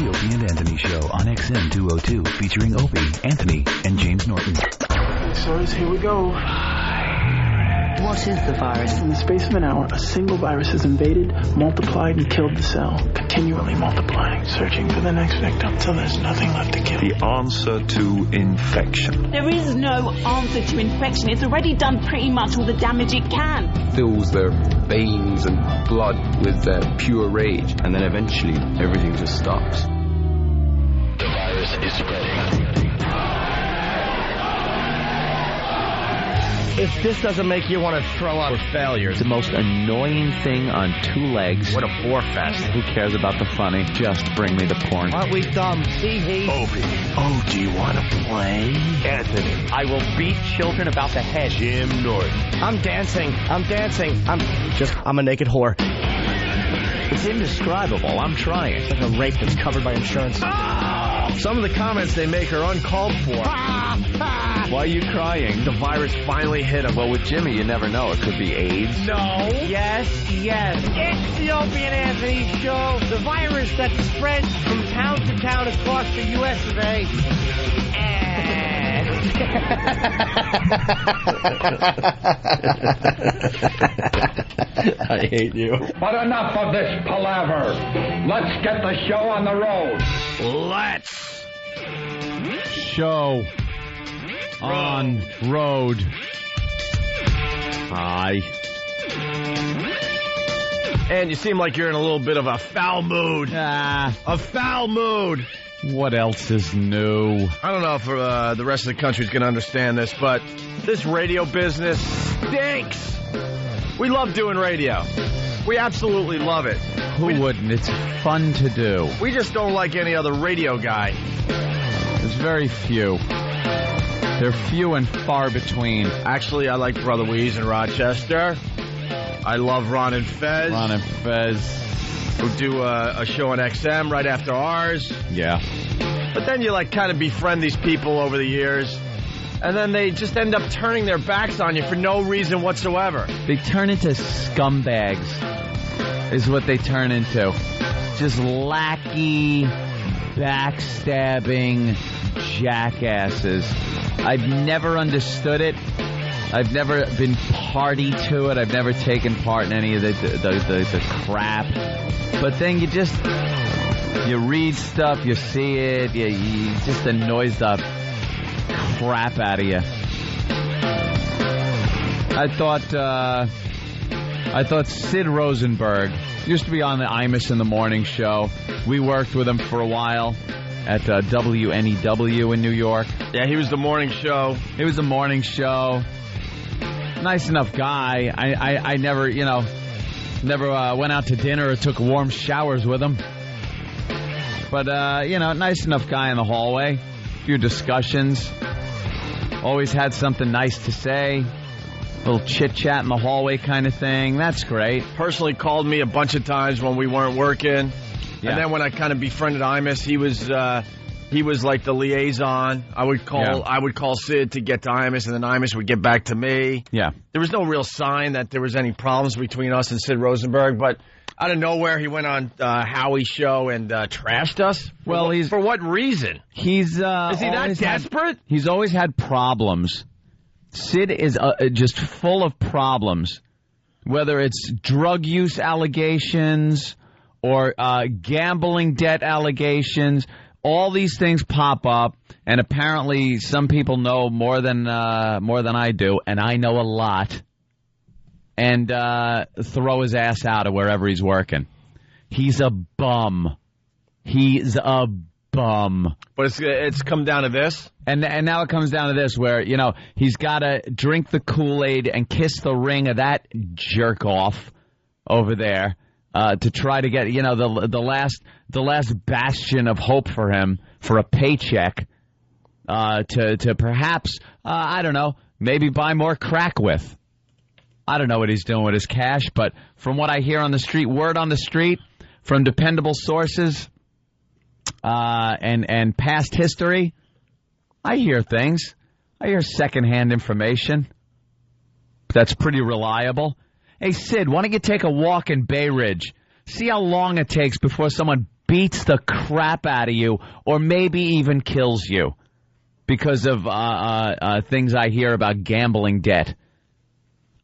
The Opie and Anthony Show on XM 202, featuring Opie, Anthony, and James Norton. Source, here we go. What is the virus? In the space of an hour, a single virus has invaded, multiplied, and killed the cell. Continually multiplying, searching for the next victim till there's nothing left to kill. The answer to infection. There is no answer to infection. It's already done pretty much all the damage it can. Fills their veins and blood with pure rage, and then eventually everything just stops. The virus is spreading. If this doesn't make you want to throw up, we're failures. The most annoying thing on two legs. What a bore fest. Who cares about the funny? Just bring me the porn. Aren't we dumb? See? Opie. Oh, do you want to play? Anthony. I will beat children about the head. Jim Norton. I'm dancing. I'm a naked whore. It's indescribable. I'm trying. It's like a rape that's covered by insurance. Some of the comments they make are uncalled for. Why are you crying? The virus finally hit him. Well, with Jimmy, you never know. It could be AIDS. No. Yes. It's the Opie and Anthony Show. The virus that spreads from town to town across the U.S. of A. I hate you. But enough of this palaver. Let's get the show on the road. Let's show on road. Hi. And you seem like you're in a little bit of a foul mood. A foul mood. What else is new? I don't know if the rest of the country's going to understand this, but this radio business stinks. We love doing radio. We absolutely love it. Who wouldn't? It's fun to do. We just don't like any other radio guy. There's very few. They're few and far between. Actually, I like Brother Weeze in Rochester. I love Ron and Fez. Who do a show on XM right after ours. Yeah. But then you kind of befriend these people over the years, and then they just end up turning their backs on you for no reason whatsoever. They turn into scumbags, is what they turn into. Just lackey, backstabbing jackasses. I've never understood it. I've never been party to it. I've never taken part in any of the crap. But then you read stuff, you see it, it just annoys the crap out of you. I thought Sid Rosenberg used to be on the Imus in the Morning show. We worked with him for a while at WNEW in New York. Yeah, he was the morning show. He was the morning show. Nice enough guy. I never, never went out to dinner or took warm showers with him. But, nice enough guy in the hallway. A few discussions. Always had something nice to say. A little chit-chat in the hallway kind of thing. That's great. Personally called me a bunch of times when we weren't working. Yeah. And then when I kind of befriended Imus, he was like the liaison. I would call Sid to get to Imus, and then Imus would get back to me. Yeah. There was no real sign that there was any problems between us and Sid Rosenberg, but out of nowhere he went on Howie's show and trashed us. Well, for what reason? Is he that desperate? He's always had problems. Sid is just full of problems, whether it's drug use allegations or gambling debt allegations. All these things pop up, and apparently some people know more than I do, and I know a lot, and throw his ass out of wherever he's working. He's a bum. He's a bum. But it's come down to this? And now it comes down to this, where, he's got to drink the Kool-Aid and kiss the ring of that jerk-off over there. To try to get, the last bastion of hope for him for a paycheck, to perhaps, I don't know, maybe buy more crack with. I don't know what he's doing with his cash, but from what I hear on the street, word on the street, from dependable sources, and past history, I hear things. I hear secondhand information. That's pretty reliable. Hey, Sid, why don't you take a walk in Bay Ridge? See how long it takes before someone beats the crap out of you or maybe even kills you because of things I hear about gambling debt.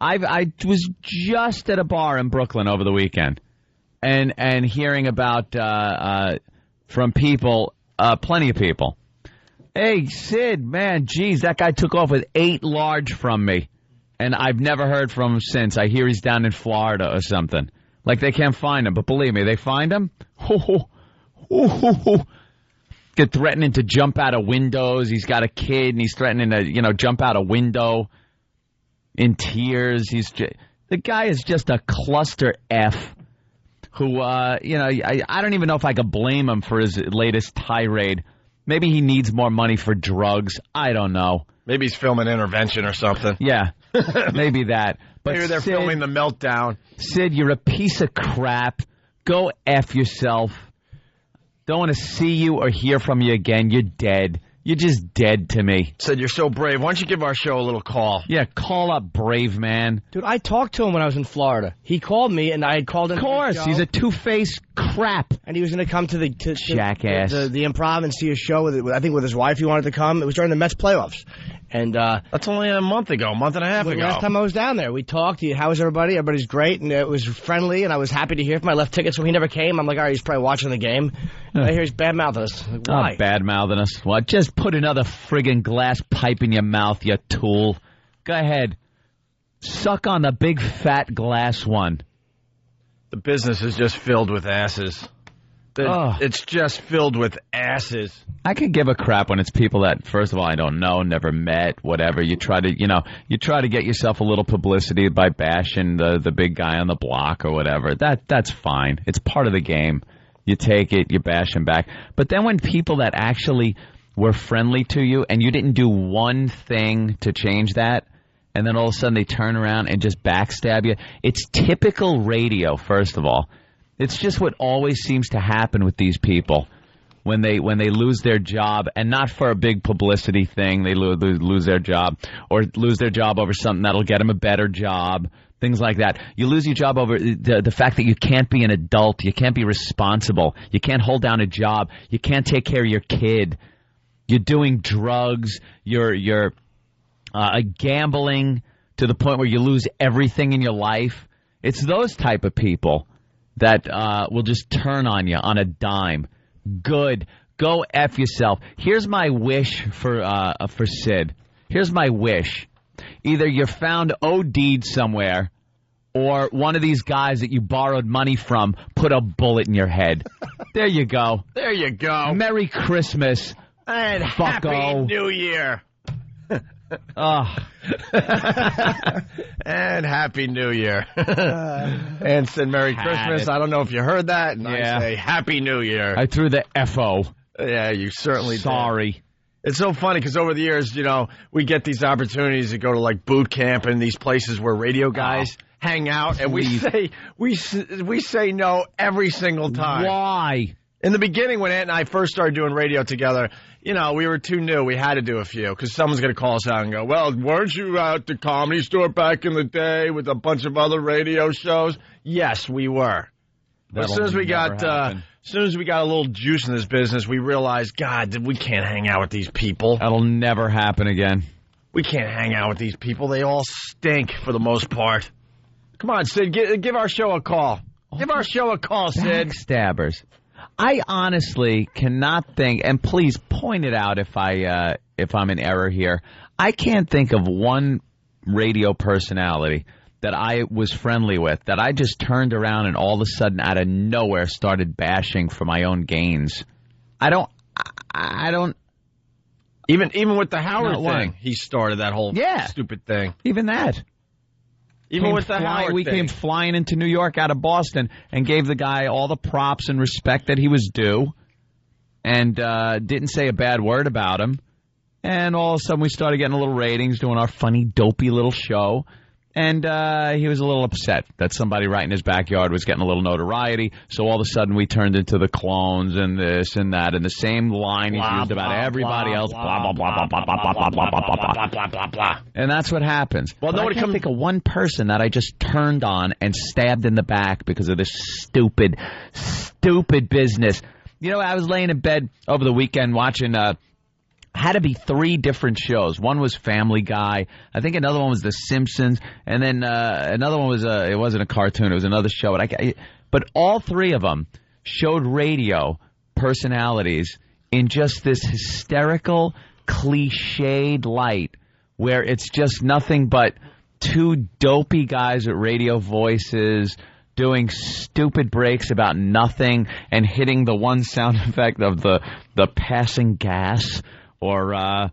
I was just at a bar in Brooklyn over the weekend and hearing about from people, plenty of people. Hey, Sid, man, geez, that guy took off with 8 large from me, and I've never heard from him since. I hear he's down in Florida or something. Like they can't find him, but believe me, they find him. Get threatening to jump out of windows. He's got a kid, and he's threatening to, jump out a window in tears. The guy is just a cluster F. Who, I don't even know if I could blame him for his latest tirade. Maybe he needs more money for drugs. I don't know. Maybe he's filming Intervention or something. Yeah, maybe that. But maybe they're filming The Meltdown. Sid, you're a piece of crap. Go F yourself. Don't want to see you or hear from you again. You're dead. You're just dead to me. Sid, you're so brave. Why don't you give our show a little call? Yeah, call up, brave man. Dude, I talked to him when I was in Florida. He called me, and I had called him. Of course, he's a two-faced crap. And he was going to come to jackass. The Improv and see a show with his wife. He wanted to come. It was during the Mets playoffs. And that's only a month and a half ago. Last time I was down there, we talked. How was everybody? Everybody's great, and it was friendly, and I was happy to hear from him. I left tickets, so he never came. I'm like, all right, he's probably watching the game. I hear he's bad-mouthing us. Like, why? Bad-mouthing us. Well, just put another friggin' glass pipe in your mouth, you tool. Go ahead. Suck on the big, fat glass one. The business is just filled with asses. It's just filled with asses. I could give a crap when it's people that, first of all, I don't know, never met, whatever. You try to get yourself a little publicity by bashing the big guy on the block or whatever. That's fine. It's part of the game. You take it, you bash him back. But then when people that actually were friendly to you and you didn't do one thing to change that, and then all of a sudden they turn around and just backstab you, it's typical radio, first of all. It's just what always seems to happen with these people when they lose their job, and not for a big publicity thing. They lose their job or lose their job over something that'll get them a better job, things like that. You lose your job over the fact that you can't be an adult, you can't be responsible, you can't hold down a job, you can't take care of your kid. You're doing drugs, you're gambling to the point where you lose everything in your life. It's those type of people that will just turn on you on a dime. Good. Go F yourself. Here's my wish for Sid. Here's my wish. Either you're found OD'd somewhere, or one of these guys that you borrowed money from put a bullet in your head. There you go. There you go. Merry Christmas. And Fucko. Happy New Year. And Happy New Year. And said Merry Christmas. I don't know if you heard that. And I say Happy New Year. I threw the F-O. Yeah, you certainly Sorry. did. It's so funny because over the years, we get these opportunities to go to like boot camp and these places where radio guys hang out, and we say no every single time. Why? In the beginning, when Ant and I first started doing radio together, we were too new. We had to do a few because someone's going to call us out and go, well, weren't you at the Comedy Store back in the day with a bunch of other radio shows? Yes, we were. But as soon as we got a little juice in this business, we realized, God, we can't hang out with these people. That'll never happen again. We can't hang out with these people. They all stink for the most part. Come on, Sid, give our show a call. Give our show a call, Sid. Backstabbers. I honestly cannot think, and please point it out if I'm in error here. I can't think of one radio personality that I was friendly with that I just turned around and all of a sudden out of nowhere started bashing for my own gains. I don't. Even with the Howard thing, he started that whole stupid thing. Even that. Even with the Howard we thing. came flying into New York out of Boston and gave the guy all the props and respect that he was due, and didn't say a bad word about him. And all of a sudden we started getting a little ratings, doing our funny, dopey little show. And he was a little upset that somebody right in his backyard was getting a little notoriety. So all of a sudden we turned into the clones and this and that, and the same line he's used about everybody else. Blah, blah, blah, blah, blah, blah, blah, blah, blah, blah, blah, blah, blah, blah. And that's what happens. Well, I can't think of one person that I just turned on and stabbed in the back because of this stupid business. You know, I was laying in bed over the weekend watching, had to be 3 different shows. One was Family Guy. I think another one was The Simpsons. And then another one was, it wasn't a cartoon. It was another show. But all 3 of them showed radio personalities in just this hysterical, cliched light where it's just nothing but 2 dopey guys with radio voices doing stupid breaks about nothing and hitting the one sound effect of the passing gas or a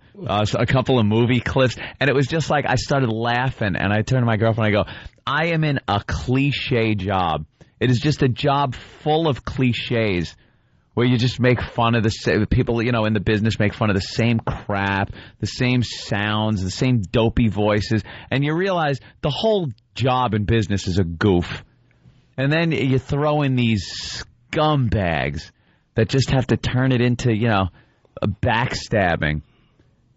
couple of movie clips. And it was just like I started laughing, and I turned to my girlfriend and I go, I am in a cliche job. It is just a job full of cliches where you just make fun of the people, you know, in the business make fun of the same crap, the same sounds, the same dopey voices, and you realize the whole job in business is a goof. And then you throw in these scumbags that just have to turn it into, you know, a backstabbing.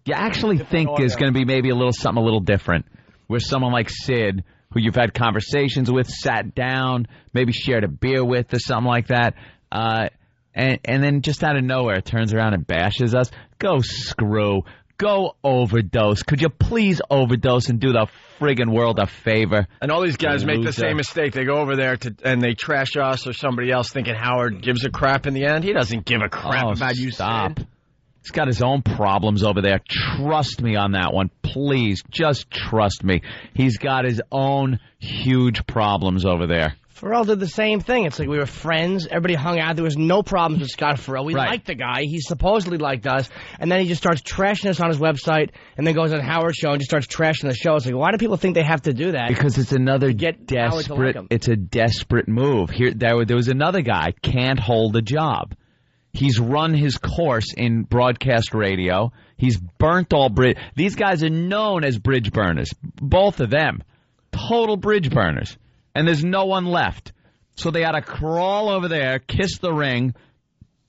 You actually think there's going to be maybe something a little different, where someone like Sid, who you've had conversations with, sat down, maybe shared a beer with or something like that, and then just out of nowhere turns around and bashes us. Go screw. Go overdose. Could you please overdose and do the friggin' world a favor? And all these guys make the same mistake. They go over there and they trash us or somebody else thinking Howard gives a crap in the end. He doesn't give a crap about you. Stop. He's got his own problems over there. Trust me on that one. Please, just trust me. He's got his own huge problems over there. Pharrell did the same thing. It's like we were friends. Everybody hung out. There was no problems with Scott Pharrell. We liked the guy. He supposedly liked us. And then he just starts trashing us on his website and then goes on Howard's show and just starts trashing the show. It's like, why do people think they have to do that? Because it's another it's a desperate move. There was another guy, can't hold a job. He's run his course in broadcast radio. He's burnt all bridge. These guys are known as bridge burners. Both of them. Total bridge burners. And there's no one left. So they had to crawl over there, kiss the ring,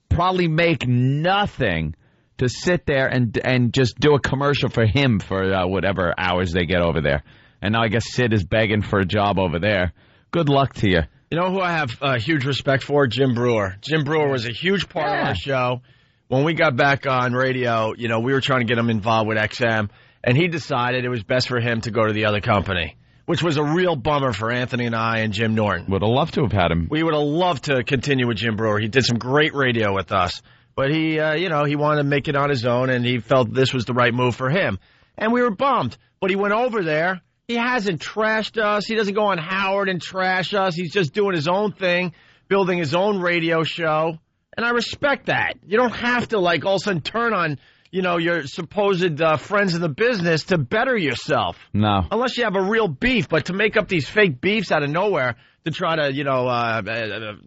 probably make nothing to sit there and just do a commercial for him for whatever hours they get over there. And now I guess Sid is begging for a job over there. Good luck to you. You know who I have huge respect for? Jim Brewer. Jim Brewer was a huge part of our show. When we got back on radio, you know, we were trying to get him involved with XM, and he decided it was best for him to go to the other company, which was a real bummer for Anthony and I and Jim Norton. Would have loved to have had him. We would have loved to continue with Jim Brewer. He did some great radio with us. But he, he wanted to make it on his own, and he felt this was the right move for him. And we were bummed. But he went over there. He hasn't trashed us. He doesn't go on Howard and trash us. He's just doing his own thing, building his own radio show. And I respect that. You don't have to, like, all of a sudden turn on, you know, your supposed friends in the business to better yourself. No. Unless you have a real beef. But to make up these fake beefs out of nowhere to try to,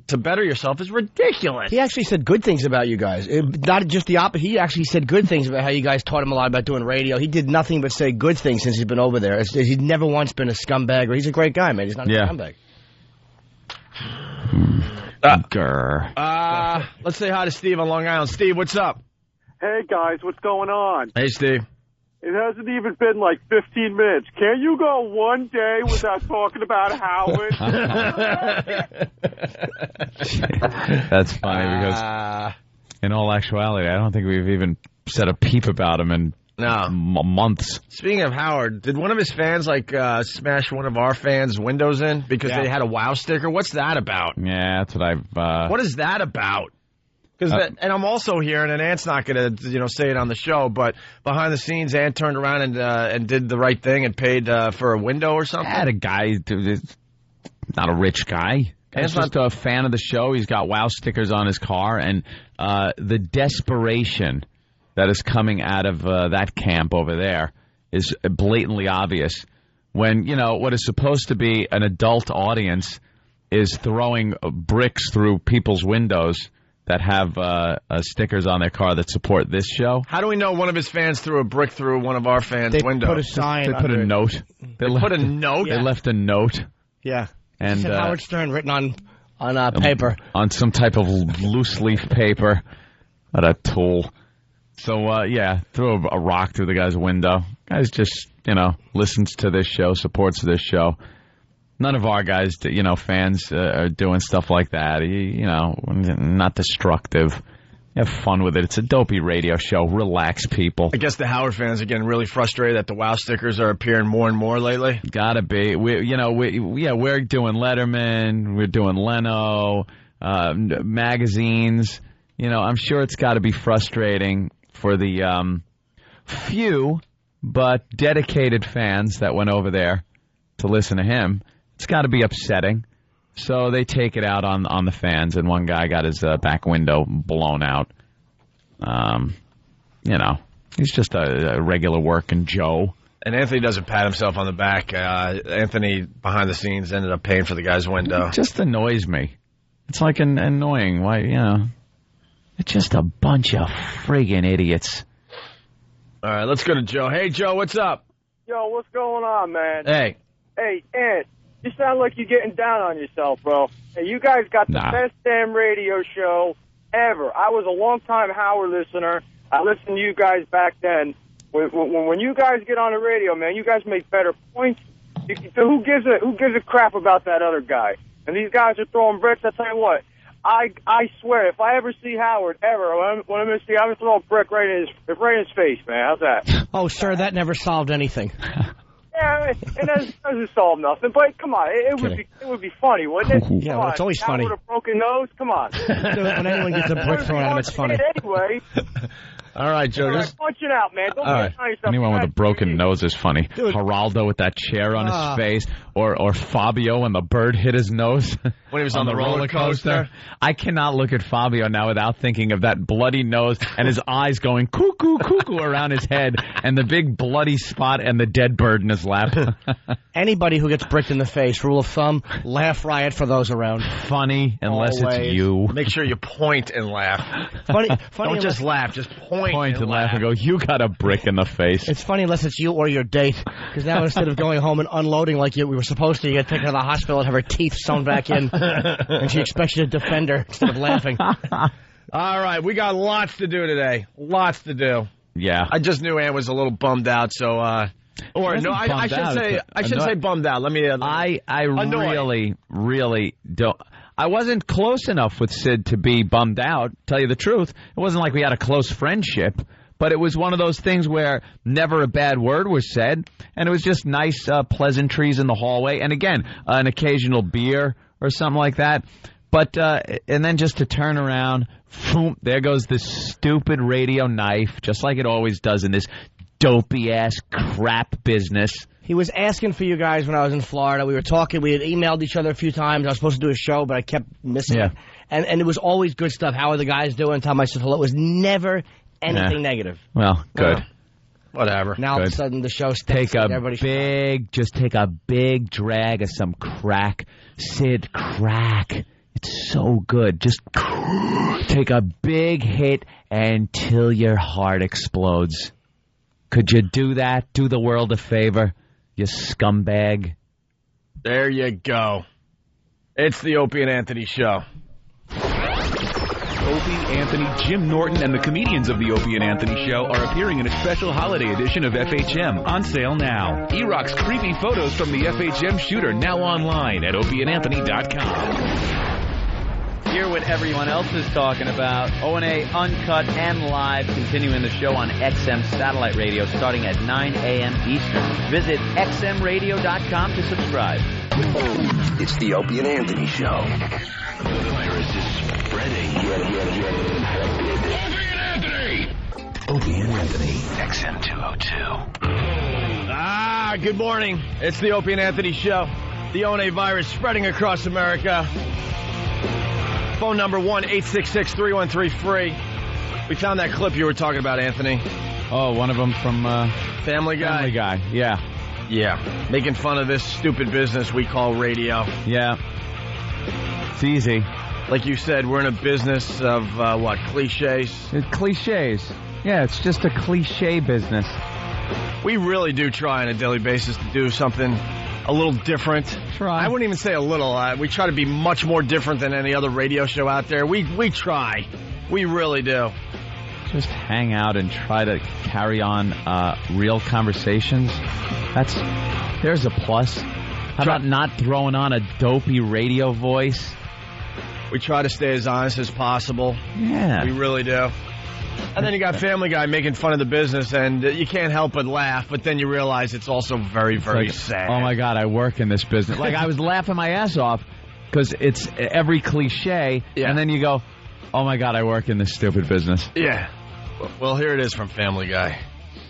to better yourself is ridiculous. He actually said good things about you guys. Not just the opposite. He actually said good things about how you guys taught him a lot about doing radio. He did nothing but say good things since he's been over there. He's never once been a scumbag. Or he's a great guy, man. He's not a scumbag. Let's say hi to Steve on Long Island. Steve, what's up? Hey, guys, what's going on? Hey, Steve. It hasn't even been like 15 minutes. Can you go one day without talking about Howard? That's funny because in all actuality, I don't think we've even said a peep about him in months. Speaking of Howard, did one of his fans smash one of our fans' windows in because they had a WOW sticker? What's that about? Yeah, that's what I've... What is that about? And I'm also hearing, and Ant's not going to, say it on the show, but behind the scenes, Ant turned around and did the right thing and paid for a window or something. Had a guy, not a rich guy. Ant's just a fan of the show. He's got WOW stickers on his car, and the desperation that is coming out of that camp over there is blatantly obvious. When what is supposed to be an adult audience is throwing bricks through people's windows that have stickers on their car that support this show. How do we know one of his fans threw a brick through one of our fans' windows? They put a sign. They put a note. They put a note? They left a note. Yeah. And said Howard Stern written on paper. On some type of loose leaf paper. What a tool. So, threw a rock through the guy's window. Guy's just, listens to this show, supports this show. None of our guys, fans are doing stuff like that. Not destructive. Have fun with it. It's a dopey radio show. Relax, people. I guess the Howard fans are getting really frustrated that the WOW stickers are appearing more and more lately. Gotta be. We're doing Letterman. We're doing Leno, magazines. I'm sure it's got to be frustrating for the few but dedicated fans that went over there to listen to him. It's got to be upsetting. So they take it out on the fans, and one guy got his back window blown out. He's just a regular working Joe. And Anthony doesn't pat himself on the back. Anthony, behind the scenes, ended up paying for the guy's window. It just annoys me. It's like annoying. Why, it's just a bunch of friggin' idiots. All right, let's go to Joe. Hey, Joe, what's up? Yo, what's going on, man? Hey. Hey, Ant. You sound like you're getting down on yourself, bro. Hey, you guys got the best damn radio show ever. I was a long-time Howard listener. I listened to you guys back then. When you guys get on the radio, man, you guys make better points. Who gives a crap about that other guy? And these guys are throwing bricks. I tell you what, I swear, if I ever see Howard ever, I'm going to throw a brick right in his face, man. How's that? Oh, sir, that never solved anything. Yeah, it doesn't solve nothing. But come on, it would be funny, wouldn't it? Yeah, well, it's always funny. With a broken nose, come on. When anyone gets a brick thrown at him, it's funny. Anyway. All right, Joe. Just punch it out, man. Don't all right. Anyone with a broken nose is funny. Dude. Geraldo with that chair on his face, or Fabio when the bird hit his nose when he was on the roller coaster. I cannot look at Fabio now without thinking of that bloody nose and his eyes going cuckoo, cuckoo around his head, and the big bloody spot and the dead bird in his lap. Anybody who gets bricked in the face, rule of thumb, laugh riot for those around. Funny, unless Always. It's you. Make sure you point and laugh. Funny. Don't just laugh. Just point and laugh and go, you got a brick in the face. It's funny unless it's you or your date. Because now instead of going home and unloading like we were supposed to, you get taken to the hospital and have her teeth sewn back in. And she expects you to defend her instead of laughing. All right, we got lots to do today. Lots to do. Yeah. I just knew Ann was a little bummed out, so... Or no, I should say bummed out. Let me... I really don't... I wasn't close enough with Sid to be bummed out, tell you the truth. It wasn't like we had a close friendship, but it was one of those things where never a bad word was said, and it was just nice pleasantries in the hallway, and again, an occasional beer or something like that. But, and then just to turn around, boom, there goes this stupid radio knife, just like it always does in this dopey-ass crap business. He was asking for you guys when I was in Florida. We were talking. We had emailed each other a few times. I was supposed to do a show, but I kept missing it. And it was always good stuff. How are the guys doing? Tell him I said hello. It was never anything negative. Well, good. Whatever. Now all of a sudden the show stinks. Just take a big drag of some crack. Sid, crack. It's so good. Just take a big hit until your heart explodes. Could you do that? Do the world a favor, you scumbag. There you go. It's the Opie and Anthony Show. Opie, Anthony, Jim Norton, and the comedians of the Opie and Anthony Show are appearing in a special holiday edition of FHM, on sale now. E-Rock's creepy photos from the FHM shooter, now online at opieandanthony.com. Hear what everyone else is talking about. O&A Uncut and Live, continuing the show on XM Satellite Radio starting at 9 a.m. Eastern. Visit xmradio.com to subscribe. It's the Opie and Anthony Show. The virus is spreading. Opie and Anthony, XM 202. Good morning. It's the Opie and Anthony Show. The O&A virus spreading across America. Phone number 1-866-313-FREE. We found that clip you were talking about, Anthony. Oh, one of them from Family Guy? Family Guy, yeah. Yeah, making fun of this stupid business we call radio. Yeah. It's easy. Like you said, we're in a business of, cliches? Cliches. Yeah, it's just a cliche business. We really do try on a daily basis to do something a little different. I wouldn't even say a little. We try to be much more different than any other radio show out there. We try. We really do. Just hang out and try to carry on real conversations. There's a plus. How about not throwing on a dopey radio voice? We try to stay as honest as possible. Yeah. We really do. And then you got Family Guy making fun of the business, and you can't help but laugh, but then you realize it's also very, very sad. Oh, my God, I work in this business. Like, I was laughing my ass off because it's every cliche, and then you go, oh, my God, I work in this stupid business. Yeah. Well, here it is from Family Guy.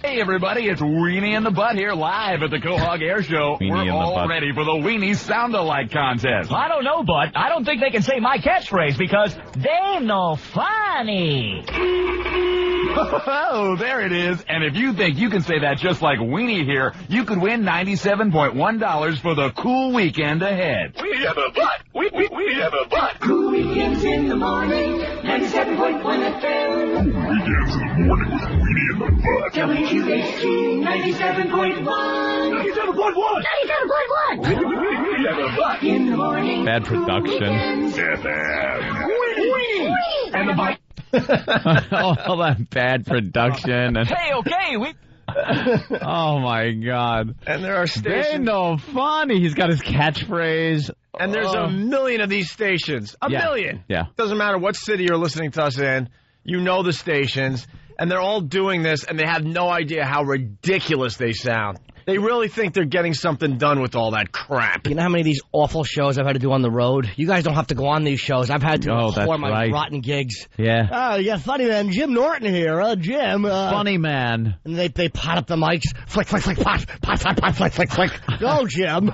Hey, everybody, it's Weenie and the Butt here live at the Quahog Air Show. We're all ready for the Weenie Sound-Alike contest. I don't know, Butt. I don't think they can say my catchphrase because they no funny. Oh, there it is. And if you think you can say that just like Weenie here, you could win $97.1 for the cool weekend ahead. We have a butt. We have a butt. Cool weekends in the morning, 97.1 FM. Weekends in the morning with Weenie and the Butt. WQHT 97.1. 97.1. 97.1. We have a butt. In the morning. Bad production. FM. Weenie. And the Butt. All that bad production. And Hey, okay, we... oh, my God. And there are stations. They no funny. He's got his catchphrase. And there's a million of these stations. A million. Yeah. Doesn't matter what city you're listening to us in. You know the stations. And they're all doing this, and they have no idea how ridiculous they sound. They really think they're getting something done with all that crap. You know how many of these awful shows I've had to do on the road? You guys don't have to go on these shows. I've had to record my rotten gigs. Yeah. Oh, yeah, funny man. Jim Norton here. Jim. Funny man. And they pot up the mics. Flick, flick, flick, pot, flick, flick, flick. Go, Jim.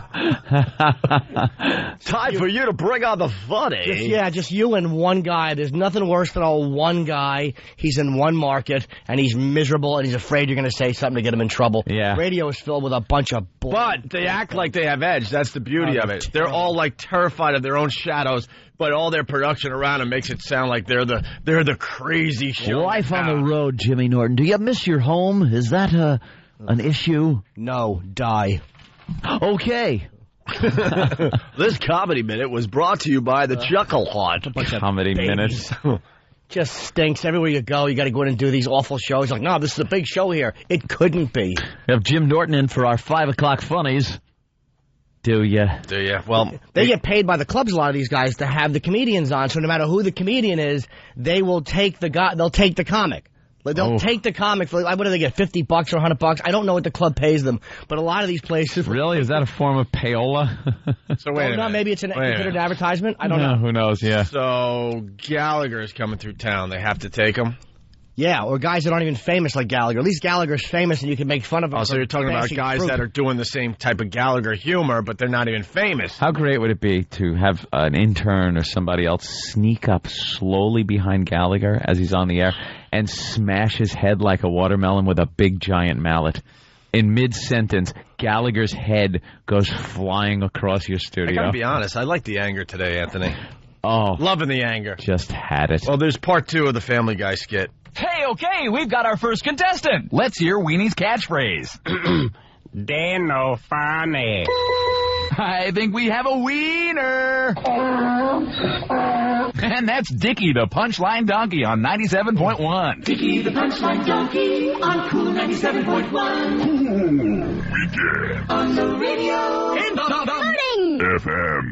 Time for you to bring on the funny. Just you and one guy. There's nothing worse than one guy. He's in one market, and he's miserable, and he's afraid you're going to say something to get him in trouble. Yeah. Radio is filled with a bunch of bull. But they act like they have edge. That's the beauty of it. They're all like terrified of their own shadows, but all their production around them makes it sound like they're the crazy show. Life on the road, Jimmy Norton. Do you miss your home? Is that an issue? No, die. Okay. This Comedy Minute was brought to you by the Chuckle Hut. Comedy Minutes. Just stinks. Everywhere you go, you got to go in and do these awful shows. Like, no, this is a big show here. It couldn't be. We have Jim Norton in for our 5 o'clock funnies. Do you? Well, they get paid by the clubs, a lot of these guys, to have the comedians on. So no matter who the comedian is, they will take the guy. They'll take the comic. They'll take the comic for, what do they get, $50 or $100? I don't know what the club pays them, but a lot of these places. Really? Is that a form of payola? So wait a minute. Maybe it's considered an advertisement. I don't know. Who knows? Yeah. So Gallagher is coming through town. They have to take him. Yeah, or guys that aren't even famous like Gallagher. At least Gallagher's famous and you can make fun of him. Oh, so you're talking about guys that are doing the same type of Gallagher humor, but they're not even famous. How great would it be to have an intern or somebody else sneak up slowly behind Gallagher as he's on the air and smash his head like a watermelon with a big giant mallet? In mid-sentence, Gallagher's head goes flying across your studio. I gotta be honest, I like the anger today, Anthony. Oh. Loving the anger. Just had it. Well, there's part 2 of the Family Guy skit. Hey, okay, we've got our first contestant. Let's hear Weenie's catchphrase. They no funny. I think we have a wiener. And that's Dickie the Punchline Donkey on 97.1. Dickie the Punchline Donkey on Cool 97.1. Weekend. On the radio. In the morning. FM.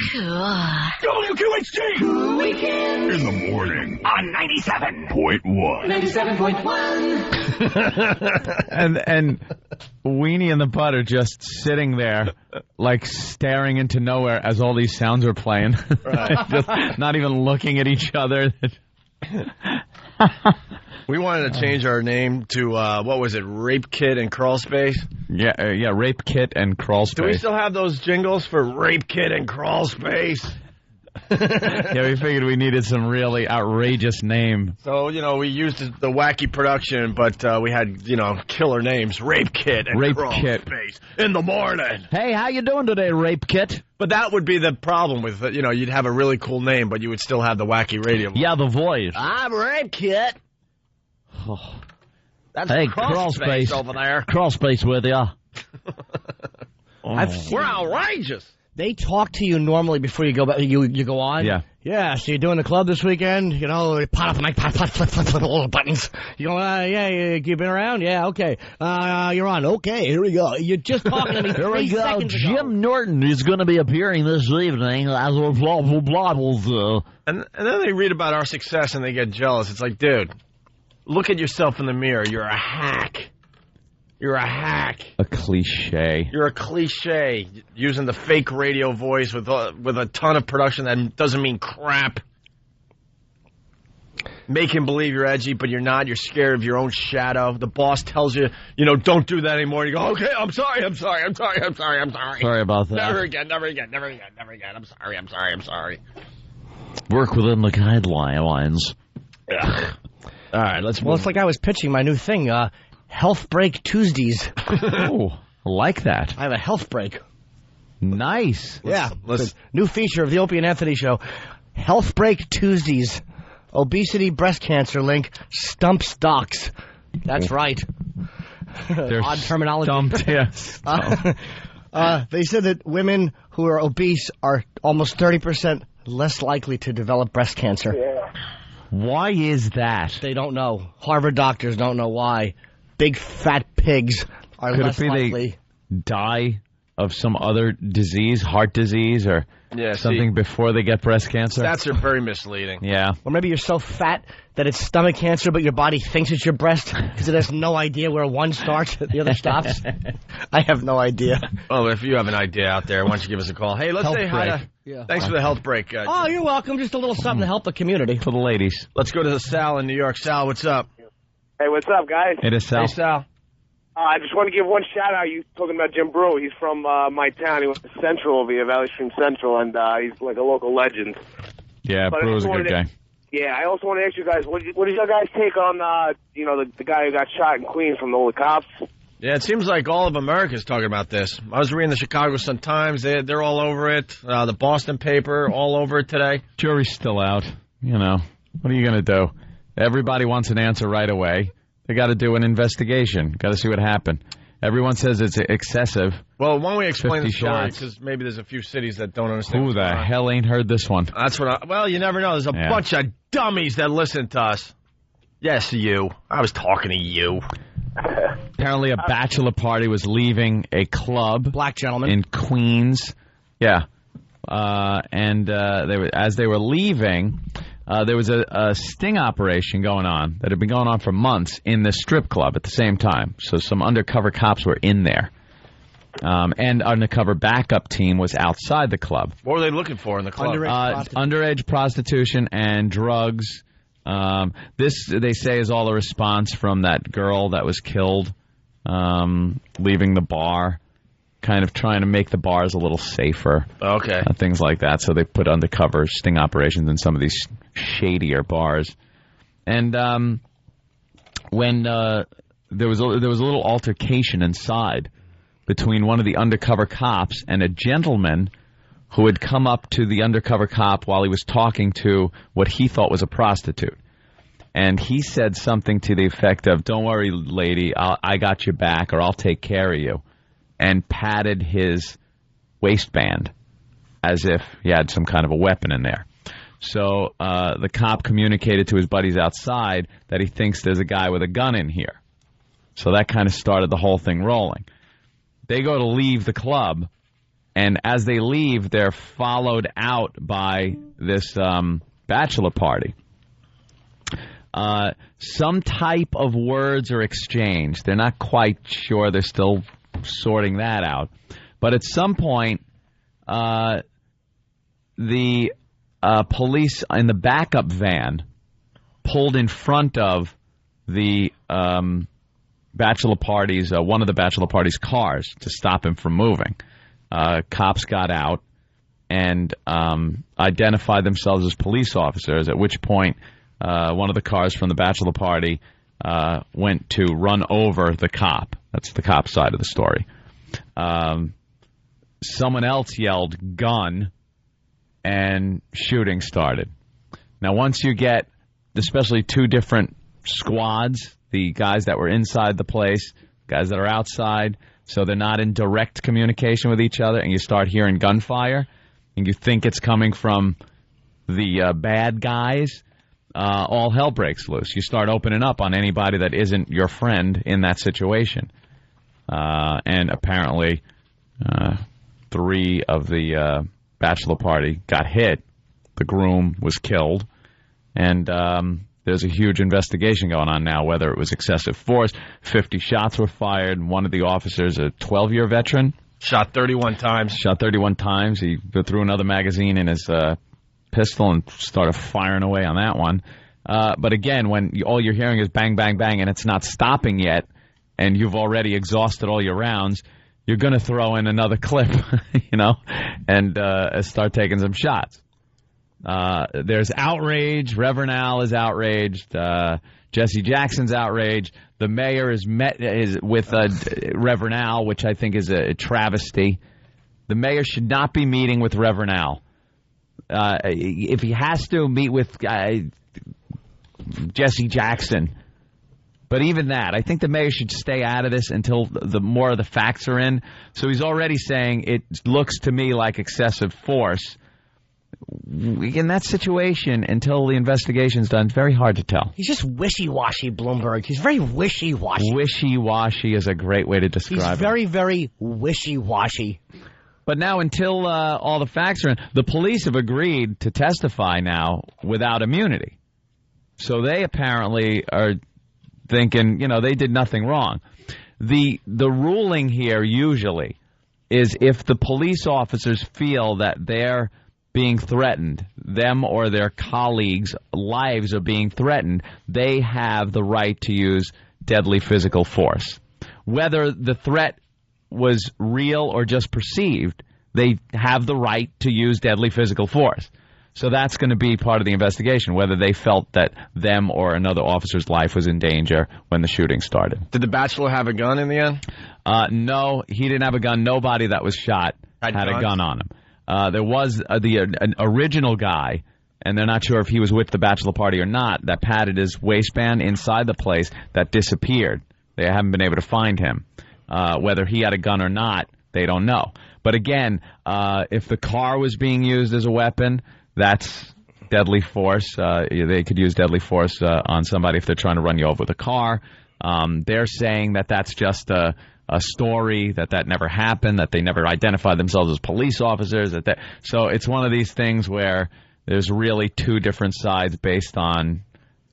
WQHT. Cool weekend. In the morning. On 97.1. 97.1. and Weenie and the Butt are just sitting there, like staring into nowhere as all these sounds are playing. Right. Just not even looking at each other. We wanted to change our name to, what was it, Rape Kit and Crawl Space? Yeah, Rape Kit and Crawl Space. Do we still have those jingles for Rape Kit and Crawl Space? Yeah, we figured we needed some really outrageous name. So, we used the wacky production, but we had, killer names. Rape Kit and Rape Crawl Kit. Space in the morning. Hey, how you doing today, Rape Kit? But that would be the problem with it. You'd have a really cool name, but you would still have the wacky radio. Yeah, the voice. I'm Rape Kit. Oh. That's hey, Crawl Space over there. Crawl Space with you. We're outrageous. They talk to you normally before you go back. You go on. Yeah. Yeah, so you're doing the club this weekend? You know, pot up the mic, pot, flip, all the buttons. You go, yeah, you been around? Yeah, okay. You're on. Okay, here we go. You're just talking to me 3 seconds ago. Jim Norton is going to be appearing this evening as a blah, blah, blah, blah. And then they read about our success and they get jealous. It's like, dude, look at yourself in the mirror. You're a hack. You're a hack. A cliche. You're a cliche using the fake radio voice with a ton of production that doesn't mean crap. Make him believe you're edgy, but you're not. You're scared of your own shadow. The boss tells you, don't do that anymore. You go, okay, I'm sorry. Sorry about that. Never again. I'm sorry. Work within the guidelines. Ugh. All right, let's move. Well, it's like I was pitching my new thing, Health Break Tuesdays. Oh, I like that. I have a health break. Nice. Let's new feature of the Opie and Anthony Show. Health Break Tuesdays. Obesity, breast cancer link, stump stocks. That's right. Odd terminology. Stumped, yes. They said that women who are obese are almost 30% less likely to develop breast cancer. Yeah. Why is that? They don't know. Harvard doctors don't know why. Big fat pigs are less likely. They die of some other disease, heart disease, or something before they get breast cancer? Stats are very misleading. Yeah. Or maybe you're so fat that it's stomach cancer, but your body thinks it's your breast because it has no idea where one starts and the other stops. I have no idea. Oh, if you have an idea out there, why don't you give us a call? Hey, let's say hi to... Thanks for the health break. Oh, you're welcome. Just a little something to help the community. For the ladies. Let's go to Sal in New York. Sal, what's up? Hey, what's up, guys? It is Sal. Hey, Sal. I just want to give one shout-out. You talking about Jim Brew. He's from my town. He went to Central over here, Valley Stream Central, and he's like a local legend. Yeah, Brew's a good guy. Yeah, I also want to ask you guys, what did your guys take on, the guy who got shot in Queens from the cops? Yeah, it seems like all of America's talking about this. I was reading the Chicago Sun-Times. They're all over it. The Boston paper, all over it today. Jury's still out. What are you going to do? Everybody wants an answer right away. They got to do an investigation. Got to see what happened. Everyone says it's excessive. Well, why don't we explain the story? Because maybe there's a few cities that don't understand. Who the hell ain't heard this one? That's what well, you never know. There's a bunch of dummies that listen to us. Yes, you. I was talking to you. Apparently a bachelor party was leaving a club. Black gentleman. In Queens. Yeah. As they were leaving... there was a sting operation going on that had been going on for months in the strip club at the same time. So some undercover cops were in there. And undercover backup team was outside the club. What were they looking for in the club? Underage prostitution and drugs. This, they say, is all a response from that girl that was killed leaving the bar. Kind of trying to make the bars a little safer. Okay. Things like that. So they put undercover sting operations in some of these shadier bars. And when there was a little altercation inside between one of the undercover cops and a gentleman who had come up to the undercover cop while he was talking to what he thought was a prostitute. And he said something to the effect of, "Don't worry, lady, I got your back, or I'll take care of you." And patted his waistband as if he had some kind of a weapon in there. So the cop communicated to his buddies outside that he thinks there's a guy with a gun in here. So that kind of started the whole thing rolling. They go to leave the club, and as they leave, they're followed out by this bachelor party. Some type of words are exchanged. They're not quite sure. They're still sorting that out. But at some point, the police in the backup van pulled in front of the bachelor party's one of the bachelor party's cars to stop him from moving. Cops got out and identified themselves as police officers, at which point one of the cars from the bachelor party went to run over the cop. That's the cop side of the story. Someone else yelled "gun," and shooting started. Now, once you get, especially two different squads, the guys that were inside the place, guys that are outside, so they're not in direct communication with each other, and you start hearing gunfire, and you think it's coming from the bad guys, all hell breaks loose. You start opening up on anybody that isn't your friend in that situation. And apparently 3 of the bachelor party got hit. The groom was killed. And there's a huge investigation going on now, whether it was excessive force. 50 shots were fired. One of the officers, a 12-year veteran, shot 31 times. He threw another magazine in his pistol and started firing away on that one. But again, when all you're hearing is bang, bang, bang, and it's not stopping yet, and you've already exhausted all your rounds, you're going to throw in another clip, and start taking some shots. There's outrage. Reverend Al is outraged. Jesse Jackson's outraged. The mayor is with Reverend Al, which I think is a travesty. The mayor should not be meeting with Reverend Al. If he has to, meet with Jesse Jackson. But even that, I think the mayor should stay out of this until the more of the facts are in. So he's already saying it looks to me like excessive force. In that situation, until the investigation's done, it's very hard to tell. He's just wishy-washy, Bloomberg. He's very wishy-washy. Wishy-washy is a great way to describe it. He's very, very wishy-washy. But now, until all the facts are in, the police have agreed to testify now without immunity. So they apparently are thinking, they did nothing wrong. The ruling here usually is if the police officers feel that they're being threatened, them or their colleagues' lives are being threatened, they have the right to use deadly physical force. Whether the threat was real or just perceived, they have the right to use deadly physical force. So that's going to be part of the investigation, whether they felt that them or another officer's life was in danger when the shooting started. Did the bachelor have a gun in the end? No, he didn't have a gun. Nobody that was shot had a gun on him. There was an original guy, and they're not sure if he was with the bachelor party or not, that padded his waistband inside the place that disappeared. They haven't been able to find him. Whether he had a gun or not, they don't know. But again, if the car was being used as a weapon, that's deadly force. They could use deadly force on somebody if they're trying to run you over with a car. They're saying that that's just a story, that never happened, that they never identified themselves as police officers. So it's one of these things where there's really two different sides based on,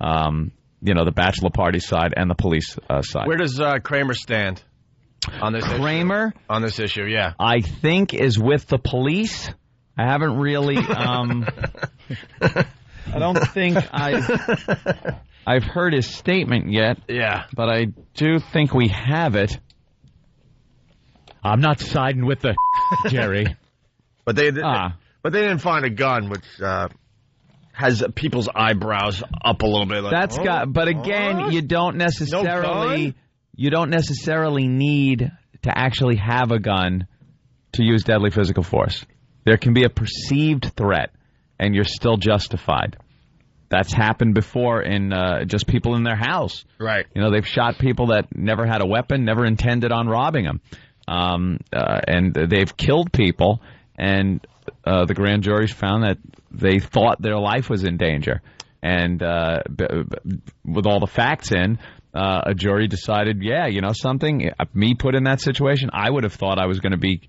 the bachelor party side and the police side. Where does Kramer stand on this Kramer? issue? On this issue, yeah. I think is with the police. I haven't really... I don't think I've heard his statement yet. Yeah. But I do think we have it. I'm not siding with the Jerry. But they didn't find a gun, which has people's eyebrows up a little bit. But again, you don't necessarily need to actually have a gun to use deadly physical force. There can be a perceived threat, and you're still justified. That's happened before in just people in their house. Right. They've shot people that never had a weapon, never intended on robbing them. And they've killed people, and the grand juries found that they thought their life was in danger. And with all the facts in, a jury decided, something, me put in that situation, I would have thought I was going to be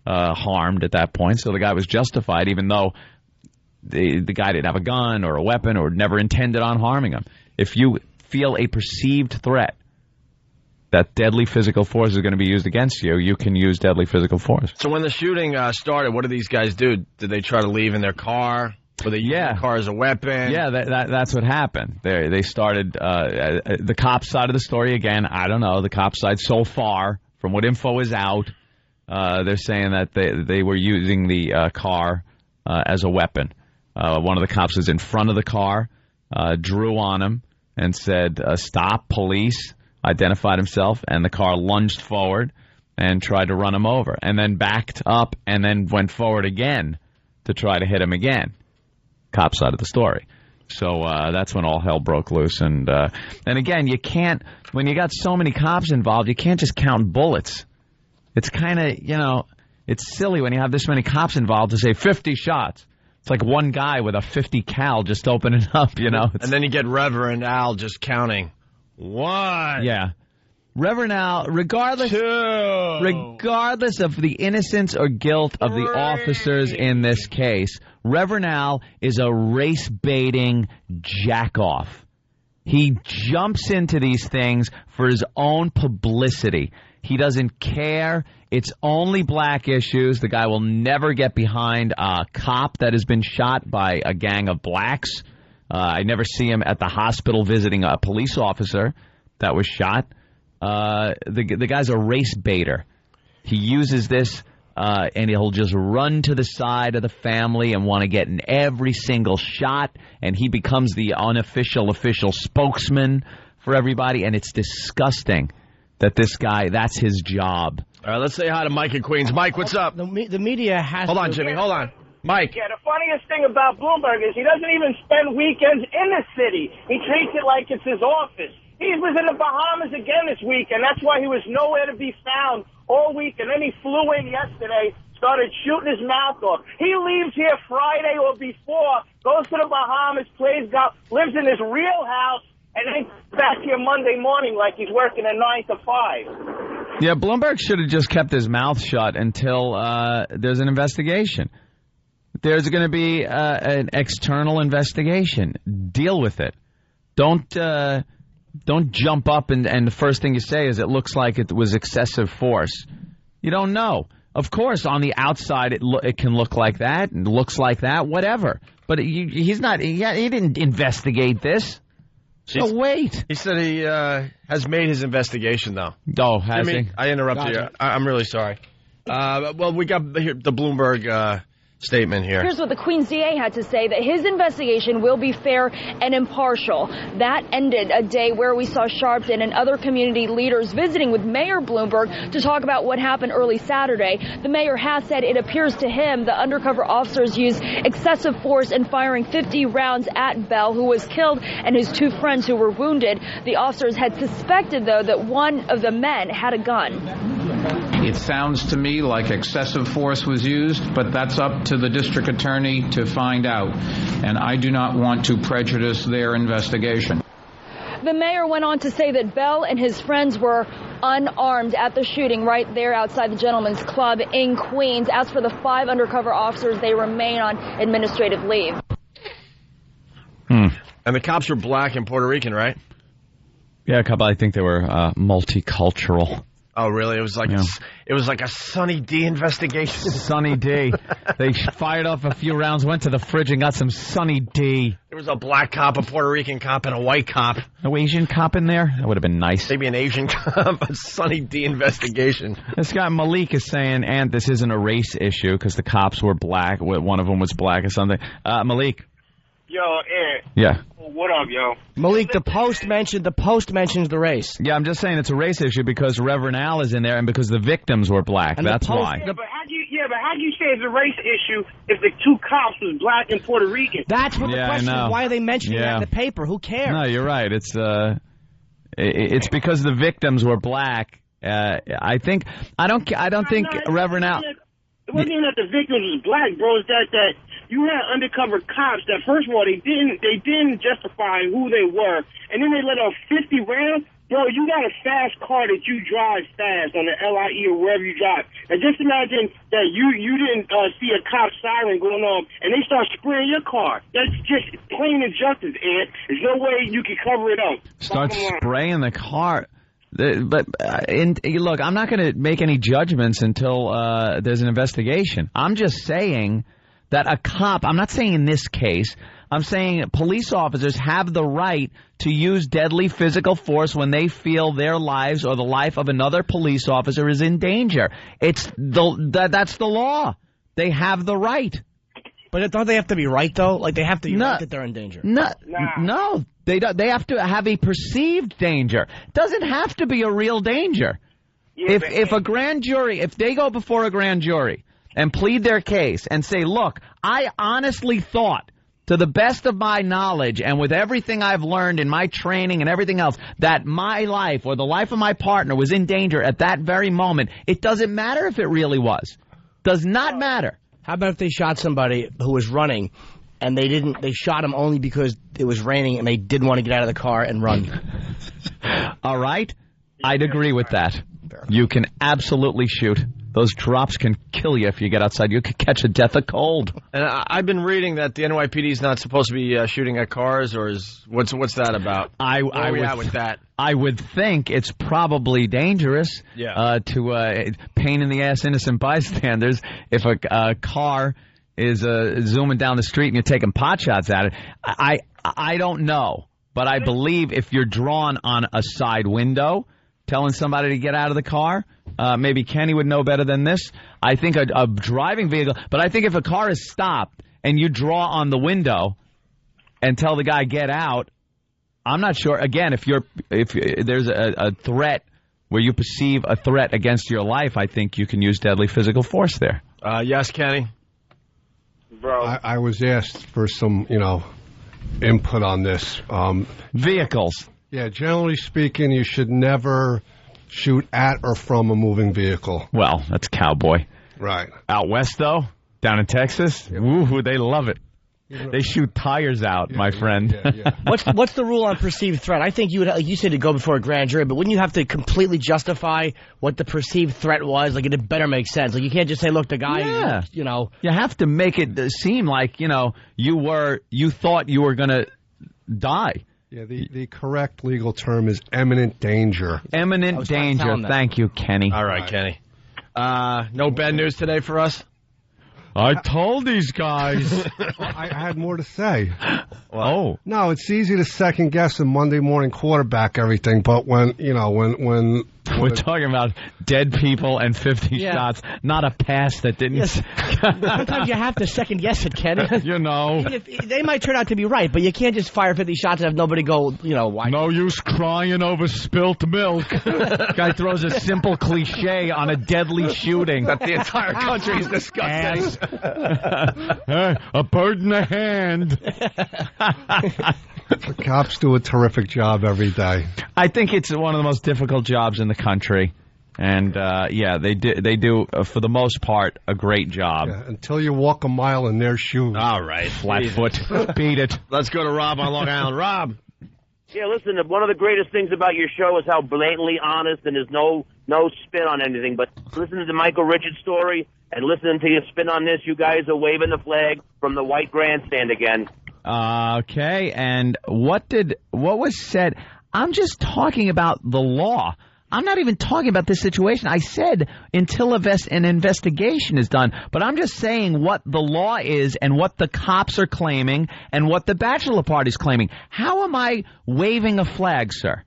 harmed at that point. So the guy was justified, even though the guy didn't have a gun or a weapon or never intended on harming him. If you feel a perceived threat that deadly physical force is going to be used against you, you can use deadly physical force. So when the shooting started, what did these guys do? Did they try to leave in their car? Were they using the car as a weapon? Yeah, that's what happened. They started, the cops side of the story, again, I don't know, the cops side so far, from what info is out, they're saying that they were using the car as a weapon. One of the cops was in front of the car, drew on him, and said, stop, police, identified himself, and the car lunged forward and tried to run him over, and then backed up and then went forward again to try to hit him again. Cop side of the story. So that's when all hell broke loose. And again, you can't, when you got so many cops involved, you can't just count bullets. It's kind of, it's silly when you have this many cops involved to say 50 shots. It's like one guy with a 50 cal just opening up, you know. And then you get Reverend Al just counting. 1. Yeah. Reverend Al, regardless of the innocence or guilt of the officers in this case, Reverend Al is a race-baiting jack-off. He jumps into these things for his own publicity. He doesn't care. It's only black issues. The guy will never get behind a cop that has been shot by a gang of blacks. I never see him at the hospital visiting a police officer that was shot. The guy's a race baiter. He uses this, and he'll just run to the side of the family and want to get in every single shot, and he becomes the official spokesman for everybody, and it's disgusting that this guy, that's his job. All right, let's say hi to Mike in Queens. Mike, what's up? The media has Hold on, Jimmy, hold on. Mike. Yeah, the funniest thing about Bloomberg is he doesn't even spend weekends in the city. He treats it like it's his office. He was in the Bahamas again this week, and that's why he was nowhere to be found all week. And then he flew in yesterday, started shooting his mouth off. He leaves here Friday or before, goes to the Bahamas, plays golf, lives in his real house, and then back here Monday morning like he's working a 9 to 5. Yeah, Bloomberg should have just kept his mouth shut until there's an investigation. There's going to be an external investigation. Deal with it. Don't jump up and the first thing you say is it looks like it was excessive force. You don't know. Of course, on the outside it can look like that and looks like that, whatever. But he's not. He didn't investigate this. So wait. He said he has made his investigation, though. Oh, has he? I interrupted you. I'm really sorry. Well, we got the Bloomberg statement here. Here's what the Queens DA had to say, that his investigation will be fair and impartial. That ended a day where we saw Sharpton and other community leaders visiting with Mayor Bloomberg to talk about what happened early Saturday. The mayor has said it appears to him the undercover officers used excessive force in firing 50 rounds at Bell, who was killed, and his 2 friends who were wounded. The officers had suspected, though, that one of the men had a gun. It sounds to me like excessive force was used, but that's up to the district attorney to find out, and I do not want to prejudice their investigation. The mayor went on to say that Bell and his friends were unarmed at the shooting right there outside the Gentlemen's Club in Queens. As for the 5 undercover officers, they remain on administrative leave. And the cops were black and Puerto Rican, right? Yeah, a couple. I think they were multicultural. Oh, really? It was like a Sonny D investigation. Sonny D. They fired off a few rounds, went to the fridge and got some Sonny D. There was a black cop, a Puerto Rican cop, and a white cop. No Asian cop in there? That would have been nice. Maybe an Asian cop, a Sonny D investigation. This guy Malik is saying, and this isn't a race issue because the cops were black. One of them was black or something. Malik. Yo, Ed. Yeah. What up, yo? Malik, the Post mentions the race. Yeah, I'm just saying it's a race issue because Reverend Al is in there and because the victims were black. And that's why. Yeah, but how do you say it's a race issue if the 2 cops was black and Puerto Rican? That's what the question is. Why are they mentioning that in the paper? Who cares? No, you're right. It's because the victims were black. I don't think Reverend Al. It wasn't even that the victims was black, bro. It's that you had undercover cops that, first of all, they didn't justify who they were, and then they let off 50 rounds. Bro, you got a fast car that you drive fast on the LIE or wherever you drive. And just imagine that you didn't see a cop siren going on, and they start spraying your car. That's just plain injustice, Ed. There's no way you can cover it up. Start spraying the car. But look, I'm not going to make any judgments until there's an investigation. I'm just saying that a cop, I'm not saying in this case, I'm saying police officers have the right to use deadly physical force when they feel their lives or the life of another police officer is in danger. That's the law. They have the right. But don't they have to be right, though? Like, they have to be right that they're in danger. No. They have to have a perceived danger. It doesn't have to be a real danger. Yeah, if a grand jury, if they go before a grand jury and plead their case and say, look, I honestly thought, to the best of my knowledge and with everything I've learned in my training and everything else, that my life or the life of my partner was in danger at that very moment, it doesn't matter if it really was. Does not matter. How about if they shot somebody who was running, and they shot him only because it was raining and they didn't want to get out of the car and run? All right. I'd agree with that. You can absolutely shoot. Those drops can kill you if you get outside. You could catch a death of cold. And I've been reading that the NYPD is not supposed to be shooting at cars, or what's that about? Where are we at with that? I would think it's probably dangerous to pain in the ass innocent bystanders if a car is zooming down the street and you're taking pot shots at it. I don't know, but I believe if you're drawn on a side window telling somebody to get out of the car, maybe Kenny would know better than this. I think a driving vehicle, but I think if a car is stopped and you draw on the window and tell the guy get out, I'm not sure. Again, if there's a threat where you perceive a threat against your life, I think you can use deadly physical force there. Yes, Kenny. Bro, I was asked for some, input on this. Vehicles. Yeah, generally speaking, you should never shoot at or from a moving vehicle. Well, that's cowboy. Right. Out west, though, down in Texas, woo, they love it. They shoot tires out, my friend. Yeah. What's the rule on perceived threat? I think you would, like you said, to go before a grand jury, but wouldn't you have to completely justify what the perceived threat was? Like, it better make sense. Like, you can't just say, look, the guy, You have to make it seem like, you thought you were going to die. Yeah, the correct legal term is imminent danger. Imminent danger. Thank you, Kenny. All right, Kenny. No bad news today for us? I told these guys. I had more to say. Oh. No, it's easy to second guess a Monday morning quarterback everything, but when we're talking about dead people and 50 shots, not a pass that didn't. Yes. Sometimes you have to second guess it, Ken. They might turn out to be right, but you can't just fire 50 shots and have nobody go, why? No use crying over spilt milk. Guy throws a simple cliche on a deadly shooting that the entire country is discussing. A bird in the hand. The cops do a terrific job every day. I think it's one of the most difficult jobs in the country. And, they do, for the most part, a great job. Yeah, until you walk a mile in their shoes. All right. Flatfoot. Beat it. Let's go to Rob on Long Island. Rob. Yeah, listen, one of the greatest things about your show is how blatantly honest and there's no spin on anything. But listening to the Michael Richards story and listening to your spin on this, you guys are waving the flag from the white grandstand again. Okay, and what was said? I'm just talking about the law. I'm not even talking about this situation. I said until an investigation is done, but I'm just saying what the law is and what the cops are claiming and what the bachelor party's claiming. How am I waving a flag, sir?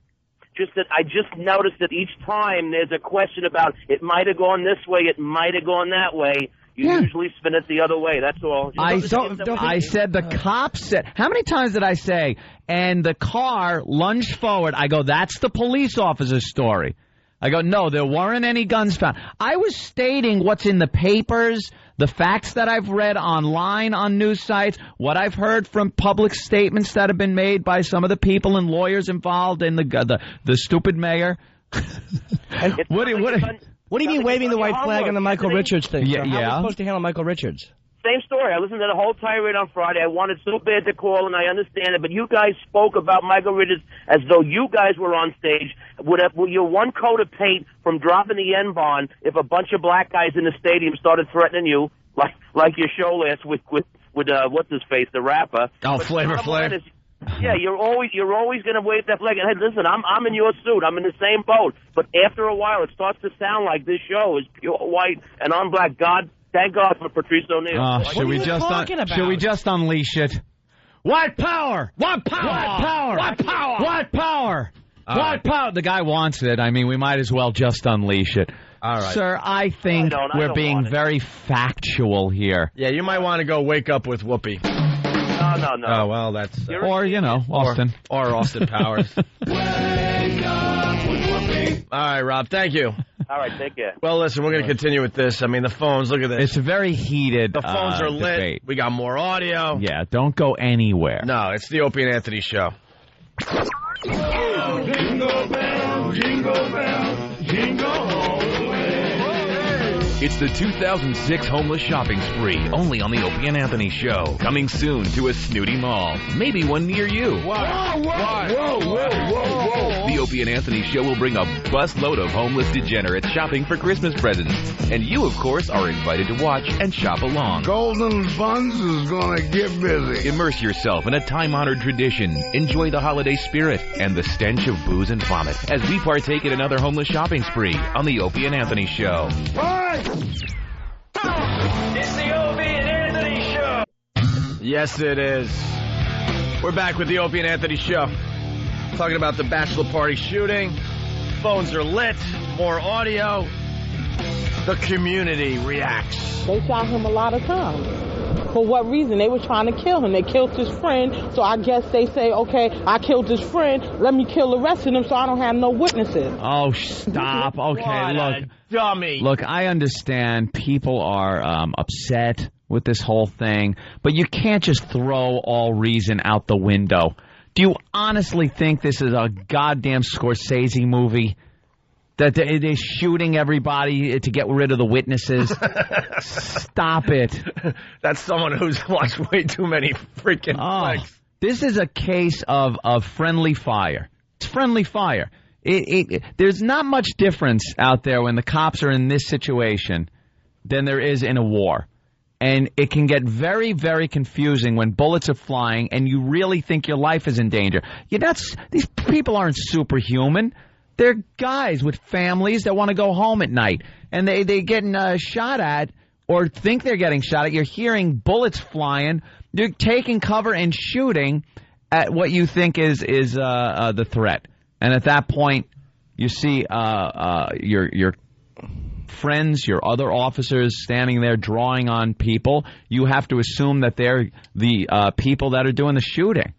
Just that I just noticed that each time there's a question about it might have gone this way, it might have gone that way. You usually spin it the other way. That's all. I said the cops said. How many times did I say? And the car lunged forward. I go, that's the police officer's story. I go, no, there weren't any guns found. I was stating what's in the papers, the facts that I've read online on news sites, what I've heard from public statements that have been made by some of the people and lawyers involved in the stupid mayor. What do you mean waving the white flag on the Michael Richards thing? Yeah. How are we supposed to handle Michael Richards? Same story. I listened to the whole tirade on Friday. I wanted so bad to call, and I understand it, but you guys spoke about Michael Richards as though you guys were on stage. Would your one coat of paint from dropping the N-bomb if a bunch of black guys in the stadium started threatening you, like your show last week with what's his face, the rapper? Oh, Flavor Flav. Yeah, you're always going to wave that flag. And hey, listen, I'm in your suit. I'm in the same boat. But after a while, it starts to sound like this show is pure white and I'm black. Thank God for Patrice O'Neal. Should we just unleash it? White power! White power! White power! White power! White power! White power! The guy wants it. I mean, we might as well just unleash it. All right. Sir, I think we're being very factual here. Yeah, you might want to go wake up with Whoopi. No. Oh, well, that's... Austin. Or Austin Powers. Wake up with Whoopi. All right, Rob, thank you. All right, take care. Well, listen, we're going to continue with this. I mean, the phones, look at this. It's very heated. The phones are lit. Debate. We got more audio. Yeah, don't go anywhere. No, it's the Opie and Anthony Show. Oh, jingle bell, jingle bell, jingle all the way. It's the 2006 Homeless Shopping Spree, only on the Opie and Anthony Show. Coming soon to a snooty mall, maybe one near you. Whoa. The Opie and Anthony Show will bring a busload of homeless degenerates shopping for Christmas presents. And you, of course, are invited to watch and shop along. Golden Buns is gonna get busy. Immerse yourself in a time-honored tradition. Enjoy the holiday spirit and the stench of booze and vomit as we partake in another homeless shopping spree on the Opie and Anthony Show. It's the Opie and Anthony Show. Yes, it is. We're back with the Opie and Anthony Show. Talking about the bachelor party shooting. Phones are lit. More audio. The community reacts. They shot him a lot of times. For what reason? They were trying to kill him. They killed his friend, so I guess they say, okay, I killed his friend, let me kill the rest of them so I don't have no witnesses. Oh, stop. Okay, What look. a dummy. Look, I understand people are upset with this whole thing, but you can't just throw all reason out the window. Do you honestly think this is a goddamn Scorsese movie? That they're shooting everybody to get rid of the witnesses? Stop it. That's someone who's watched way too many freaking flicks. This is a case of friendly fire. It's friendly fire. There's not much difference out there when the cops are in this situation than there is in a war. And it can get very, very confusing when bullets are flying and you really think your life is in danger. These people aren't superhuman. They're guys with families that want to go home at night. And they're getting shot at or think they're getting shot at. You're hearing bullets flying. You're taking cover and shooting at what you think is the threat. And at that point, you see your friends, your other officers standing there drawing on people. You have to assume that they're the people that are doing the shooting.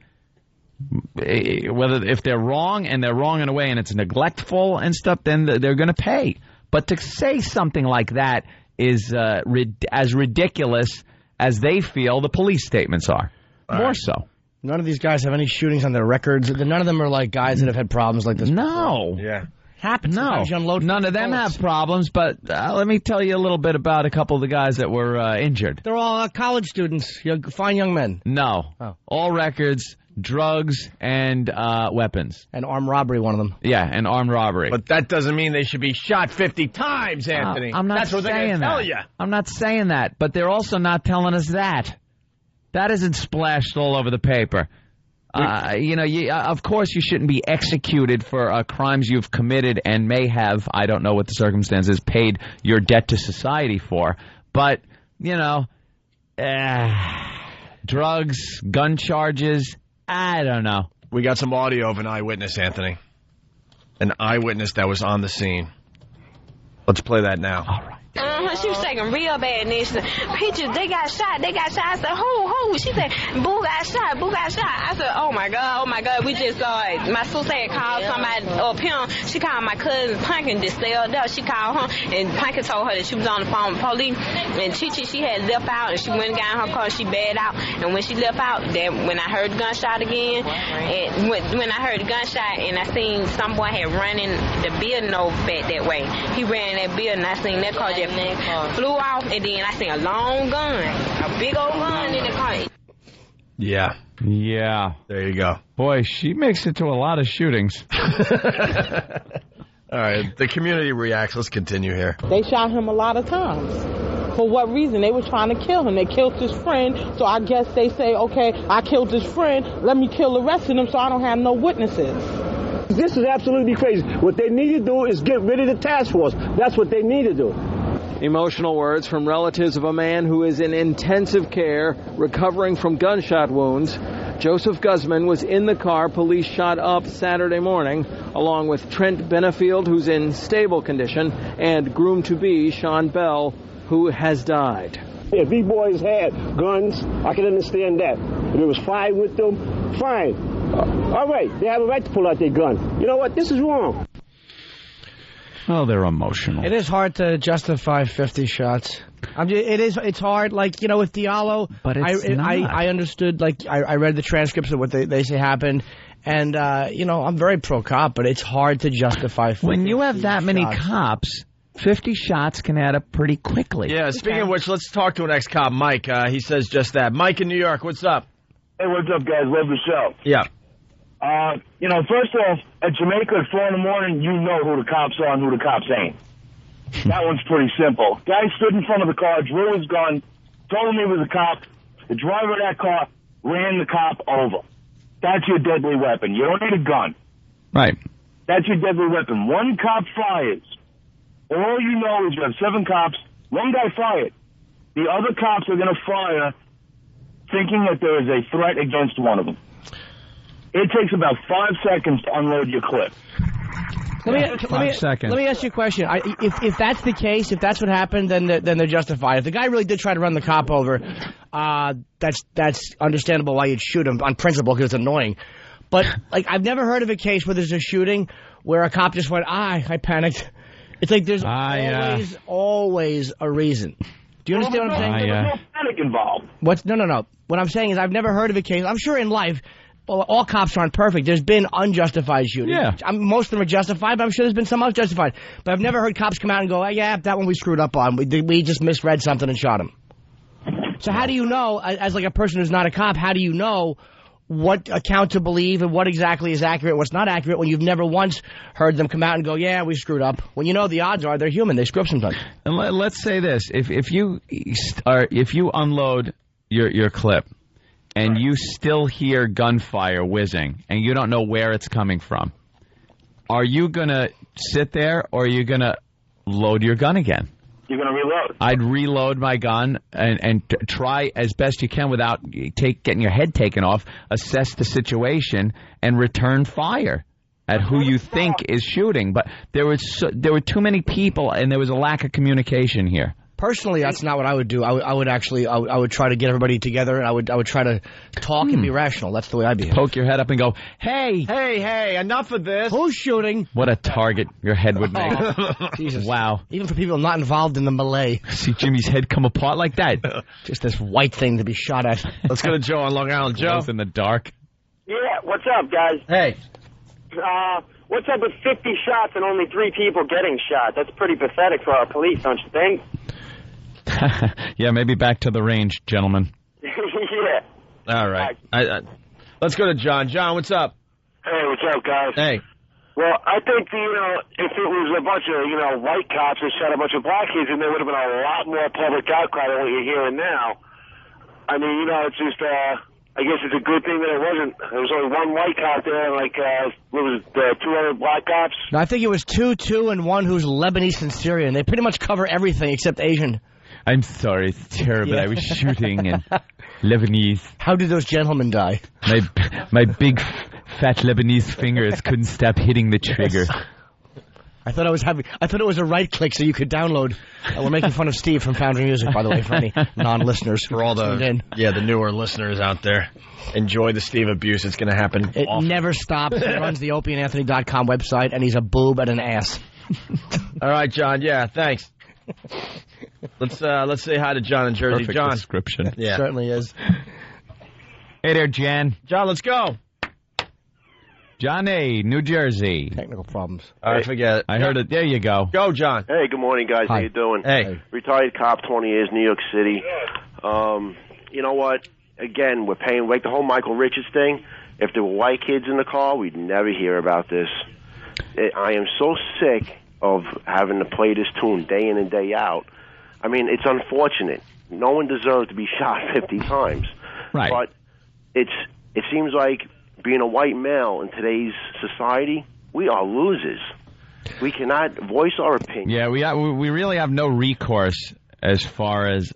If they're wrong and they're wrong in a way and it's neglectful and stuff, then they're going to pay. But to say something like that is as ridiculous as they feel the police statements are. More so. None of these guys have any shootings on their records. None of them are like guys that have had problems like this. No. Before. Yeah. Happens. No. None of them have problems, but let me tell you a little bit about a couple of the guys that were injured. They're all college students, fine young men. No. Oh. All records. Drugs and weapons. And armed robbery, one of them. Yeah, and armed robbery. But that doesn't mean they should be shot 50 times, Anthony. I'm not That's what they're going to tell you. I'm not saying that, but they're also not telling us that. That isn't splashed all over the paper. Of course you shouldn't be executed for crimes you've committed and may have, I don't know what the circumstances, paid your debt to society for. But, drugs, gun charges, I don't know. We got some audio of an eyewitness, Anthony. An eyewitness that was on the scene. Let's play that now. All right. She was taking real bad nation pictures. They got shot. I said, who? She said, Boo got shot. I said, oh my God. We just saw it. My sister had called somebody up here. She called my cousin Punkin just stay up there. She called her, and Punkin told her that she was on the phone with police. And Chichi, she had left out, and she went and got in her car. She bailed out. And when she left out, when I heard the gunshot again, and when I heard the gunshot, and I seen some boy had run in the building over back that way. He ran in that building. I seen that car just flew off, and then I seen a long gun, a big old gun in the car. Yeah. There you go. Boy, she makes it to a lot of shootings. All right, the community reacts. Let's continue here. They shot him a lot of times. For what reason? They were trying to kill him. They killed his friend, so I guess they say, okay, I killed his friend, let me kill the rest of them so I don't have no witnesses. This is absolutely crazy. What they need to do is get rid of the task force. That's what they need to do. Emotional words from relatives of a man who is in intensive care recovering from gunshot wounds. Joseph Guzman was in the car police shot up Saturday morning, along with Trent Benefield, who's in stable condition, and groom-to-be Sean Bell, who has died. If these boys had guns, I can understand that. If it was fine with them, fine. All right, they have a right to pull out their gun. You know what? This is wrong. Oh, they're emotional. It is hard to justify 50 shots. It's hard, with Diallo. But it's not. I understood, I read the transcripts of what they say happened. And, I'm very pro-cop, but it's hard to justify 50 when you have that many shots. cops 50 shots can add up pretty quickly. Yeah, speaking of which, let's talk to an ex-cop, Mike. He says just that. Mike in New York, what's up? Hey, what's up, guys? Love the show. Yeah. First off, at Jamaica at 4 in the morning, you know who the cops are and who the cops ain't. That one's pretty simple. Guy stood in front of the car, drew his gun, told him he was a cop. The driver of that car ran the cop over. That's your deadly weapon. You don't need a gun. Right. That's your deadly weapon. One cop fires. All you know is you have 7 cops. One guy fired. The other cops are going to fire thinking that there is a threat against one of them. It takes about 5 seconds to unload your clip. Let me ask you a question. If that's the case, if that's what happened, then they're justified. If the guy really did try to run the cop over, that's understandable why you'd shoot him on principle because it's annoying. But I've never heard of a case where there's a shooting where a cop just went, I panicked. It's like there's always a reason. Do you understand what I'm saying? There's no panic involved. No. What I'm saying is I've never heard of a case. I'm sure in life, all cops aren't perfect. There's been unjustified shootings. Yeah. Most of them are justified, but I'm sure there's been some unjustified. But I've never heard cops come out and go, that one we screwed up on. We just misread something and shot him. So how do you know, as a person who's not a cop, how do you know what account to believe and what exactly is accurate, what's not accurate, when you've never once heard them come out and go, we screwed up? When you know the odds are they're human, they screw up sometimes. And let's say this: if you unload your clip and you still hear gunfire whizzing and you don't know where it's coming from, are you gonna sit there or are you gonna load your gun again? You're going to reload. I'd reload my gun and try as best you can without getting your head taken off, assess the situation, and return fire at who you think is shooting. But there were too many people, and there was a lack of communication here. Personally, that's not what I would do. I would try to get everybody together, and I would try to talk and be rational. That's the way I'd be. Poke your head up and go, hey, enough of this. Who's shooting? What a target your head would make. Jesus. Wow. Even for people not involved in the melee. See Jimmy's head come apart like that. Just this white thing to be shot at. Let's go to Joe on Long Island. Joe. In the dark. Yeah, what's up, guys? Hey. What's up with 50 shots and only 3 people getting shot? That's pretty pathetic for our police, don't you think? Yeah, maybe back to the range, gentlemen. Yeah. All right. Let's go to John. John, what's up? Hey, what's up, guys? Hey. Well, I think, if it was a bunch of, white cops that shot a bunch of black kids, then there would have been a lot more public outcry than what you're hearing now. I mean, it's just, I guess it's a good thing that it wasn't. There was only one white cop there, and what was it, 200 black cops? No, I think it was 2, and 1 who's Lebanese and Syrian. They pretty much cover everything except Asian. I'm sorry, it's terrible. I was shooting and Lebanese. How did those gentlemen die? My big fat Lebanese fingers couldn't stop hitting the trigger. I thought it was a right click so you could download. We're making fun of Steve from Foundry Music, by the way, for any non-listeners. For all the newer listeners out there, enjoy the Steve abuse. It's going to happen. It never stops. He runs the OpieandAnthony.com website, and he's a boob and an ass. All right, John. Yeah, thanks. Let's say hi to John in Jersey. Perfect John. description. Yeah. Certainly is. Hey there, Jan. John, let's go. Johnny, New Jersey. Technical problems. I forget it. I heard it. There you go. Go, John. Hey, good morning, guys. Hi. How you doing? Hey. Retired cop, 20 years, New York City. You know what? Again, we're paying, like the whole Michael Richards thing. If there were white kids in the car, we'd never hear about this. I am so sick of having to play this tune day in and day out. I mean, it's unfortunate. No one deserves to be shot 50 times. Right. But it seems like being a white male in today's society, we are losers. We cannot voice our opinion. Yeah, we really have no recourse as far as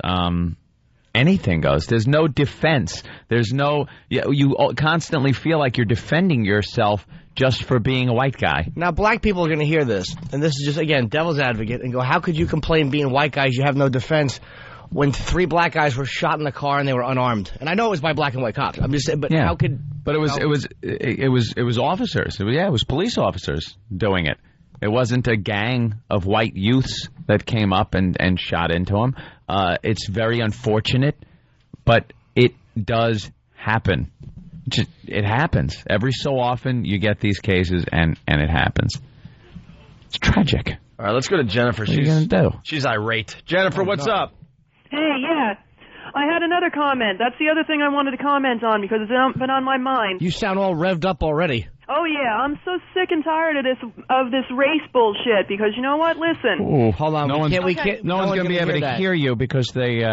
anything goes. There's no defense. There's no. You constantly feel like you're defending yourself just for being a white guy. Now, black people are going to hear this, and this is just, again, devil's advocate, and go, how could you complain being white guys, you have no defense, when 3 black guys were shot in the car and they were unarmed? And I know it was by black and white cops. I'm just saying, but how could... But it was officers. It was police officers doing it. It wasn't a gang of white youths that came up and shot into him. It's very unfortunate, but it does happen. It happens. Every so often you get these cases, and it happens. It's tragic. All right, let's go to Jennifer. What are you going to do? She's irate. Jennifer, what's up? Hey, yeah. I had another comment. That's the other thing I wanted to comment on because it's been on my mind. You sound all revved up already. Oh, yeah. I'm so sick and tired of this race bullshit because you know what? Listen. Ooh, hold on. No one's going to be able to that. hear you because they,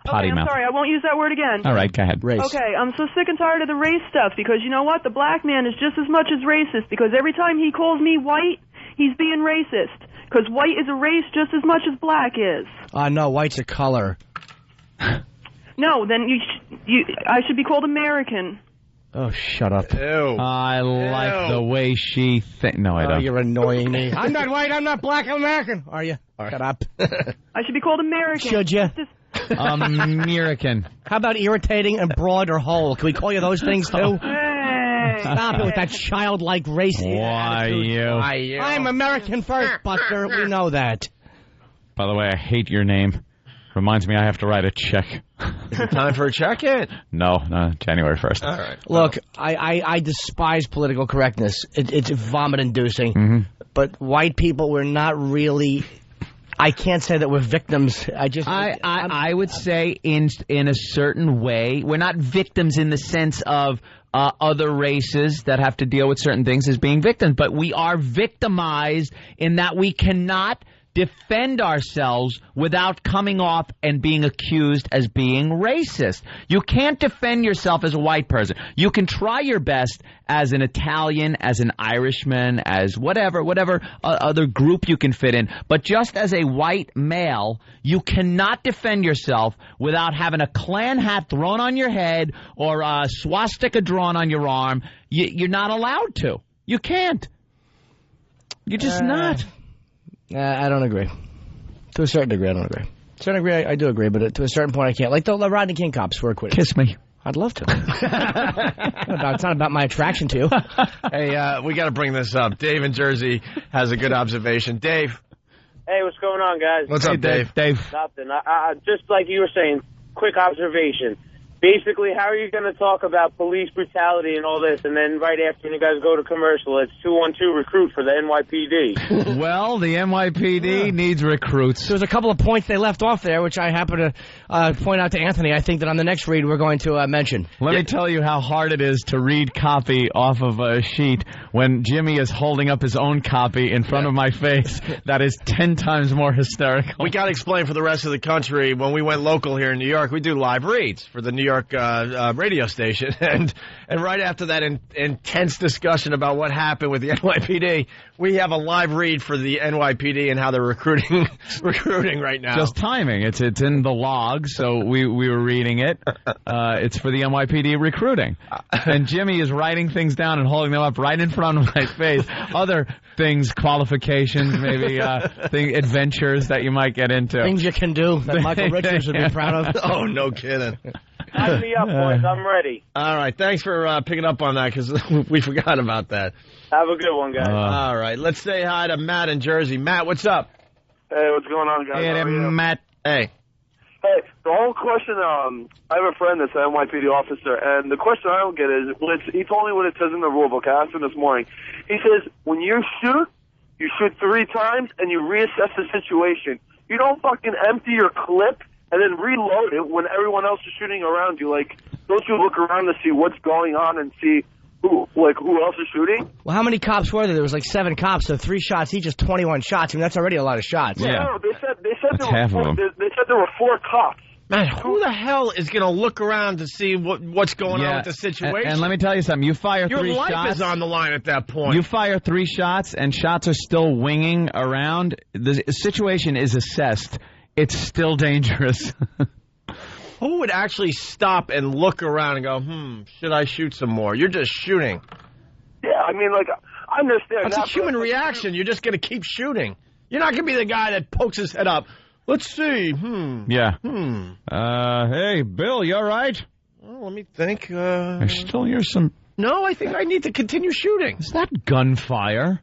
potty I'm mouth. sorry. I won't use that word again. All right, go ahead. Race. Okay, I'm so sick and tired of the race stuff because you know what? The black man is just as much as racist because every time he calls me white, he's being racist because white is a race just as much as black is. No, white's a color. No, then I should be called American. Oh, shut up. Ew. I like the way she thinks. No, I don't. You're annoying me. I'm not white, I'm not black, I'm American. Are you? Right. Shut up. I should be called American. Should you? American. How about irritating and broad or whole? Can we call you those things, too? Hey. Stop it with that childlike race attitude. Why you? I'm American first, Buster. We know that. By the way, I hate your name. Reminds me I have to write a check. Is it time for a check yet? No, January 1st. All right. Look, I despise political correctness. It's vomit-inducing. Mm-hmm. But white people, we're not really... I can't say that we're victims. I would say in a certain way, we're not victims in the sense of other races that have to deal with certain things as being victims, but we are victimized in that we cannot defend ourselves without coming off and being accused as being racist. You can't defend yourself as a white person. You can try your best as an Italian, as an Irishman, as whatever other group you can fit in. But just as a white male, you cannot defend yourself without having a Klan hat thrown on your head or a swastika drawn on your arm. You're not allowed to. You can't. You're just not. I don't agree. To a certain degree, I don't agree. To a certain degree, I do agree, but to a certain point, I can't. Like the Rodney King cops were acquitted. Kiss me. I'd love to. It's not about my attraction to you. Hey, we got to bring this up. Dave in Jersey has a good observation. Dave. Hey, what's going on, guys? What's up, Dave? Nothing. I just like you were saying, quick observation. Basically, how are you going to talk about police brutality and all this, and then right after you guys go to commercial, it's 212 recruit for the NYPD? Well, the NYPD needs recruits. There's a couple of points they left off there, which I happen to point out to Anthony. I think that on the next read we're going to mention. Let me tell you how hard it is to read copy off of a sheet when Jimmy is holding up his own copy in front of my face. That is 10 times more hysterical. We got to explain for the rest of the country, when we went local here in New York, we do live reads for the New York radio station, and right after that intense discussion about what happened with the NYPD, we have a live read for the NYPD and how they're recruiting right now. Just timing. It's in the log, so we were reading it. It's for the NYPD recruiting, and Jimmy is writing things down and holding them up right in front of my face. Other things, qualifications, maybe adventures that you might get into. Things you can do that Michael Richards would be proud of. Oh, no kidding. Sign me up, boys. I'm ready. All right. Thanks for picking up on that because we forgot about that. Have a good one, guys. All right. Let's say hi to Matt in Jersey. Matt, what's up? Hey, what's going on, guys? Hey, Matt. Hey. Hey, the whole question, I have a friend that's an NYPD officer, and the question I don't get is, he told me what it says in the rule book. I asked him this morning. He says, when you shoot 3 times, and you reassess the situation. You don't fucking empty your clip and then reload it when everyone else is shooting around you. Like, don't you look around to see what's going on and see who else is shooting? Well, how many cops were there? There was like 7 cops, so 3 shots each is 21 shots. I mean, that's already a lot of shots. Yeah. No, they said there were 4 cops. Man, who the hell is going to look around to see what's going on with the situation? And let me tell you something. You fire 3 shots. Your life is on the line at that point. You fire 3 shots, and shots are still winging around. The situation is assessed. It's still dangerous. Who would actually stop and look around and go, should I shoot some more? You're just shooting. Yeah, I mean, like, I understand. That's a human reaction. You're just going to keep shooting. You're not going to be the guy that pokes his head up. Let's see. Yeah. Hey, Bill, you all right? Well, let me think. I still hear some... No, I think I need to continue shooting. Is that gunfire?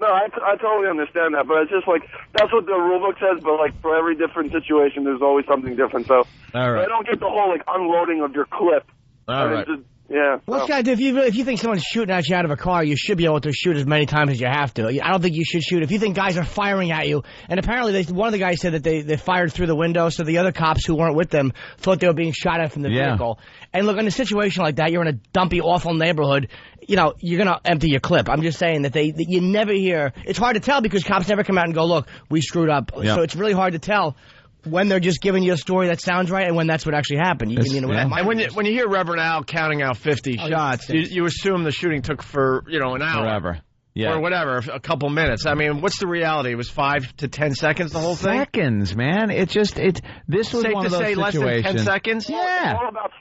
No, I totally understand that, but it's just like, that's what the rule book says, but like for every different situation, there's always something different, so all right. I don't get the whole like unloading of your clip. All right. Yeah. What's got to do if you think someone's shooting at you out of a car, you should be able to shoot as many times as you have to. I don't think you should shoot if you think guys are firing at you. And apparently, one of the guys said that they fired through the window, so the other cops who weren't with them thought they were being shot at from the vehicle. And look, in a situation like that, you're in a dumpy, awful neighborhood. You're gonna empty your clip. I'm just saying that you never hear. It's hard to tell because cops never come out and go, "Look, we screwed up." Yeah. So it's really hard to tell when they're just giving you a story that sounds right and when that's what actually happened. And when you hear Reverend Al counting out 50 shots, you assume the shooting took for an hour. Forever. Yeah. Or whatever, a couple minutes. I mean, what's the reality? It was 5 to 10 seconds, the whole thing? Seconds, man. This was safe one of to those say situations. Less than 10 seconds? Yeah.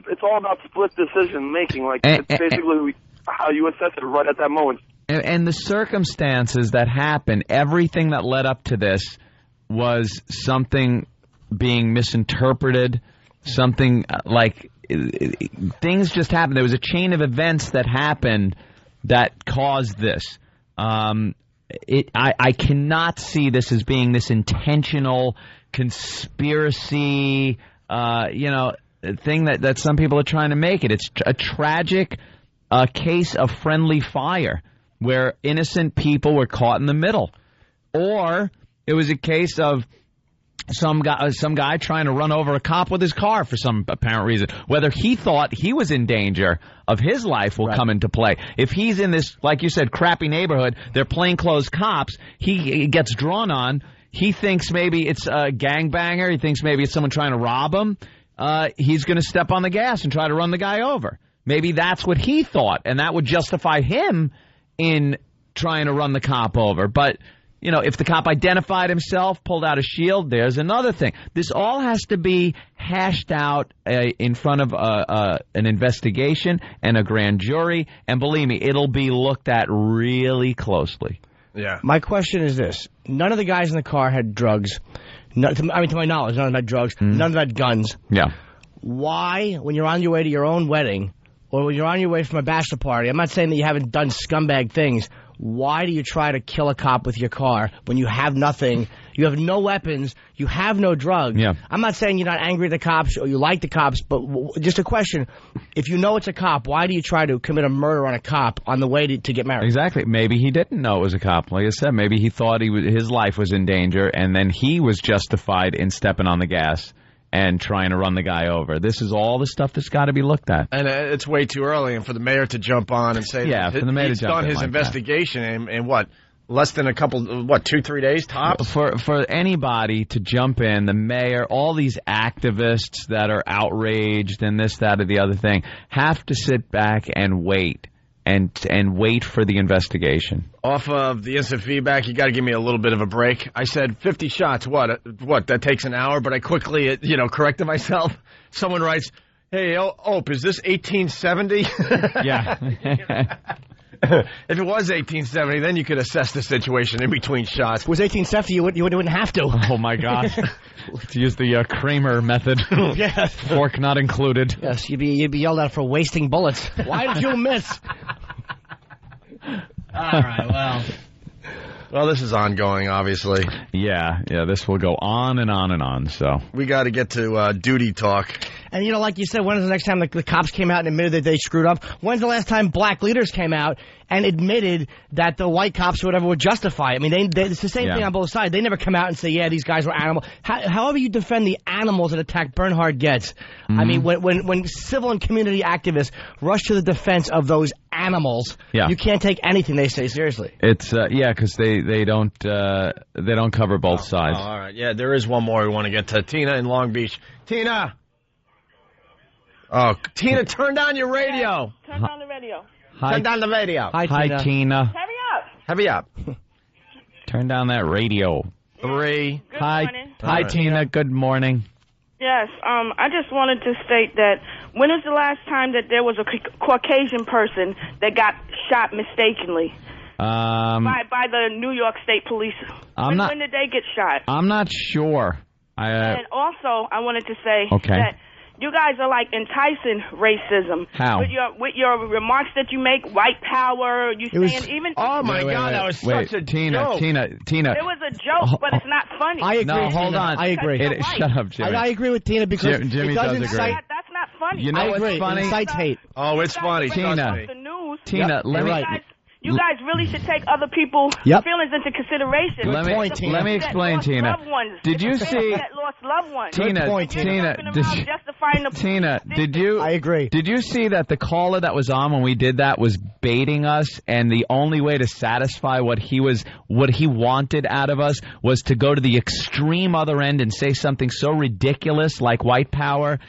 It's all about split decision making. Like, it's basically how you assess it right at that moment. And the circumstances that happened, everything that led up to this was something being misinterpreted, something like things just happened. There was a chain of events that happened that caused this. I cannot see this as being this intentional conspiracy, thing that some people are trying to make it. It's a tragic case of friendly fire where innocent people were caught in the middle. Or it was a case of some guy trying to run over a cop with his car for some apparent reason. Whether he thought he was in danger of his life will come into play. If he's in this, like you said, crappy neighborhood, they're plainclothes cops, he gets drawn on. He thinks maybe it's a gangbanger. He thinks maybe it's someone trying to rob him. He's going to step on the gas and try to run the guy over. Maybe that's what he thought, and that would justify him in trying to run the cop over. But if the cop identified himself, pulled out a shield, there's another thing. This all has to be hashed out in front of an investigation and a grand jury. And believe me, it'll be looked at really closely. My question is this. None of the guys in the car had drugs. To my knowledge, none of them had drugs. None of them had guns. Yeah. Why, when you're on your way to your own wedding, or when you're on your way from a bachelor party, I'm not saying that you haven't done scumbag things, why do you try to kill a cop with your car when you have nothing, you have no weapons, you have no drugs? Yeah. I'm not saying you're not angry at the cops or you like the cops, but just a question. If you know it's a cop, why do you try to commit a murder on a cop on the way to get married? Exactly. Maybe he didn't know it was a cop. Like I said, maybe he thought his life was in danger, and then he was justified in stepping on the gas and trying to run the guy over. This is all the stuff that's got to be looked at. And it's way too early, and for the mayor to jump on and say he's done his investigation in what, less than a couple, 2-3 days tops? For anybody to jump in, the mayor, all these activists that are outraged and this, that, or the other thing, have to sit back and wait. And wait for the investigation. Off of the instant feedback, you got to give me a little bit of a break. I said 50 shots. What? That takes an hour, but I quickly, corrected myself. Someone writes, "Hey, Ope, is this 1870?" Yeah. If it was 1870, then you could assess the situation in between shots. If it was 1870, you wouldn't have to. Oh my God! Let's use the Kramer method. Yes. Fork not included. Yes, you'd be yelled at for wasting bullets. Why did you miss? All right, well, this is ongoing, obviously. Yeah, this will go on and on and on, so. We got to get to duty talk. And, like you said, when was the next time the cops came out and admitted that they screwed up? When's the last time black leaders came out and admitted that the white cops or whatever would justify it? I mean, it's the same thing on both sides. They never come out and say, yeah, these guys were animals. However you defend the animals that attacked Bernhard Goetz. I mean, when civil and community activists rush to the defense of those animals, you can't take anything they say seriously. It's, because they don't cover both sides. Oh, all right. Yeah, there is one more we want to get to. Tina in Long Beach. Tina! Oh, Tina, turn down your radio. Turn down the radio. Hi. Turn down the radio. Hi, Tina. Hurry up. Turn down that radio. 3. Good morning. Hi, Tina. Good morning. Yes, I just wanted to state that when was the last time that there was a Caucasian person that got shot mistakenly by the New York State Police? When did they get shot? I'm not sure. And also, I wanted to say that you guys are like enticing racism. How? With your remarks that you make, white power, even... Oh, my God, that was such a joke. Tina. It was a joke, but it's not funny. I agree. No, hold on. I agree. Shut up, Jimmy. I agree with Tina because Jimmy it doesn't does agree. That's not funny. funny. You know I what's agree. funny? It incites hate. Oh, it's funny. Tina. The news. Tina, let me. You guys really should take other people's Yep. feelings into consideration. Let me explain, Tina. Did you see? That lost loved ones. Tina, did you? I agree. Did you see that the caller that was on when we did that was baiting us, and the only way to satisfy what he wanted out of us was to go to the extreme other end and say something so ridiculous like white power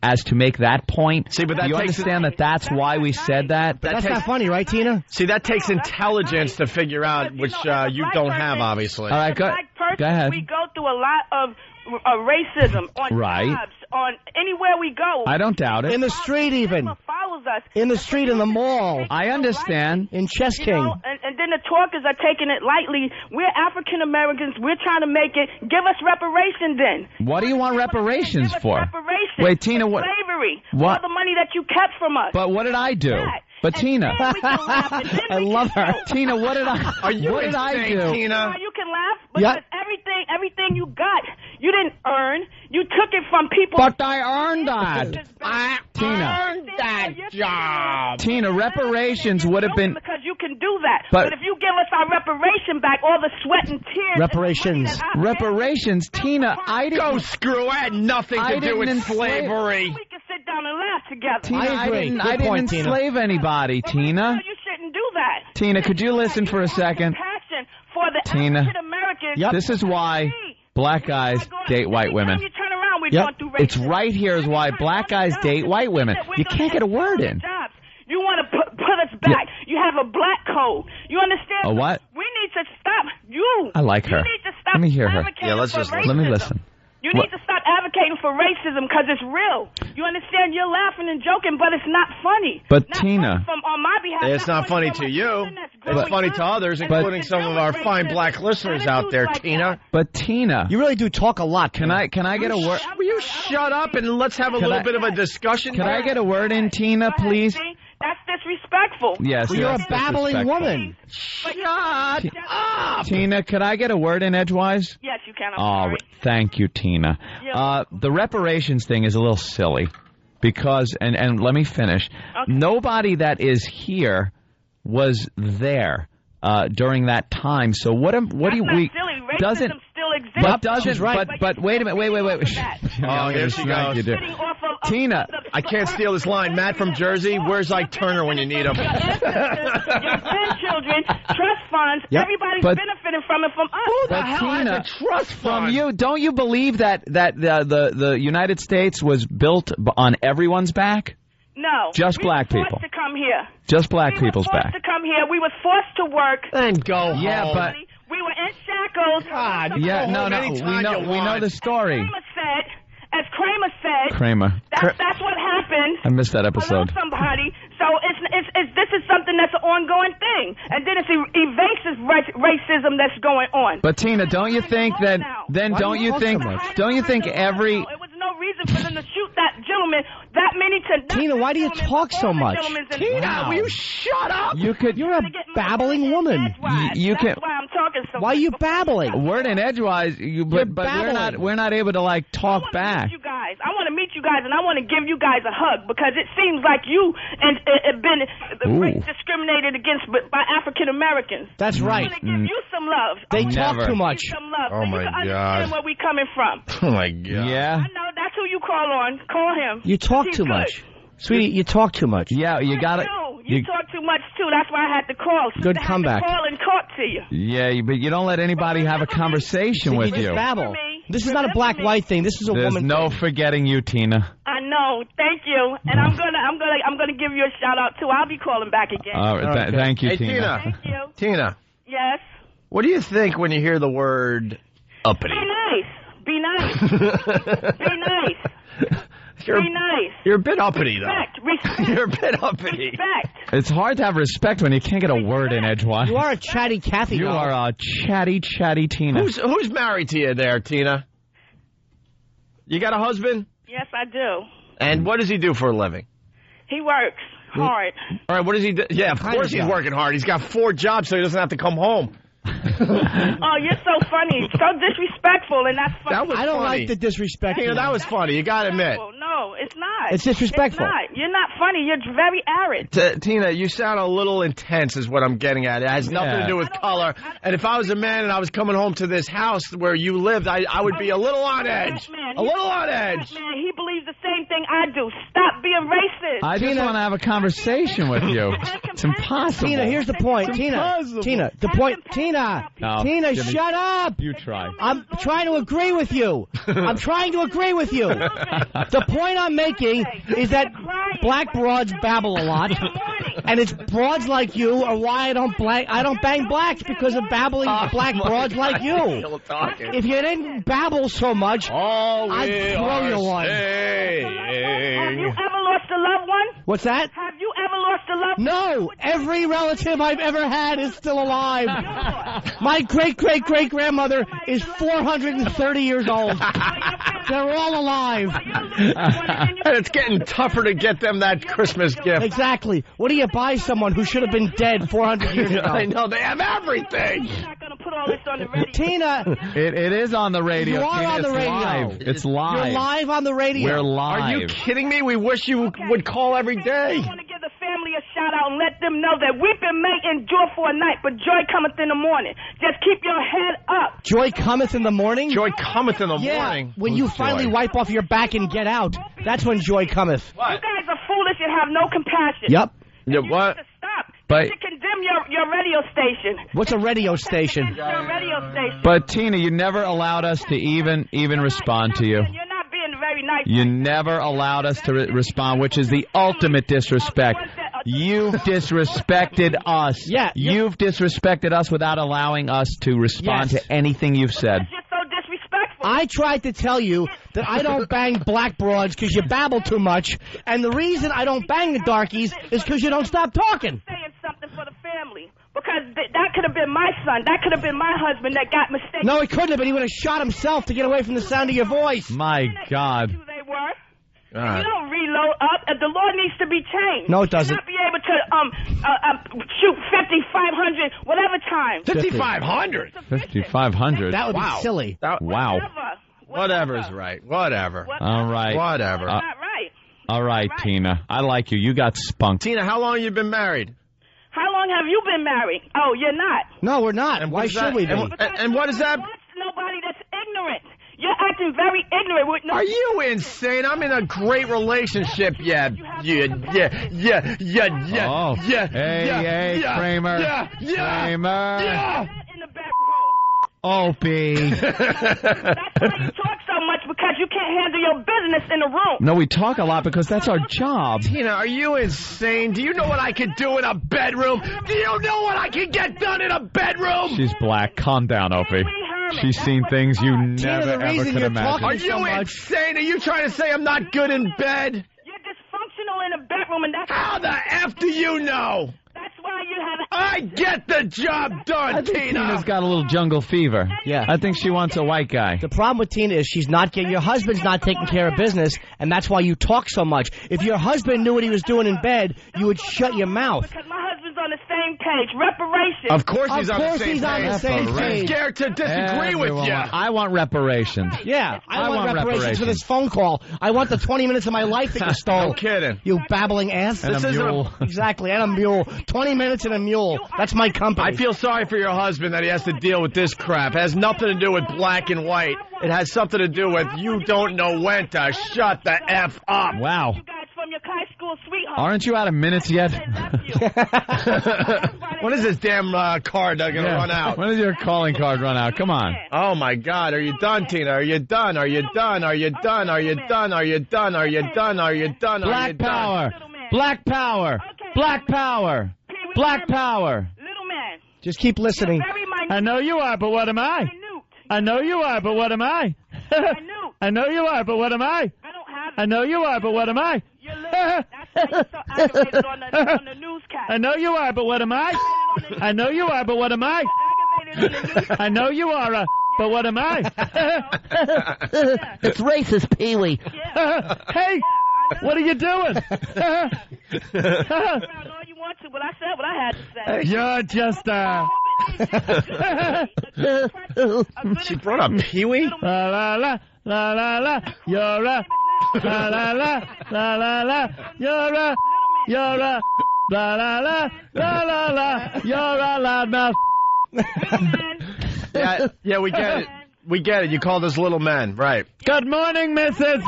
as to make that point? See, but that do you takes understand that's why we said that? But that's not funny, right, Tina? See, that takes intelligence to figure out, which you don't have, obviously. All right, go ahead. We go through a lot of racism on jobs, on anywhere we go. I don't doubt it. In the street, even. Follows us. In the street, in the mall. I understand. In Chess King. And then the talkers are taking it lightly. We're African Americans. We're trying to make it. Give us reparations then. What do you want reparations for? Reparations. Wait, Tina, what? Slavery. What? All the money that you kept from us. But what did I do? But Tina, I love her. Tina, what did I? Are you what did I do? Tina? You can laugh, because everything you got, you didn't earn. You took it from people. But I earned that. Tina, earned that job. Tina, reparations would have been because you can do that. But if you give us our reparation back, all the sweat and tears. Reparations, Tina. I didn't go screw. I had nothing to do with slavery. We can sit down and laugh together. Tina, I didn't enslave anybody, Tina. No, you shouldn't do that. Tina, could you listen for a second? Passion for the Tina, African Americans. This is why black guys date white women. It's right here is why black guys date white women. You can't get a word in. You want to put us back. You have a black code. You understand? A what? We need to stop you. I like her. You need to stop Let me hear her. Let me listen. You need to stop advocating for racism because it's real. You understand? You're laughing and joking, but it's not funny. But not Tina, funny on my behalf. It's not funny to you. It's funny to others, including some of our fine black listeners out there, Tina. But Tina, you really do talk a lot. Can I get a word? Will you shut up and let's have a little bit of a discussion? Can I get a word in, Tina, please? That's disrespectful. Yes, you're a babbling woman. Shut up. Tina, could I get a word in edgewise? Yes, you can. Thank you, Tina. The reparations thing is a little silly because, and let me finish. Okay. Nobody that is here was there during that time. So what do we? Silly. Racism doesn't still exists. But doesn't right? But wait a minute. Wait. Oh, here she goes. Tina, I can't steal this line. Matt from Jersey, where's Ike Turner when you need him? Your grandchildren, trust funds, everybody's benefiting from it from us. Who the hell has a trust fund? From you, don't you believe that the United States was built on everyone's back? No. Just black people. We were forced to come here. Just black people's back. We were forced to come here. We were forced to work. And go home. Yeah, but we were in shackles. God, no. We know the story. As Kramer said, that's what happened. I missed that episode. Somebody. So this is something that's an ongoing thing, and then it's evasive racism that's going on. But Tina, don't you think that? Then don't you think every? It was no reason for them to shoot that gentleman that many times. Tina, why do you talk so much? Tina, will you shut up? You're a babbling woman. You can. That's why I'm talking so much. Why are you babbling? Word in edgewise, but we're not able to like talk back. I want to meet you guys, and I want to give you guys a hug because it seems like you have been discriminated against by African Americans. That's right. I want to give you some love. They talk too much. Some love oh my you can God! Understand where we coming from? Oh my God! Yeah. I know that's who you call on. Call him. You talk too much, sweetie. You talk too much. Yeah, you got it. You talk too much too. That's why I had to call. Good comeback. I had to call and talk to you. Yeah, but you don't let anybody have a conversation with you. Just babble. This is not a black-white thing. This is a woman thing. There's no forgetting you, Tina. I know. Thank you. And I'm gonna give you a shout out too. I'll be calling back again. All right. Thank you, Tina. Thank you. Tina. Yes. What do you think when you hear the word uppity? Be nice. Be nice. Be nice. You're a bit uppity, though. Respect. You're a bit uppity. Respect. It's hard to have respect when you can't get a word in edgewise. You are a chatty Cathy. You are a chatty Tina. Who's married to you there, Tina? You got a husband? Yes, I do. And what does he do for a living? He works hard. All right, what does he do? Yeah, of course he's working hard. He's got 4 jobs, so he doesn't have to come home. Oh, you're so funny. So disrespectful, and that's funny. That was I don't funny. like the disrespect. That was funny. You got to admit. No, It's not. It's disrespectful. It's not. You're not funny. You're very arid. Tina, you sound a little intense is what I'm getting at. It has nothing to do with color. And if I was a man and I was coming home to this house where you lived, I would be a little on edge. A little on edge. Man, he believes the same thing I do. Stop being racist. I just want to have a conversation with you. It's impossible. Tina, here's the point. Tina, the point. Tina, Jimmy, shut up. You try. I'm trying to agree with you. I'm trying to agree with you. The point I'm making is that black broads babble a lot, and it's broads like you are why I don't bang blacks, because of babbling black broads like you. If you didn't babble so much, I'd throw you one. Have you ever lost a loved one? What's that? Have you ever lost a loved one? No. Every relative I've ever had is still alive. My great-great-great-grandmother is 430 years old. They're all alive. And it's getting tougher to get them that Christmas gift. Exactly. What do you buy someone who should have been dead 400 years ago? I know. They have everything. You're not going to put all this on the radio. Tina. It is on the radio. You are Tina. on the radio. Live. It's live. You're live on the radio. We're live. Are you kidding me? We wish you would call every day. I want to give the family a shout out and let them know that weeping may endure for a night, but joy cometh in the morning. Just keep your head up. Joy cometh in the morning? Joy cometh in the morning. When you finally wipe off your back and get out, that's when joy cometh. You guys are foolish and have no compassion. Yep. Yeah, what? Stop. But you condemn your radio station. What's a radio station? Your radio station. But Tina, you never allowed us to even respond to you. You're not being very nice. You never allowed us to respond, which is the ultimate disrespect. You've disrespected us. Yeah. You've disrespected us without allowing us to respond to anything you've said. You're so disrespectful. I tried to tell you that I don't bang black broads because you babble too much, and the reason I don't bang the darkies is because you don't stop talking. Saying something for the family. Because that could have been my son. That could have been my husband that got mistaken. No, he couldn't have, but he would have shot himself to get away from the sound of your voice. My God. Who they were. You don't reload up. The law needs to be changed. No, it doesn't. You should not be able to shoot 5,500 whatever time. 5,500? 5,500. That would be silly. Wow. Whatever's right. Whatever. All right. Whatever. Not right. All right, Tina. I like you. You got spunk. Tina, how long have you been married? How long have you been married? Oh, you're not. No, we're not. And why should we be? And what is that? Nobody that's ignorant. You're acting very ignorant. With no Are you insane? I'm in a great relationship. Yeah. Oh. Hey, Kramer. Kramer. in the back room. Opie. That's why you talk so much, because you can't handle your business in the room. No, we talk a lot because that's our job. Tina, are you insane? Do you know what I can do in a bedroom? Do you know what I can get done in a bedroom? She's black. Calm down, Opie. She's seen things you never, ever could imagine. Are you insane? Are you trying to say I'm not good in bed? You're dysfunctional in a bedroom, and that's... How the F do you know? That's why you have... I get the job done, I think Tina. Tina's got a little jungle fever. Yeah. I think she wants a white guy. The problem with Tina is she's not getting... Your husband's not taking care of business, and that's why you talk so much. If your husband knew what he was doing in bed, you would shut your mouth. Because my husband's on the same page. Reparations. Of course he's on the same page. the same page. He's scared to disagree with you. I want reparations. Yeah, I want reparations for this phone call. I want the 20 minutes of my life that you stole. No kidding. You babbling ass. And a mule. Exactly, and a mule. 20 minutes and a mule. That's my company. I feel sorry for your husband that he has to deal with this crap. It has nothing to do with black and white. It has something to do with you don't know when to shut the F up. Wow. You guys from your high school sweetheart. Aren't you out of minutes yet? When is this damn card going to run out? When does your calling card run out? Come on. Oh, my God. Are you done, Tina? Are you done? Are you done? Are you done? Are you done? Are you done? Are you done? Are you done? Black power. Black power. Black power. Black power. Little man. Just keep listening. I know you are, but what am I? I know you are, but what am I? I know you are, but what am I? I know you are, but what am I? That's why you're so aggravated on the newscast. I know you are, but what am I? I know you are, but what am I? I know you are, but what am I? It's racist, Pee-wee. Hey, what are you doing? All you want to, but I said what I had to say. You're just She brought up Pee-wee? La la la la la la. You're La la la la la la. You're a la la la la la la. You're a loudmouth. Yeah, we get it. We get it. You called us little men, right? Good morning, missus.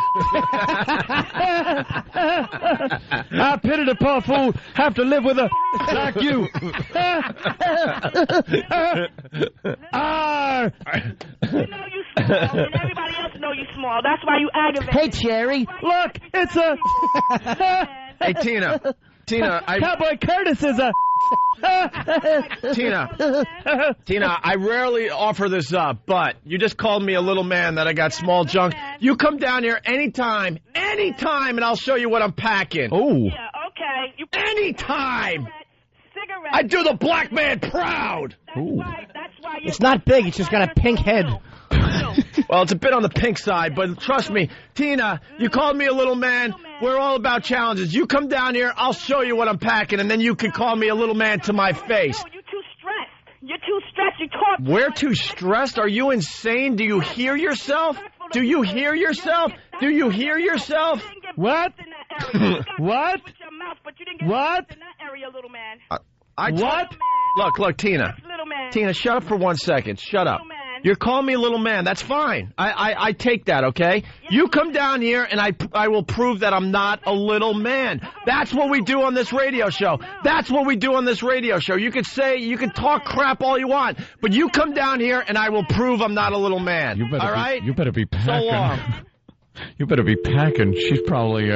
I pity the poor fool. Have to live with a like you. You know you small, and everybody else know you small. That's why you aggravate. Hey, Jerry. Look, it's a... Hey, Tina, Cowboy Curtis is a... Tina, I rarely offer this up, but you just called me a little man that I got small junk. You come down here anytime, and I'll show you what I'm packing. Oh. Yeah, okay. Anytime. I do the black man proud. That's why It's not big. It's just got a pink head. Well, it's a bit on the pink side, but trust me, Tina, you called me a little man. We're all about challenges. You come down here, I'll show you what I'm packing, and then you can call me a little man to my face. No, you're too stressed. You're too stressed. You talk. We're too stressed? Are you insane? Do you hear yourself? Do you hear yourself? Do you hear yourself? What? What? What? What? Look, Tina. Tina, shut up for 1 second. Shut up. You're calling me a little man. That's fine. I take that, okay? You come down here, and I will prove that I'm not a little man. That's what we do on this radio show. That's what we do on this radio show. You could talk crap all you want, but you come down here, and I will prove I'm not a little man. All right? You better be packing. So long. You better be packing. She's probably...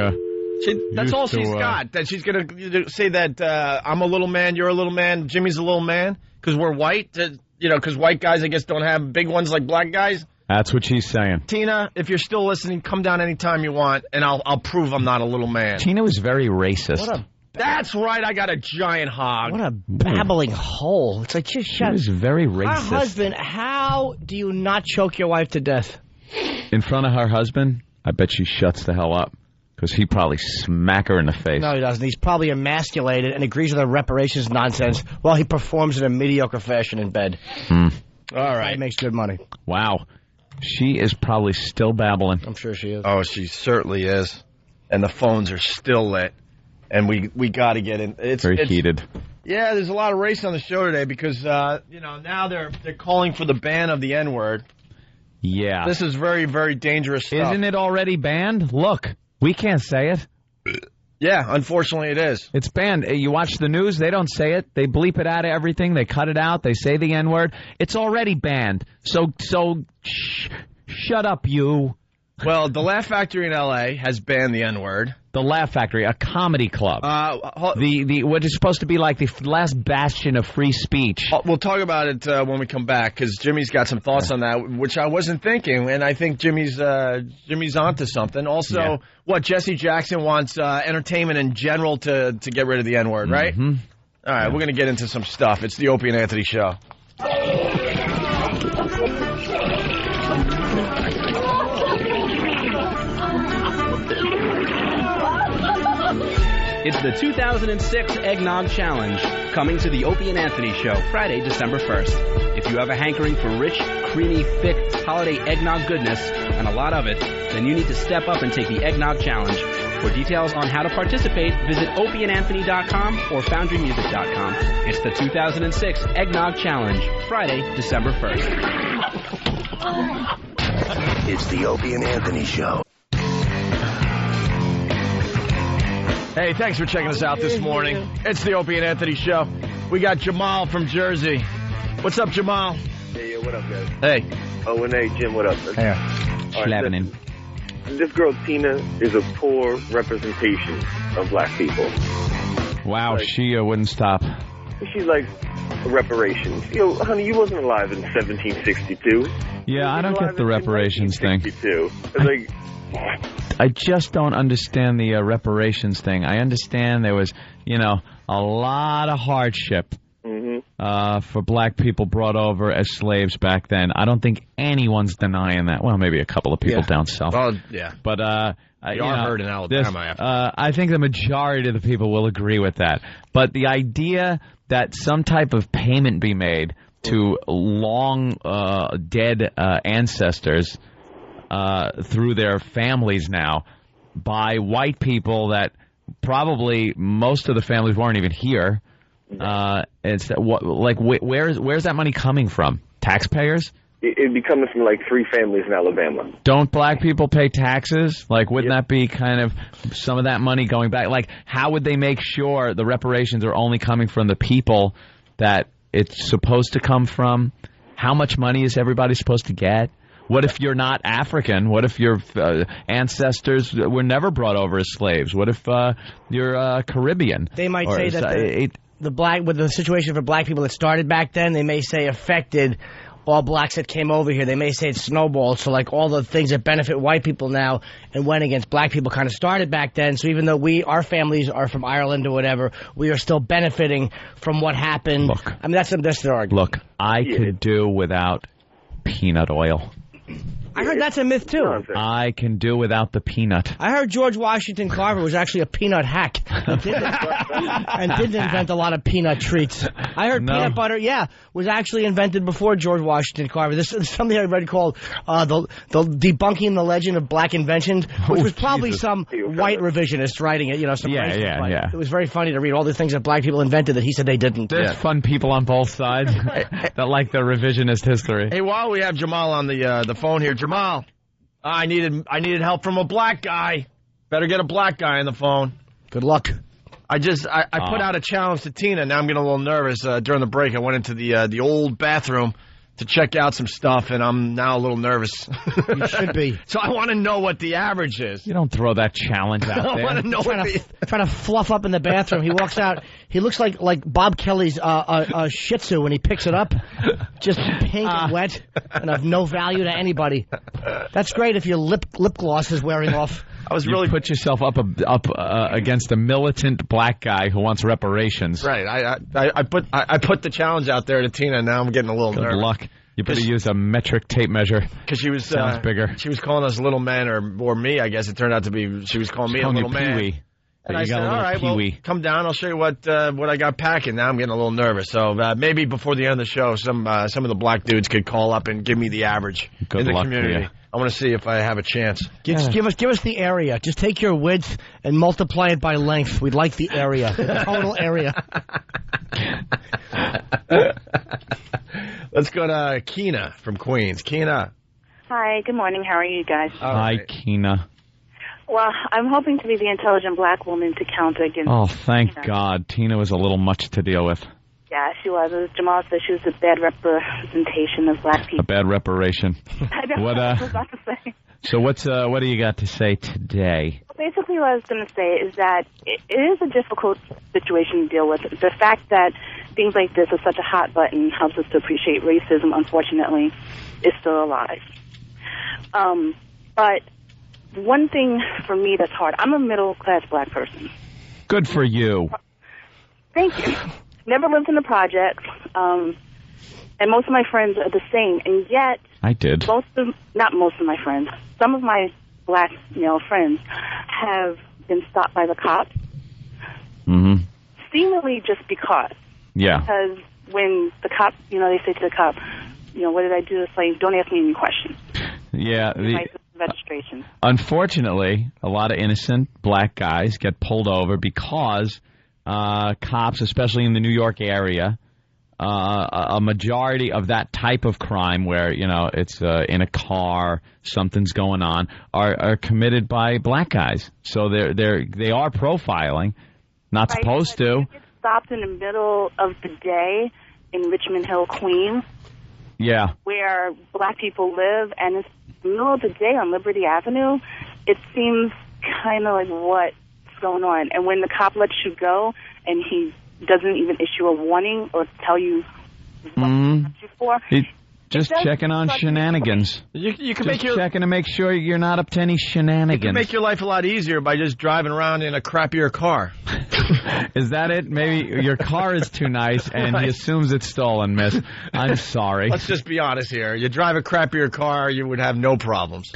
that's all she's got. That she's going to say that I'm a little man, you're a little man, Jimmy's a little man, because we're white. Because white guys, I guess, don't have big ones like black guys. That's what she's saying. Tina, if you're still listening, come down anytime you want, and I'll prove I'm not a little man. Tina was very racist. That's right, I got a giant hog. What a babbling hole. It's like, just shut up. She was very racist. Her husband, how do you not choke your wife to death? In front of her husband, I bet she shuts the hell up. Because he'd probably smack her in the face. No, he doesn't. He's probably emasculated and agrees with the reparations nonsense while he performs in a mediocre fashion in bed. All right. He makes good money. Wow. She is probably still babbling. I'm sure she is. Oh, she certainly is. And the phones are still lit. And we got to get in. It's heated. Yeah, there's a lot of race on the show today because, now they're calling for the ban of the N-word. Yeah. This is very, very dangerous stuff. Isn't it already banned? Look. We can't say it. Yeah, unfortunately it is. It's banned. You watch the news, they don't say it. They bleep it out of everything. They cut it out. They say the N-word. It's already banned. So shut up, you. Well, the Laugh Factory in L.A. has banned the N-word. The Laugh Factory, a comedy club. The what is supposed to be like the last bastion of free speech. We'll talk about it when we come back, because Jimmy's got some thoughts on that, which I wasn't thinking, and I think Jimmy's onto something. Also, Jesse Jackson wants entertainment in general to get rid of the N-word, right? Mm-hmm. All right, we're going to get into some stuff. It's the Opie and Anthony Show. It's the 2006 Eggnog Challenge, coming to the Opie and Anthony Show, Friday, December 1st. If you have a hankering for rich, creamy, thick, holiday eggnog goodness, and a lot of it, then you need to step up and take the Eggnog Challenge. For details on how to participate, visit opieandanthony.com or foundrymusic.com. It's the 2006 Eggnog Challenge, Friday, December 1st. It's the Opie and Anthony Show. Hey, thanks for checking us out this morning. It's the Opie and Anthony Show. We got Jamal from Jersey. What's up, Jamal? Hey, what up, guys? Hey. Oh, and hey, Jim, what up? Hey. Schlavening. This girl, Tina, is a poor representation of black people. Wow, she wouldn't stop. She's like reparations. Honey, you wasn't alive in 1762. Yeah, I don't get the reparations thing. It's like... I just don't understand the reparations thing. I understand there was, a lot of hardship for black people brought over as slaves back then. I don't think anyone's denying that. Well, maybe a couple of people down south. Well, yeah. But you are heard in Alabama. I think the majority of the people will agree with that. But the idea that some type of payment be made to long dead ancestors through their families now, by white people that probably most of the families weren't even here. Where's that money coming from? Taxpayers? It'd be coming from like 3 families in Alabama. Don't black people pay taxes? Like, wouldn't that be kind of some of that money going back? Like, how would they make sure the reparations are only coming from the people that it's supposed to come from? How much money is everybody supposed to get? What if you're not African? What if your ancestors were never brought over as slaves? What if you're Caribbean? They might say that the situation for black people that started back then, they may say affected all blacks that came over here. They may say it snowballed. So like all the things that benefit white people now and went against black people kind of started back then. So even though our families are from Ireland or whatever, we are still benefiting from what happened. Look, I mean, that's their argument. Look, I could do without peanut oil. I heard that's a myth, too. I can do without the peanut. I heard George Washington Carver was actually a peanut hack and didn't invent a lot of peanut treats. I heard peanut butter, was actually invented before George Washington Carver. This is something I read called the Debunking the Legend of Black Inventions, which was probably some white revisionist writing it, some racist writer. It was very funny to read all the things that black people invented that he said they didn't. There's fun people on both sides that like the revisionist history. Hey, while we have Jamal on the phone here, Jamal, I needed help from a black guy. Better get a black guy on the phone. Good luck. I put out a challenge to Tina. Now I'm getting a little nervous. During the break, I went into the old bathroom to check out some stuff, and I'm now a little nervous. You should be. So I want to know what the average is. You don't throw that challenge out there. I want to know trying to fluff up in the bathroom. He walks out. He looks like Bob Kelly's Shih Tzu when he picks it up, just pink and wet and of no value to anybody. That's great if your lip gloss is wearing off. You put yourself up against a militant black guy who wants reparations. Right. I put the challenge out there to Tina, and now I'm getting a little nervous. Good luck. You better use a metric tape measure. Because she was sounds bigger. She was calling us little men, or me. I guess it turned out to be she was calling me a little man. Pee-wee. And I said, all right, well, come down. I'll show you what I got packing. Now I'm getting a little nervous. So maybe before the end of the show, some of the black dudes could call up and give me the average in the community. I want to see if I have a chance. Just give us the area. Just take your width and multiply it by length. We'd like the area, the total area. Let's go to Keena from Queens. Keena. Hi, good morning. How are you guys? Hi, Keena. Well, I'm hoping to be the intelligent black woman to counter against Oh, thank Tina. God. Tina was a little much to deal with. Yeah, she was. As Jamal said, she was a bad representation of black people. A bad reparation. I know what I was about to say. So what do you got to say today? Basically, what I was going to say is that it is a difficult situation to deal with. The fact that things like this are such a hot button helps us to appreciate racism, unfortunately, is still alive. But one thing for me that's hard, I'm a middle-class black person. Good for you. Thank you. Never lived in the projects, and most of my friends are the same, and yet I did. Not most of my friends. Some of my black male friends have been stopped by the cops, seemingly just because. Yeah. Because when the cop, they say to the cop, what did I do? It's like, don't ask me any questions. Yeah. Registration. Unfortunately, a lot of innocent black guys get pulled over because cops, especially in the New York area, a majority of that type of crime where, it's in a car, something's going on, are committed by black guys. So they are profiling, not supposed to. You get stopped in the middle of the day in Richmond Hill, Queens. Yeah. Where black people live, and it's the middle of the day on Liberty Avenue. It seems kind of like what's going on. And when the cop lets you go and he doesn't even issue a warning or tell you what he got you for. Just checking on shenanigans. You can checking to make sure you're not up to any shenanigans. You can make your life a lot easier by just driving around in a crappier car. Is that it? Maybe your car is too nice and he assumes it's stolen, miss. I'm sorry. Let's just be honest here. You drive a crappier car, you would have no problems.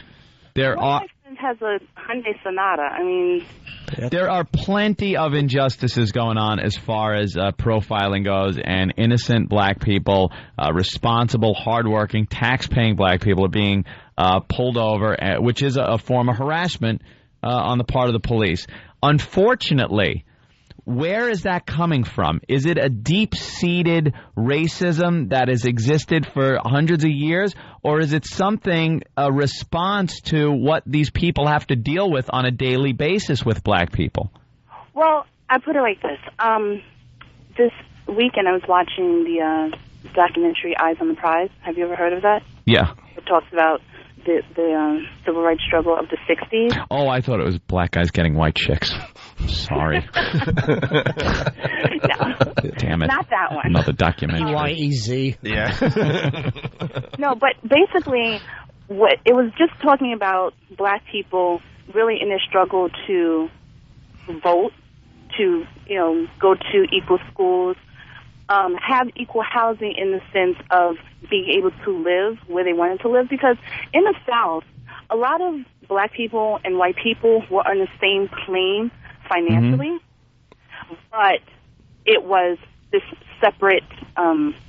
My friend has a Hyundai Sonata. There are plenty of injustices going on as far as profiling goes, and innocent black people, responsible, hardworking, tax-paying black people are being pulled over, which is a form of harassment on the part of the police. Unfortunately, where is that coming from? Is it a deep-seated racism that has existed for hundreds of years, or is it something, a response to what these people have to deal with on a daily basis with black people? Well, I put it like this. This weekend I was watching the documentary Eyes on the Prize. Have you ever heard of that? Yeah. It talks about the civil rights struggle of the 60s. Oh, I thought it was black guys getting white chicks. Sorry. No. Damn it. Not that one. Another documentary. Y-E-Z. Yeah. No, but basically, what it was just talking about black people really in their struggle to vote, to, go to equal schools, have equal housing in the sense of being able to live where they wanted to live. Because in the South, a lot of black people and white people were on the same plane financially, but it was this separate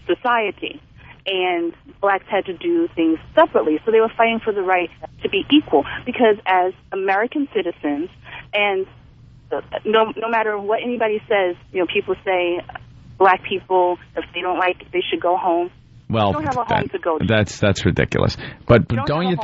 society, and blacks had to do things separately. So they were fighting for the right to be equal, because as American citizens, and no matter what anybody says, people say black people, if they don't like it, they should go home. Well, don't have a home to go to. That's ridiculous. But don't you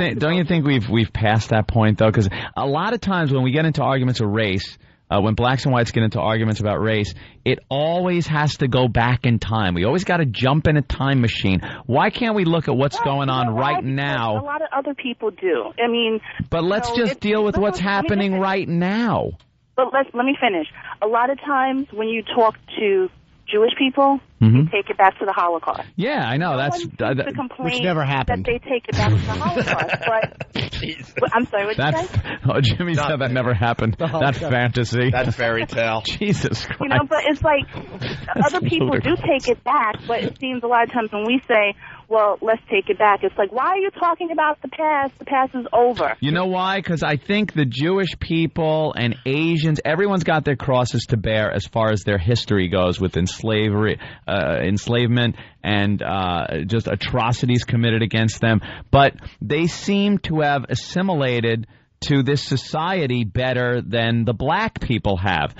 think we've passed that point though? Because a lot of times when we get into arguments of race, when blacks and whites get into arguments about race, it always has to go back in time. We always got to jump in a time machine. Why can't we look at what's going on right now? A lot of other people do. I mean, but let's just deal with what's happening right now. But let me finish. A lot of times when you talk to Jewish people, you take it back to the Holocaust. Yeah, I know. Which never happened. That they take it back to the Holocaust. But I'm sorry, what did you say? Oh, Jimmy said that never happened. That fantasy. That fairy tale. Jesus Christ. But it's like other people do take it back, but it seems a lot of times when we say, well, let's take it back, it's like, why are you talking about the past? The past is over. You know why? Because I think the Jewish people and Asians, everyone's got their crosses to bear as far as their history goes with enslavement and just atrocities committed against them. But they seem to have assimilated to this society better than the black people have.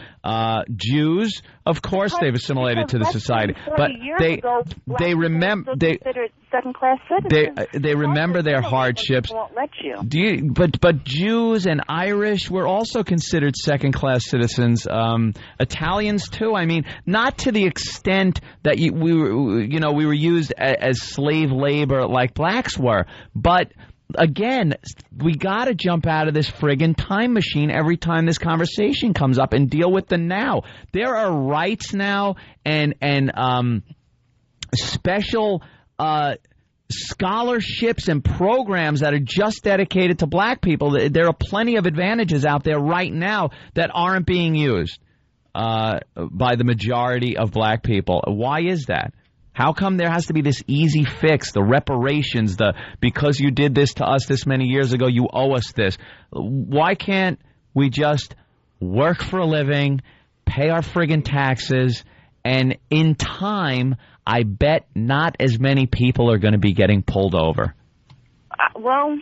Jews, of course, they've assimilated to the society, but they remember second-class citizens. They remember their hardships. Won't let you. But Jews and Irish were also considered second-class citizens. Italians too. I mean, not to the extent that we were used as slave labor like blacks were, but. Again, we got to jump out of this friggin' time machine every time this conversation comes up and deal with the now. There are rights now and special scholarships and programs that are just dedicated to black people. There are plenty of advantages out there right now that aren't being used by the majority of black people. Why is that? How come there has to be this easy fix, the reparations, because you did this to us this many years ago, you owe us this? Why can't we just work for a living, pay our friggin' taxes, and in time, I bet not as many people are going to be getting pulled over? Well,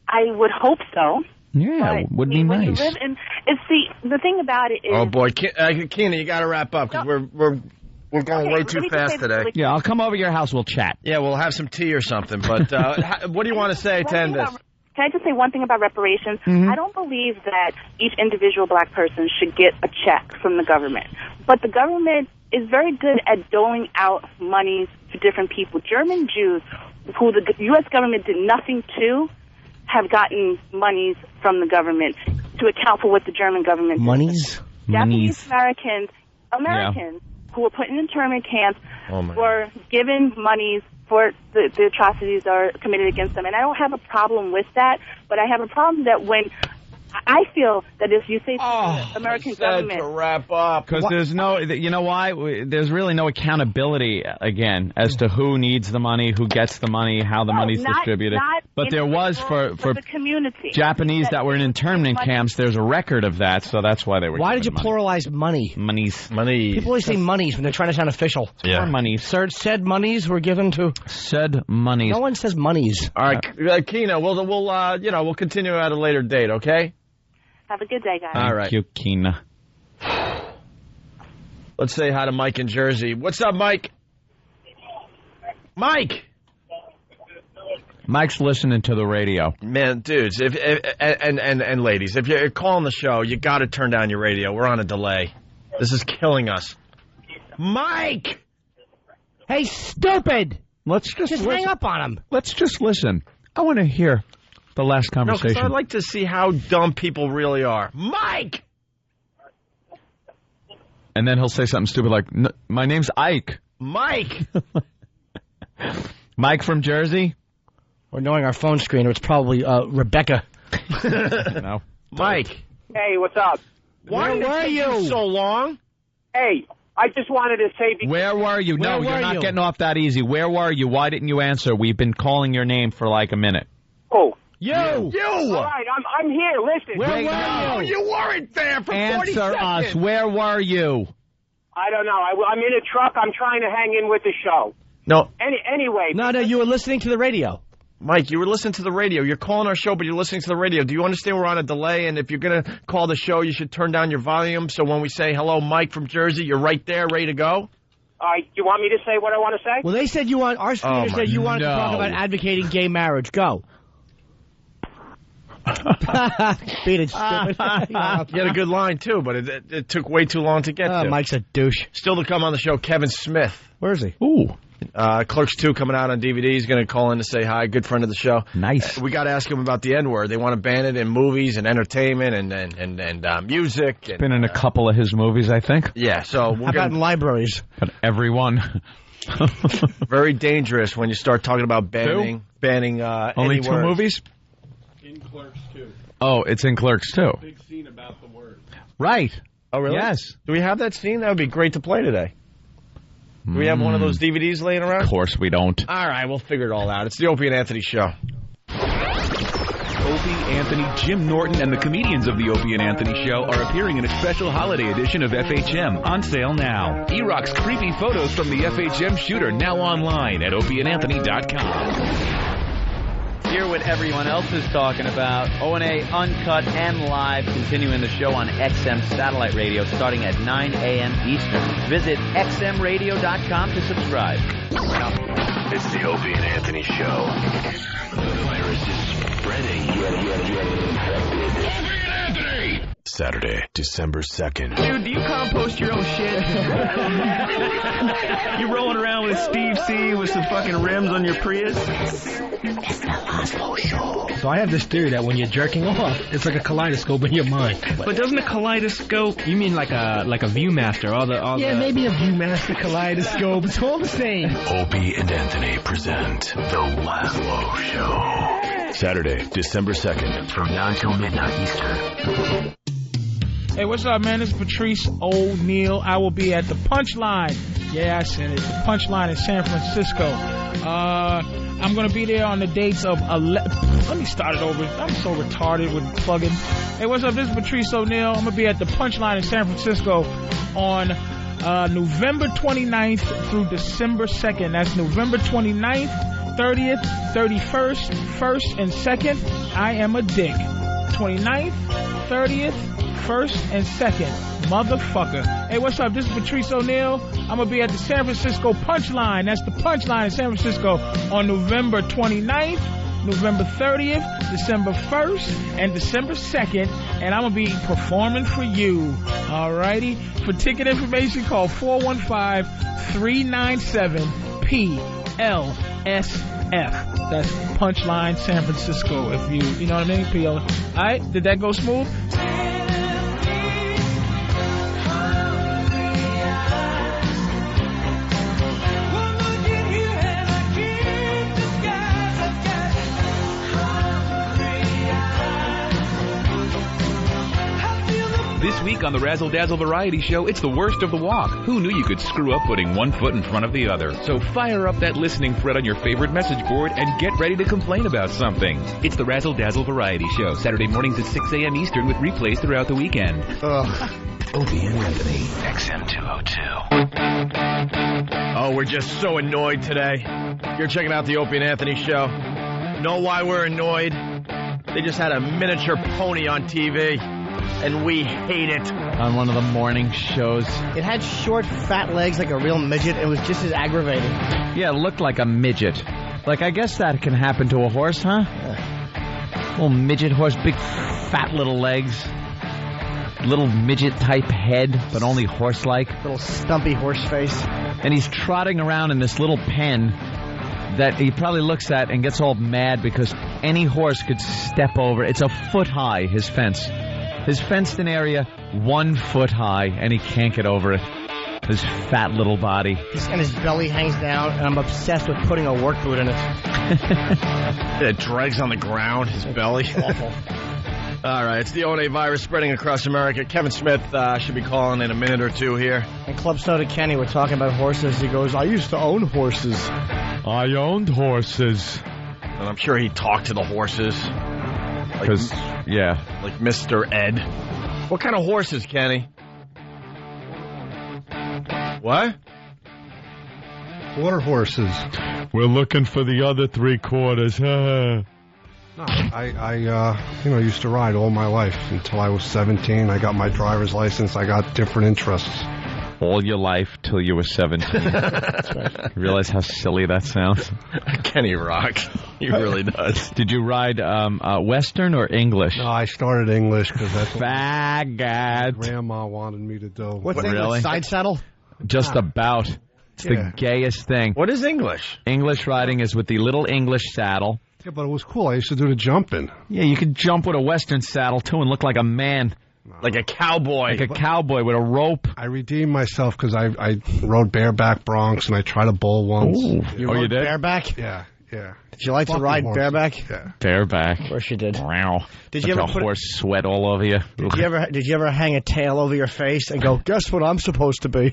I would hope so. Yeah, it would be nice. The thing about it is... Oh, boy. Keena, you got to wrap up, because we're going way too fast today. Yeah, I'll come over to your house. We'll chat. Yeah, we'll have some tea or something. But what do you want to say to end this? Can I just say one thing about reparations? I don't believe that each individual black person should get a check from the government. But the government is very good at doling out monies to different people. German Jews, who the U.S. government did nothing to, have gotten monies from the government to account for what the German government did. Monies? Japanese Americans who were put in internment camps were given monies for the atrocities that are committed against them. And I don't have a problem with that, but I have a problem that when I feel that if you say to the American government... to wrap up. Because there's no... You know why? There's really no accountability, again, as to who needs the money, who gets the money, how the money's distributed. But there was for the community. Japanese that were in internment camps, there's a record of that, so that's why they were... Why did you pluralize money? Monies. People always say monies when they're trying to sound official. Yeah. Monies. Said monies were given to... Said monies. No one says monies. All right, Keena, we'll continue at a later date, okay? Have a good day, guys. All right. Thank you, Keena. Let's say hi to Mike in Jersey. What's up, Mike? Mike! Mike's listening to the radio. Man, dudes, and ladies, if you're calling the show, you got to turn down your radio. We're on a delay. This is killing us. Mike! Hey, stupid! Let's just hang up on him. Let's just listen. I want to hear the last No, conversation. because I'd like to see how dumb people really are. Mike! And then he'll say something stupid like, my name's Ike. Mike! Mike from Jersey? Or knowing our phone screener, it's probably Rebecca. No. Mike. Hey, what's up? Why were you so long? Hey, I just wanted to say... Where were you? No, Where you're were not you? getting off that easy. Where were you? Why didn't you answer? We've been calling your name for like a minute. Oh. You! All right, I'm here. Listen. Where were No, you weren't there for 40 Answer seconds. us. Where were you? I don't know. I'm in a truck. I'm trying to hang in with the show. No. Anyway. No, you were listening to the radio. Mike, you were listening to the radio. You're calling our show, but you're listening to the radio. Do you understand we're on a delay? And if you're going to call the show, you should turn down your volume. So when we say, hello, Mike from Jersey, you're right there, ready to go? You want me to say what I want to say? Well, they said our screener said you wanted to talk about advocating gay marriage. Go. Beat it, stupid. You had a good line, too, but it took way too long to get to. Mike's a douche. Still to come on the show, Kevin Smith. Where is he? Ooh. Clerks 2 coming out on DVD. He's going to call in to say hi. Good friend of the show. Nice. We got to ask him about the N-word. They want to ban it in movies and entertainment and music. It's been in a couple of his movies, I think. Yeah, so we're How about in libraries? But everyone. Very dangerous when you start talking about banning Only any 2 words. movies? In Clerks 2. Oh, it's in Clerks 2. Big scene about the word. Right. Oh, really? Yes. Do we have that scene? That would be great to play today. Do we have one of those DVDs laying around? Of course we don't. All right, we'll figure it all out. It's the Opie and Anthony Show. Opie, Anthony, Jim Norton, and the comedians of the Opie and Anthony Show are appearing in a special holiday edition of FHM, on sale now. E-Rock's creepy photos from the FHM shooter, now online at opieandanthony.com. Hear what everyone else is talking about. O&A Uncut and Live, continuing the show on XM Satellite Radio starting at 9 a.m. Eastern. Visit xmradio.com to subscribe. It's the Opie and Anthony Show. The virus is spreading. Get infected. Saturday, December 2nd. Dude, do you compost your own shit? You rolling around with Steve C with some fucking rims on your Prius? It's the Laszlo Show. So I have this theory that when you're jerking off, it's like a kaleidoscope in your mind. But doesn't a kaleidoscope? You mean like a Viewmaster? Maybe a Viewmaster kaleidoscope. It's all the same. Opie and Anthony present The Laszlo Show. Saturday, December 2nd, from 9 till midnight Eastern. Hey, what's up, man? This is Patrice O'Neal. I will be at the Punchline. Yeah, I said it. The Punchline in San Francisco. I'm going to be there on the dates of 11... Let me start it over. I'm so retarded with plugging. Hey, what's up? This is Patrice O'Neal. I'm going to be at the Punchline in San Francisco on November 29th through December 2nd. That's November 29th, 30th, 31st, 1st, and 2nd. I am a dick. 29th, 30th, 1st, and 2nd. Motherfucker. Hey, what's up? This is Patrice O'Neal. I'm going to be at the San Francisco Punchline. That's the Punchline in San Francisco on November 29th, November 30th, December 1st, and December 2nd. And I'm going to be performing for you. Alrighty? For ticket information, call 415-397-PLSF. That's Punchline San Francisco. If you know what I mean? PL. Alright? Did that go smooth? This week on the Razzle Dazzle Variety Show, it's the worst of the walk. Who knew you could screw up putting one foot in front of the other? So fire up that listening thread on your favorite message board and get ready to complain about something. It's the Razzle Dazzle Variety Show, Saturday mornings at 6 a.m. Eastern with replays throughout the weekend. Opie and Anthony, XM 202. Oh, we're just so annoyed today. You're checking out the Opie and Anthony Show. Know why we're annoyed? They just had a miniature pony on TV. and we hate it. On one of the morning shows. It had short, fat legs like a real midget. It was just as aggravating. Yeah, it looked like a midget. Like, I guess that can happen to a horse, huh? Little midget horse, big fat little legs. Little midget-type head, but only horse-like. Little stumpy horse face. And he's trotting around in this little pen that he probably looks at and gets all mad because any horse could step over. It's a foot high, his fence. His fenced-in area, 1 foot high, and he can't get over it. His fat little body. And his belly hangs down, and I'm obsessed with putting a work boot in it. It drags on the ground, his belly. Awful. All right, it's the O&A virus spreading across America. Kevin Smith should be calling in a minute or two here. And Club Soda Kenny, we're talking about horses. He goes, I used to own horses. I owned horses. And I'm sure he talked to the horses. Because, yeah. Like Mr. Ed. What kind of horses, Kenny? What? Quarter horses. We're looking for the other 3/4. No, I used to ride all my life until I was 17. I got my driver's license. I got different interests. All your life till you were 17. That's right. You realize how silly that sounds? Kenny rocks. He really does. Did you ride Western or English? No, I started English because that's what Faggot. Grandma wanted me to do. What's English? Really? Side saddle? Just about. It's the gayest thing. What is English? English riding is with the little English saddle. Yeah, but it was cool. I used to do the jumping. Yeah, you could jump with a Western saddle, too, and look like a man. Like a cowboy. Like a cowboy with a rope. I redeemed myself because I rode bareback broncs, and I tried a bull once. Ooh. You rode did? Bareback? Yeah. Did you like to ride bareback? Yeah. Bareback. Of course you did. Wow. Did you ever put horse sweat all over you? Did you ever hang a tail over your face and go, guess what I'm supposed to be?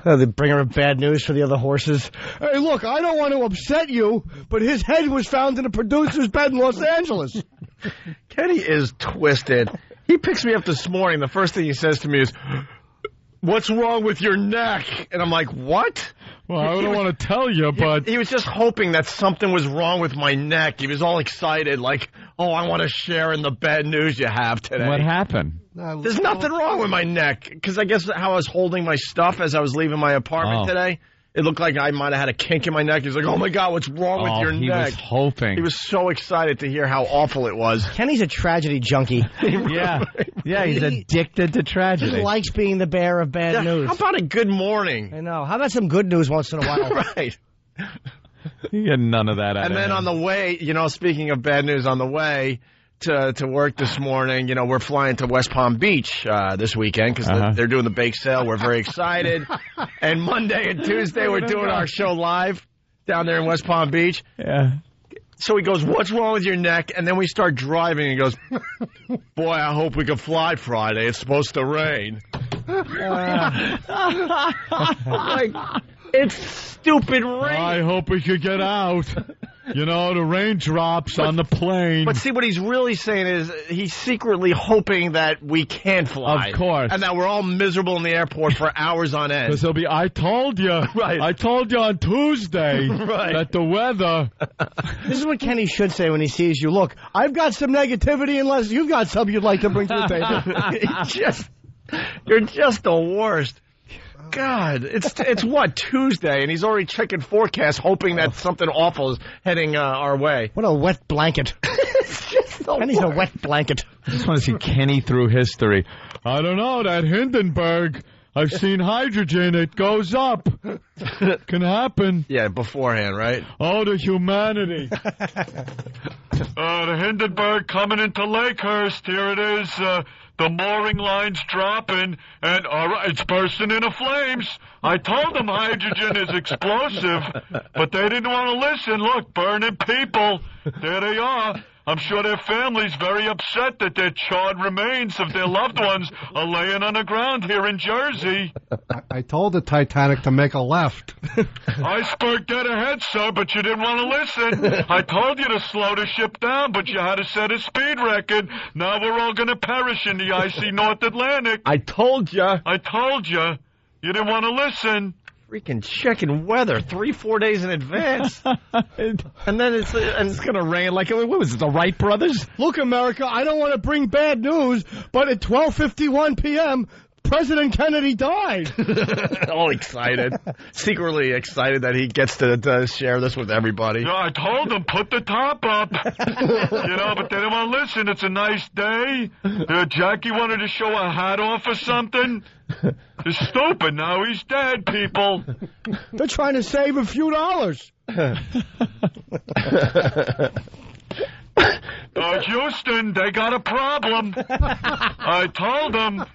The bringer of bad news for the other horses. Hey, look, I don't want to upset you, but his head was found in a producer's bed in Los Angeles. Kenny is twisted. He picks me up this morning. The first thing he says to me is, what's wrong with your neck? And I'm like, what? Well, I don't want to tell you, but... He was just hoping that something was wrong with my neck. He was all excited, like, oh, I want to share in the bad news you have today. What happened? There's nothing wrong with my neck. Because I guess how I was holding my stuff as I was leaving my apartment today, it looked like I might have had a kink in my neck. He was like, oh, my God, what's wrong with your neck? He was hoping. He was so excited to hear how awful it was. Kenny's a tragedy junkie. Yeah, he's addicted to tragedy. He likes being the bearer of bad news. How about a good morning? I know. How about some good news once in a while? Right. You get none of that out And then on the way, speaking of bad news, on the way to work this morning, we're flying to West Palm Beach this weekend because they're doing the bake sale. We're very excited. And Monday and Tuesday, we're doing our show live down there in West Palm Beach. Yeah. So he goes, what's wrong with your neck? And then we start driving. And he goes, boy, I hope we can fly Friday. It's supposed to rain. Like, it's stupid rain. I hope we could get out. The raindrops on the plane. But see, what he's really saying is he's secretly hoping that we can fly. Of course. And that we're all miserable in the airport for hours on end. Because he'll be, I told you. Right. I told you on Tuesday that the weather. This is what Kenny should say when he sees you. Look, I've got some negativity unless you've got something you'd like to bring to the table. You're just the worst. God, it's what, Tuesday, and he's already checking forecasts, hoping that something awful is heading our way. What a wet blanket. Kenny's a wet blanket. I just want to see Kenny through history. I don't know, that Hindenburg, I've seen hydrogen, it goes up. Can happen. Yeah, beforehand, right? Oh, the humanity. The Hindenburg coming into Lakehurst, here it is, the mooring line's dropping, and it's bursting into flames. I told them hydrogen is explosive, but they didn't want to listen. Look, burning people. There they are. I'm sure their family's very upset that their charred remains of their loved ones are laying on the ground here in Jersey. I told the Titanic to make a left. Iceberg dead ahead, sir, but you didn't want to listen. I told you to slow the ship down, but you had to set a speed record. Now we're all going to perish in the icy North Atlantic. I told you. I told you. You didn't want to listen. freaking checking weather 3-4 days in advance. And then it's going to rain. Like, what was it, the Wright brothers? Look, America, I don't want to bring bad news, but at 12:51 p.m., President Kennedy died. All excited. Secretly excited that he gets to share this with everybody. Yeah, I told them, put the top up. But they don't want to listen. It's a nice day. Jackie wanted to show a hat off or something. It's stupid. Now he's dead, people. They're trying to save a few dollars. Houston, they got a problem. I told them.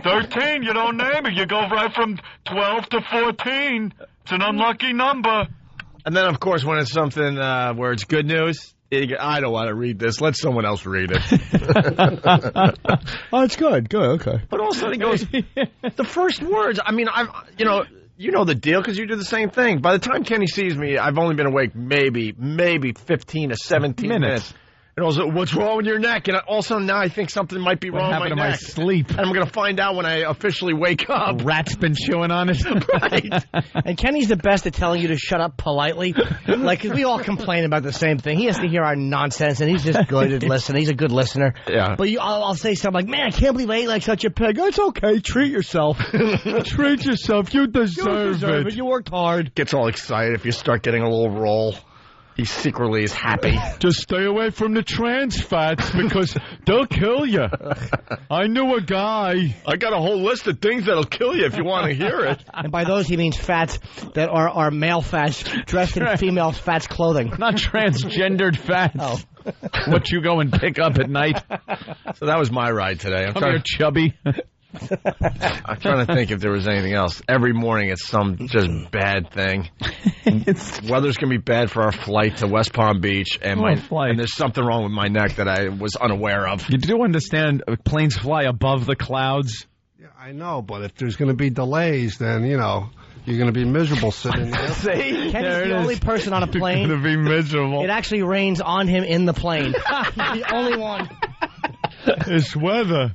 13, you don't name it. You go right from 12 to 14. It's an unlucky number. And then, of course, when it's something where it's good news, I don't want to read this. Let someone else read it. Oh, it's good. Good, okay. But all of a sudden he goes, the first words, I mean, you know the deal because you do the same thing. By the time Kenny sees me, I've only been awake maybe 15 to 17 minutes. And also, what's wrong with your neck? And all of a sudden now I think something might be wrong with my neck. My sleep. And I'm going to find out when I officially wake up. A rat's been chewing on it. Right. And Kenny's the best at telling you to shut up politely. Like, 'cause we all complain about the same thing. He has to hear our nonsense, and he's just good at listening. He's a good listener. Yeah. But I'll say something like, man, I can't believe I ate like such a pig. It's okay. Treat yourself. Treat yourself. You deserve it. You worked hard. Gets all excited if you start getting a little roll. He secretly is happy. Just stay away from the trans fats because they'll kill you. I knew a guy. I got a whole list of things that'll kill you if you want to hear it. And by those he means fats that are male fats dressed in female fats clothing. Not transgendered fats. Oh. What you go and pick up at night. So that was my ride today. I'm Come here, chubby. I'm trying to think if there was anything else. Every morning it's some just bad thing. Weather's going to be bad for our flight to West Palm Beach, and and there's something wrong with my neck that I was unaware of. You do understand planes fly above the clouds? Yeah, I know, but if there's going to be delays, then, you're going to be miserable sitting there. See? Kenny's the only person on a plane. You're going to be miserable. It actually rains on him in the plane. He's the only one. It's weather.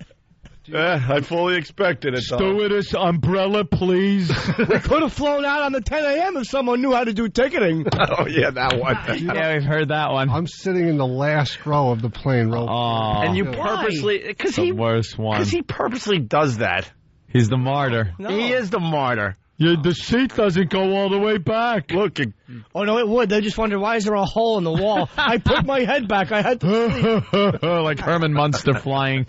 I fully expected it. Stewardess, umbrella, please. We could have flown out on the 10 a.m. if someone knew how to do ticketing. Oh, yeah, that one. Yeah, we've heard that one. I'm sitting in the last row of the plane. And you purposely... Because the worst one. Because he purposely does that. He's the martyr. No. He is the martyr. Yeah, the seat doesn't go all the way back. Look. Oh, no, it would. They just wonder, why is there a hole in the wall? I put my head back. I had to sleep. Like Herman Munster flying.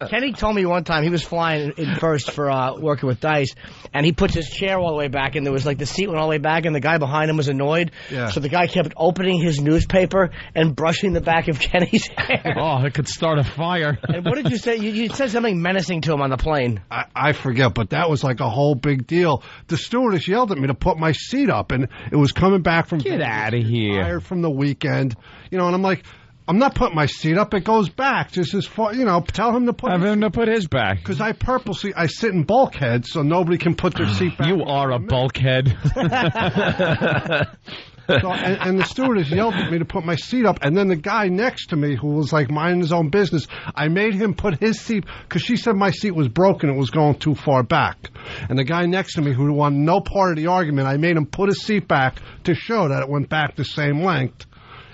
Kenny told me one time he was flying in first for working with Dice, and he puts his chair all the way back, and there was like the seat went all the way back, and the guy behind him was annoyed. Yeah. So the guy kept opening his newspaper and brushing the back of Kenny's hair. Oh, it could start a fire. And what did you say? You said something menacing to him on the plane. I forget, but that was like a whole big deal. The stewardess yelled at me to put my seat up, and it was coming back from... Get out of here. Tired from the weekend. And I'm like... I'm not putting my seat up. It goes back just as far, tell him to put... Have him to put his back. Because I sit in bulkheads so nobody can put their seat back. You are a bulkhead. So, and the stewardess yelled at me to put my seat up, and then the guy next to me, who was like minding his own business, I made him put his seat, because she said my seat was broken, it was going too far back. And the guy next to me, who wanted no part of the argument, I made him put his seat back to show that it went back the same length.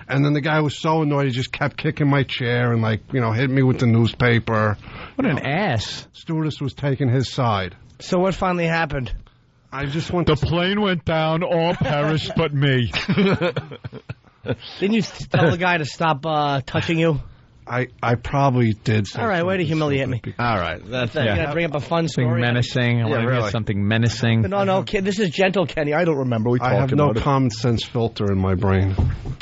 And then the guy was so annoyed, he just kept kicking my chair and, hit me with the newspaper. What an ass. Stewardess was taking his side. So what finally happened? I just went... The plane went down, all perished but me. Didn't you tell the guy to stop touching you? I probably did. All right, way to humiliate me. All right. That's You got to bring up a fun story. Something menacing. I want to hear something menacing. No, kid, this is gentle, Kenny. I don't remember. I have no common sense filter in my brain.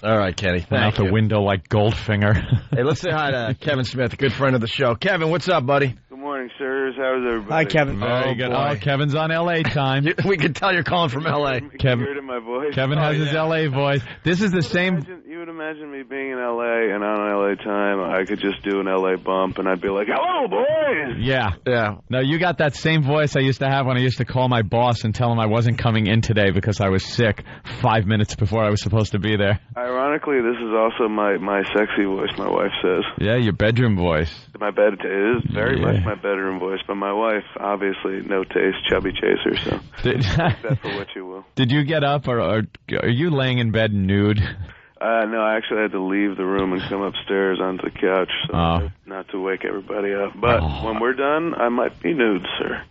All right, Kenny. Went out the window like Goldfinger. Hey, let's say hi to Kevin Smith, a good friend of the show. Kevin, what's up, buddy? Good morning, sirs. How's everybody? Hi, Kevin. Very good. Oh, Kevin's on L.A. time. We can tell you're calling from L.A. Kevin heard my voice. Kevin has his L.A. voice. This is the same... You would imagine me being in L.A. and on L.A. time, I could just do an L.A. bump, and I'd be like, hello, boys! Yeah. No, you got that same voice I used to have when I used to call my boss and tell him I wasn't coming in today because I was sick 5 minutes before I was supposed to be there. Ironically, Ironically, this is also my sexy voice, my wife says. Yeah, your bedroom voice. My bed it is very much my bedroom voice, but my wife, obviously, no taste, chubby chaser, so take that for what you will. Did you get up, or are you laying in bed nude? No, I actually had to leave the room and come upstairs onto the couch, so not to wake everybody up. But when we're done, I might be nude, sir.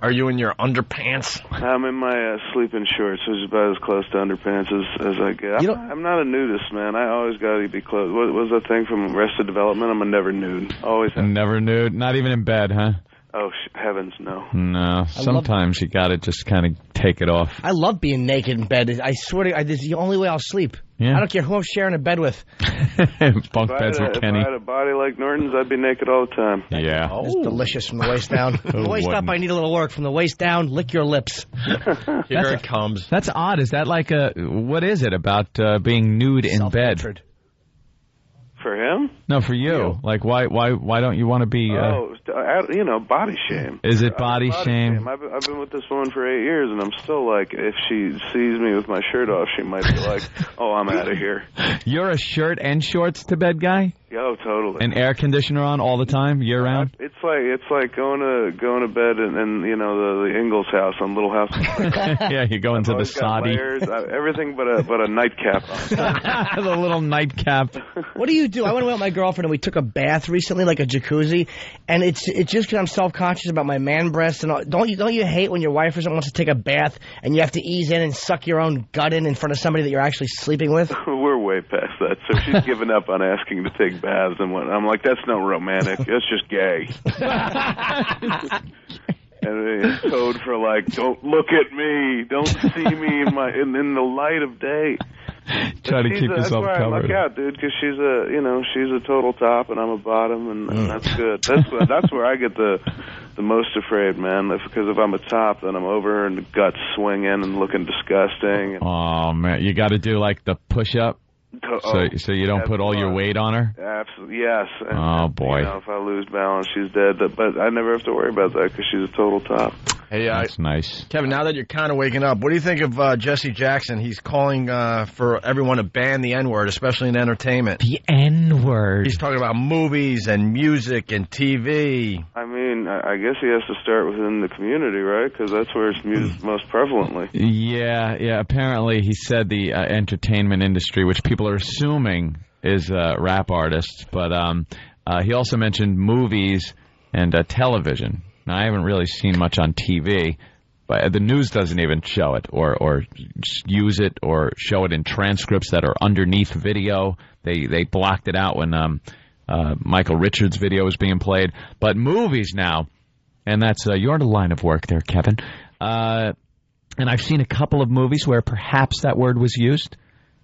Are you in your underpants? I'm in my sleeping shorts, which is about as close to underpants as I get. I'm not a nudist, man. I always got to be close. What was that thing from Arrested Development? I'm a never nude. Always have. Never nude? Not even in bed, huh? Oh, heavens, no. No, sometimes you got to just kind of take it off. I love being naked in bed. I swear to God, this is the only way I'll sleep. Yeah. I don't care who I'm sharing a bed with. Bunk beds with Kenny. If I had a body like Norton's, I'd be naked all the time. Yeah. It's delicious from the waist down. From the waist up, I need a little work. From the waist down, lick your lips. Here it comes. That's odd. Is that like what is it about being nude in bed? For him? No, for you. Like, why don't you want to be... body shame. Is it body shame? I've been with this woman for 8 years, and I'm still like, if she sees me with my shirt off, she might be like, oh, I'm out of here. You're a shirt and shorts to bed guy? Yo, totally. An air conditioner on all the time, year round? It's like going to bed and the Ingalls house on Little House. Yeah, you go into the soddy. Everything but a nightcap. The little nightcap. What do you do? I went away with my girlfriend and we took a bath recently, like a jacuzzi, and it's just because I'm self-conscious about my man breasts and all. Don't you hate when your wife or something wants to take a bath and you have to ease in and suck your own gut in front of somebody that you're actually sleeping with? We're way past that. So she's given up on asking to take baths and what. I'm like, that's not romantic. That's just gay. And it's code for like, don't look at me, don't see me in the light of day. Try to keep yourself covered. That's why I luck out, dude, because she's a total top and I'm a bottom, and that's good. That's where I get the most afraid, man. Because if I'm a top, then I'm over her and the guts swinging and looking disgusting. Oh man, you got to do like the push-up. So you don't put all your weight on her? Absolutely, yes. Oh, boy. If I lose balance, she's dead. But I never have to worry about that because she's a total top. Hey, that's nice. Kevin, now that you're kind of waking up, what do you think of Jesse Jackson? He's calling for everyone to ban the N-word, especially in entertainment. The N-word. He's talking about movies and music and TV. I mean, I guess he has to start within the community, right? Because that's where it's used most prevalently. Yeah. Apparently, he said the entertainment industry, which people are assuming is rap artists, but he also mentioned movies and television. Now, I haven't really seen much on TV, but the news doesn't even show it or use it or show it in transcripts that are underneath video. They blocked it out when Michael Richards' video was being played. But movies now, and that's your line of work there, Kevin. And I've seen a couple of movies where perhaps that word was used.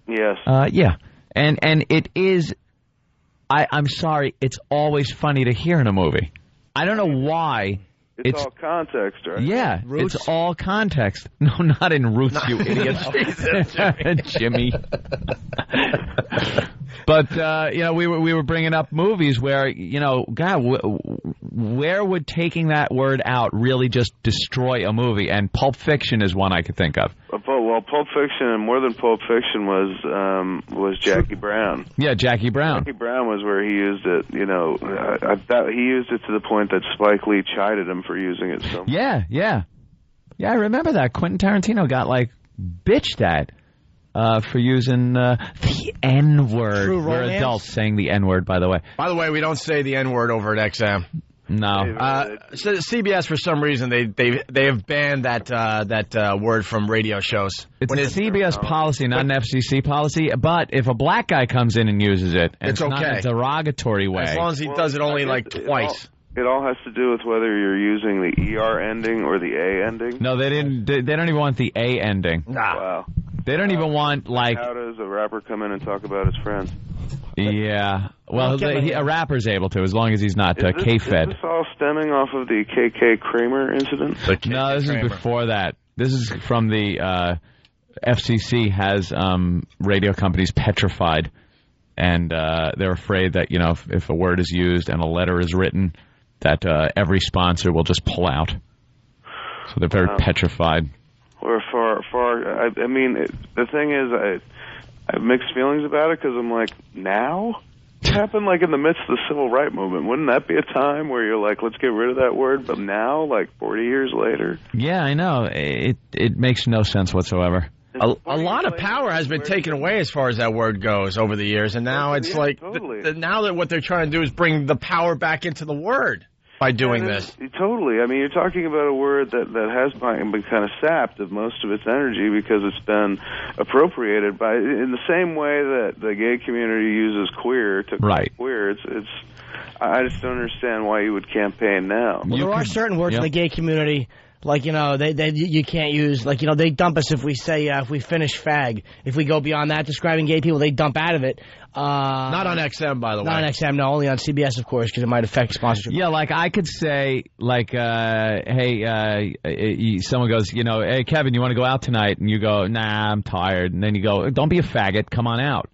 Yes. Yeah. And it is, I'm sorry, it's always funny to hear in a movie. I don't know why. It's all context, right? Yeah, Roots? It's all context. No, not in Roots, you idiot. Jimmy. But, we were bringing up movies where, God, where would taking that word out really just destroy a movie? And Pulp Fiction is one I could think of. Well, Pulp Fiction and more than Pulp Fiction was Jackie Brown. Yeah, Jackie Brown. Jackie Brown was where he used it, he used it to the point that Spike Lee chided him for using it so much. Yeah, I remember that. Quentin Tarantino got, bitched at. For using the N-word. We're adults saying the N-word, by the way. By the way, we don't say the N-word over at XM. No. So CBS, for some reason, they have banned that word from radio shows. It's a CBS policy, not an FCC policy. But if a black guy comes in and uses it, and it's okay. Not in a derogatory way. As long as he does it only twice. It all has to do with whether you're using the ER ending or the A ending. No, they didn't. They don't even want the A ending. Nah. Wow. They don't even want, How does a rapper come in and talk about his friends? Yeah. Well, a rapper's able to, as long as he's not K-Fed. Is this all stemming off of the KK Kramer incident? No, this is before that. This is from the FCC has radio companies petrified, and they're afraid that, if a word is used and a letter is written, that every sponsor will just pull out. So they're very petrified. Or far. I mean, the thing is, I have mixed feelings about it because I'm like, now? It happened like in the midst of the civil rights movement. Wouldn't that be a time where you're like, let's get rid of that word? But now, like 40 years later? Yeah, I know. It makes no sense whatsoever. A lot of power has been taken away as far as that word goes over the years, and now it's like now that what they're trying to do is bring the power back into the word by doing this. Totally. I mean, you're talking about a word that has been kind of sapped of most of its energy because it's been appropriated by, in the same way that the gay community uses queer to queer. It's I just don't understand why you would campaign now. Well, there are certain words in the gay community. Like, you know, you can't use, like, you know, they dump us if we say, if we finish fag. If we go beyond that describing gay people, they dump out of it. Not on XM, by the way. Not on XM, no, only on CBS, of course, because it might affect sponsorship. Yeah, like, I could say, like, hey, someone goes, you know, hey, Kevin, you want to go out tonight? And you go, nah, I'm tired. And then you go, don't be a faggot, come on out.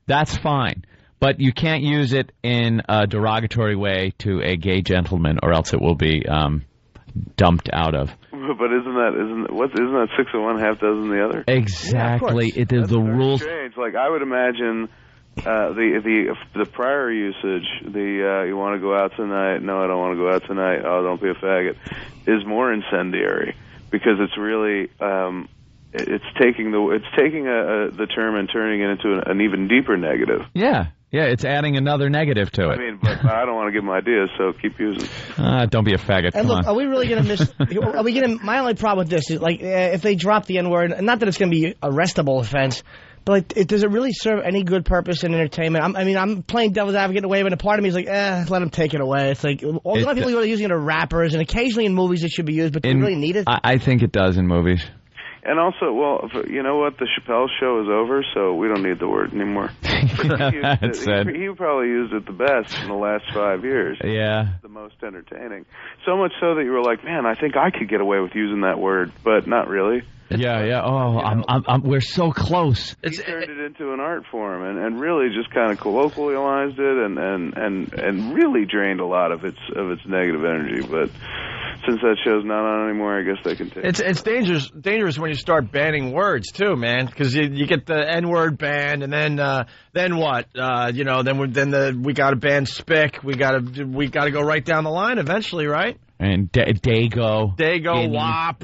That's fine. But you can't use it in a derogatory way to a gay gentleman, or else it will be dumped out of. But isn't that 6 of one, half dozen the other? Exactly. Yeah, it is the rules. Strange. Like, I would imagine the prior usage, you want to go out tonight? No, I don't want to go out tonight. Oh, don't be a faggot, is more incendiary because it's really it's taking the term and turning it into an even deeper negative. Yeah. Yeah, it's adding another negative to it. I mean, but I don't want to give them ideas, so keep using. Don't be a faggot. And Come look, on. are we really going to miss? Are we going to? My only problem with this is, like, if they drop the N-word, not that it's going to be a arrestable offense, but like, does it really serve any good purpose in entertainment? I'm playing devil's advocate in a way, but a part of me is like, let them take it away. It's like a lot of people are using it as rappers, and occasionally in movies it should be used, but do you really need it? I think it does in movies. And also, well, you know what? The Chappelle show is over, so we don't need the word anymore. He probably used it the best in the last 5 years. Yeah. The most entertaining. So much so that you were like, man, I think I could get away with using that word, but not really. Yeah. Oh, we're so close. He turned it into an art form and really just kind of colloquialized it and really drained a lot of its negative energy. But since that show's not on anymore, I guess they can take it. It's dangerous when you start banning words too, man, because you get the N-word banned, and then what? We got to ban spick. We got to go right down the line eventually, right? And Dago, WAP.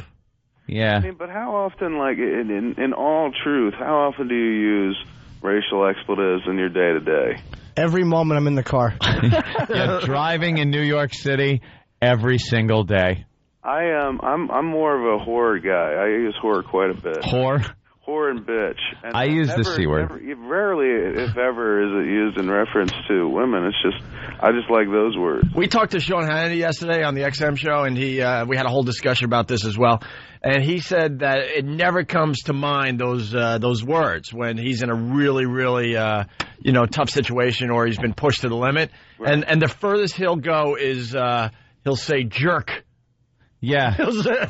Yeah. I mean, but how often, like, in all truth, how often do you use racial expletives in your day-to-day? Every moment I'm in the car. Yeah, driving in New York City every single day. I'm more of a whore guy. I use whore quite a bit. Whore and bitch. And I use the C word. Rarely, if ever, is it used in reference to women. I just like those words. We talked to Sean Hannity yesterday on the XM show, and we had a whole discussion about this as well. And he said that it never comes to mind those words when he's in a really, really tough situation or he's been pushed to the limit. Right. And the furthest he'll go is he'll say jerk. Yeah,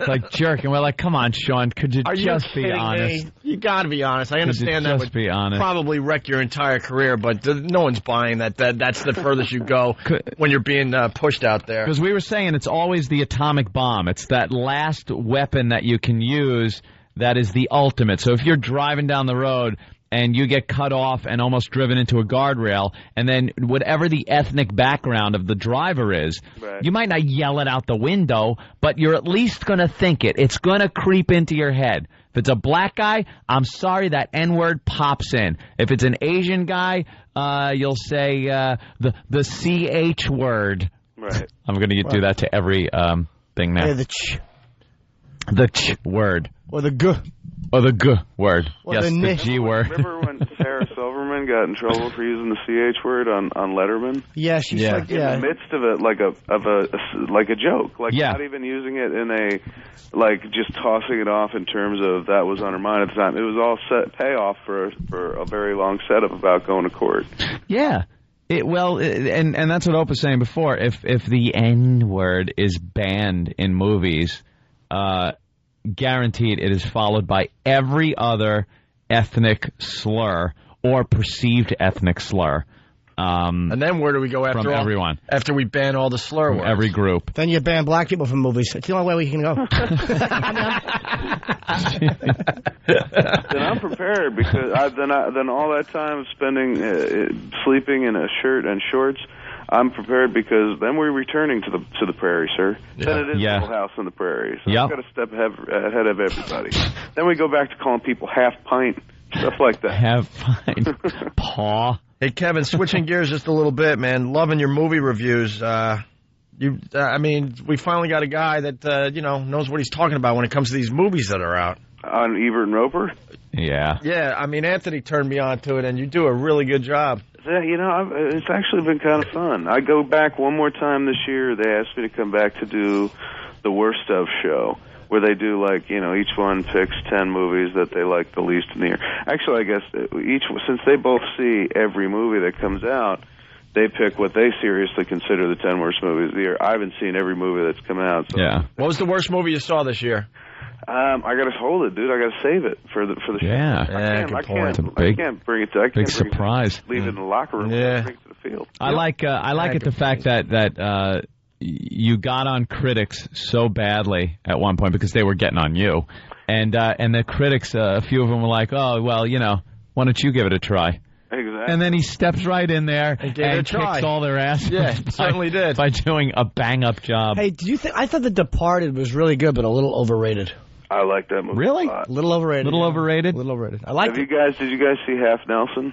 like jerk, and we're like, come on, Sean, could you just be honest? Me? You got to be honest. I understand that would probably wreck your entire career, but no one's buying that. That's the furthest you go when you're being pushed out there. Because we were saying it's always the atomic bomb. It's that last weapon that you can use that is the ultimate. So if you're driving down the road and you get cut off and almost driven into a guardrail, and then whatever the ethnic background of the driver is, right, you might not yell it out the window, but you're at least going to think it. It's going to creep into your head. If it's a black guy, I'm sorry, that N-word pops in. If it's an Asian guy, you'll say the CH word. Right. I'm going to do that to every thing now. Yeah, the ch. The ch word. Or the g. Or the g word. Or yes, the G word. Remember when Sarah Silverman got in trouble for using the CH word on Letterman? Yeah, she's like, in the midst of it, like a joke, not even using it in a just tossing it off in terms of that was on her mind at the time. It was all payoff for a very long setup about going to court. Yeah. And that's what Ope was saying before. If the N word is banned in movies, guaranteed it is followed by every other ethnic slur or perceived ethnic slur. And then where do we go after from everyone? After we ban all the slur words? Every group. Then you ban black people from movies. It's the only way we can go. then I'm prepared because then all that time spending sleeping in a shirt and shorts, I'm prepared because then we're returning to the prairie, sir. Yeah. Then it is Little House on the Prairie. So I've got to step ahead of everybody. Then we go back to calling people half pint, stuff like that. Half pint. Paw. Hey, Kevin, switching gears just a little bit, man. Loving your movie reviews. I mean, we finally got a guy that, knows what he's talking about when it comes to these movies that are out. On Ebert and Roper? Yeah. Yeah, I mean, Anthony turned me on to it, and you do a really good job. Yeah, it's actually been kind of fun. I go back one more time this year. They asked me to come back to do the Worst Of show, where they do, each one picks 10 movies that they like the least in the year. Actually, I guess since they both see every movie that comes out, they pick what they seriously consider the 10 worst movies of the year. I haven't seen every movie that's come out. So. Yeah. What was the worst movie you saw this year? I got to hold it, dude. I got to save it for the show. Yeah. I can't bring it to. Big surprise. Leave it in the locker room. Yeah. Bring it to the field. I like it the fact that you got on critics so badly at one point because they were getting on you, and the critics, a few of them were like, oh well, why don't you give it a try? Exactly. And then he steps right in there and kicks all their asses. Yeah, certainly did. By doing a bang-up job. Hey, did you think? I thought The Departed was really good, but a little overrated. I like that movie. Really? A little overrated. Little overrated? Little overrated. I like it. Did you guys see Half Nelson?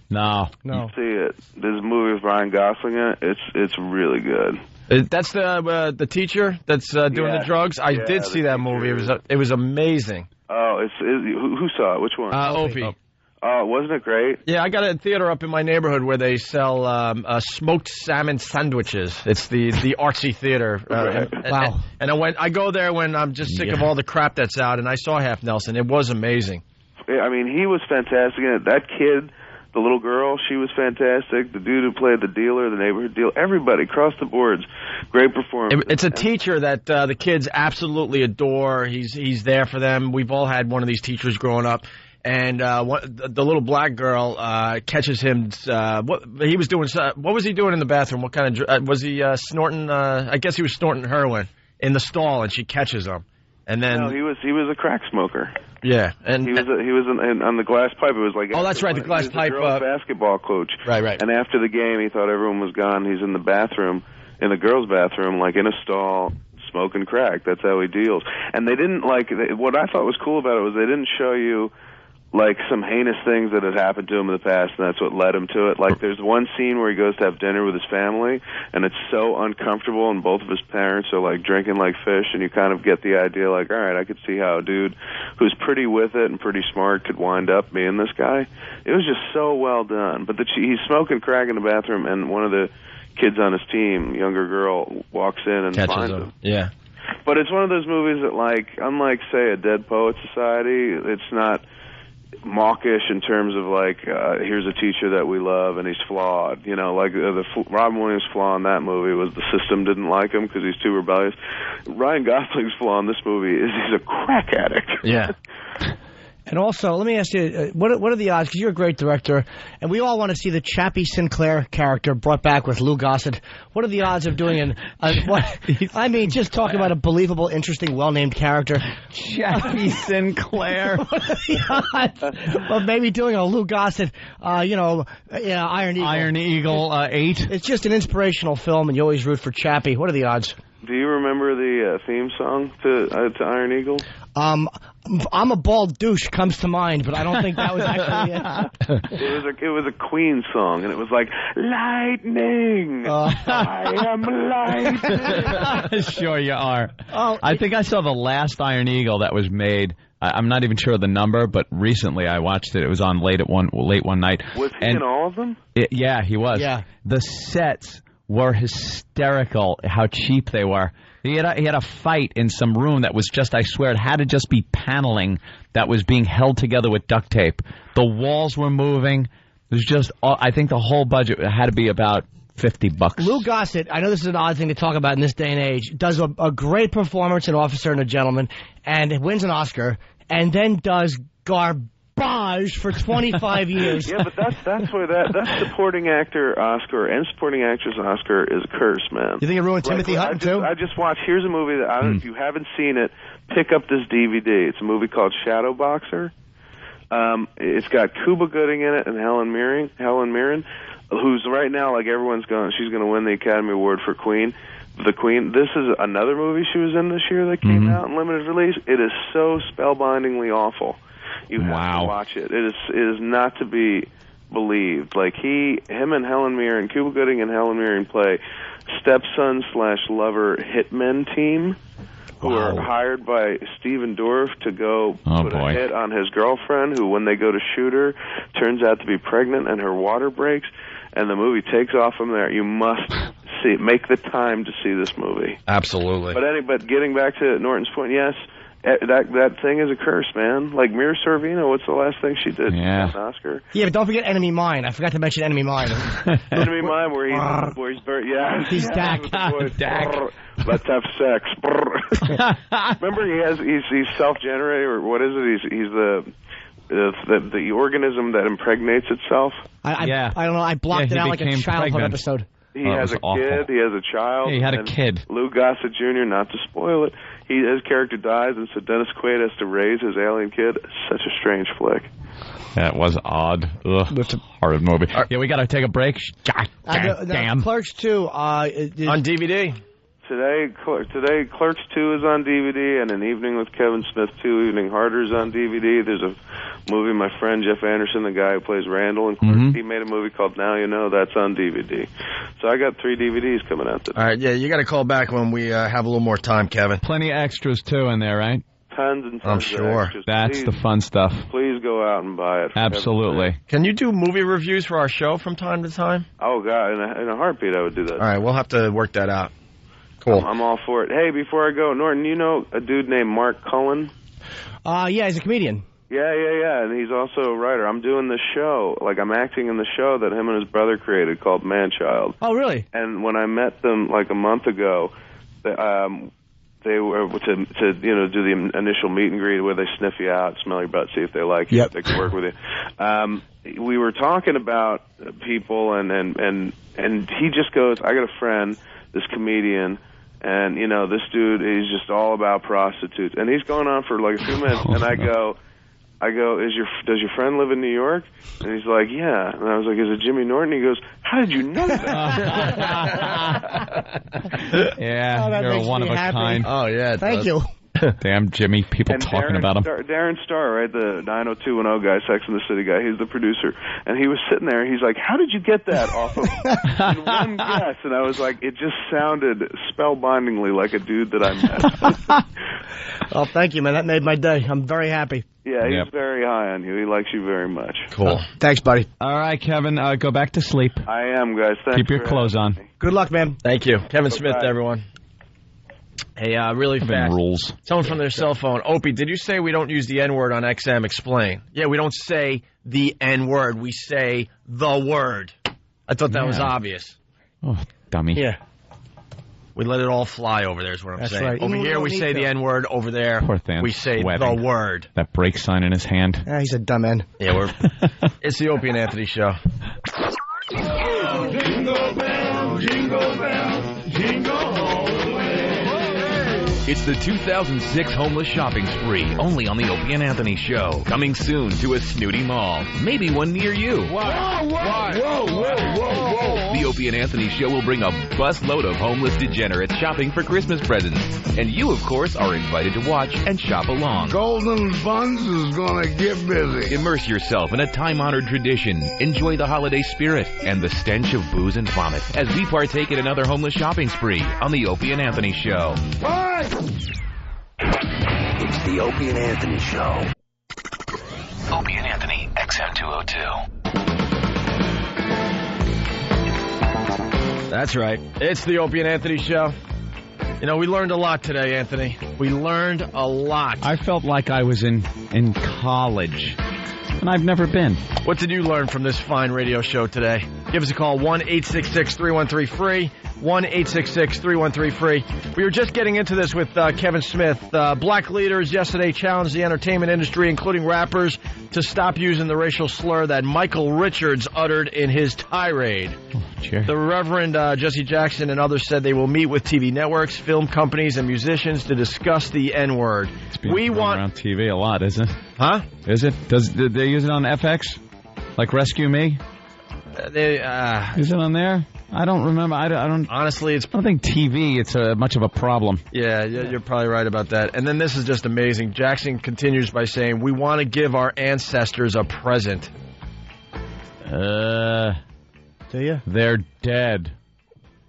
No. You see it. This movie with Ryan Gosling in it. It's really good. That's the teacher that's doing the drugs. I did see that movie. It was amazing. Oh, who saw it? Which one? Opie. Oh, wasn't it great? Yeah, I got a theater up in my neighborhood where they sell smoked salmon sandwiches. It's the artsy theater. Wow. And I go there when I'm just sick of all the crap that's out, and I saw Half Nelson. It was amazing. Yeah, I mean, he was fantastic in it. That kid, the little girl, she was fantastic. The dude who played the dealer, the neighborhood dealer, everybody across the boards, great performance. It's a teacher that the kids absolutely adore. He's there for them. We've all had one of these teachers growing up. And the little black girl catches him. What was he doing in the bathroom? What kind of was he snorting? I guess he was snorting heroin in the stall, and she catches him. And then he was a crack smoker. Yeah, and he was on the glass pipe. It was like that's right, the glass pipe. He was the girls' basketball coach. Right. And after the game, he thought everyone was gone. He's in the bathroom, in the girls' bathroom, like in a stall, smoking crack. That's how he deals. And they didn't what I thought was cool about it was they didn't show you some heinous things that had happened to him in the past, and that's what led him to it. There's one scene where he goes to have dinner with his family, and it's so uncomfortable, and both of his parents are, drinking like fish, and you kind of get the idea, all right, I could see how a dude who's pretty with it and pretty smart could wind up being this guy. It was just so well done. But he's smoking crack in the bathroom, and one of the kids on his team, younger girl, walks in and finds him. Yeah. But it's one of those movies that, unlike, say, a Dead Poets Society, it's not mawkish in terms of here's a teacher that we love and he's flawed. Robin Williams' flaw in that movie was the system didn't like him because he's too rebellious. Ryan Gosling's flaw in this movie is he's a crack addict. Yeah. And also, let me ask you, what are the odds, because you're a great director, and we all want to see the Chappie Sinclair character brought back with Lou Gossett. What are the odds of doing just talking about a believable, interesting, well-named character? Chappie Sinclair. What are the odds of maybe doing a Lou Gossett, Iron Eagle? Iron Eagle 8. It's just an inspirational film, and you always root for Chappie. What are the odds? Do you remember the theme song to Iron Eagle? I'm a bald douche comes to mind, but I don't think that was actually it. It was a Queen song, and it was like, lightning, I am lightning. Sure you are. I think I saw the last Iron Eagle that was made. I'm not even sure of the number, but recently I watched it. It was on late one night. Was he in all of them? Yeah, he was. Yeah. The sets were hysterical, how cheap they were. He had a fight in some room that was just, I swear, it had to just be paneling that was being held together with duct tape. The walls were moving. It was just, I think the whole budget had to be about $50. Lou Gossett, I know this is an odd thing to talk about in this day and age, does a great performance in Officer and a Gentleman, and wins an Oscar, and then does garbage for 25 years. Yeah, but that's where that's supporting actor Oscar and supporting actress Oscar is a curse, man. You think it ruined Timothy Hutton too? I just watched. Here's a movie that I don't know if you haven't seen it. Pick up this DVD. It's a movie called Shadow Boxer. It's got Cuba Gooding in it and Helen Mirren, who's right now like she's going to win the Academy Award for Queen. The Queen. This is another movie she was in this year that came out in limited release. It is so spellbindingly awful. You have to watch it. It is not to be believed. Like him and Helen Mirren, Cuba Gooding and Helen Mirren play stepson/lover hitmen team who are hired by Steven Dorff to go put a hit on his girlfriend, who when they go to shoot her turns out to be pregnant and her water breaks. And the movie takes off from there. You must see it. Make the time to see this movie. Absolutely. But getting back to Norton's point, yes, that thing is a curse, man. Like Mira Sorvino, what's the last thing she did? Yeah. An Oscar. Yeah, but don't forget Enemy Mine. I forgot to mention Enemy Mine. Enemy Mine, where he's very, he's Dak. Dak. Let's have sex. Remember, he's self-generated, or what is it? He's the organism that impregnates itself. I don't know. I blocked it out like a childhood episode. He has a kid. He has a child. Yeah, he had a kid. Lou Gossett Jr., not to spoil it, his character dies, and so Dennis Quaid has to raise his alien kid. Such a strange flick. That was odd. Ugh, that's a horrid movie. Yeah, we got to take a break. God damn. Clerks 2. On DVD. Today, Clerks 2 is on DVD, and An Evening with Kevin Smith 2, Evening Harder is on DVD. There's a movie, my friend Jeff Anderson, the guy who plays Randall in Clerks, he made a movie called Now You Know. That's on DVD. So I got 3 DVDs coming out today. All right, yeah, you got to call back when we have a little more time, Kevin. Plenty of extras, too, in there, right? Tons and tons I'm sure. of extras. That's the fun stuff. Please go out and buy it. Absolutely. Can you do movie reviews for our show from time to time? Oh, God, in a heartbeat I would do that. All right, we'll have to work that out. Cool. I'm all for it. Hey, before I go, Norton, you know a dude named Mark Cullen? Yeah, he's a comedian. Yeah, and he's also a writer. I'm doing this show, I'm acting in the show that him and his brother created called Man-Child. Oh, really? And when I met them a month ago, they were to do the initial meet and greet where they sniff you out, smell your butt, see if they like you, if they can work with you. We were talking about people, and he just goes, I got a friend, this comedian, and this dude, he's just all about prostitutes, and he's going on for a few minutes, and I go, does your friend live in New York? And he's like, yeah. And I was like, is it Jimmy Norton? He goes, how did you know that? Yeah, you're one of a kind. Oh, yeah. Thank you. Damn, Jimmy, people talking about him. Darren Star, right, the 90210 guy, Sex and the City guy, he's the producer. And he was sitting there, he's like, how did you get that off of in one guess? And I was like, it just sounded spellbindingly like a dude that I met. Oh, thank you, man. That made my day. I'm very happy. Yeah, he's very high on you. He likes you very much. Cool. Thanks, buddy. All right, Kevin, go back to sleep. I am, guys. Thanks. Keep your clothes on. Good luck, man. Thank you. Kevin Smith, everyone. Hey, really fast. Rules. Someone from their cell phone. Opie, did you say we don't use the N-word on XM? Explain. Yeah, we don't say the N-word. We say the word. I thought that was obvious. Oh, dummy. Yeah. We let it all fly over there is what I'm saying. Right. Over here we say the N-word. Over there we say the word. That brake sign in his hand. He's a dumb end. Yeah, it's the Opie and Anthony Show. Oh, jingle bell, jingle bell, jingle all the way. It's the 2006 Homeless Shopping Spree, only on the Opie and Anthony Show. Coming soon to a snooty mall. Maybe one near you. Whoa. The Opie and Anthony Show will bring a busload of homeless degenerates shopping for Christmas presents. And you, of course, are invited to watch and shop along. Golden Buns is gonna get busy. Immerse yourself in a time-honored tradition. Enjoy the holiday spirit and the stench of booze and vomit as we partake in another homeless shopping spree on the Opie and Anthony Show. Bye! It's the Opie and Anthony Show. Opie and Anthony, XM202. That's right. It's the Opie and Anthony Show. We learned a lot today, Anthony. We learned a lot. I felt like I was in college, and I've never been. What did you learn from this fine radio show today? Give us a call, 1-866-313-FREE. 1-866-313-FREE. We were just getting into this with Kevin Smith. Black leaders yesterday challenged the entertainment industry, including rappers, to stop using the racial slur that Michael Richards uttered in his tirade. The Reverend Jesse Jackson and others said they will meet with TV networks, film companies, and musicians to discuss the N-word. We want around TV a lot, isn't it? Huh? Is it? Did they use it on FX? Like Rescue Me? Is it on there? I don't remember. I don't. Honestly, I don't think TV. It's much of a problem. Yeah, you're probably right about that. And then this is just amazing. Jackson continues by saying, "We want to give our ancestors a present." Do you? They're dead,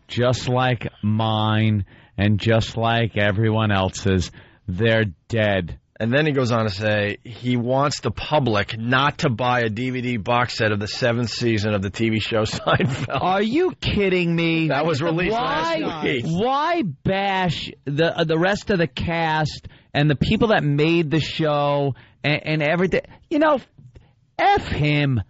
just like mine, and just like everyone else's. They're dead. And then he goes on to say he wants the public not to buy a DVD box set of the 7th season of the TV show Seinfeld. Are you kidding me? That was released last week. Why bash the rest of the cast and the people that made the show and everything? You know, F him.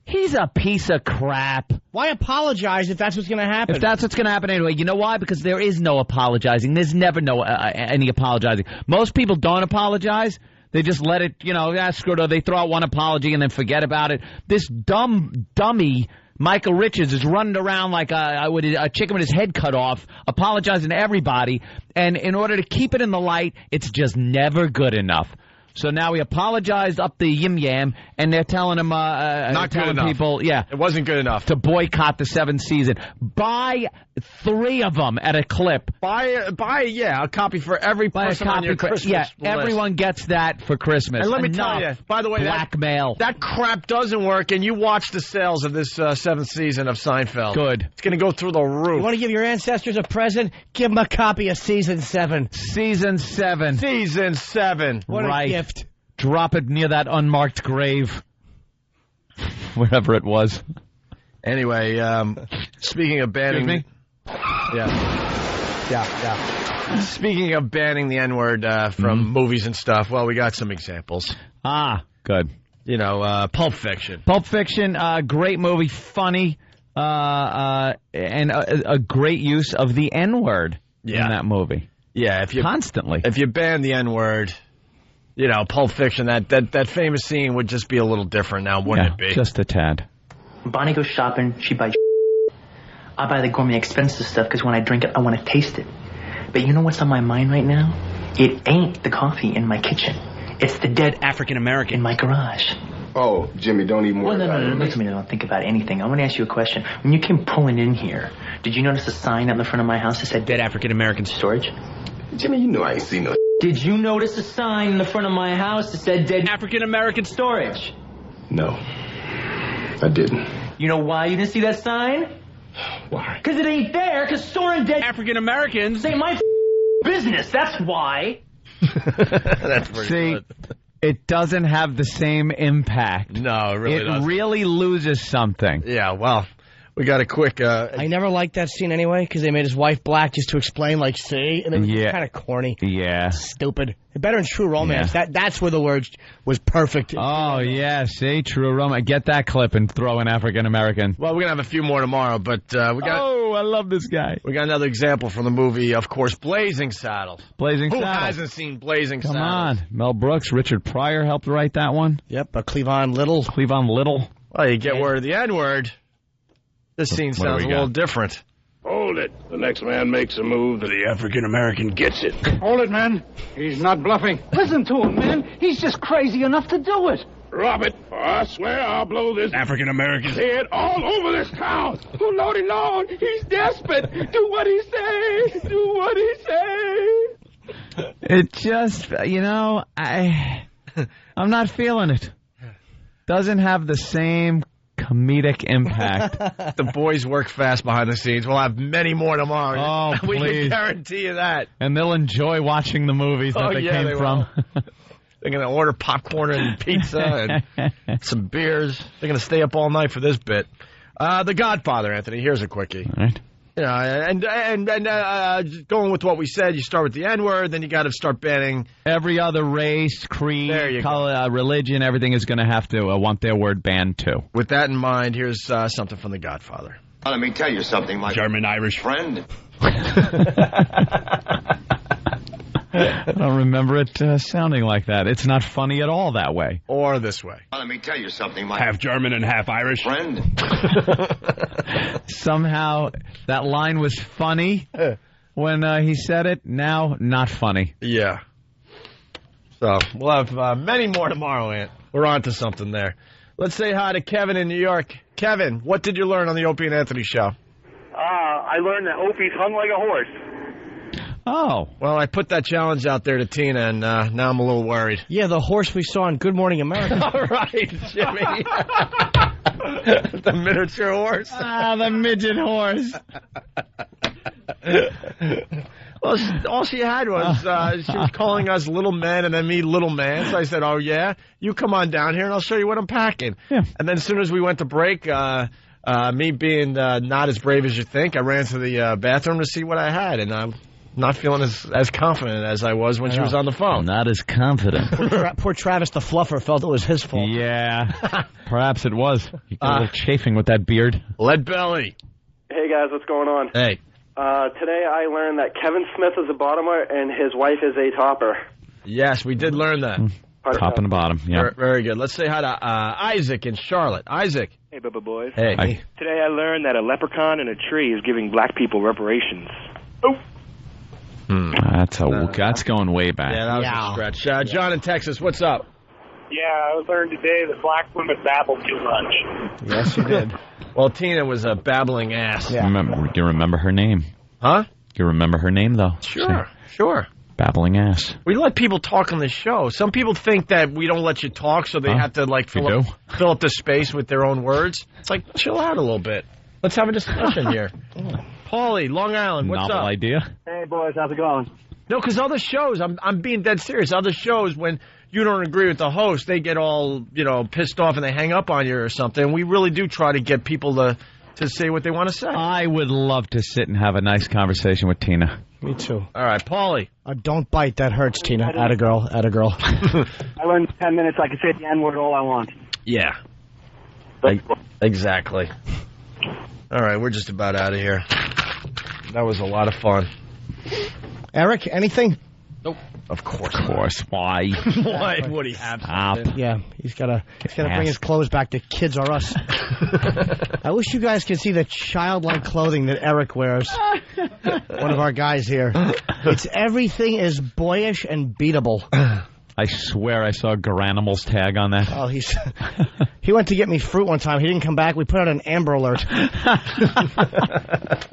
He's a piece of crap. Why apologize if that's what's going to happen? If that's what's going to happen anyway. You know why? Because there is no apologizing. There's never any apologizing. Most people don't apologize. They just let it, screw it. Or they throw out one apology and then forget about it. This dummy, Michael Richards, is running around like a chicken with his head cut off, apologizing to everybody. And in order to keep it in the light, it's just never good enough. So now he apologized up the yim-yam, and they're telling him, people, it wasn't good enough to boycott the 7th season. Buy 3 of them at a clip. Buy a copy for every person on your Christmas list. Everyone gets that for Christmas. And let me tell you, by the way, blackmail. That crap doesn't work, and you watch the sales of this 7th season of Seinfeld. Good. It's going to go through the roof. You want to give your ancestors a present? Give them a copy of Season 7. Season 7. Season 7. What a gift. Drop it near that unmarked grave. Wherever it was. Anyway, speaking of banning... Excuse me? Yeah. Speaking of banning the N-word from movies and stuff, well, we got some examples. Good. Pulp Fiction. Pulp Fiction, great movie, funny, and a great use of the N-word in that movie. Yeah, constantly. If you ban the N-word, Pulp Fiction, that famous scene would just be a little different now, wouldn't it be? Just a tad. Bonnie goes shopping, she buys I buy the gourmet expensive stuff because when I drink it, I want to taste it. But you know what's on my mind right now? It ain't the coffee in my kitchen. It's the dead African-American in my garage. Oh, Jimmy, don't even worry about it. No, listen to me, don't think about anything. I want to ask you a question. When you came pulling in here, did you notice a sign up in front of my house that said dead African-American storage? Jimmy, you know I ain't seen no... Did you notice a sign in the front of my house that said dead African-American storage? No, I didn't. You know why you didn't see that sign? Why? Because it ain't there, because storing dead African-Americans ain't my business, that's why. That's pretty good. It doesn't have the same impact. No, it really doesn't. It really loses something. Yeah, well... We got a quick... I never liked that scene anyway, because they made his wife black just to explain, see? And it was kind of corny. Yeah. Stupid. Better in True Romance. Yeah. That's where the word was perfect. Oh, yeah. See, True Romance. Get that clip and throw in African-American. Well, we're going to have a few more tomorrow, but we got... Oh, I love this guy. We got another example from the movie, of course, Blazing Saddles. Blazing Saddles. Saddles. Who hasn't seen Blazing Come Saddles? on. Mel Brooks, Richard Pryor helped write that one. Yep, Cleavon Little. Cleavon Little. Well, you get word of the N-word. This scene sounds a little different. Hold it. The next man makes a move, and the African-American gets it. Hold it, man. He's not bluffing. Listen to him, man. He's just crazy enough to do it. Rob it, or I swear I'll blow this African-American's head all over this town. Oh, Lordy Lord, he's desperate. Do what he say. Do what he say. It just, I'm not feeling it. Doesn't have the same comedic impact. The boys work fast behind the scenes. We'll have many more tomorrow. Oh, we please. can guarantee you that. And they'll enjoy watching the movies that they came from. They're going to order popcorn and pizza and some beers. They're going to stay up all night for this bit. The Godfather, Anthony. Here's a quickie. All right. And going with what we said, you start with the N-word, then you got to start banning every other race, creed, color, religion. Everything is going to have to want their word banned too. With that in mind, here's something from The Godfather. Let me tell you something, my German-Irish friend. I don't remember it sounding like that. It's not funny at all that way. Or this way. Let me tell you something, my half German and half Irish friend. Somehow that line was funny when he said it. Now, not funny. Yeah. So we'll have many more tomorrow, Ant. We're on to something there. Let's say hi to Kevin in New York. Kevin, what did you learn on the Opie and Anthony show? I learned that Opie's hung like a horse. Oh. Well, I put that challenge out there to Tina, and now I'm a little worried. Yeah, the horse we saw in Good Morning America. All right, Jimmy. The miniature horse. The midget horse. Well, all she had was she was calling us little men and then me little man. So I said, oh, yeah, you come on down here and I'll show you what I'm packing. Yeah. And then as soon as we went to break, me being not as brave as you think, I ran to the bathroom to see what I had. And I'm not feeling as confident as I was when she was on the phone. Not as confident. Poor Travis the Fluffer felt it was his fault. Yeah. Perhaps it was. You got a little chafing with that beard. Lead belly. Hey, guys, what's going on? Hey. Today I learned that Kevin Smith is a bottomer and his wife is a topper. Yes, we did learn that. Top and bottom, yeah. Very good. Let's say hi to Isaac in Charlotte. Isaac. Hey, Bubba boys. Hey. Hi. Today I learned that a leprechaun in a tree is giving black people reparations. Oh. That's going way back. Yeah, that was a stretch. John in Texas, what's up? Yeah, I learned today that black women babble too much. Yes, you did. Well, Tina was a babbling ass. Yeah. Do you remember her name? Huh? Do you remember her name, though? Sure. Babbling ass. We let people talk on the show. Some people think that we don't let you talk, so they have to fill up the space with their own words. It's like, chill out a little bit. Let's have a discussion here. Paulie, Long Island, what's Novel up? idea. Hey, boys, how's it going? No, because other shows, I'm being dead serious. Other shows, when you don't agree with the host, they get all, pissed off and they hang up on you or something. We really do try to get people to say what they want to say. I would love to sit and have a nice conversation with Tina. Me too. All right, Paulie. Don't bite. That hurts, Tina. Atta girl. I learned in 10 minutes I can say the N-word all I want. Yeah. Exactly. All right, we're just about out of here. That was a lot of fun. Eric, anything? Nope. Of course. Why? Why would he have something? Yeah, he's gotta bring his clothes back to Kids R Us. I wish you guys could see the childlike clothing that Eric wears. One of our guys here. Everything is boyish and beatable. I swear I saw a Garanimals tag on that. Oh, he went to get me fruit one time. He didn't come back. We put out an Amber Alert.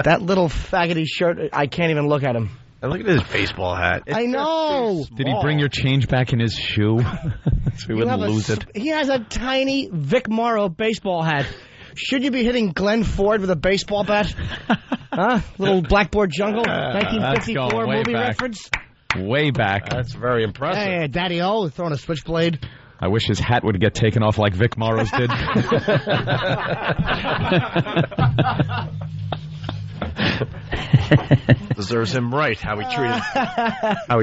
That little faggoty shirt, I can't even look at him. And look at his baseball hat. I know. Did he bring your change back in his shoe? So we wouldn't lose it. He has a tiny Vic Morrow baseball hat. Should you be hitting Glenn Ford with a baseball bat? Huh? Little Blackboard Jungle? 1954 movie reference? Way back. That's very impressive. Hey, Daddy-O throwing a switchblade. I wish his hat would get taken off like Vic Morrow's did. Deserves him right how he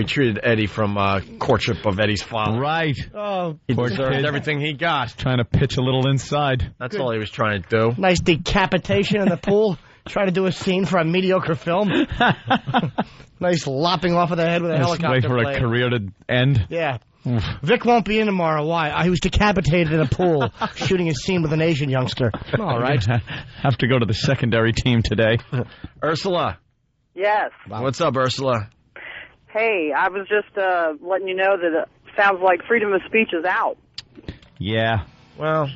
treated Eddie from Courtship of Eddie's Father. Right. Oh, he deserved everything he got. Trying to pitch a little inside. That's all he was trying to do. Nice decapitation in the pool. Trying to do a scene for a mediocre film. Nice lopping off of the head with a helicopter wait for blade. A career to end. Yeah. Vic won't be in tomorrow. Why? He was decapitated in a pool shooting a scene with an Asian youngster. All right. Have to go to the secondary team today. Ursula. Yes. What's up, Ursula? Hey, I was just letting you know that it sounds like freedom of speech is out. Yeah. Well,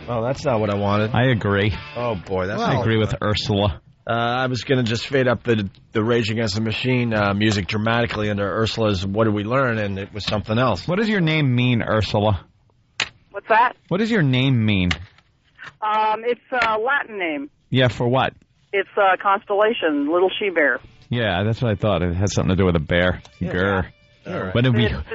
that's not what I wanted. I agree. Oh, boy. I agree with Ursula. I was going to just fade up the Rage Against the Machine music dramatically under Ursula's What Did We Learn, and it was something else. What does your name mean, Ursula? What's that? What does your name mean? It's a Latin name. Yeah, for what? It's Constellation, Little She-Bear. Yeah, that's what I thought. It had something to do with a bear. Yeah. Grr. Right.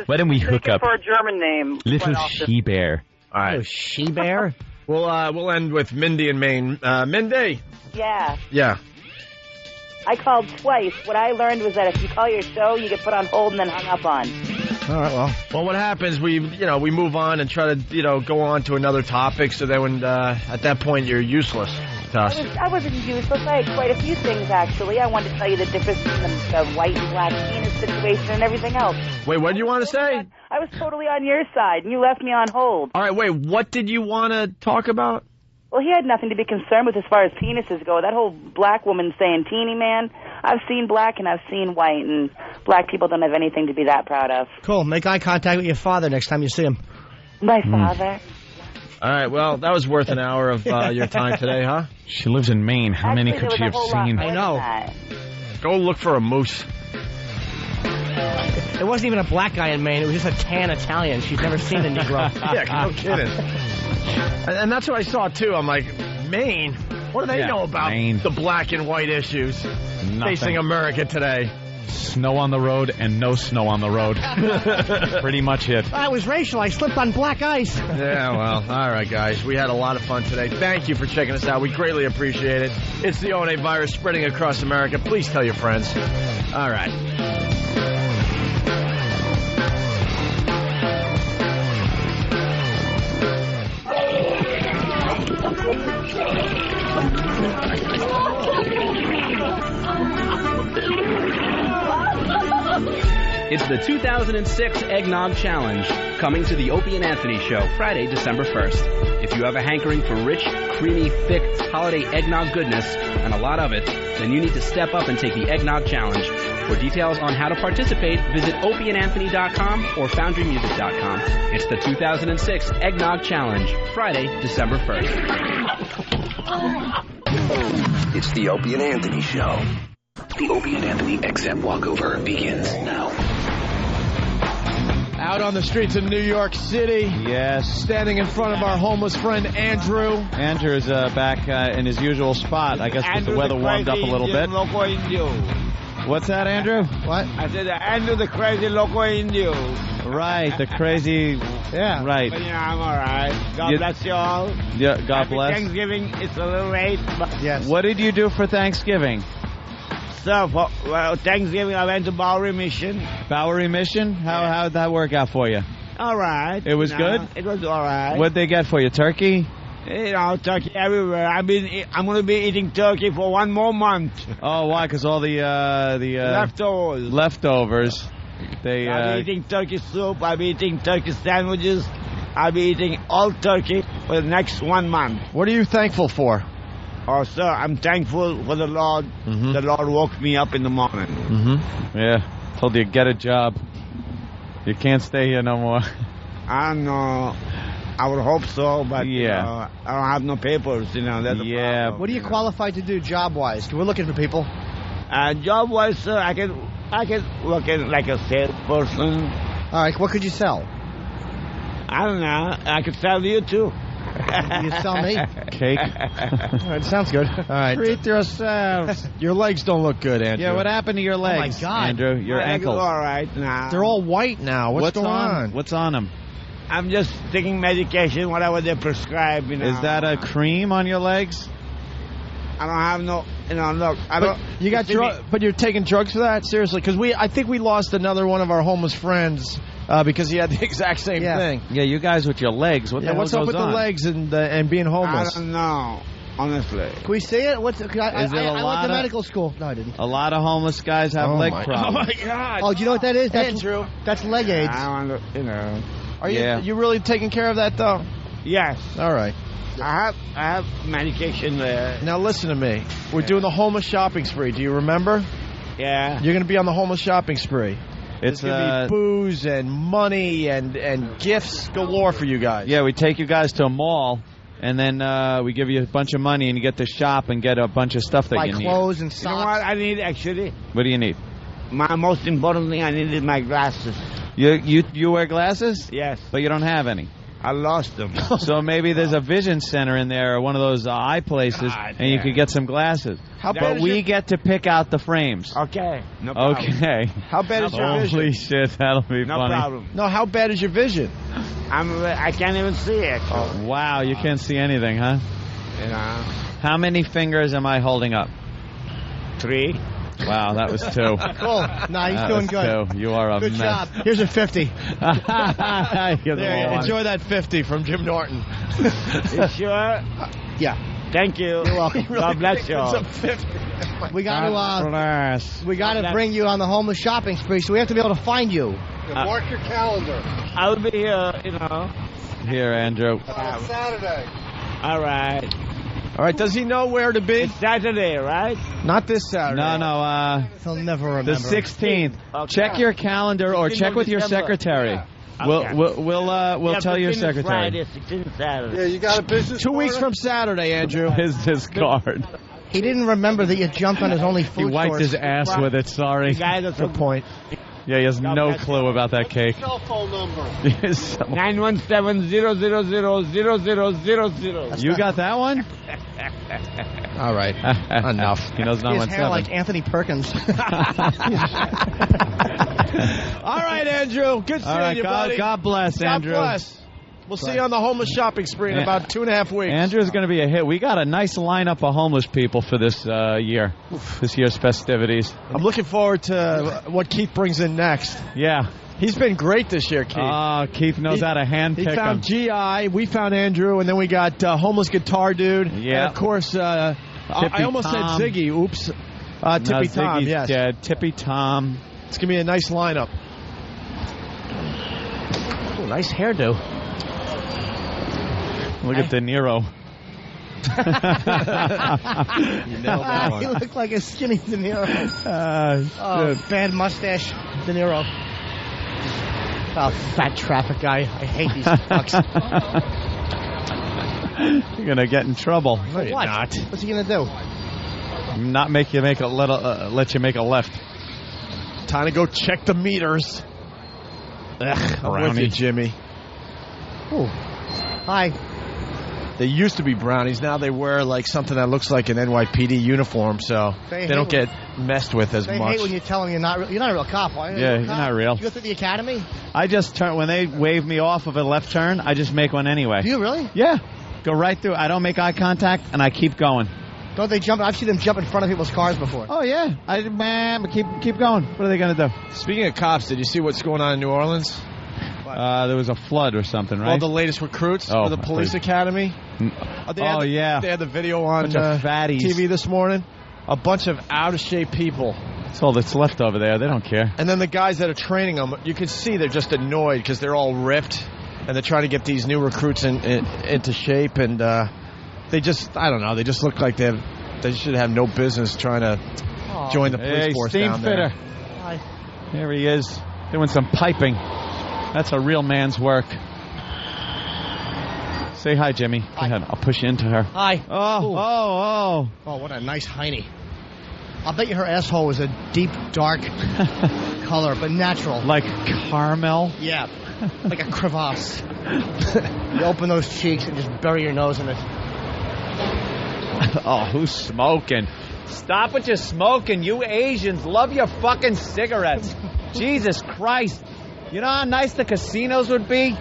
Why don't we hook up? For a German name. Little She-Bear. All right. Little She-Bear? We'll end with Mindy in Maine. Mindy. Yeah. Yeah. I called twice. What I learned was that if you call your show, you get put on hold and then hung up on. All right, well, what happens? We move on and try to, go on to another topic. So then, at that point, you're useless. us. I wasn't useless. I had quite a few things, actually. I wanted to tell you the difference between the white and black penis situation and everything else. Wait, what did you want to say? I was totally on your side, and you left me on hold. All right, wait, what did you want to talk about? Well, he had nothing to be concerned with as far as penises go. That whole black woman saying teeny man, I've seen black and I've seen white, and black people don't have anything to be that proud of. Cool. Make eye contact with your father next time you see him. My father? All right, well, that was worth an hour of your time today, huh? She lives in Maine. How many could she have seen? I know. Go look for a moose. It wasn't even a black guy in Maine. It was just a tan Italian. She's never seen a Negro. Yeah, no kidding. And that's what I saw, too. I'm like, Maine? What do they know about the black and white issues facing America today? Snow on the road and no snow on the road. Pretty much it. I was racial. I slipped on black ice. Yeah, well, all right, guys. We had a lot of fun today. Thank you for checking us out. We greatly appreciate it. It's the O&A virus spreading across America. Please tell your friends. All right. It's the 2006 Eggnog Challenge, coming to the Opie and Anthony Show Friday, December 1st. If you have a hankering for rich, creamy, thick, holiday eggnog goodness, and a lot of it, then you need to step up and take the Eggnog Challenge. For details on how to participate, visit opieandanthony.com or foundrymusic.com. It's the 2006 Eggnog Challenge, Friday, December 1st. It's the Opie and Anthony Show. The Opie and Anthony XM walkover begins now. Out on the streets of New York City. Yes. Standing in front of our homeless friend Andrew. Andrew's back in his usual spot. I guess the weather warmed up a little bit. Loco Indio. What's that, Andrew? What? I said Andrew the crazy Loco Indio. Right, the crazy. Yeah. Right. But, I'm all right. God bless you all. Yeah, God bless. Thanksgiving, it's a little late. But yes. What did you do for Thanksgiving? So, Thanksgiving, I went to Bowery Mission. Bowery Mission? How'd that work out for you? All right. It was good? It was all right. What'd they get for you? Turkey? You know, turkey everywhere. I'm going to be eating turkey for 1 more month. Oh, why? Because all the leftovers. Leftovers. I'll be eating turkey soup. I'll be eating turkey sandwiches. I'll be eating all turkey for the next 1 month. What are you thankful for? Oh, sir, I'm thankful for the Lord. Mm-hmm. The Lord woke me up in the morning. Mm-hmm. Yeah, told you get a job. You can't stay here no more. I don't know. I would hope so, but I don't have no papers. That's the problem. What are you qualified to do job-wise? We're looking for people. Job-wise, sir, I can work in like a salesperson. All right, what could you sell? I don't know. I could sell you too. You sell me? Cake. All right, sounds good. All right. Treat yourselves. Your legs don't look good, Andrew. Yeah, what happened to your legs? Oh, my God. Andrew, your ankles. All right now. They're all white now. What's going on? What's on them? I'm just taking medication, whatever they prescribe, Is that a cream on your legs? I don't have no, look. You got but you're taking drugs for that? Seriously? Because I think we lost another one of our homeless friends because he had the exact same thing. Yeah, you guys with your legs. What the hell what's up with the legs and being homeless? I don't know, honestly. Can we see it? I went to medical school. No, I didn't. A lot of homeless guys have leg problems. Oh, my God. Oh, do you know what that is? That's Andrew. That's leg AIDS. I want Are you really taking care of that, though? Yes. All right. I have medication there. Now listen to me. We're doing the homeless shopping spree. Do you remember? Yeah. You're going to be on the homeless shopping spree. It's going to be booze and money and gifts galore for you guys. Yeah, we take you guys to a mall, and then we give you a bunch of money, and you get to shop and get a bunch of stuff that you need. Buy clothes and socks. You know what I need, actually? What do you need? My most important thing, I needed my glasses. You wear glasses? Yes. But you don't have any. I lost them. So maybe there's a vision center in there, or one of those eye places, and you could get some glasses. But we get to pick out the frames. Okay. No problem. Okay. How bad is your vision? Holy shit, that'll be funny. No problem. No, how bad is your vision? I can't even see it. Oh, wow, you can't see anything, huh? You know. How many fingers am I holding up? 3. Wow, that was 2. Cool. Nah, he's doing good. 2. You are a good mess. job. Here's a 50. There, enjoy that 50 from Jim Norton. You sure? Yeah. Thank you. You're welcome. God bless you. We got to bring you on the homeless shopping spree, so we have to be able to find you. Mark your calendar. I'll be here, you know. Here, Andrew. On Saturday. All right. All right, does he know where to be? It's Saturday, right? Not this Saturday. No. He'll never remember. The 16th. Okay. Check your calendar or check with your secretary. Yeah. We'll tell your secretary. Friday, 16th Saturday. Yeah, you got a business 2 weeks from Saturday, Andrew. His card. He didn't remember that you jumped on his only food He wiped source. his ass with it. Sorry. Good point. Yeah, he has no clue about that cake. Cell phone number. 917-000-0000. You got that one? All right. Enough. He knows His hair 917. like Anthony Perkins. All right, Andrew. Good seeing you, buddy. God bless, Andrew. God bless. We'll see you on the homeless shopping spree in about 2.5 weeks. Andrew's going to be a hit. We got a nice lineup of homeless people for this this year's festivities. I'm looking forward to what Keith brings in next. Yeah. He's been great this year, Keith. Keith knows how to handpick He found them. G.I., we found Andrew, and then we got homeless guitar dude. Yeah. And, of course, I almost Tom. said Ziggy. Oops. Tippy Tom, Ziggy's yes. dead. Tippy Tom. It's going to be a nice lineup. Ooh, nice hairdo. Look at De Niro. You nailed that one. He looked like a skinny De Niro. Good. Bad mustache, De Niro. Oh, fat traffic guy. I hate these fucks. You're going to get in trouble. No, you're What? not. What's he going to do? Not make you make let you make a left. Time to go check the meters. Ugh, I'm with you, Jimmy. Ooh. Hi. They used to be brownies. Now they wear like something that looks like an NYPD uniform, so they don't get messed with as They much. hate when you tell them you're not a real cop. Are you? Yeah, you're not real. Did you go through the academy? I just turn when they wave me off of a left turn. I just make one anyway. Do you really? Yeah, go right through. I don't make eye contact, and I keep going. Don't they jump? I've seen them jump in front of people's cars before. Oh yeah, I keep going. What are they gonna do? Speaking of cops, did you see what's going on in New Orleans? There was a flood or something, right? All the latest recruits for the police academy. Yeah. They had the video on Bunch of fatties. TV this morning. A bunch of out-of-shape people. That's all that's left over there. They don't care. And then the guys that are training them, you can see they're just annoyed because they're all ripped. And they're trying to get these new recruits into shape. And they just, I don't know, they just look like they should have no business trying to join the police force steam down fitter. there. Hi. Here he is, doing some piping. That's a real man's work. Say hi, Jimmy. Go ahead. I'll push you into her. Hi. Oh. Oh, what a nice hiney. I'll bet you her asshole was a deep, dark color, but natural. Like caramel? Yeah. Like a crevasse. You open those cheeks and just bury your nose in it. Oh, who's smoking? Stop with your smoking. You Asians love your fucking cigarettes. Jesus Christ. You know how nice the casinos would be?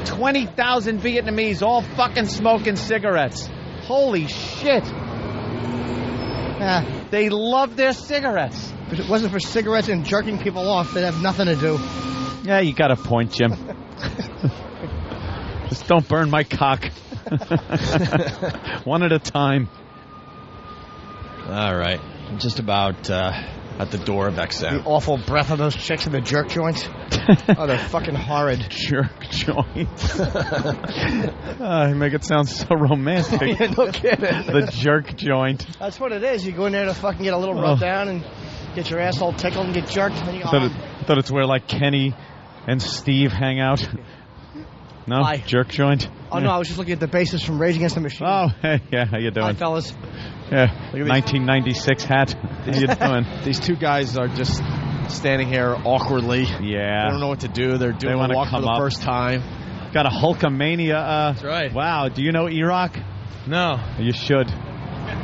20,000 Vietnamese all fucking smoking cigarettes. Holy shit. They love their cigarettes. If it wasn't for cigarettes and jerking people off, they'd have nothing to do. Yeah, you got a point, Jim. Just don't burn my cock. One at a time. All right. Just about at the door of XM. The awful breath of those chicks in the jerk joints. Oh, they're fucking horrid. Jerk joints. You make it sound so romantic. Yeah, no kidding. The jerk joint. That's what it is. You go in there to fucking get a little rub down and get your asshole tickled and get jerked. And then you go I thought it's where like Kenny and Steve hang out. No? Hi. Jerk joint? Oh, no, I was just looking at the bassist from Rage Against the Machine. Oh, hey, yeah, how you doing? Hi, fellas. Yeah, 1996 hat. How you doing? These two guys are just standing here awkwardly. Yeah. They don't know what to do. They're doing wanna a walk for come the up. first time. Got a Hulkamania. That's right. Wow, do you know E-Rock? No. You should.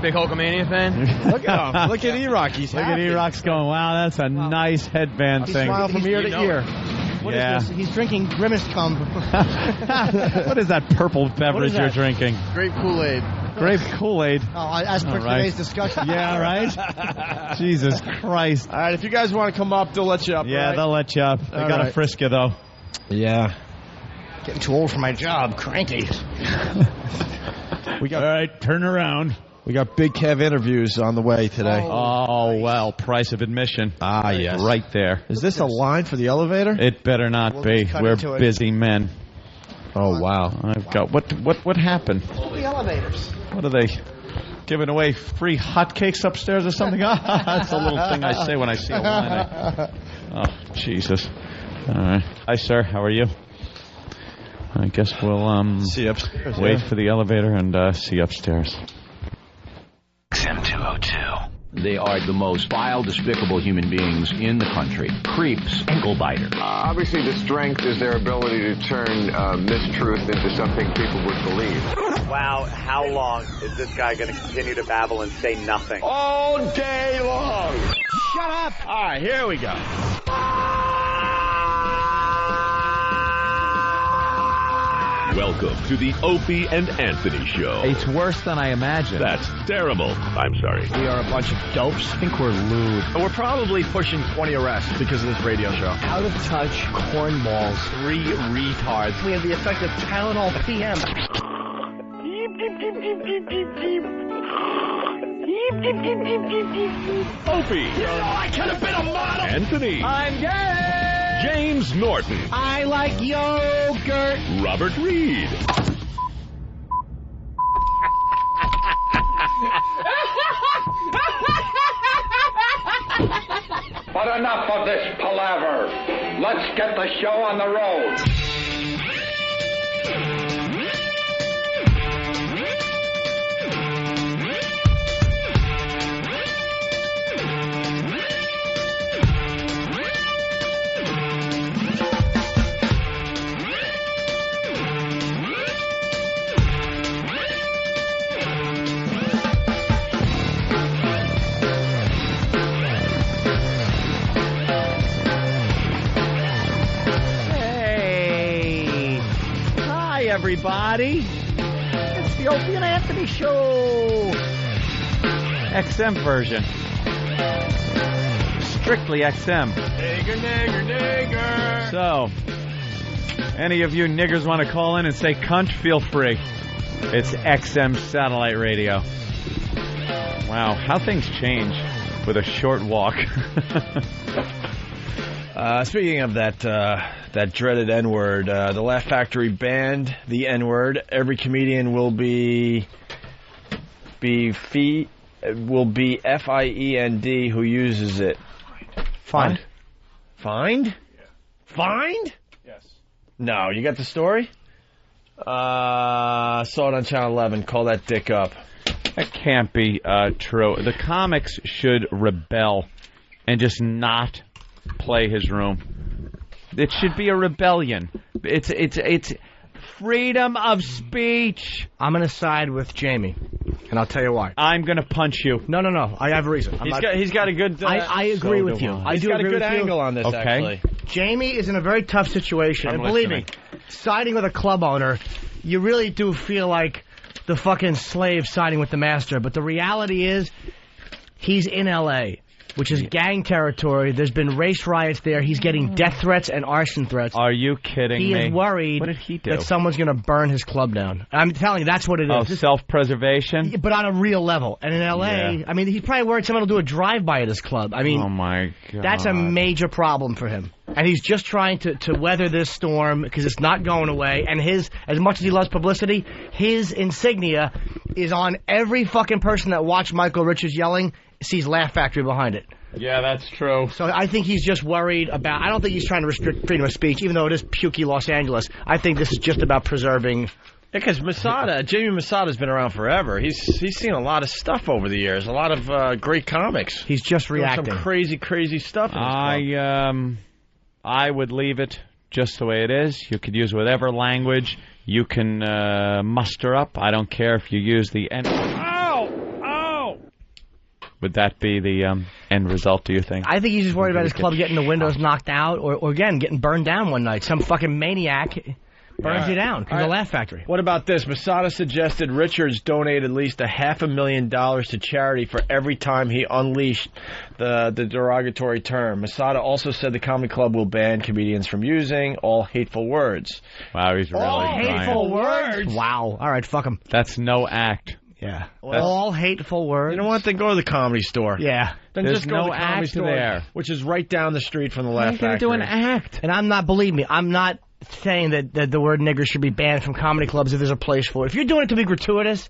Big Hulkamania fan? Look at him. Look at E-Rock. He's Look happy. at E-Rock's going, wow, that's a nice headband He's thing. smiling from ear to ear. What is Yeah. this? He's drinking Grimace cum. What is that purple beverage that? you're drinking? Grape Kool-Aid. Grape Kool-Aid. Oh, as per All right. today's discussion. Yeah, right? Jesus Christ. All right, if you guys want to come up, they'll let you up. Yeah, right? they'll let you up. They All got to right. frisk you, though. Yeah. Getting too old for my job. Cranky. We got, all right, turn around. We got Big Kev interviews on the way today. Oh, well, price of admission. Ah, yes. Right there. Is this a line for the elevator? It better not be. We're busy men. Oh, wow. I've got what happened? All the elevators. What are they giving away? Free hotcakes upstairs or something? That's a little thing I say when I see a line. Oh, Jesus. All right. Hi, sir. How are you? I guess we'll see you upstairs. Wait for the elevator and see you upstairs. XM202. They are the most vile, despicable human beings in the country. Creeps, ankle biters. Obviously, the strength is their ability to turn mistruth into something people would believe. Wow, how long is this guy going to continue to babble and say nothing? All day long. Shut up. All right, here we go. Welcome to the Opie and Anthony Show. It's worse than I imagined. That's terrible. I'm sorry. We are a bunch of dopes. I think we're lewd. We're probably pushing 20 arrests because of this radio show. Out of touch cornballs. 3 retards. We have the effect of Tylenol PM. Opie. You know I could have been a model. Anthony. I'm gay. James Norton. I like yogurt. Robert Reed. But enough of this palaver. Let's get the show on the road. Everybody, it's the Opie and Anthony Show. XM version. Strictly XM. Nigger. So, any of you niggers want to call in and say cunt, feel free. It's XM satellite radio. Wow, how things change with a short walk. Speaking of that dreaded N-word, the Laugh Factory banned the N-word. Every comedian will be FIEND who uses it. Fined. Fined? Yeah. Fined? Yes. No, you got the story? Saw it on Channel 11. Call that dick up. That can't be true. The comics should rebel and just not play his room. It should be a rebellion. It's freedom of speech. I'm going to side with Jamie, and I'll tell you why. I'm going to punch you. No. I have a reason. He's got a good... I agree with you. He's got a good angle on this, okay. actually. Jamie is in a very tough situation. And believe me, siding with a club owner, you really do feel like the fucking slave siding with the master. But the reality is, he's in L.A., which is gang territory. There's been race riots there. He's getting death threats and arson threats. Are you kidding me? He is worried what did he do? that someone's going to burn his club down. I'm telling you, that's what it is. Oh, self-preservation? But on a real level. And in L.A., I mean, he's probably worried someone will do a drive-by at his club. I mean, oh my God. That's a major problem for him. And he's just trying to weather this storm because it's not going away. And as much as he loves publicity, his insignia is on every fucking person that watched Michael Richards yelling, sees Laugh Factory behind it. Yeah, that's true. So I think he's just worried about... I don't think he's trying to restrict freedom of speech, even though it is pukey Los Angeles. I think this is just about preserving... Because Jamie Masada's been around forever. He's seen a lot of stuff over the years, a lot of great comics. He's just reacting. Some crazy stuff in his club. I would leave it just the way it is. You could use whatever language you can muster up. I don't care if you use the N. Ow! Would that be the end result, do you think? I think he's just worried about his club getting the windows knocked out or again, getting burned down one night. Some fucking maniac Burns you down from the Laugh Factory. What about this? Masada suggested Richards donate at least $500,000 to charity for every time he unleashed the derogatory term. Masada also said the comedy club will ban comedians from using all hateful words. Wow, he's really all trying. hateful words? Wow. All right, fuck him. That's no act. Yeah. All hateful words. You know what? Then go to the Comedy Store. Yeah. Then There's just go to no the Comedy act Store, there. which is right down the street from the Laugh He's going to Factory. do an act. And I'm not, believe me, I'm not saying that the word nigger should be banned from comedy clubs if there's a place for it. If you're doing it to be gratuitous,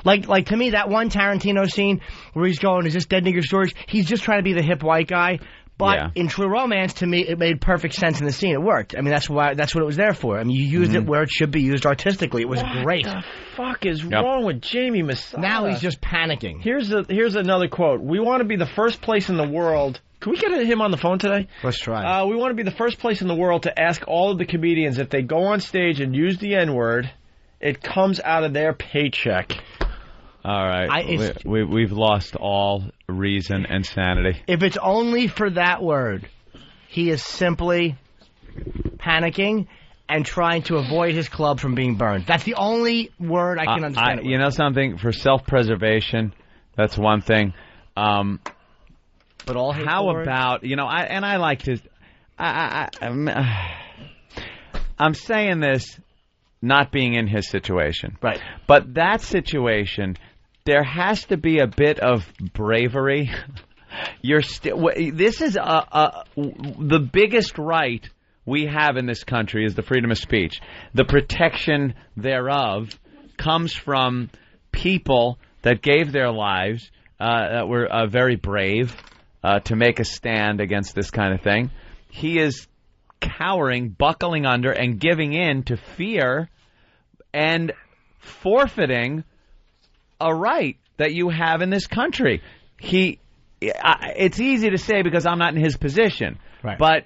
like to me, that one Tarantino scene where he's going, is this dead nigger storage? He's just trying to be the hip white guy. But in True Romance, to me, it made perfect sense in the scene. It worked. I mean, that's what it was there for. I mean, you used it where it should be used artistically. It was great. What the fuck is wrong with Jamie Masada? Now he's just panicking. Here's another quote. We want to be the first place in the world. Can we get him on the phone today? Let's try. We want to be the first place in the world to ask all of the comedians if they go on stage and use the N-word, it comes out of their paycheck. All right. We've lost all reason and sanity. If it's only for that word, he is simply panicking and trying to avoid his club from being burned. That's the only word I can understand. You know something? For self-preservation, that's one thing. But all how about, I like to... I'm saying this not being in his situation. Right. But that situation... There has to be a bit of bravery. This is the biggest right we have in this country is the freedom of speech. The protection thereof comes from people that gave their lives, that were very brave to make a stand against this kind of thing. He is cowering, buckling under, and giving in to fear and forfeiting a right that you have in this country. It's easy to say because I'm not in his position, right. But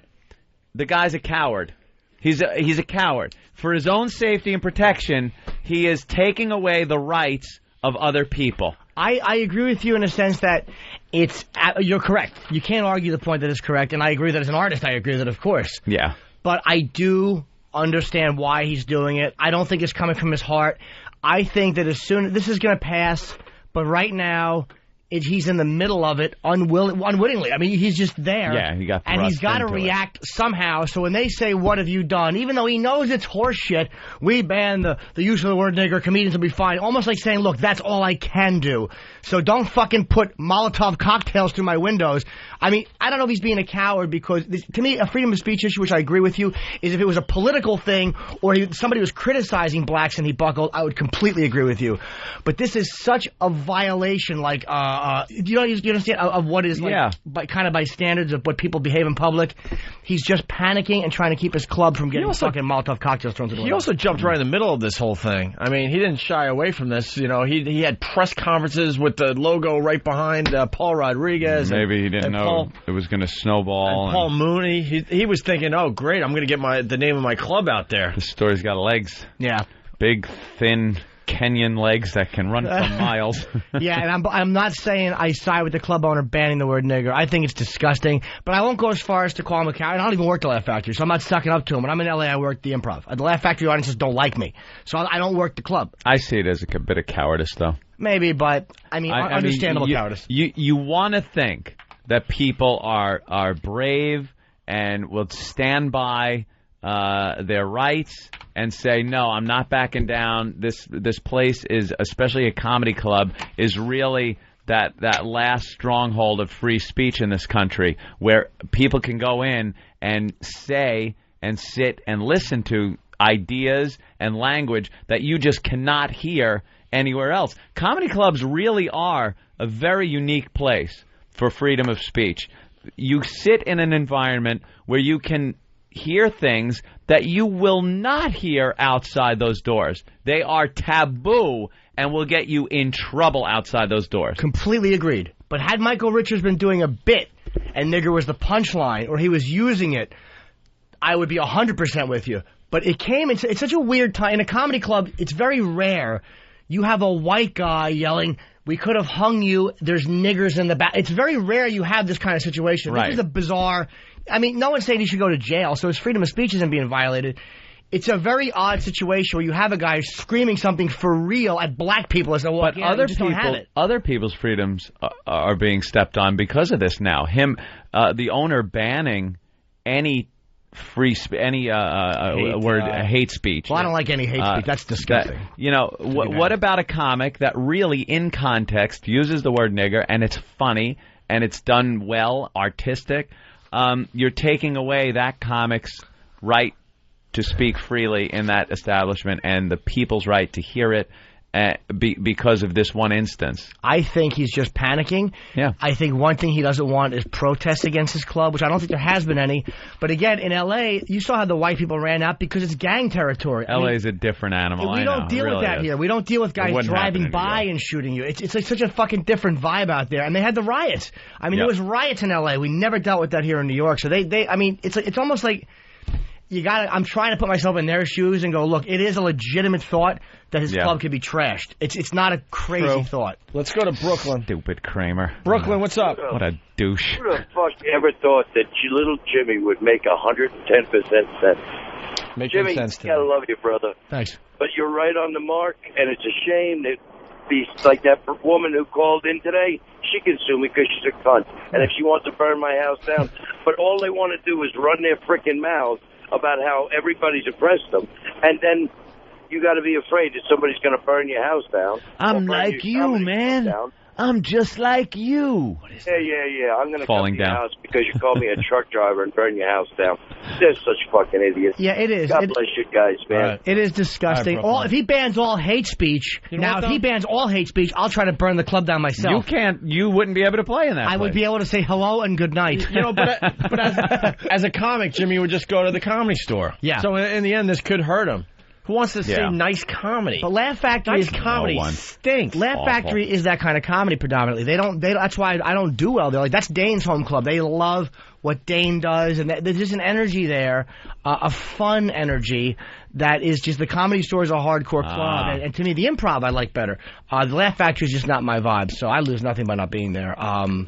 the guy's a coward. He's a coward. For his own safety and protection, he is taking away the rights of other people. I agree with you in a sense that you're correct. You can't argue the point that is correct, and I agree that as an artist, I agree with it, of course. Yeah. But I do understand why he's doing it. I don't think it's coming from his heart. I think that this is going to pass, but right now he's in the middle of it unwittingly. I mean, he's just there. Yeah, he got thrust and he's got to react somehow. So when they say, "What have you done?" even though he knows it's horseshit, we ban the use of the word nigger. Comedians will be fine. Almost like saying, "Look, that's all I can do. So don't fucking put Molotov cocktails through my windows." I mean, I don't know if he's being a coward because, to me, a freedom of speech issue, which I agree with you, is if it was a political thing or somebody was criticizing blacks and he buckled, I would completely agree with you. But this is such a violation, like, you understand, of what is, like, kind of by standards of what people behave in public. He's just panicking and trying to keep his club from getting fucking Molotov cocktails thrown to the window. He also jumped right in the middle of this whole thing. I mean, he didn't shy away from this. He had press conferences with the logo right behind Paul Rodriguez. Maybe he didn't know it was going to snowball. And Paul Mooney. He was thinking, oh, great, I'm going to get the name of my club out there. The story's got legs. Yeah. Big, thin Kenyan legs that can run for miles. Yeah, and I'm not saying I side with the club owner banning the word nigger. I think it's disgusting, but I won't go as far as to call him a coward. I don't even work the Laugh Factory, so I'm not sucking up to him. When I'm in L.A., I work the Improv. The Laugh Factory audiences don't like me, so I don't work the club. I see it as a bit of cowardice, though. Maybe, but, understandable cowardice. You want to think that people are brave and will stand by their rights and say, no, I'm not backing down. This place is, especially a comedy club, is really that last stronghold of free speech in this country where people can go in and say and sit and listen to ideas and language that you just cannot hear anywhere else. Comedy clubs really are a very unique place for freedom of speech. You sit in an environment where you can hear things that you will not hear outside those doors. They are taboo and will get you in trouble outside those doors. Completely agreed. But had Michael Richards been doing a bit and nigger was the punchline, or he was using it, I would be 100% with you. But it's such a weird time. In a comedy club, it's very rare. You have a white guy yelling, "We could have hung you, there's niggers in the back." It's very rare you have this kind of situation. Right. This is a bizarre... I mean, no one's saying he should go to jail, so his freedom of speech isn't being violated. It's a very odd situation where you have a guy screaming something for real at black people as they walk in. Other people's freedoms are being stepped on because of this now. The owner banning any free hate speech. Well, I don't like any hate speech. That's disgusting. What about a comic that really, in context, uses the word nigger and it's funny and it's done well, artistic? You're taking away that comic's right to speak freely in that establishment and the people's right to hear it because of this one instance. I think he's just panicking. Yeah. I think one thing he doesn't want is protests against his club, which I don't think there has been any. But again, in L.A., you saw how the white people ran out because it's gang territory. L.A. is a different animal. We don't deal with that here. We don't deal with guys driving by and shooting you. It's like such a fucking different vibe out there. And they had the riots. I mean, there was riots in L.A. We never dealt with that here in New York. So it's almost like I'm trying to put myself in their shoes and go, look, it is a legitimate thought that his club could be trashed. It's not a crazy thought. Let's go to Brooklyn. Stupid Kramer. Brooklyn, what's up? What a douche. Who the fuck ever thought that little Jimmy would make 110% sense? Making sense to me. Gotta love you, brother. Thanks. But you're right on the mark, and it's a shame that be like that woman who called in today. She can sue me because she's a cunt, and if she wants to burn my house down. But all they want to do is run their frickin' mouths about how everybody's oppressed them, and then you got to be afraid that somebody's going to burn your house down. I'm like you, man. I'm just like you. Yeah. I'm going to come to your house because you called me a truck driver and burn your house down. They're such fucking idiots. Yeah, it is. God bless you guys, man. Right. It is disgusting. If he bans all hate speech, if he bans all hate speech, I'll try to burn the club down myself. You wouldn't be able to play in that I would be able to say hello and good night. But as a comic, Jimmy would just go to the Comedy Store. Yeah. So in the end, this could hurt him. Who wants to see nice comedy? But Laugh Factory stinks. Laugh Factory is that kind of comedy predominantly. They don't. That's why I don't do well. They're like, that's Dane's home club. They love what Dane does, and there's just an energy there, a fun energy that is just, the Comedy Store is a hardcore club, and to me, the Improv I like better. The Laugh Factory is just not my vibe, so I lose nothing by not being there.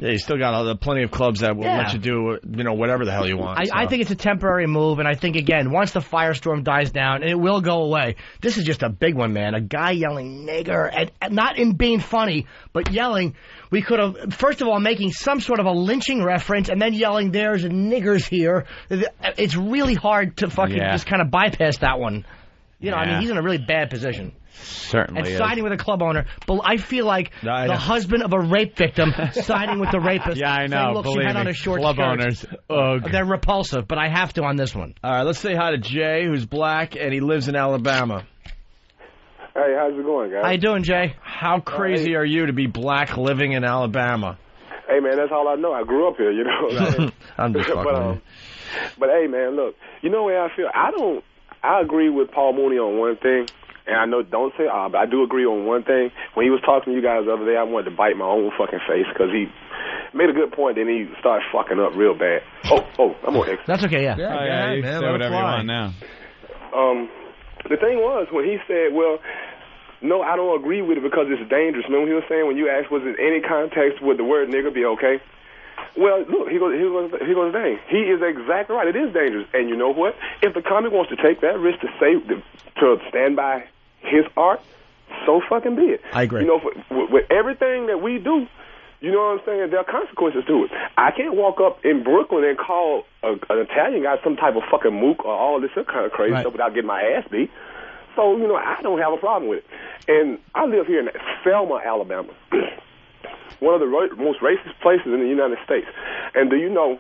You still got plenty of clubs that will let you do, whatever the hell you want. I think it's a temporary move, and I think, again, once the firestorm dies down, and it will go away, this is just a big one, man. A guy yelling nigger, and not in being funny, but yelling. We could have, first of all, making some sort of a lynching reference, and then yelling, there's niggers here. It's really hard to fucking just kind of bypass that one. I mean, he's in a really bad position. Certainly and siding with a club owner. But I feel like the husband of a rape victim siding with the rapist. Yeah, I know. Saying, look, she had on a short club skirt. Owners. They're repulsive, but I have to on this one. All right, let's say hi to Jay, who's black, and he lives in Alabama. Hey, how's it going, guys? How you doing, Jay? How crazy are you to be black living in Alabama? Hey, man, that's all I know. I grew up here, I'm just fucking but hey, man, look, you know where I feel? I agree with Paul Mooney on one thing, and I know, don't say but I do agree on one thing. When he was talking to you guys the other day, I wanted to bite my own fucking face because he made a good point, then he started fucking up real bad. I'm on X. That's okay, you can say whatever you want now. The thing was, when he said, well, no, I don't agree with it because it's dangerous. Remember he was saying when you asked, was it any context would the word nigger be okay? Well, look, he goes, dang. He is exactly right. It is dangerous. And you know what? If the comic wants to take that risk to stand by his art, so fucking be it. I agree. With everything that we do, you know what I'm saying? There are consequences to it. I can't walk up in Brooklyn and call an Italian guy some type of fucking mook or all this other kind of crazy stuff without getting my ass beat. So, I don't have a problem with it. And I live here in Selma, Alabama. One of the most racist places in the United States. And do you know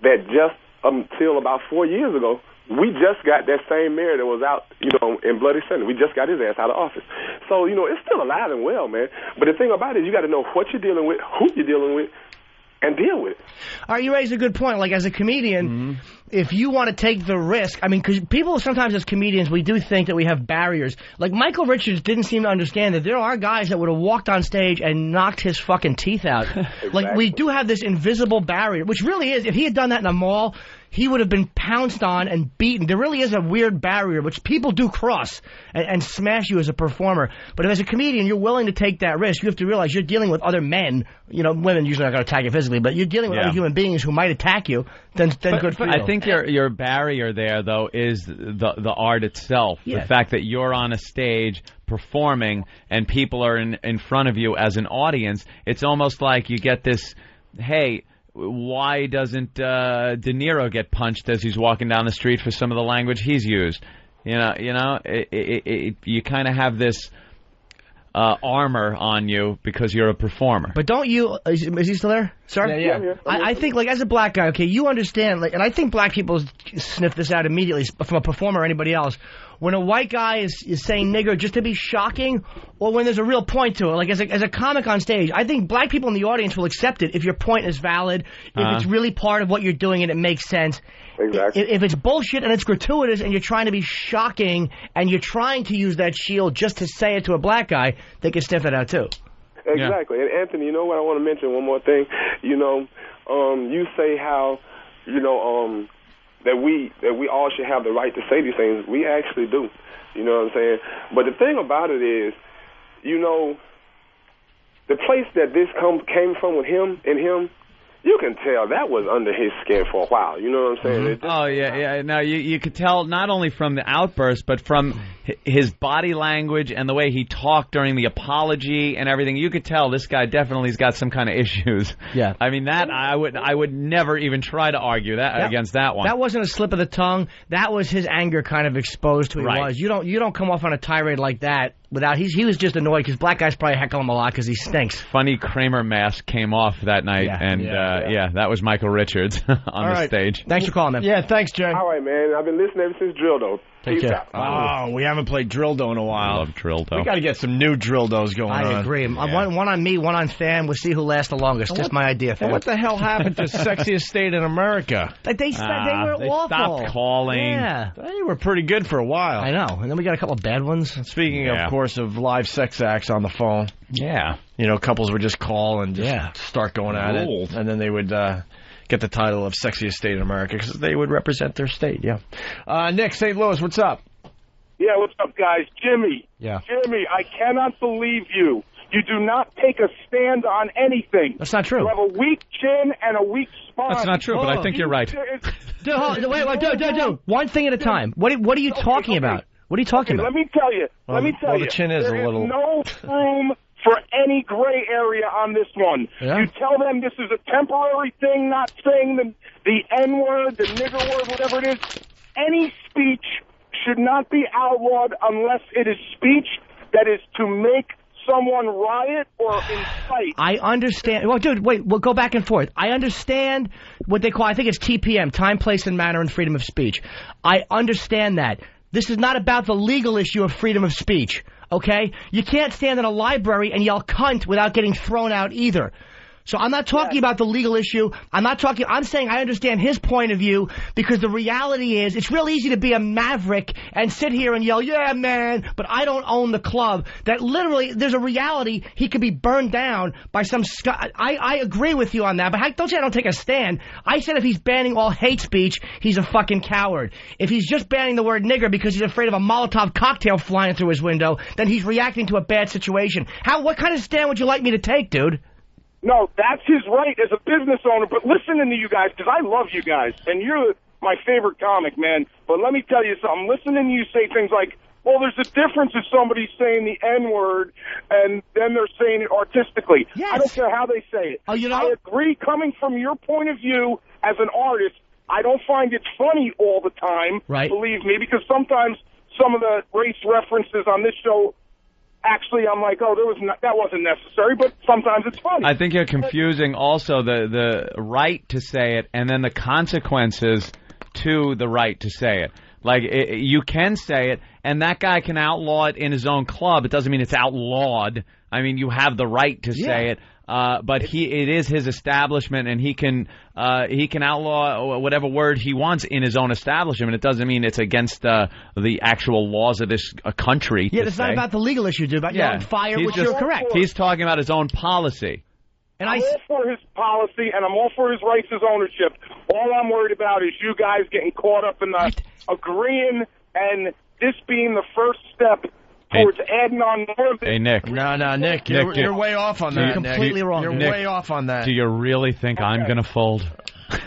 that just until about 4 years ago, we just got that same mayor that was out, in Bloody Sunday. We just got his ass out of office. So, it's still alive and well, man. But the thing about it is you got to know what you're dealing with, who you're dealing with, and deal with it. All right, you raise a good point. Like, as a comedian, if you want to take the risk, I mean, because people sometimes as comedians, we do think that we have barriers. Like, Michael Richards didn't seem to understand that there are guys that would have walked on stage and knocked his fucking teeth out. Exactly. Like, we do have this invisible barrier, which really is, if he had done that in a mall, he would have been pounced on and beaten. There really is a weird barrier, which people do cross and smash you as a performer. But if as a comedian you're willing to take that risk, you have to realize you're dealing with other men. You know, women usually aren't going to attack you physically, but you're dealing with other human beings who might attack you. Then good for you. I think your barrier there, though, is the art itself. Yeah. The fact that you're on a stage performing and people are in front of you as an audience. It's almost like you get this, hey, why doesn't De Niro get punched as he's walking down the street for some of the language he's used? You kind of have this armor on you because you're a performer. But don't you? Is he still there? Sorry. Yeah. I think, like, as a black guy, okay, you understand, like, and I think black people sniff this out immediately from a performer or anybody else. When a white guy is saying nigger just to be shocking, or when there's a real point to it, like as a comic on stage, I think black people in the audience will accept it if your point is valid, if it's really part of what you're doing and it makes sense. Exactly. If it's bullshit and it's gratuitous and you're trying to be shocking and you're trying to use that shield just to say it to a black guy, they can sniff it out too. Exactly. And Anthony, you know what? I want to mention one more thing. You know, you say how, that we all should have the right to say these things. We actually do. You know what I'm saying? But the thing about it is, the place that this came from with him, you can tell that was under his skin for a while. You know what I'm saying? Oh, yeah. Now, you could tell not only from the outburst, but from his body language and the way he talked during the apology and everything. You could tell this guy definitely has got some kind of issues. Yeah. I mean, that I would never even try to argue against that one. That wasn't a slip of the tongue. That was his anger kind of exposed to who he was. You don't come off on a tirade like that without. He was just annoyed because black guys probably heckle him a lot because he stinks. Funny Kramer mask came off that night, that was Michael Richards on the stage. Thanks for calling, man. Yeah, thanks, Jay. All right, man. I've been listening ever since Drill Dough. Take care. Oh, we haven't played Drill Dough in a while. I love Drill Dough. We got to get some new Drill Doughs going on. I agree. Yeah. One on me, one on Fan. We'll see who lasts the longest. Just my idea. And what the hell happened to Sexiest State in America? They were awful. Stopped calling. Yeah. They were pretty good for a while. I know. And then we got a couple of bad ones. Speaking, of course, of live sex acts on the phone. Yeah. Couples would just call and just start going at it. And then they would get the title of Sexiest State in America because they would represent their state, Nick, St. Louis, what's up? Yeah, what's up, guys? Jimmy. Yeah. Jimmy, I cannot believe you. You do not take a stand on anything. That's not true. You have a weak chin and a weak spine. That's not true, but I think you're right. Dude. One thing at a time. What are you talking about? What are you talking about? Let me tell you. The chin is there a little... is no room for any gray area on this one. Yeah? You tell them this is a temporary thing, not saying the N-word, the nigger word, whatever it is. Any speech should not be outlawed unless it is speech that is to make someone riot or incite. I understand. Well, dude, wait. We'll go back and forth. I understand what they call, I think it's TPM, time, place, and manner, and freedom of speech. I understand that. This is not about the legal issue of freedom of speech, okay? You can't stand in a library and yell cunt without getting thrown out either. So I'm not talking about the legal issue. I'm saying I understand his point of view because the reality is it's real easy to be a maverick and sit here and yell, yeah, man, but I don't own the club. That literally, there's a reality he could be burned down by some I agree with you on that, but don't say I don't take a stand. I said if he's banning all hate speech, he's a fucking coward. If he's just banning the word nigger because he's afraid of a Molotov cocktail flying through his window, then he's reacting to a bad situation. What kind of stand would you like me to take, dude? No, that's his right as a business owner, but listening to you guys, because I love you guys, and you're my favorite comic, man, but let me tell you something. Listening to you say things like, well, there's a difference if somebody's saying the N-word and then they're saying it artistically. Yes. I don't care how they say it. Oh, you know? I agree, coming from your point of view as an artist, I don't find it funny all the time, believe me, because sometimes some of the race references on this show, actually, I'm like, oh, that wasn't necessary, but sometimes it's funny. I think you're confusing also the right to say it and then the consequences to the right to say it. Like, you can say it, and that guy can outlaw it in his own club. It doesn't mean it's outlawed. I mean, you have the right to say it. But it is his establishment, and he can outlaw whatever word he wants in his own establishment. It doesn't mean it's against the actual laws of this country. Yeah, it's not about the legal issue, dude. About yelling fire, which you're correct. He's talking about his own policy. And I'm all for his policy, and I'm all for his rights as ownership. All I'm worried about is you guys getting caught up in the agreeing and this being the first step towards adding on more of this. Hey, Nick. No, Nick, you're way off on that. You're completely wrong. You're Nick, way off on that. Do you really think I'm going to fold?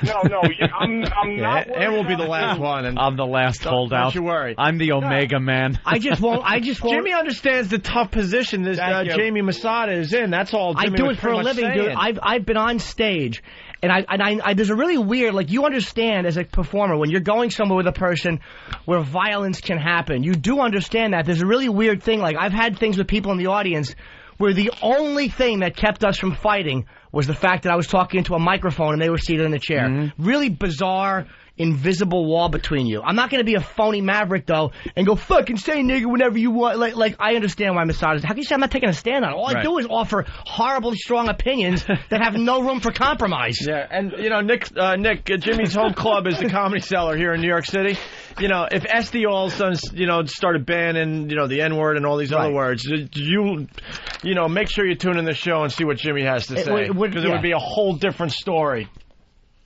No, I'm not. And we'll be the last one. And I'm the last holdout. Don't you worry. I'm the Omega man. I just won't. Jimmy understands the tough position this Jamie Masada is in. That's all Jimmy I do was it for a pretty much living, saying. dude. I've been on stage, and I there's a really weird, like, you understand as a performer when you're going somewhere with a person where violence can happen. You do understand that. There's a really weird thing. Like, I've had things with people in the audience where the only thing that kept us from fighting was the fact that I was talking into a microphone and they were seated in the chair. Mm-hmm. Really bizarre, invisible wall between you. I'm not going to be a phony maverick, though, and go, fucking say nigga whenever you want. Like I understand why Masada. How can you say I'm not taking a stand on it? All I do is offer horribly strong opinions that have no room for compromise. Yeah, and, Nick, Jimmy's home club is the Comedy Cellar here in New York City. If SD all of a sudden, started banning, the N-word and all these other words, make sure you tune in the show and see what Jimmy has to say. Because it would be a whole different story.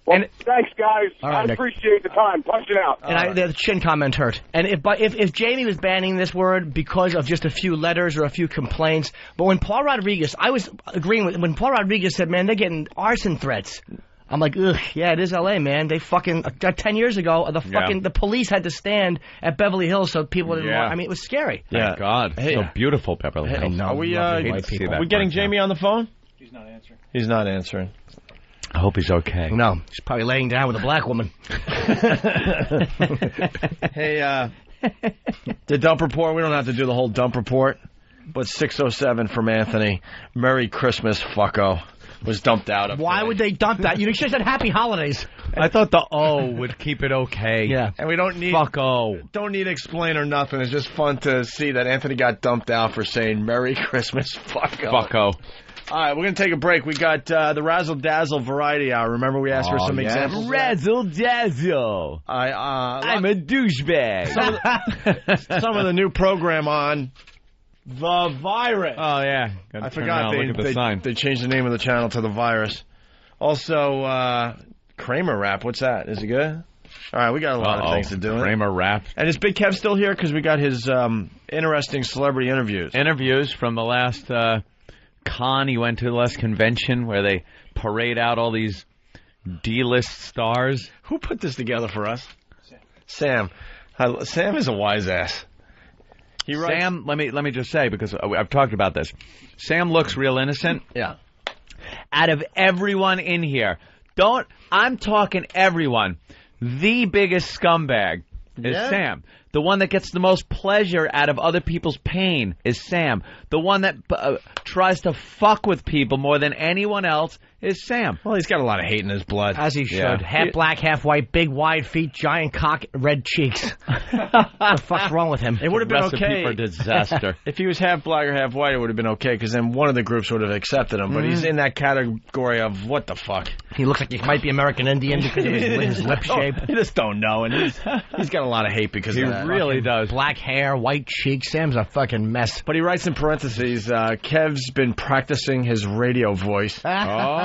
Well, thanks, guys. All right, I appreciate the time. Punch it out. And the chin comment hurt. And if Jamie was banning this word because of just a few letters or a few complaints, but when Paul Rodriguez, I was agreeing with when Paul Rodriguez said, "Man, they're getting arson threats." I'm like, ugh, yeah, it is L.A., man. They fucking 10 years ago, the police had to stand at Beverly Hills so people didn't. I mean, it was scary. Thank God. Hey, so beautiful, Beverly Hills. Are we getting Jamie on the phone? He's not answering. He's not answering. I hope he's okay. No, he's probably laying down with a black woman. Hey, the dump report. We don't have to do the whole dump report, but 607 from Anthony. Merry Christmas, fucko. Was dumped out. Why would they dump that? You should have said Happy Holidays. I thought the O would keep it okay. Yeah. And we don't need... Fuck O. Don't need to explain or nothing. It's just fun to see that Anthony got dumped out for saying Merry Christmas, fucko. Fucko. All right, we're going to take a break. We got the Razzle Dazzle Variety Hour. Remember we asked for some examples? Razzle Dazzle. I'm a douchebag. Some of the new program on The Virus. Oh, yeah. I forgot they changed the name of the channel to The Virus. Also, Kramer Rap. What's that? Is it good? All right, we got a lot of things to do. Kramer Rap. And is Big Kev still here? Because we got his interesting celebrity interviews. Interviews from the last con he went to, the last convention where they parade out all these D-list stars. Who put this together for us? Sam. Sam is a wise ass. Sam, let me just say, because I've talked about this. Sam looks real innocent. Yeah. Out of everyone in here, I'm talking everyone. The biggest scumbag is Sam. The one that gets the most pleasure out of other people's pain is Sam. The one that tries to fuck with people more than anyone else is Sam. Well, he's got a lot of hate in his blood. As he should. Yeah. Half black, half white, big wide feet, giant cock, red cheeks. What the fuck's wrong with him? It would have been okay for disaster. If he was half black or half white, it would have been okay, because then one of the groups would have accepted him. But he's in that category of what the fuck. He looks like he might be American Indian because of his lip shape. You just don't know. And he's got a lot of hate because of that. He really does. Black hair, white cheeks. Sam's a fucking mess. But he writes in parentheses, Kev's been practicing his radio voice.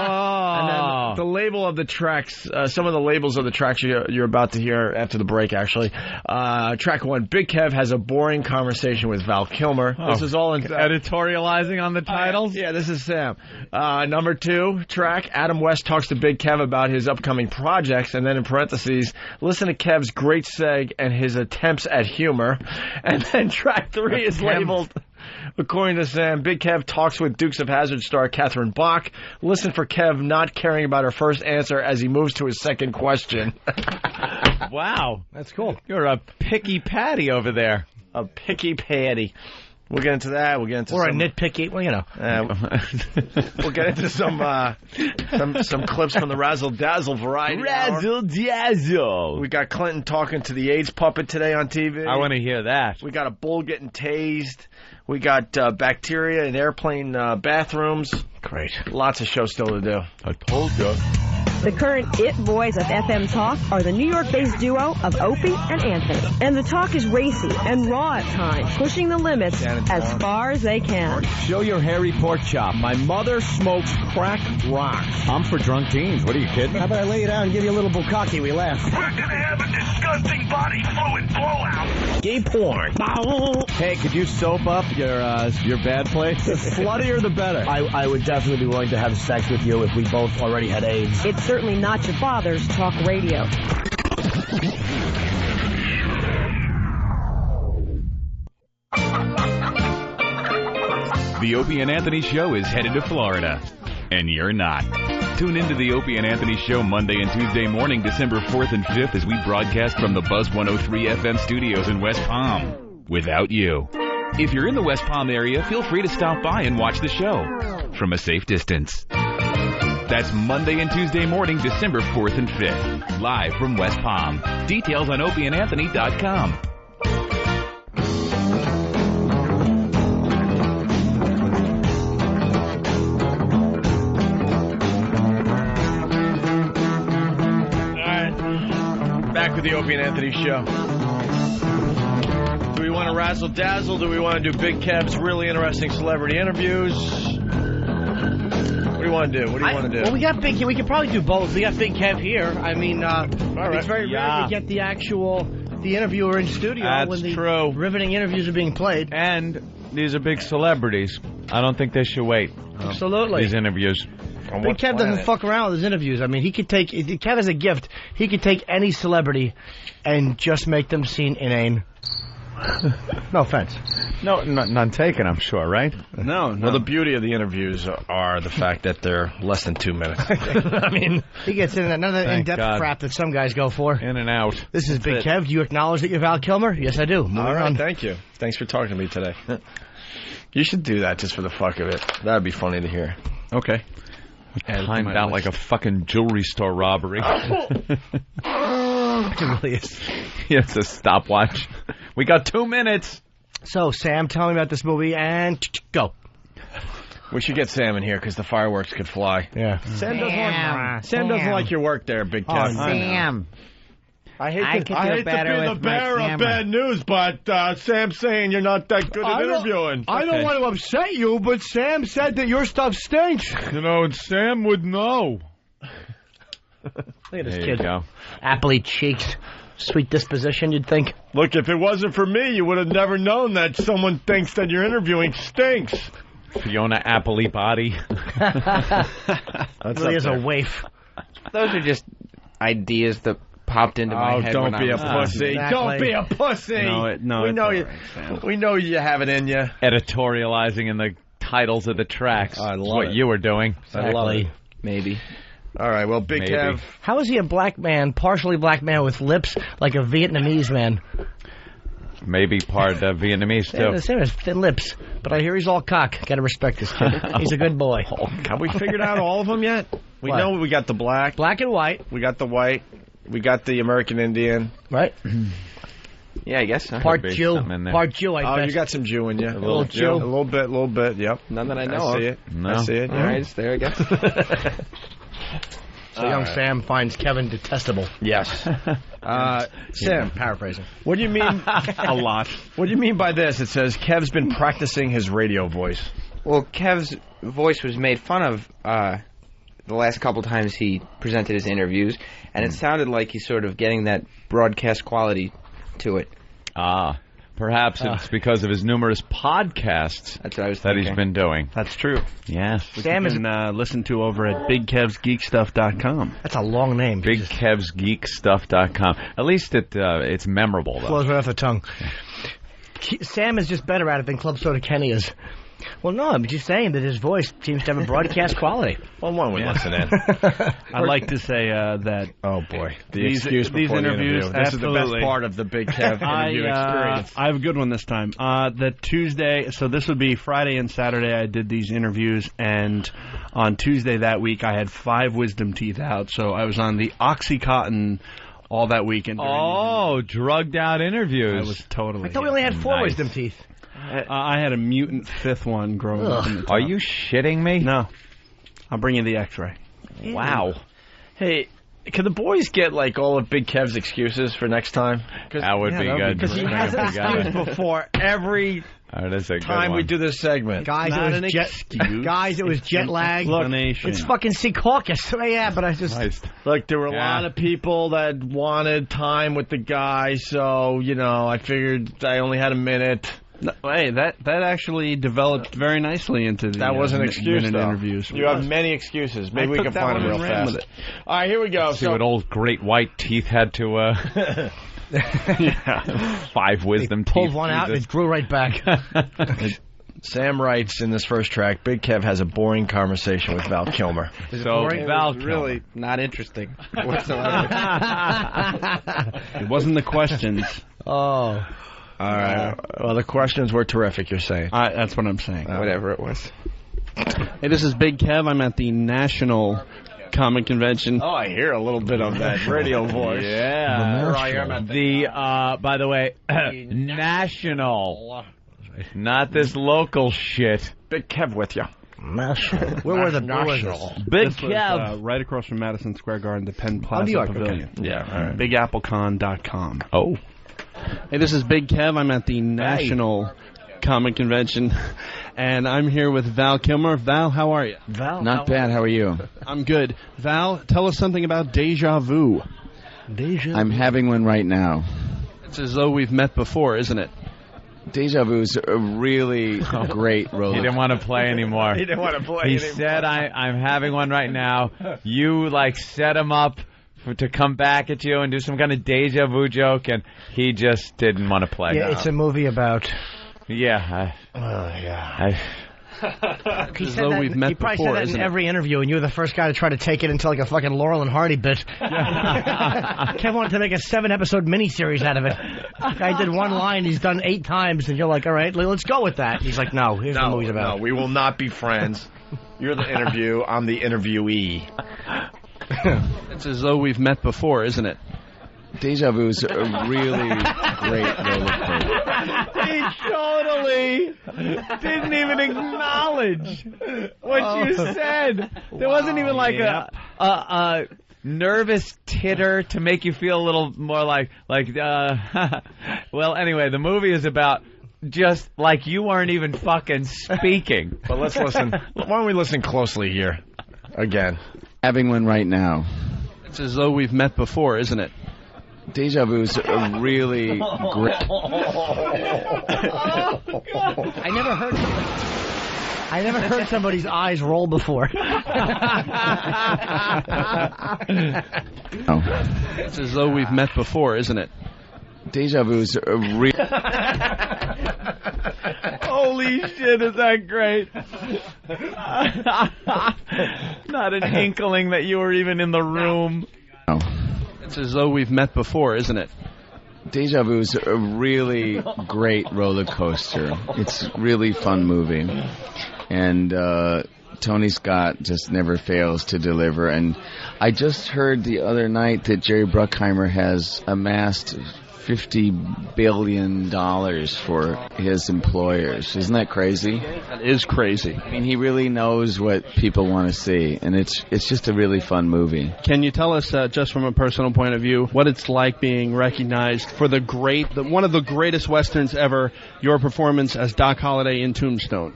And then the label of the tracks, some of the labels of the tracks you're about to hear after the break, actually. Track 1, Big Kev has a boring conversation with Val Kilmer. This is all in... editorializing on the titles? Yeah, this is Sam. Number 2 track, Adam West talks to Big Kev about his upcoming projects, and then in parentheses, listen to Kev's great seg and his attempts at humor. And then track 3 is labeled... According to Sam, Big Kev talks with Dukes of Hazzard star Catherine Bach. Listen for Kev not caring about her first answer as he moves to his second question. Wow. That's cool. You're a picky patty over there. A picky patty. We'll get into that. We'll get into a nitpicky. Well, you know. We'll get into some clips from the Razzle Dazzle Variety Razzle Dazzle. We got Clinton talking to the AIDS puppet today on TV. I want to hear that. We got a bull getting tased. We got bacteria in airplane bathrooms. Great. Lots of shows still to do. I told you. The current it boys of FM talk are the New York-based duo of Opie and Anthony. And the talk is racy and raw at times, pushing the limits as far as they can. Show your hairy pork chop. My mother smokes crack rock. I'm for drunk teens. What are you kidding? How about I lay you down and give you a little bukkake? We laugh. We're gonna have a disgusting body fluid blowout. Gay porn. Hey, could you soap up your bad place? The sluttier, the better. I would definitely be willing to have sex with you if we both already had AIDS. It's certainly not your father's talk radio. The Opie and Anthony Show is headed to Florida, and you're not. Tune into the Opie and Anthony Show Monday and Tuesday morning, December 4th and 5th, as we broadcast from the Buzz 103 FM studios in West Palm. Without you. If you're in the West Palm area, feel free to stop by and watch the show from a safe distance. That's Monday and Tuesday morning, December 4th and 5th, live from West Palm. Details on opieandanthony.com. Back with the Opie and Anthony Show. Do we want to razzle dazzle? Do we want to do Big Kev's really interesting celebrity interviews? What do you want to do? What do you want to do? Well, we got Big Kev. We could probably do both. We got Big Kev here. I mean, it's very rare to get the interviewer in studio when the riveting interviews are being played. And these are big celebrities. I don't think they should wait. Absolutely. These interviews. Big Kev doesn't fuck around with his interviews. I mean, Kev has a gift. He could take any celebrity and just make them seem inane. No offense. No, none taken, I'm sure, right? No. Well, the beauty of the interviews are the fact that they're less than 2 minutes. I mean, he gets in none of that in-depth crap that some guys go for. In and out. This is Big Kev. Do you acknowledge that you're Val Kilmer? Yes, I do. All right, thank you. Thanks for talking to me today. You should do that just for the fuck of it. That would be funny to hear. Okay. Timed out like a fucking jewelry store robbery. It really is. It's a stopwatch. We got 2 minutes. So, Sam, tell me about this movie and go. We should get Sam in here because the fireworks could fly. Yeah. Sam doesn't like your work there, Big Kev. Oh, Sam. I hate to be the bearer of bad news, but Sam's saying you're not that good at interviewing. I don't want to upset you, but Sam said that your stuff stinks. You know, and Sam would know. Look at this There kid. you go. Appley cheeks, sweet disposition, you'd think. Look, if it wasn't for me, you would have never known that someone thinks that you're interviewing stinks. Fiona Appley body. That really is a waif. Those are just ideas that popped into my head. Don't be a pussy. Exactly. Don't be a pussy. No, we know you have it in you. Editorializing in the titles of the tracks. I love what it. you were doing. Exactly. Maybe. All right, well, Big Kev. How is he a black man, partially black man with lips like a Vietnamese man? Maybe part Vietnamese, too. The same as thin lips. But I hear he's all cock. Got to respect this kid. He's a good boy. Have we figured out all of them yet? We know we got the black. Black and white. We got the white. We got the American Indian. Right? Yeah, I guess so. Part Jew. Part Jew, I bet. You got some Jew in you. A little Jew. A little bit, yep. None that I know I of. see it. No. I see it. All right, it's there, I guess. So young Sam finds Kevin detestable. Yes. Sam, paraphrasing. What do you mean? A lot. What do you mean by this? It says Kev's been practicing his radio voice. Well, Kev's voice was made fun of the last couple times he presented his interviews, and it sounded like he's sort of getting that broadcast quality to it. Perhaps it's because of his numerous podcasts That's what I was thinking. he's been doing. That's true. Yes. Sam is listen to over at BigKevsGeekStuff.com. That's a long name. BigKevsGeekStuff.com. At least it's memorable, though. Flows right off the tongue. Sam is just better at it than Club Soda Kenny is. Well, no, I'm just saying that his voice seems to have a broadcast quality. Well, one would listen in. I'd like to say that... Oh, boy. These interviews, This is the best part of the Big Kev interview experience. I have a good one this time. The Tuesday, so this would be Friday and Saturday I did these interviews, and on Tuesday that week I had 5 wisdom teeth out, so I was on the Oxycontin all that weekend. Drugged out interviews. I was totally... I thought we only had 4 wisdom teeth. I had a mutant 5th one growing up in the top. Are you shitting me? No. I'll bring you the x-ray. Wow. Hey, can the boys get like all of Big Kev's excuses for next time? That would be good. Because he has an excuse before every time we do this segment. Guys, it was jet lag. Look, it's fucking Secaucus. Yeah, but I just... Look, there were a lot of people that wanted time with the guy, so, I figured I only had a minute. No, hey, that actually developed very nicely into the that was an excuse, though. Interviews. You have many excuses. Maybe we can find them real fast. All right, here we go. Let's see what old Great White Teeth had to... 5 wisdom teeth. Pulled one out and it grew right back. Sam writes in this first track, Big Kev has a boring conversation with Val Kilmer. So Val really not interesting whatsoever. It wasn't the questions. Oh. All right. Well, the questions were terrific, you're saying. That's what I'm saying. Whatever it was. Hey, this is Big Kev. I'm at the National Comic Convention. Oh, I hear a little bit of that radio voice. Yeah. By the way, national. Not this local shit. Big Kev with you. National. Where were the National? Big this Kev. Was, right across from Madison Square Garden, the Penn Plaza Pavilion. Okay. Yeah, all right. BigAppleCon.com. Oh. Hey, this is Big Kev. I'm at the National Comic Convention, and I'm here with Val Kilmer. Val, how are you? Val, not bad. How are you? I'm good. Val, tell us something about Deja Vu. I'm having one right now. It's as though we've met before, isn't it? Deja Vu is a really great roller. He didn't want to play anymore. He didn't want to play He anymore. said, I'm having one right now. You, set him up to come back at you and do some kind of deja vu joke, and he just didn't want to play. Yeah, it's a movie about... Yeah. He said that, we've met he probably before, said that in every interview, and you were the first guy to try to take it into like a fucking Laurel and Hardy bit. Kev wanted to make a 7-episode miniseries out of it. Guy did one line, he's done 8 times, and you're like, all right, let's go with that. He's like, no, here's what the movie's about. No, we will not be friends. You're the interview, I'm the interviewee. It's as though we've met before, isn't it? Deja Vu is a really great roller coaster. He totally didn't even acknowledge what you said. There wasn't even like a nervous titter to make you feel a little more like well, anyway, the movie is about just like you weren't even fucking speaking. But let's listen. Why don't we listen closely here again? Having one right now. It's as though we've met before, isn't it? Deja Vu is a really great... I never heard somebody's eyes roll before. It's as though we've met before, isn't it? Deja Vu is a real... Holy shit, is that great? Not an inkling that you were even in the room. No. It's as though we've met before, isn't it? Deja Vu is a really great roller coaster. It's a really fun movie. And Tony Scott just never fails to deliver. And I just heard the other night that Jerry Bruckheimer has amassed $50 billion for his employers. Isn't that crazy? That is crazy. I mean, he really knows what people want to see, and it's just a really fun movie. Can you tell us, just from a personal point of view, what it's like being recognized for one of the greatest Westerns ever, your performance as Doc Holliday in Tombstone?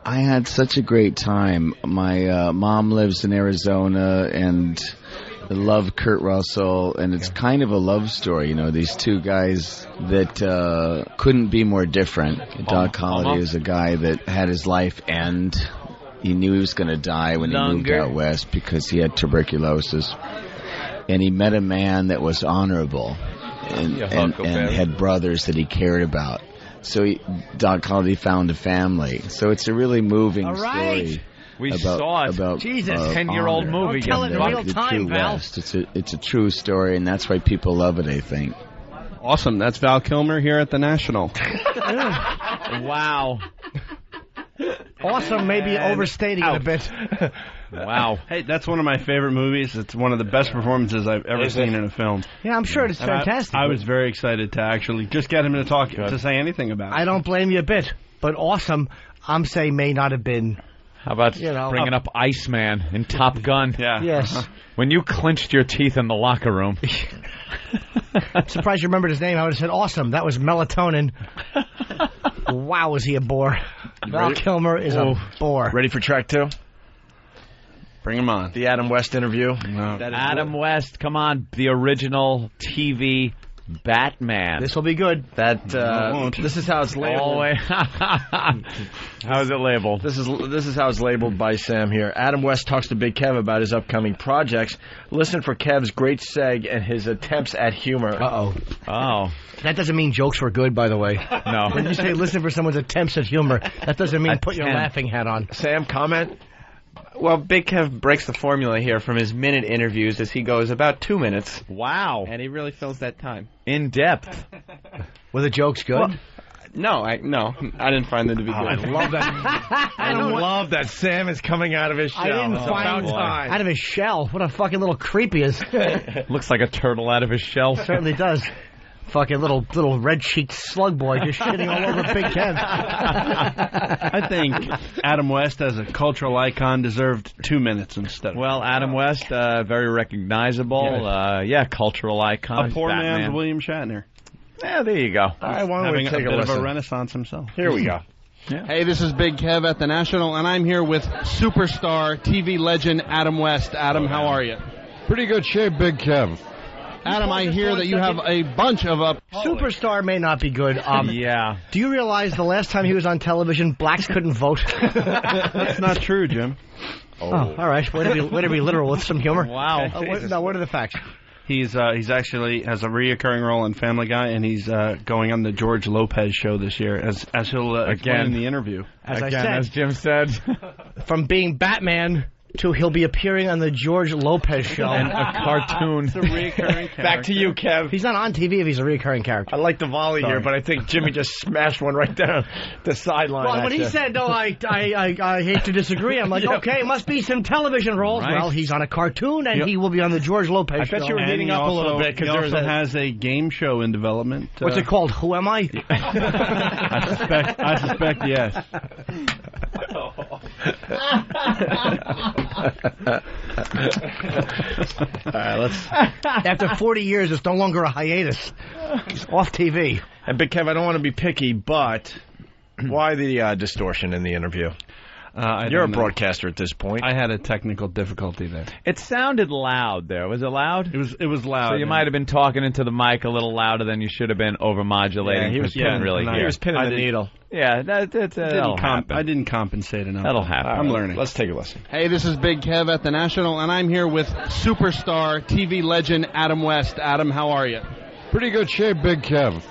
I had such a great time. My mom lives in Arizona, and I love Kurt Russell, and it's kind of a love story, these two guys that couldn't be more different. Doc Holliday is a guy that had his life end. He knew he was going to die when he moved out west because he had tuberculosis. And he met a man that was honorable and had brothers that he cared about. So Doc Holliday found a family. So it's a really moving story. We saw it. About, Jesus, 10-year-old movie. Don't tell it in real time, Val. It's a true story, and that's why people love it, I think. Awesome. That's Val Kilmer here at the National. Wow. Awesome, maybe overstating it a bit. Wow. Hey, that's one of my favorite movies. It's one of the best performances I've ever seen in a film. Yeah, I'm sure it's fantastic. I was very excited to actually just get him to say anything about it. I don't blame you a bit, but awesome, I'm saying may not have been How about You know, bringing up Iceman in Top Gun? Yeah. Yes. When you clenched your teeth in the locker room. I'm surprised you remembered his name. I would have said, awesome. That was Melatonin. Wow, was he a bore. Val Kilmer is a bore. Ready for track 2? Bring him on. The Adam West interview. No. Adam West, come on. The original TV Batman. This will be good. This is how it's labeled. How is it labeled? This is how it's labeled by Sam here. Adam West talks to Big Kev about his upcoming projects. Listen for Kev's great seg and his attempts at humor. Uh-oh. Oh. That doesn't mean jokes were good, by the way. No. When you say listen for someone's attempts at humor, that doesn't mean put your 10. laughing hat on. Sam, comment? Well, Big Kev breaks the formula here from his minute interviews as he goes about 2 minutes. Wow. And he really fills that time. In depth. Were the jokes good? Well, I didn't find them to be good. I love that. I love that Sam is coming out of his shell. I didn't find out of his shell. What a fucking little creep he is. Looks like a turtle out of his shell. Certainly does. Fucking little red-cheeked slug boy just shitting all over Big Kev. I think Adam West, as a cultural icon, deserved 2 minutes instead. Well, Adam West, very recognizable. Cultural icon. A poor Batman. man's William Shatner. Yeah, there you go. All right, why don't we Having take a bit of listen? a renaissance himself. Here we go. Yeah. Hey, this is Big Kev at the National, and I'm here with superstar TV legend Adam West. Adam, how are you? Pretty good shape, Big Kev. Adam, I hear that you have a bunch of Superstar may not be good. Yeah. Do you realize the last time he was on television, blacks couldn't vote? That's not true, Jim. Oh, all right. Way to be literal with some humor. Wow. What are the facts? He's actually has a reoccurring role in Family Guy, and he's going on the George Lopez show this year, as he'll explain in the interview. As Jim said, from being Batman to he'll be appearing on the George Lopez show. And a cartoon. It's a reoccurring character. Back to you, Kev. He's not on TV if he's a reoccurring character. I like the volley here, but I think Jimmy just smashed one right down the sideline. Well, when he said, no, I hate to disagree, I'm like, okay, must be some television roles. Right. Well, he's on a cartoon, and he will be on the George Lopez show. I bet you were heating up a little bit. He also has a game show in development. What's it called? Who Am I? I suspect yes. All right, let's. After 40 years, it's no longer a hiatus. He's off TV. And Big Kev, I don't want to be picky, but why the distortion in the interview? You're a broadcaster at this point. I had a technical difficulty there. It sounded loud there. Was it loud? It was loud. So you might have been talking into the mic a little louder than you should have been, over-modulating. Yeah, he was couldn't really hear. He was pinning the needle. Yeah, that'll happen. I didn't compensate enough. That'll happen. I'm learning. Let's take a listen. Hey, this is Big Kev at the National, and I'm here with superstar TV legend Adam West. Adam, how are you? Pretty good shape, Big Kev.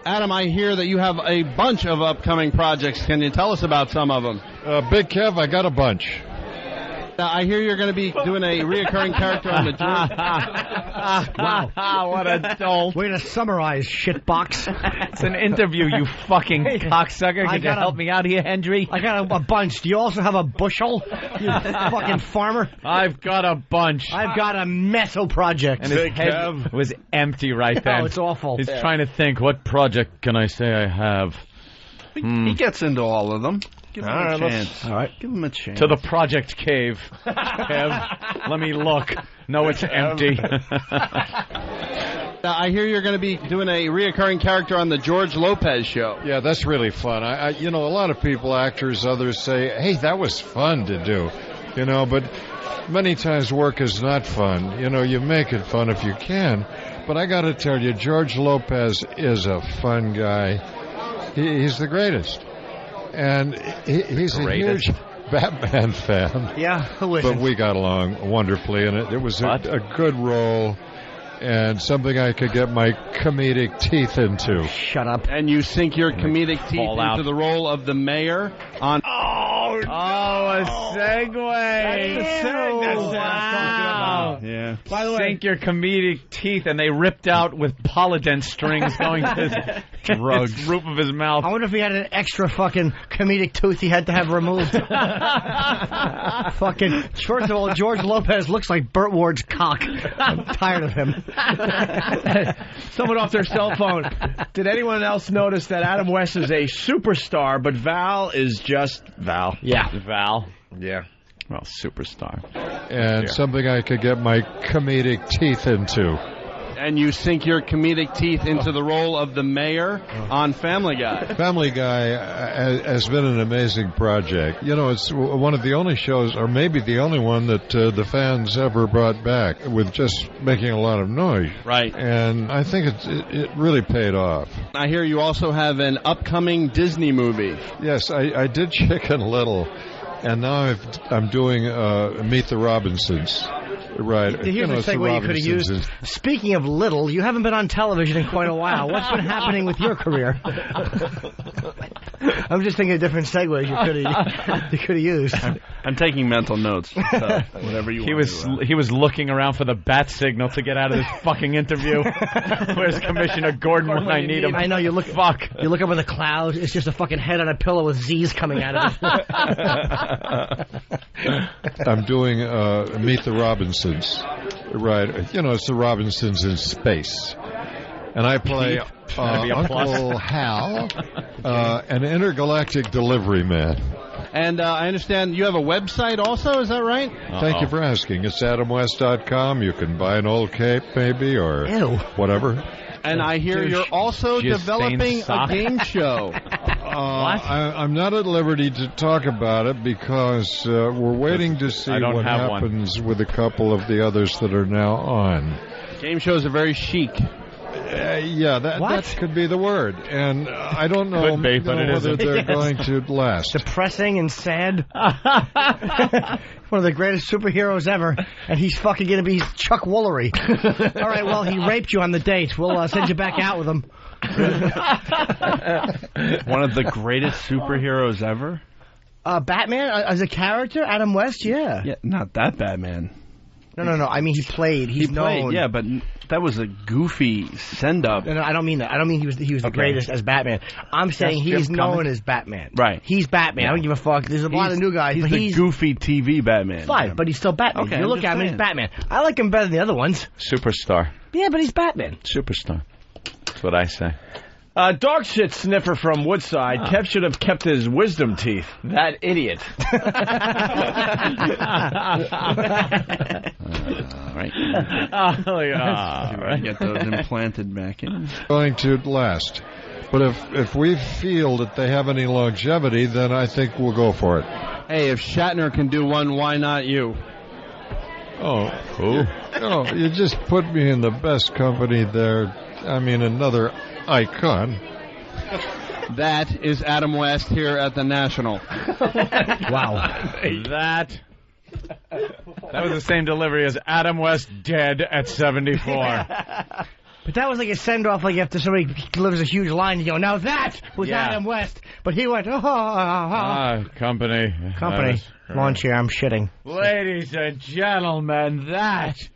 Adam, I hear that you have a bunch of upcoming projects. Can you tell us about some of them? Big Kev, I got a bunch. I hear you're going to be doing a reoccurring character on the George. Wow, what a dolt. Way to summarize, shitbox. It's an interview, you fucking cocksucker. Can you help me out here, Hendry? I got a bunch. Do you also have a bushel? You fucking farmer. I've got a bunch. I've got a meso project. And his head was empty right then. Oh, it's awful. He's trying to think, what project can I say I have? He gets into all of them. Give him a chance. All right. Give him a chance. To the Project Cave. Kev, let me look. No, it's empty. I hear you're going to be doing a reoccurring character on the George Lopez show. Yeah, that's really fun. A lot of people, actors, others say, hey, that was fun to do. But many times work is not fun. You make it fun if you can. But I got to tell you, George Lopez is a fun guy. He's the greatest. And he's a huge Batman fan. Yeah, who isn't? But we got along wonderfully, and it was a good role and something I could get my comedic teeth into. Shut up. And you sink your comedic teeth into the role of the mayor on... Oh, a segue. Wow. Yeah. By the way, sink your comedic teeth, and they ripped out with Polydent strings going to the roof of his mouth. I wonder if he had an extra fucking comedic tooth he had to have removed. Fucking, first of all, George Lopez looks like Burt Ward's cock. I'm tired of him. Someone off their cell phone. Did anyone else notice that Adam West is a superstar, but Val is just Val? Yeah. Val. Yeah. Well, superstar. And something I could get my comedic teeth into. And you sink your comedic teeth into the role of the mayor on Family Guy. Family Guy has been an amazing project. You know, it's one of the only shows, or maybe the only one, that the fans ever brought back with just making a lot of noise. Right. And I think it really paid off. I hear you also have an upcoming Disney movie. Yes, I did Chicken Little, and now I'm doing Meet the Robinsons. Right. Here's a segue you could have used. Speaking of little, you haven't been on television in quite a while. What's been happening with your career? I'm just thinking of different segues you could have used. I'm taking mental notes. So whatever you want. He was looking around for the bat signal to get out of this fucking interview. Where's Commissioner Gordon when I need him? I know, you look up in the clouds, it's just a fucking head on a pillow with Z's coming out of it. I'm doing Meet the Robinsons. Right. You know, it's the Robinsons in space. And I play Uncle Hal, an intergalactic delivery man. And I understand you have a website also, is that right? Thank you for asking. It's AdamWest.com. You can buy an old cape, maybe, or whatever. And I hear you're also developing a game show. I'm not at liberty to talk about it because we're waiting to see what happens with a couple of the others that are now on. Game shows are very chic. Yeah, that could be the word. And I don't know, whether they're going to last. Depressing and sad. One of the greatest superheroes ever, and he's fucking going to be Chuck Woolery. All right, well, he raped you on the date. We'll send you back out with him. One of the greatest superheroes ever? Batman as a character? Adam West? Yeah. Yeah, not that Batman. No. I mean, he played. He's known. Yeah, but that was a goofy send-up. No, I don't mean that. I don't mean he was the greatest as Batman. I'm saying he's known as Batman. Right. He's Batman. I don't give a fuck. There's a lot of new guys. He's the goofy TV Batman. Fine, but he's still Batman. Okay, you look at him, he's Batman. I like him better than the other ones. Superstar. Yeah, but he's Batman. Superstar. That's what I say. Dog shit sniffer from Woodside. Kev should have kept his wisdom teeth. That idiot. Right. Get those implanted back in. Going to last. But if we feel that they have any longevity, then I think we'll go for it. Hey, if Shatner can do one, why not you? Oh, who? You just put me in the best company there. I mean, another icon. That is Adam West here at the National. Wow. That was the same delivery as Adam West dead at 74. But that was like a send-off, like after somebody delivers a huge line, you go, now that was Adam West. But he went, company. Lawn chair, I'm shitting. Ladies and gentlemen, that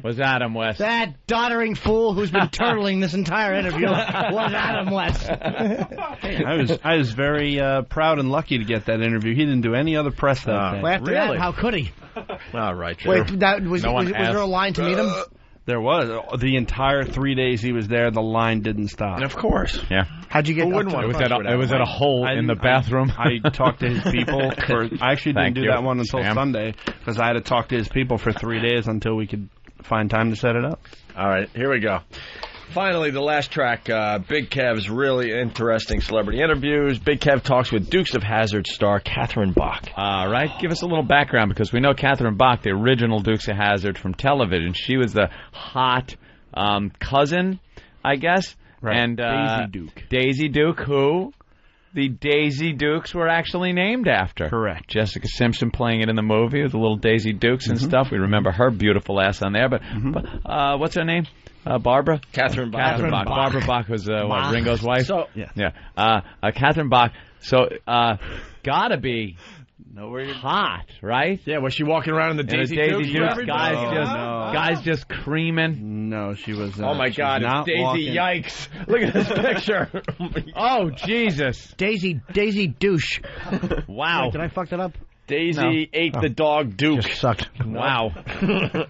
was Adam West. That doddering fool who's been turtling this entire interview was Adam West. I was very proud and lucky to get that interview. He didn't do any other press that day. Well, after that, how could he? All right. Wait, was there a line to meet him? There was. The entire 3 days he was there, the line didn't stop. And of course. Yeah. How'd you get it was at a hole in the bathroom. I talked to his people. I actually didn't do that one until Sunday because I had to talk to his people for 3 days until we could find time to set it up. All right, here we go. Finally, the last track, Big Kev's really interesting celebrity interviews. Big Kev talks with Dukes of Hazzard star Catherine Bach. All right, give us a little background, because we know Catherine Bach, the original Dukes of Hazzard from television. She was the hot cousin, I guess. Right. And Daisy Duke. Daisy Duke, who the Daisy Dukes were actually named after. Correct. Jessica Simpson playing it in the movie with the little Daisy Dukes and stuff. We remember her beautiful ass on there. But what's her name? Barbara? Catherine Bach. Catherine Bach. Barbara Bach was Ringo's wife. So, Catherine Bach. So, gotta be hot, right? Yeah, was she walking around in the Daisy Dukes? Guys just creaming. No, she was. Oh my God, it's Daisy! Walking. Yikes! Look at this picture. Oh Jesus! Daisy douche. Wow! Wait, did I fuck that up? Daisy ate the dog Duke. Just sucked. Wow.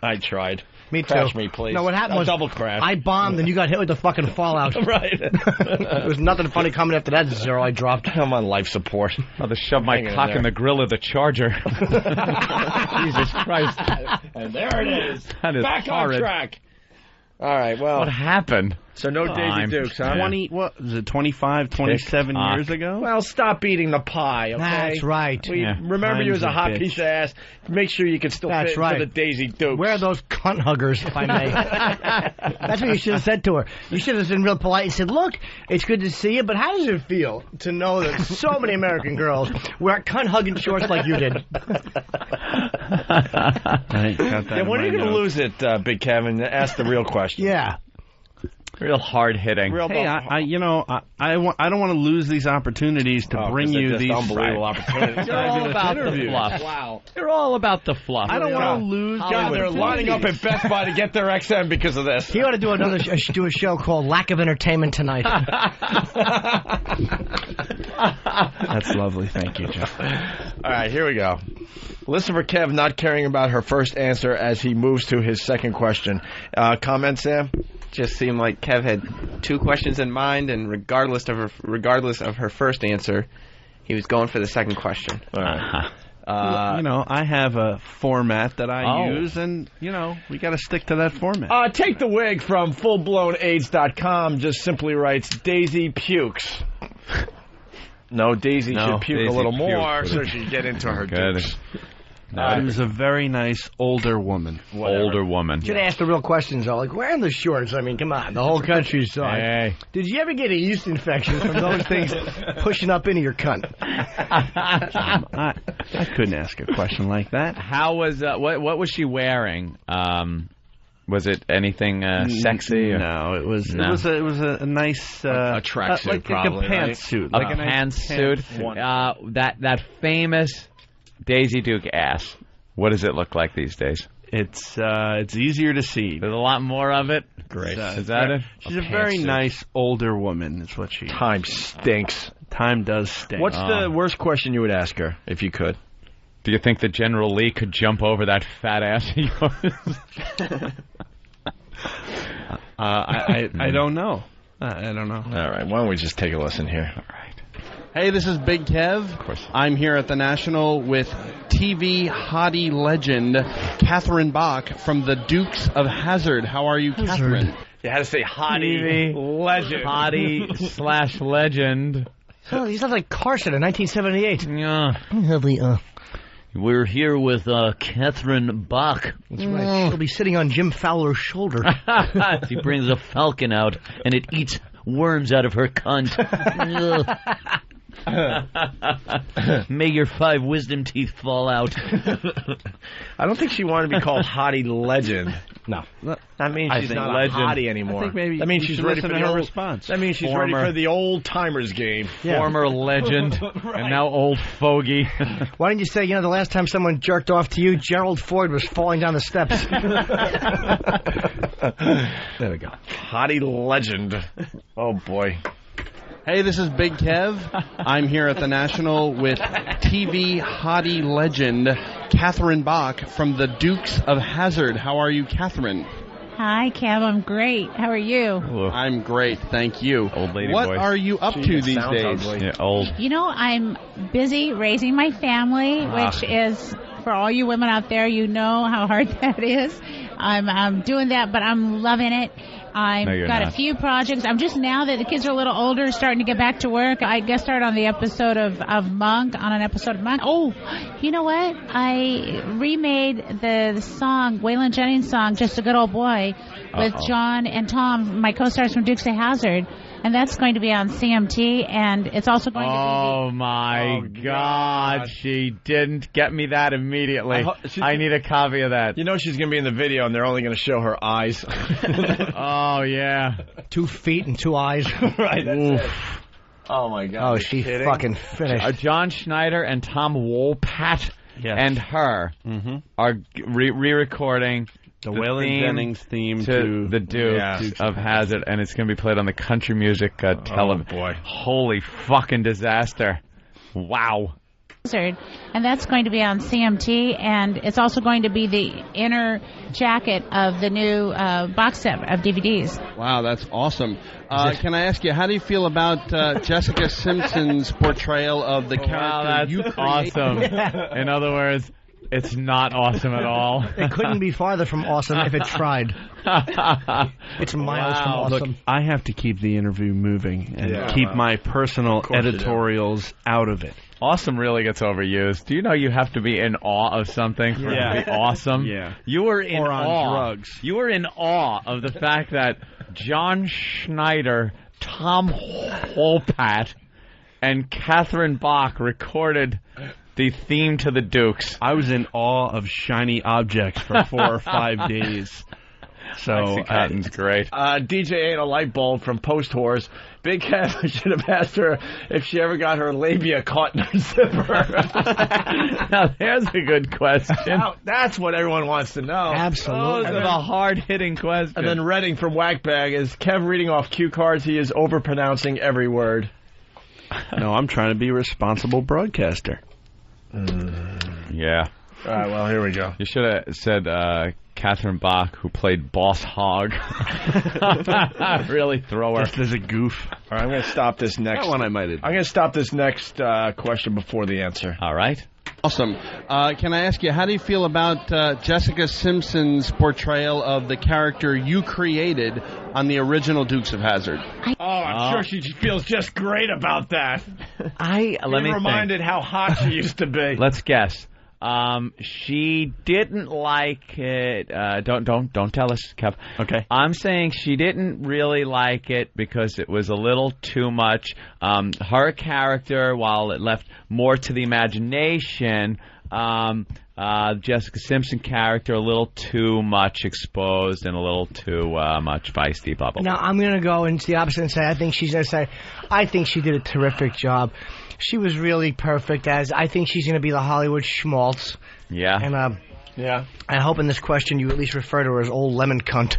I tried. Me too. Crash me, please. No, what happened was double crash. I bombed and you got hit with the fucking fallout. Right. There was nothing funny coming after that zero I dropped. I'm on life support. I'll just shove my cock in the grill of the Charger. Jesus Christ. And there it is. That is Back horrid. on track. All right, well. What happened? So no Daisy Dukes, huh? what was it, 25, 27 years ago? Well, stop eating the pie, okay? That's right. Remember you as a hot piece of ass. Make sure you can still That's fit right. into the Daisy Dukes. Where are those cunt huggers, if I may? That's what you should have said to her. You should have been real polite and said, look, it's good to see you, but how does it feel to know that so many American girls wear cunt hugging shorts like you did? Yeah, when are you going to lose it, Big Kevin? Ask the real question. Yeah. Real hard hitting. Hey, I don't want to lose these opportunities to bring you these unbelievable opportunities. You're all about the fluff. Wow. You're all about the fluff. I don't want to lose. God, they're lining up at Best Buy to get their XM because of this. He ought to do do a show called Lack of Entertainment Tonight. That's lovely. Thank you, Jeff. All right, here we go. Listen for Kev not caring about her first answer as he moves to his second question. Comment, Sam? Just seemed like Kev had two questions in mind, and regardless of her first answer, he was going for the second question. All right. I have a format that I use, and, we got to stick to that format. Take the Wig from fullblownaids.com just simply writes, Daisy pukes. No, Daisy should puke a little more so she can get into her dukes. She was a very nice older woman. Older woman. Should ask the real questions, though. Like, where are the shorts? I mean, come on. The whole country's saw it. Hey. Did you ever get a yeast infection from those things pushing up into your cunt? I couldn't ask a question like that. How was what was she wearing? Was it anything sexy? Or? No, it was a nice a tracksuit, like probably, a pantsuit, right? Like a pantsuit. That famous Daisy Duke ass. What does it look like these days? It's easier to see. There's a lot more of it. Great. Is that it? She's a very nice older woman. Is what she. Time stinks. Time does stink. What's the worst question you would ask her if you could? Do you think that General Lee could jump over that fat ass of yours? I don't know. I don't know. All right. Why don't we just take a listen here? All right. Hey, this is Big Kev. Of course. I'm here at the National with TV hottie legend Catherine Bach from the Dukes of Hazzard. How are you, Catherine? You had to say hottie legend. Hottie / legend. Oh, he sounds like Carson in 1978. Yeah. We're here with Catherine Bach. That's right. She'll be sitting on Jim Fowler's shoulder. She brings a falcon out, and it eats worms out of her cunt. May your 5 wisdom teeth fall out. I don't think she wanted to be called hottie legend. No. That means she's not legend. a hottie anymore. I think maybe that means she's ready for the response. That means she's ready for the old timers game. Yeah. Former legend and now old fogey. Why didn't you say, the last time someone jerked off to you, Gerald Ford was falling down the steps? There we go. Hottie legend. Oh, boy. Hey, this is Big Kev. I'm here at the National with TV hottie legend Catherine Bach from the Dukes of Hazzard. How are you, Catherine? Hi, Kev. I'm great. How are you? Hello. I'm great, thank you. Old lady What voice. are you up to these days? Yeah, old. I'm busy raising my family, which is, for all you women out there, you know how hard that is. I'm doing that, but I'm loving it. I've got a few projects. I'm just, now that the kids are a little older, starting to get back to work. I guest starred on the episode of Monk, on an episode of Monk. Oh, you know what? I remade the song, Waylon Jennings' song, Just a Good Old Boy, with John and Tom, my co-stars from Dukes of Hazzard. And that's going to be on CMT, and it's also going to be... Oh, my God. She didn't get me that immediately. I need a copy of that. You know she's going to be in the video, and they're only going to show her eyes. Oh, yeah. 2 feet and 2 eyes. Right, that's it. Oh, my God. Oh, she's fucking finished. John Schneider and Tom Wolpat and her are re-recording the Waylon Jennings theme to the Dukes of Hazzard, and it's going to be played on the country music television. Oh, boy. Holy fucking disaster. Wow. And that's going to be on CMT, and it's also going to be the inner jacket of the new box set of DVDs. Wow, that's awesome. Can I ask you, how do you feel about Jessica Simpson's portrayal of the character? Wow, that's awesome. In other words, it's not awesome at all. It couldn't be farther from awesome if it tried. It's miles from awesome. Look, I have to keep the interview moving and keep my personal editorials out of it. Awesome really gets overused. Do you know you have to be in awe of something for it to be awesome? Yeah. You were in or on awe. drugs. You were in awe of the fact that John Schneider, Tom Holpat, and Catherine Bach recorded the theme to the Dukes. I was in awe of shiny objects for 4 or 5 days. So Cotton's great. DJ ain't a light bulb from Post Whores. Big Kev should have asked her if she ever got her labia caught in her zipper. Now there's a good question. That's what everyone wants to know. Absolutely. Those are the hard-hitting questions. And then Redding from Whackbag is Kev reading off cue cards. He is overpronouncing every word. No, I'm trying to be a responsible broadcaster. Yeah. All right, well, here we go. You should have said Catherine Bach, who played Boss Hogg. Really throw her. Just as a goof. All right, I'm going to stop this next. That one I might have. I'm going to stop this next question before the answer. All right. Awesome. Can I ask you, how do you feel about Jessica Simpson's portrayal of the character you created on the original Dukes of Hazzard? I'm sure she feels just great about that. Let me reminded how hot she used to be. Let's guess. She didn't like it. Don't tell us, Kev. Okay. I'm saying she didn't really like it because it was a little too much. Her character, while it left more to the imagination, Jessica Simpson character a little too much exposed and a little too much feisty. Blah blah. Now I'm going to go into the opposite and say I think she's going to say I think she did a terrific job. She was really perfect. As I think she's going to be the Hollywood schmaltz. Yeah. And yeah. I hope in this question you at least refer to her as old lemon cunt.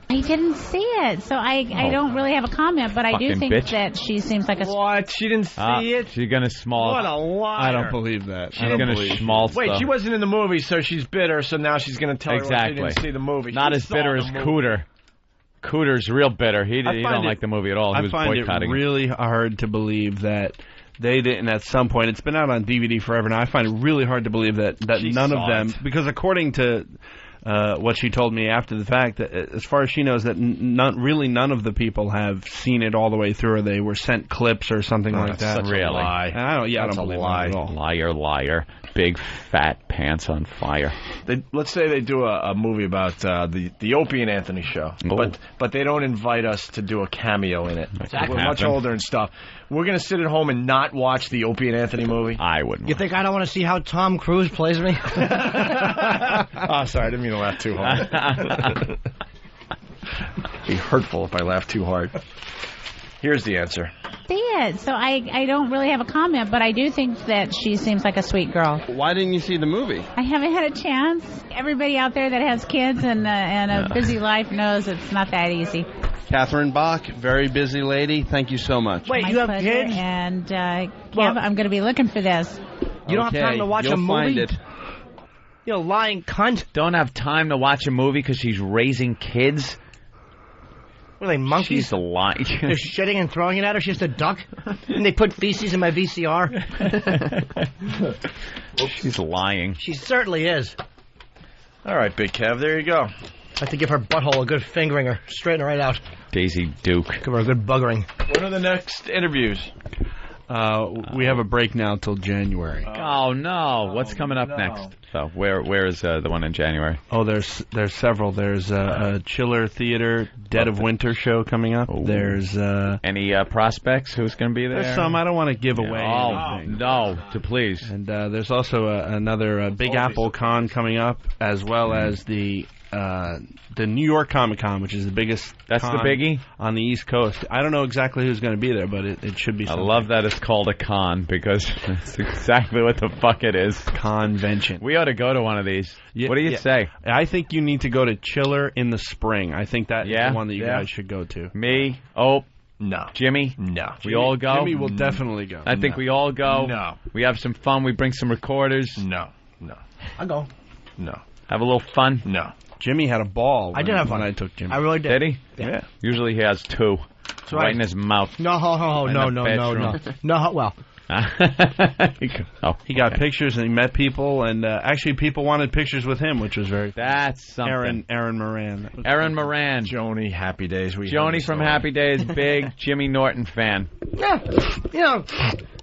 I didn't see it, so I don't really have a comment, but I do think that she seems like a... What? She didn't see it? She's going to schmaltz. What a liar. I don't believe that. She's going to schmaltz. Wait, she wasn't in the movie, so she's bitter, so now she's going to tell her she didn't see the movie. Not as bitter as Cooter. Cooter's real bitter. He don't like the movie at all. He was boycotting. I find it really hard to believe that they didn't at some point. It's been out on DVD forever now. I find it really hard to believe that none of them, because according to what she told me after the fact, that as far as she knows, that none of the people have seen it all the way through, or they were sent clips or something like that. That's really a lie. And I don't believe that at all. Liar. Big fat pants on fire. Let's say they do a movie about the Opie and Anthony show, but they don't invite us to do a cameo in it. Exactly. We're much older and stuff. We're going to sit at home and not watch the Opie and Anthony movie? I wouldn't. You think I don't want to see how Tom Cruise plays me? Oh, sorry, I didn't mean to laugh too hard. It'd be hurtful if I laugh too hard. Here's the answer. See it, so I don't really have a comment, but I do think that she seems like a sweet girl. Why didn't you see the movie? I haven't had a chance. Everybody out there that has kids and a busy life knows it's not that easy. Catherine Bach, very busy lady. Thank you so much. Wait, My you have pleasure. kids? And Kev, I'm going to be looking for this. You don't have time to watch a movie? Find it. You lying cunt. Don't have time to watch a movie because she's raising kids? What are they, monkeys? She's lying. They're shitting and throwing it at her. She's just a duck. And they put feces in my VCR. She's lying. She certainly is. All right, Big Kev, there you go. I have to give her butthole a good fingering her. Straighten her right out. Daisy Duke. Give her a good buggering. When are the next interviews? We have a break now till January. Oh no! What's coming up next? So where is the one in January? Oh, there's several. There's a Chiller Theater Dead of Winter show coming up. Oh. There's any prospects? Who's going to be there? There's some. I don't want to give away. anything. No, please. And there's also another Big Apple Con coming up, as well as the New York Comic Con, which is the biggest. That's the biggie on the East Coast. I don't know exactly who's going to be there, but it should be. Something. I love that it's called a con because it's exactly what the fuck it is. Convention. We ought to go to one of these. Yeah, what do you say? I think you need to go to Chiller in the spring. I think that is the one that you guys should go to. Me? Oh, No. Jimmy? No. We all go? Jimmy will definitely go. I think we all go. No. We have some fun. We bring some recorders. No. I'll go. No. Have a little fun. No. Jimmy had a ball. I did have fun. When I took Jimmy. I really did. Did he? Yeah. Usually he has two. That's right in his mouth. No. Well. He got pictures and he met people, and actually people wanted pictures with him, which was very fun. That's something. Aaron Moran. Aaron Moran. Joni, Happy Days. Joni from Happy Days, big Jimmy Norton fan. Yeah. You know.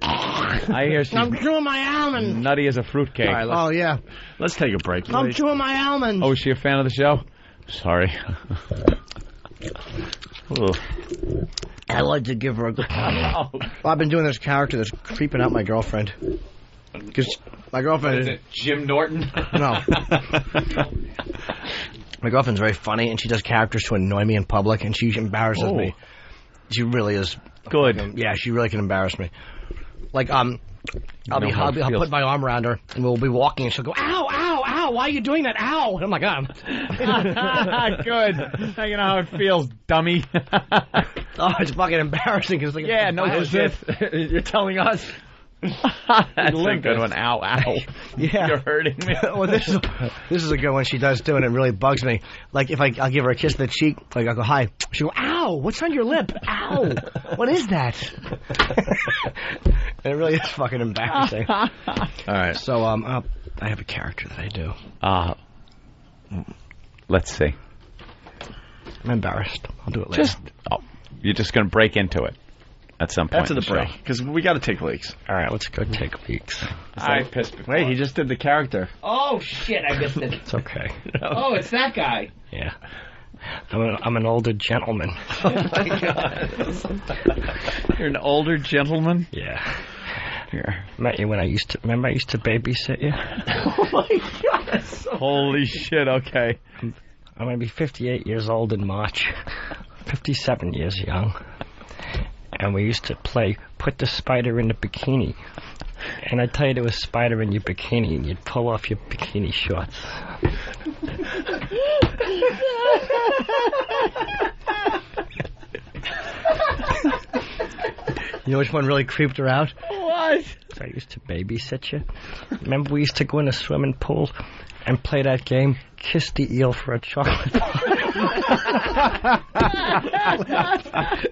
I hear she's I'm chewing my almond. nutty as a fruitcake. Oh, yeah. Let's take a break. I'm chewing my almond. Oh, is she a fan of the show? Sorry. I like to give her a good... Well, I've been doing this character that's creeping out my girlfriend. Because my girlfriend... Is it Jim Norton? No. My girlfriend's very funny, and she does characters to annoy me in public, and she embarrasses me. She really is... Good. Yeah, she really can embarrass me. Like, I'll put my arm around her, and we'll be walking, and she'll go, ow, ow, ow, why are you doing that? Ow! And I'm like, Good. Now you know how it feels, dummy. Oh, it's fucking embarrassing. Cause like, yeah, no shit. You're telling us? That's a good one. Ow, ow. Yeah. You're hurting me. Well, this is a good one she does too, and it really bugs me. Like, if I'll give her a kiss on the cheek, like, I'll go, hi. She'll go, ow, what's on your lip? Ow, what is that? And it really is fucking embarrassing. All right. So, I have a character that I do. Let's see. I'm embarrassed. I'll do it later. You're just going to break into it at some point. After the break, because we got to take leaks. All right, let's go take leaks. I pissed before. Wait, he just did the character. Oh, shit, I missed it. It's okay. Oh, it's that guy. Yeah. I'm an older gentleman. Oh, my God. You're an older gentleman? Yeah. Here. Met you when I used to babysit you. Oh, my God. Holy shit, okay. I'm going to be 58 years old in March. 57 years young. And we used to play Put the Spider in the Bikini. And I'd tell you there was a spider in your bikini, and you'd pull off your bikini shorts. You know which one really creeped her out? What? I used to babysit you. Remember we used to go in a swimming pool and play that game, Kiss the Eel for a Chocolate Bar.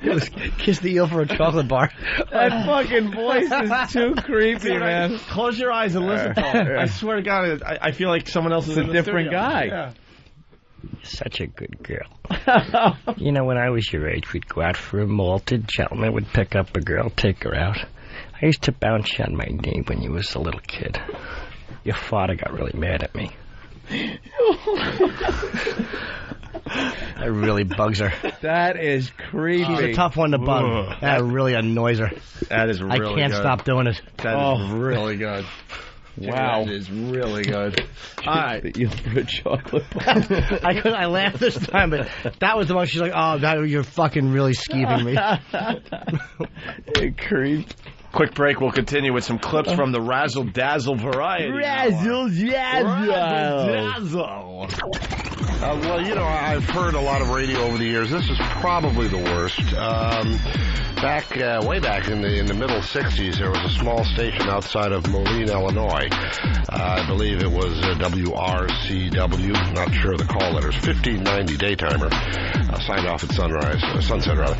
It was Kiss the Eel for a Chocolate Bar. That fucking voice is too creepy, man. Close your eyes and listen to it. I swear to God, I feel like someone else is a in the different studio. guy. Yeah. You're such a good girl. You know, when I was your age, we'd go out for a malted gentleman would pick up a girl, take her out. I used to bounce you on my knee when you was a little kid. Your father got really mad at me. That really bugs her. That is creepy. She's a tough one to bug. Ugh. That really annoys her. That is really good. I can't stop doing it. That is really good. Wow. That is really good. All right. The Eel for a Chocolate Bar. I laughed this time, but that was the one she's like, oh, you're fucking really skeeving me. It creeped. Quick break. We'll continue with some clips from the Razzle Dazzle variety. Razzle Dazzle. Well, you know, I've heard a lot of radio over the years. This is probably the worst. Way back in the middle 60s, there was a small station outside of Moline, Illinois. I believe it was WRCW. Not sure of the call letters. 1590 daytimer. Signed off at sunset rather.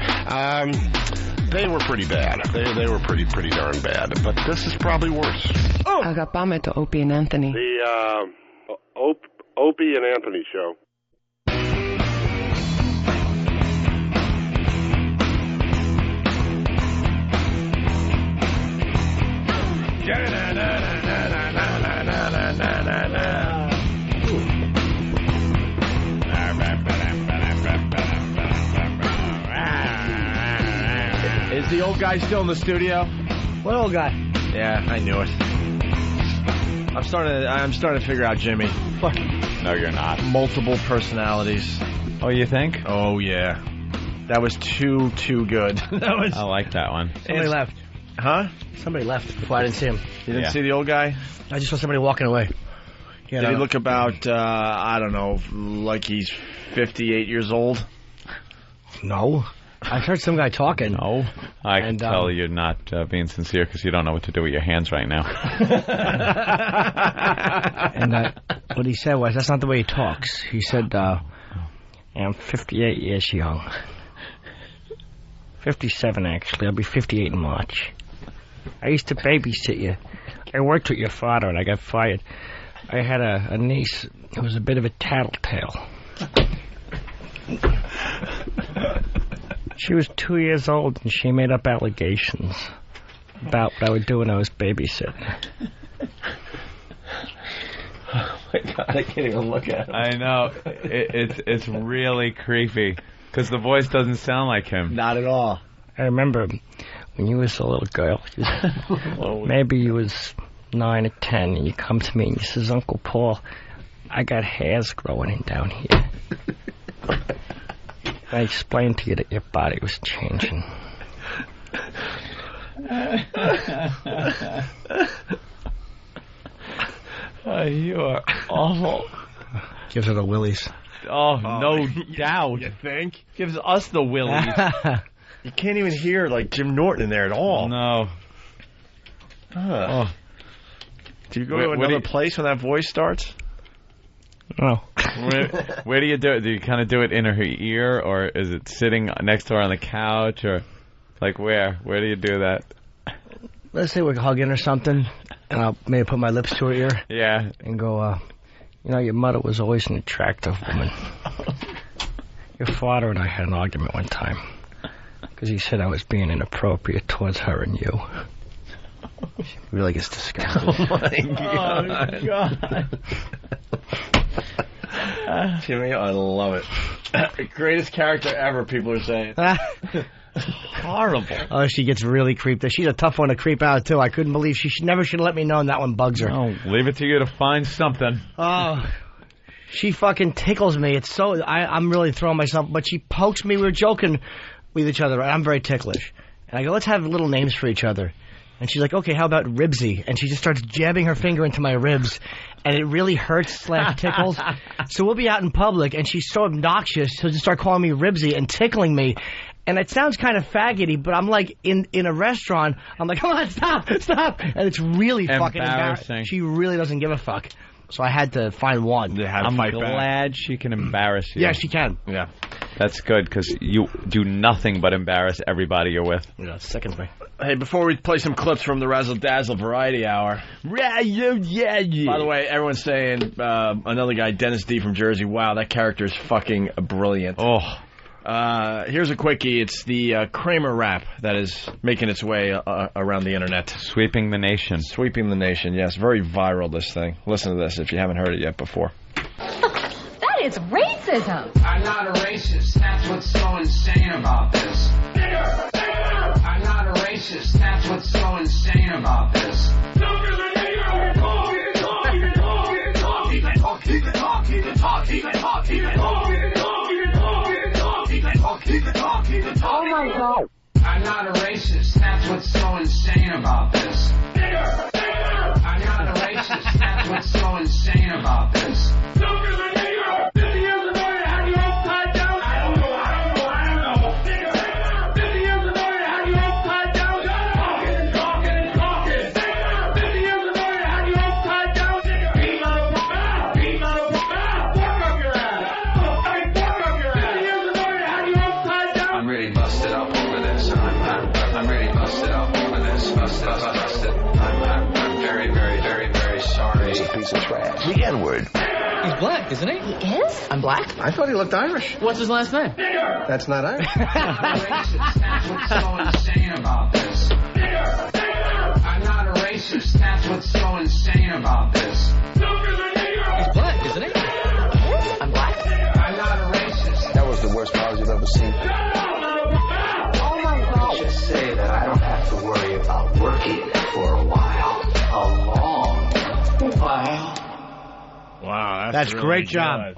They were pretty bad. They were pretty darn bad. But this is probably worse. Agapame to Opie and Anthony. The Opie and Anthony show. Is the old guy still in the studio? What old guy? Yeah, I knew it. I'm starting to figure out Jimmy. What? No, you're not. Multiple personalities. Oh, you think? Oh, yeah. That was too good. I like that one. Somebody left. Huh? Somebody left before I didn't see him. You didn't see the old guy? I just saw somebody walking away. Did he look about, I don't know, like he's 58 years old? No. I heard some guy talking. No. I can tell you're not being sincere because you don't know what to do with your hands right now. And what he said was, that's not the way he talks. He said, I'm 58 years young. 57, actually. I'll be 58 in March. I used to babysit you. I worked with your father, and I got fired. I had a niece who was a bit of a tattletale. She was 2 years old, and she made up allegations about what I would do when I was babysitting. Oh my God, I can't even look at him. I know. It's really creepy because the voice doesn't sound like him. Not at all. I remember when you was a little girl, maybe you was 9 or 10, and you come to me and you says, Uncle Paul, I got hairs growing in down here. I explained to you that your body was changing. You are awful. Gives her the willies. Oh, no doubt. You think? Gives us the willies. You can't even hear like Jim Norton in there at all. No. Do you go to another place when that voice starts? No. Where do you do it? Do you kind of do it in her ear, or is it sitting next to her on the couch, or like where? Where do you do that? Let's say we're hugging or something, and I'll maybe put my lips to her ear. Yeah. And go, your mother was always an attractive woman. Your father and I had an argument one time because he said I was being inappropriate towards her and you. She really gets disgusted. Oh, my God. Jimmy, I love it. Greatest character ever, people are saying. Horrible. Oh, she gets really creeped. She's a tough one to creep out, too. I couldn't believe she never should have let me know, and that one bugs her. Oh, leave it to you to find something. Oh, she fucking tickles me. It's so... I'm really throwing myself... But she pokes me. We were joking with each other. I'm very ticklish. And I go, let's have little names for each other. And she's like, okay, how about Ribsy? And she just starts jabbing her finger into my ribs. And it really hurts / tickles. So we'll be out in public, and she's so obnoxious, she'll just start calling me Ribsy and tickling me. And it sounds kind of faggoty, but I'm like, in a restaurant, I'm like, come on, stop. And it's really fucking embarrassing. She really doesn't give a fuck. So I had to find one. I'm glad she can embarrass you. Yeah, she can. Yeah. That's good, because you do nothing but embarrass everybody you're with. Yeah, seconds me. Hey, before we play some clips from the Razzle Dazzle Variety Hour. By the way, everyone's saying another guy, Dennis D. from Jersey, wow, that character is fucking brilliant. Oh. Here's a quickie. It's the Kramer rap that is making its way around the internet. Sweeping the nation. Sweeping the nation, yes. Very viral, this thing. Listen to this if you haven't heard it yet before. That is racism. I'm not a racist. That's what's so insane about this. I'm not a racist. That's what's so insane about this. Oh my God. I'm not a racist. That's what's so insane about this. I'm not a racist. That's what's so insane about this. Piece of trash. The N-word. He's black, isn't he? He is? I'm black? I thought he looked Irish. What's his last name? That's not Irish. That's what's so insane about this. I'm not a racist. That's what's so insane about this. He's black, isn't he? He is? I'm black? I'm not a racist. That was the worst pause you've ever seen. Oh my God. Just say that I don't have to worry about working for a while. A long while. Wow, that's really great job.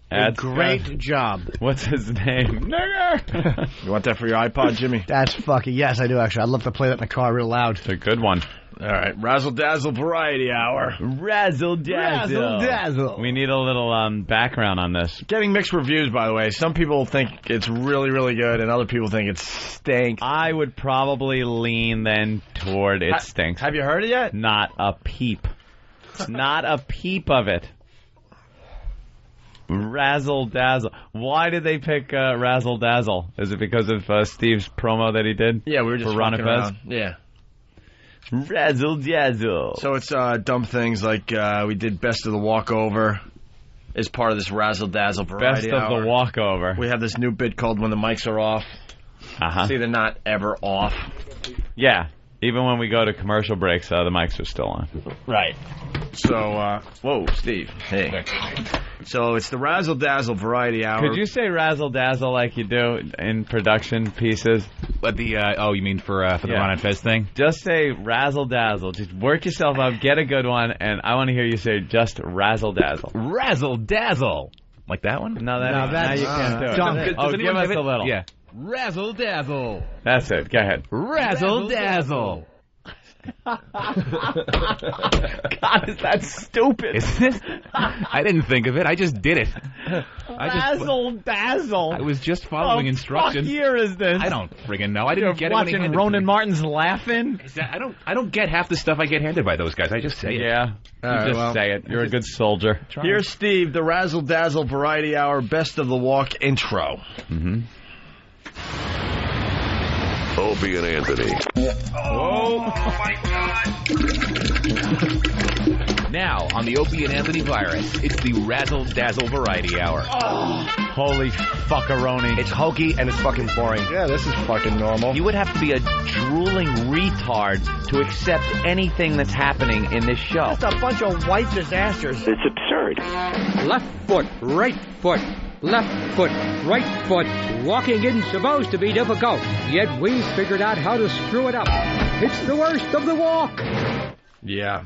That's great job. What's his name? Nigger. You want that for your iPod, Jimmy? That's fucking, yes, I do actually. I'd love to play that in the car real loud. It's a good one. All right, Razzle Dazzle Variety Hour. Razzle Dazzle. Razzle Dazzle. We need a little background on this. Getting mixed reviews, by the way. Some people think it's really, really good, and other people think it stinks. I would probably lean then toward it stinks. Have you heard it yet? Not a peep. Not a peep of it. Razzle Dazzle. Why did they pick Razzle Dazzle? Is it because of Steve's promo that he did? Yeah, we were just for Ron fucking Fez? around. Yeah. Razzle Dazzle. So it's dumb things like we did Best of the Walkover as part of this Razzle Dazzle Variety Best of Hour. the Walkover. We have this new bit called When the Mics Are Off. Uh-huh. See, they're not ever off. Yeah. Even when we go to commercial breaks, the mics are still on. Right. So, whoa, Steve. Hey. So it's the Razzle Dazzle Variety Hour. Could you say Razzle Dazzle like you do in production pieces? But the you mean for the Ron and Fez thing? Just say Razzle Dazzle. Just work yourself up, get a good one, and I want to hear you say just Razzle Dazzle. Razzle Dazzle. Like that one? No, now you can't do it. Give us a little. Yeah. Razzle Dazzle. That's it. Go ahead. Razzle Dazzle. God, is that stupid? Isn't it? I didn't think of it. I just did it. Razzle Dazzle. I was just following instructions. What year is this? I don't friggin' know. I didn't get it. Watching Ronan Martin's laughing. I don't get half the stuff I get handed by those guys. I just say it. Yeah. Say it. You're a good soldier. Here's Steve, the Razzle Dazzle Variety Hour Best of the Walk intro. Mm-hmm. Opie and Anthony. Oh my God. Now, on the Opie and Anthony virus, it's the Razzle Dazzle Variety Hour. Oh, holy fuckaroni. It's hokey and it's fucking boring. Yeah, this is fucking normal. You would have to be a drooling retard to accept anything that's happening in this show. Just a bunch of white disasters. It's absurd. Left foot, right foot. Left foot, right foot. Walking isn't supposed to be difficult, yet we've figured out how to screw it up. It's the worst of the walk. Yeah.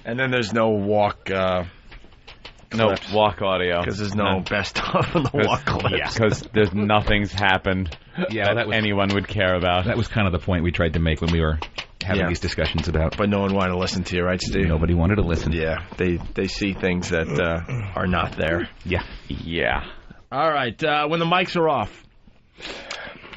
And then there's no walk. No walk audio. Because there's no best of the walk clips. Yeah, because there's nothing's happened that anyone would care about. That was kind of the point we tried to make when we were having these discussions about. But no one wanted to listen to you, right, Steve? Nobody wanted to listen. Yeah, they see things that are not there. Yeah. All right, when the mics are off.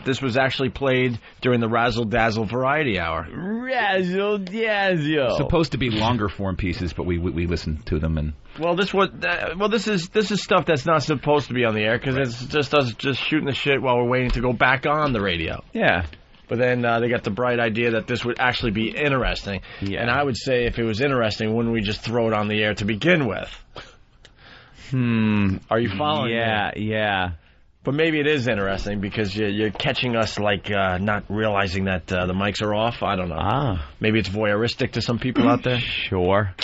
This was actually played during the Razzle Dazzle Variety Hour. Razzle Dazzle. Supposed to be longer form pieces, but we listened to them and. Well, this is stuff that's not supposed to be on the air because it's just us just shooting the shit while we're waiting to go back on the radio. Yeah. But then they got the bright idea that this would actually be interesting. Yeah. And I would say if it was interesting, wouldn't we just throw it on the air to begin with? Are you following me? Yeah. But maybe it is interesting because you're catching us like not realizing that the mics are off. I don't know. Maybe it's voyeuristic to some people out there. Sure.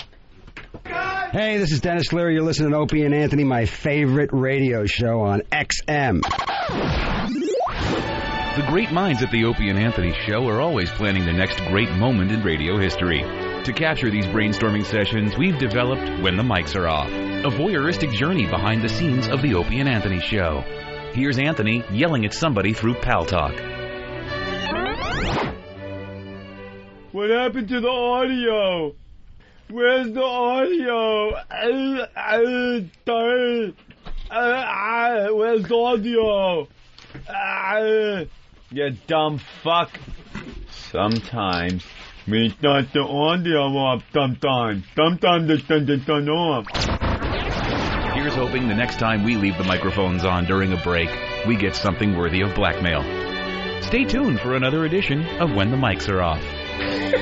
Hey, this is Dennis Leary. You're listening to Opie and Anthony, my favorite radio show on XM. The great minds at the Opie and Anthony Show are always planning the next great moment in radio history. To capture these brainstorming sessions, we've developed When the Mics Are Off, a voyeuristic journey behind the scenes of the Opie and Anthony Show. Here's Anthony yelling at somebody through Pal Talk. What happened to the audio? Where's the audio? Where's the audio? You dumb fuck. Sometimes we start the audio off sometimes. Sometimes they turn off. Here's hoping the next time we leave the microphones on during a break, we get something worthy of blackmail. Stay tuned for another edition of When the Mics Are Off. When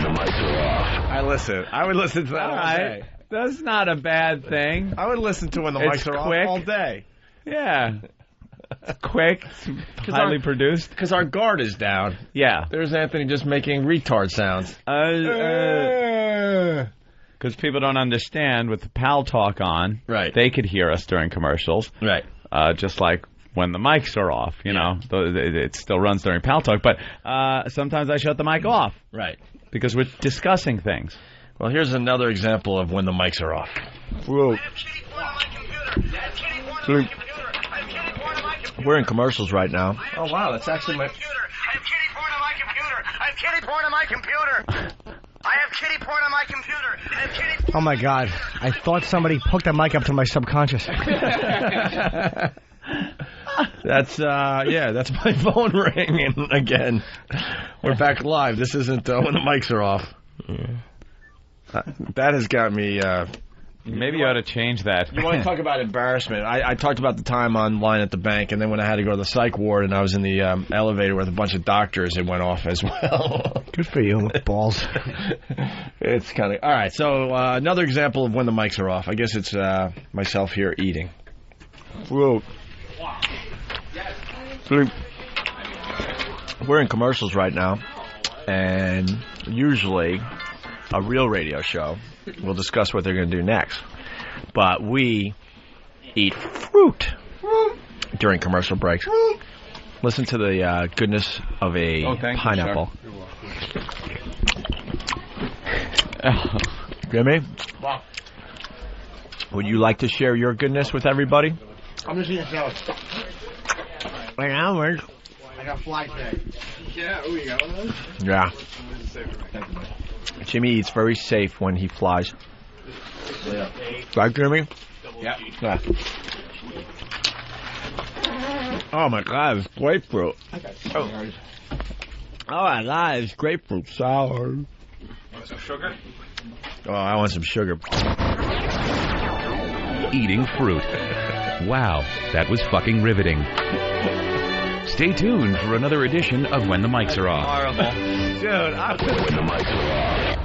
the mics are off. I would listen to that all day. That's not a bad thing. I would listen to When the Mics Are Off all day. Yeah. It's quick. It's highly produced. Because our guard is down. Yeah. There's Anthony just making retard sounds. Because people don't understand with the Pal Talk on. Right. They could hear us during commercials. Right. Just like when the mics are off, you know. It still runs during Pal Talk. But sometimes I shut the mic off. Right. Because we're discussing things. Well, here's another example of when the mics are off. Whoa. We're in commercials right now. Oh, wow, that's actually my... have kitty porn on my computer. I have kitty porn on my computer. I have kitty porn. Oh my God! I thought somebody hooked that mic up to my subconscious. That's that's my phone ringing again. We're back live. This isn't when the mics are off. That has got me. Maybe you ought to change that. You want to talk about embarrassment? I talked about the time online at the bank, and then when I had to go to the psych ward, and I was in the elevator with a bunch of doctors, it went off as well. Good for you, balls. It's kind of all right. So another example of when the mics are off. I guess it's myself here eating. Whoa. We're in commercials right now, and usually a real radio show will discuss what they're going to do next. But we eat fruit during commercial breaks. Listen to the goodness of a pineapple. Jimmy, would you like to share your goodness with everybody? I'm just eating salad. Right now, I got fly today. Yeah, we got one of those? Yeah. Jimmy eats very safe when he flies. Yeah. Right, Jimmy? Yeah. Oh my God, it's grapefruit. Oh my God, it's grapefruit sour. Want some sugar? Oh, I want some sugar. Eating fruit. Wow, that was fucking riveting. Stay tuned for another edition of When the Mics Are Off. Horrible. Dude, when the mics are off.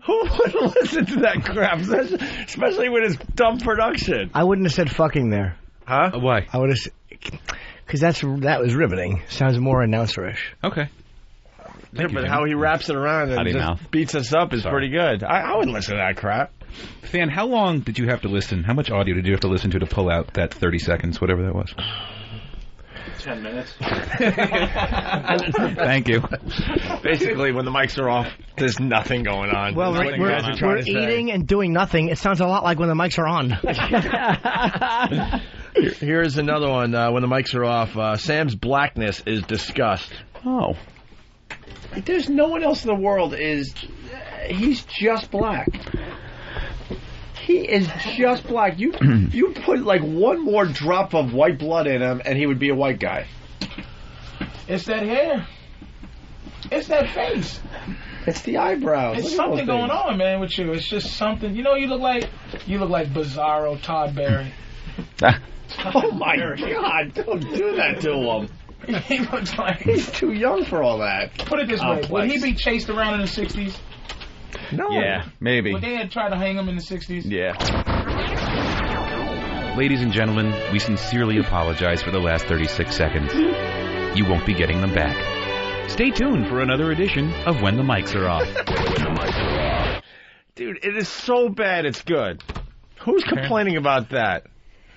Who would listen to that crap, especially with his dumb production? I wouldn't have said fucking there. Huh? Why? I would have, because that was riveting. Sounds more announcer-ish. Okay. Yeah, but how he wraps it around and just beats us up is pretty good. I wouldn't listen to that crap. Fan, how long did you have to listen? How much audio did you have to listen to pull out that 30 seconds, whatever that was? 10 minutes. Thank you. Basically, when the mics are off, there's nothing going on. Well, we're eating and doing nothing. It sounds a lot like when the mics are on. Here's another one. When the mics are off, Sam's blackness is disgust. Oh. There's no one else in the world he's just black. He is just black. You put like one more drop of white blood in him, and he would be a white guy. It's that hair. It's that face. It's the eyebrows. It's something going on, man, with you. It's just something. You know, you look like Bizarro Todd Barry. Oh my God! Don't do that to him. He looks like he's too young for all that. Put it this way: would he be chased around in the '60s? No. Yeah, maybe. Would they had tried to hang him in the '60s? Yeah. Ladies and gentlemen, we sincerely apologize for the last 36 seconds. You won't be getting them back. Stay tuned for another edition of When the Mics Are Off. Dude, it is so bad it's good. Who's complaining about that?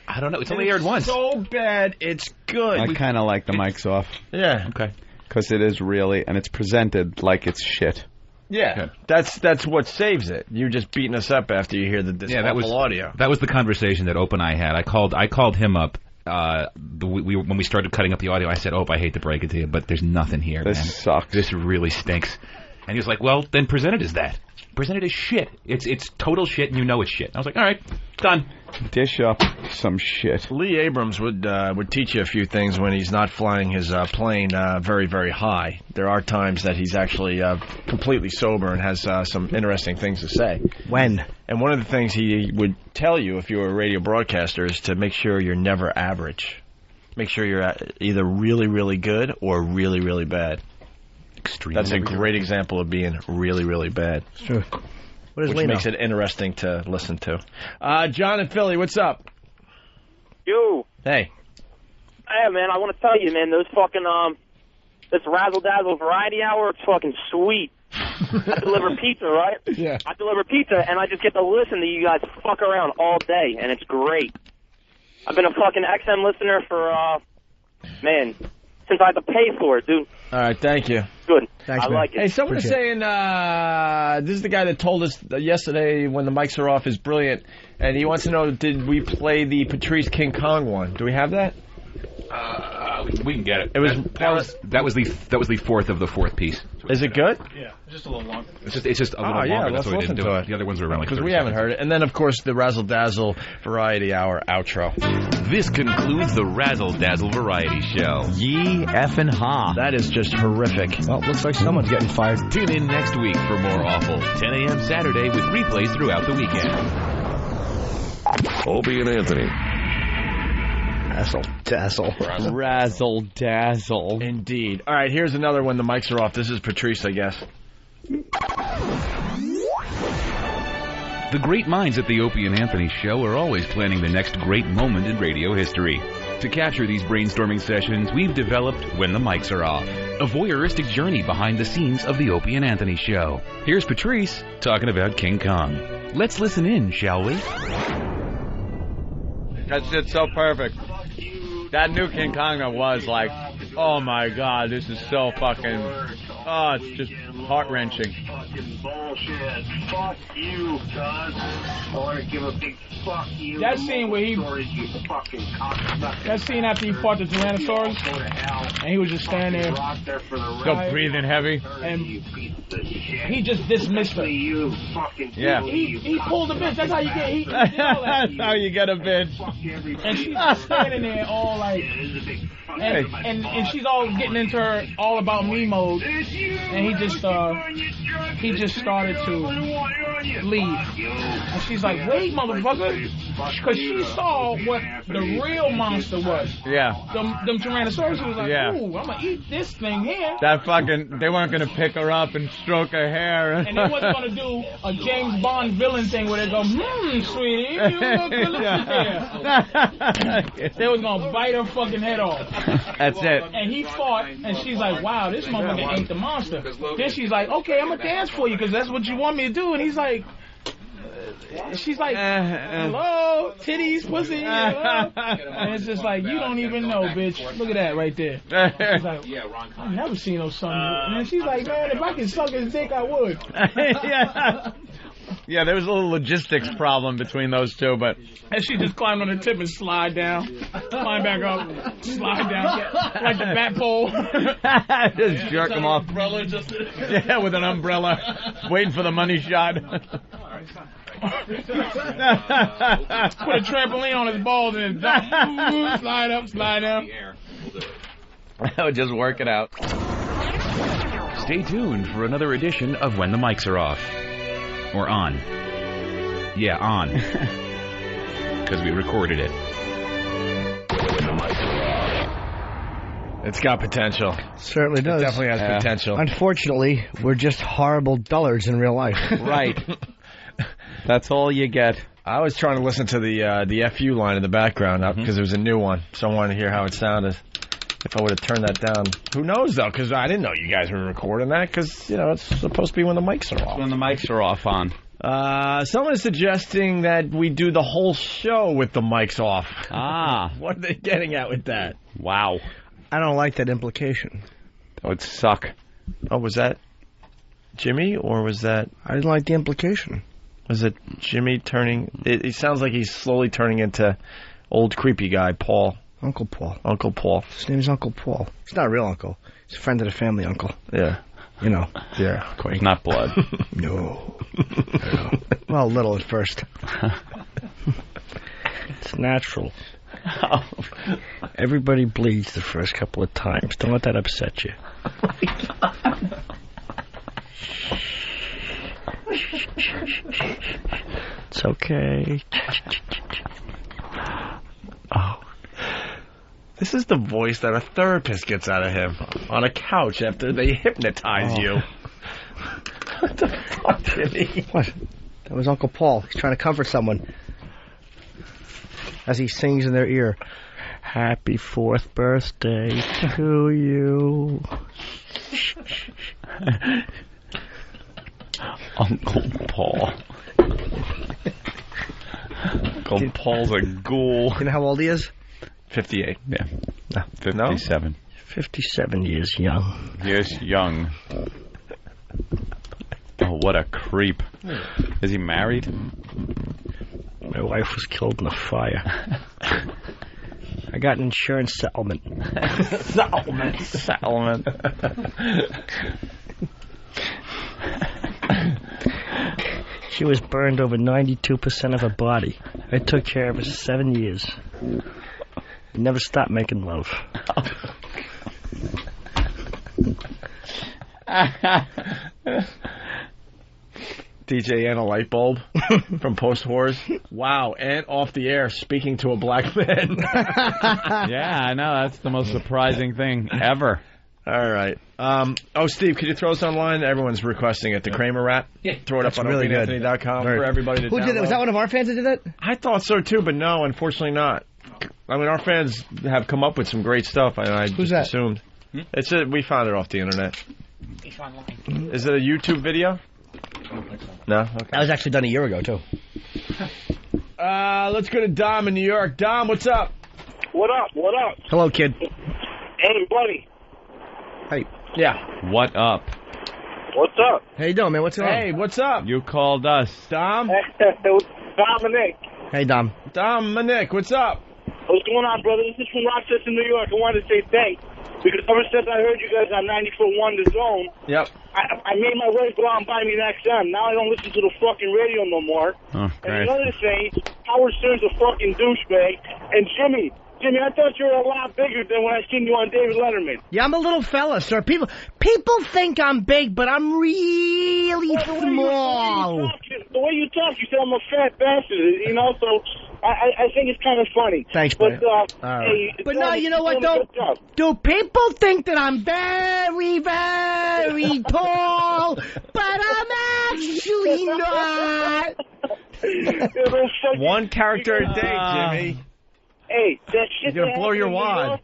I don't know. It's only aired once. So bad it's good. I kind of like the mics off. Yeah. Okay. Because it is really, and it's presented like it's shit. Yeah, that's what saves it. You're just beating us up after you hear this awful audio. That was the conversation that Ope and I had. I called him up when we started cutting up the audio. I said, "Ope, I hate to break it to you, but there's nothing here. This sucks. This really stinks." And he was like, "Well, then present it as that. Present it as shit. It's total shit, and you know it's shit." I was like, "All right, done." Dish up some shit. Lee Abrams would teach you a few things when he's not flying his plane very, very high. There are times that he's actually completely sober and has some interesting things to say. When? And one of the things he would tell you if you were a radio broadcaster is to make sure you're never average. Make sure you're either really, really good or really, really bad. Extremely. That's a great example of being really, really bad. It's true. Which makes it interesting to listen to. John in Philly, what's up? Yo. Hey. Hey, man, I want to tell you, man, those fucking, this Razzle Dazzle Variety Hour, it's fucking sweet. I deliver pizza, right? Yeah. I deliver pizza, and I just get to listen to you guys fuck around all day, and it's great. I've been a fucking XM listener for, since I had to pay for it, dude. All right, thank you. Good. Thanks, I like it. Hey, someone is saying this is the guy that told us yesterday when the mics are off is brilliant, and he wants to know, did we play the Patrice King Kong one? Do we have that? We can get it. It was that was the fourth of the fourth piece. Is it good? Yeah, just a little long. It's just a little longer. Yeah, That's let's why we didn't listen do to it. The other ones were around like because 30 we haven't seconds. heard it. And then, of course, the Razzle Dazzle Variety Hour outro. This concludes the Razzle Dazzle Variety Show. Ye effing ha. That is just horrific. Well, looks like someone's getting fired. Tune in next week for more awful. 10 a.m. Saturday with replays throughout the weekend. Opie and Anthony. Razzle dazzle. Indeed. All right, here's another one. The mics are off. This is Patrice, I guess. The great minds at the Opie and Anthony Show are always planning the next great moment in radio history. To capture these brainstorming sessions, we've developed When the Mics Are Off, a voyeuristic journey behind the scenes of the Opie and Anthony Show. Here's Patrice talking about King Kong. Let's listen in, shall we? That shit's so perfect. That new King Kong was like, oh my god, this is so fucking, it's just heart-wrenching. Fucking bullshit. Fuck you, cuz. I want to give a big fuck you. That scene where he... You fucking cocksucker. That scene after he fought the Tyrannosaurus, and he was just standing there, Still breathing heavy. and he just dismissed her. Yeah. He pulled a bitch. That's how you get. He did all that. That's how you get a bitch. And she's just standing there all like, and she's all getting into her all about me mode, and he just started to leave, and she's like, wait, motherfucker, because she saw what the real monster was. Yeah. Them Tyrannosaurus was like, Yeah. ooh, I'm gonna eat this thing here. That fucking, they weren't gonna pick her up and stroke her hair. And they wasn't gonna do a James Bond villain thing where they go, sweetie, you look delicious there. They was gonna bite her fucking head off. That's it. And he fought, and she's like, wow, this motherfucker ain't the monster. Then she's like, okay, I'm gonna dance for you because that's what you want me to do. And he's like, she's like, hello, titties, pussy. Hello. And it's just like, you don't even know, bitch. Look at that right there. She's like, I've never seen no son. And then she's like, man, if I could suck his dick, I would. Yeah, there was a little logistics problem between those two, but... And she just climbed on the tip and slide down, climb back up, slide down, like the bat pole. Just jerk him off. Yeah, with an umbrella, waiting for the money shot. Put a trampoline on his balls and then slide up, slide down. That would just work it out. Stay tuned for another edition of When the Mics Are Off. Or on. Yeah, on. Because we recorded it. It's got potential. Certainly does. It definitely has potential. Unfortunately, we're just horrible dullards in real life. Right. That's all you get. I was trying to listen to the FU line in the background because there was a new one, so I wanted to hear how it sounded. If I would have turned that down, who knows though? Because I didn't know you guys were recording that. Because it's supposed to be when the mics are off. When the mics are off on. Someone is suggesting that we do the whole show with the mics off. Ah, what are they getting at with that? Wow. I don't like that implication. That would suck. Oh, was that Jimmy or was that? I didn't like the implication. Was it Jimmy turning? It sounds like he's slowly turning into old creepy guy Paul. Uncle Paul. Uncle Paul. His name's Uncle Paul. He's not a real uncle. He's a friend of the family uncle. Yeah. You know. Yeah. Quite. Not blood. No. Well, a little at first. It's natural. Everybody bleeds the first couple of times. Don't let that upset you. It's okay. Oh. This is the voice that a therapist gets out of him on a couch after they hypnotize you. What the fuck, Jimmy? What? That was Uncle Paul. He's trying to comfort someone as he sings in their ear. Happy 4th birthday to you. Uncle Paul. Uncle Paul's a ghoul. You know how old he is? 58. Yeah. No. 57. 57 years young. Years young. Oh, what a creep. Is he married? My wife was killed in a fire. I got an insurance settlement. Settlement. She was burned over 92% of her body. I took care of her 7 years. Never stopped making love. DJ and a light bulb from Post Wars. Wow, and off the air speaking to a black man. Yeah, I know. That's the most surprising thing ever. All right. Steve, could you throw us online? Everyone's requesting it. The Kramer rap. Yeah. Throw it up on really OpieAnthony.com for everybody to Who did that? Was that one of our fans that did that? I thought so too, but no, unfortunately not. I mean, our fans have come up with some great stuff, and I just assumed. It's we found it off the internet. It's online. Is it a YouTube video? No? Okay. That was actually done a year ago, too. Let's go to Dom in New York. Dom, what's up? What up? What up? Hello, kid. Hey, buddy. Hey. Yeah. What up? What's up? How you doing, man? What's going on? Hey, what's up? You called us. Dom? Dominic. Hey, Dom. Dominic, what's up? What's going on, brother? This is from Rochester, New York. I wanted to say thanks. Because ever since I heard you guys on 90.1 The Zone, yep, I made my wife go out and buy me an XM. Now I don't listen to the fucking radio no more. Oh, and another thing, Howard Stern's a fucking douchebag. And Jimmy, I thought you were a lot bigger than when I seen you on David Letterman. Yeah, I'm a little fella, sir. People think I'm big, but I'm really small. The way you talk, you say I'm a fat bastard, you know, so I think it's kind of funny. Thanks, buddy. But, hey, but no, you know what, though? Do people think that I'm very, very tall, but I'm actually not? One character a day, Jimmy. Hey, that shit You're gonna blow your wad.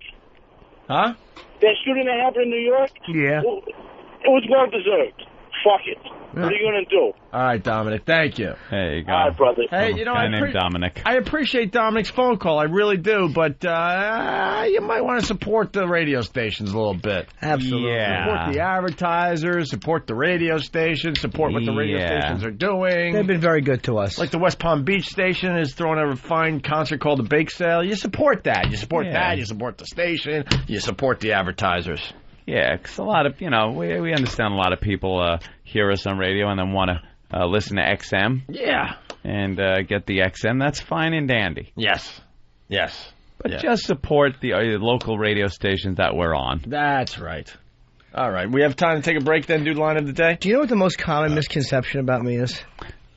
Huh? That shooting that happened in New York? Yeah. It was well deserved. Fuck it. What are you going to do? All right, Dominic. Thank you. There you go. All right, brother. Hey, you know, I named Dominic. I appreciate Dominic's phone call. I really do. But you might want to support the radio stations a little bit. Absolutely. Yeah. Support the advertisers. Support the radio stations. Support what the radio stations are doing. They've been very good to us. Like the West Palm Beach station is throwing a fine concert called the Bake Sale. You support that. You support that. You support the station. You support the advertisers. Yeah, because a lot of, we understand a lot of people hear us on radio and then want to listen to XM. Yeah. And get the XM. That's fine and dandy. Yes. But just support the local radio stations that we're on. That's right. All right. We have time to take a break then, do the line of the day? Do you know what the most common misconception about me is?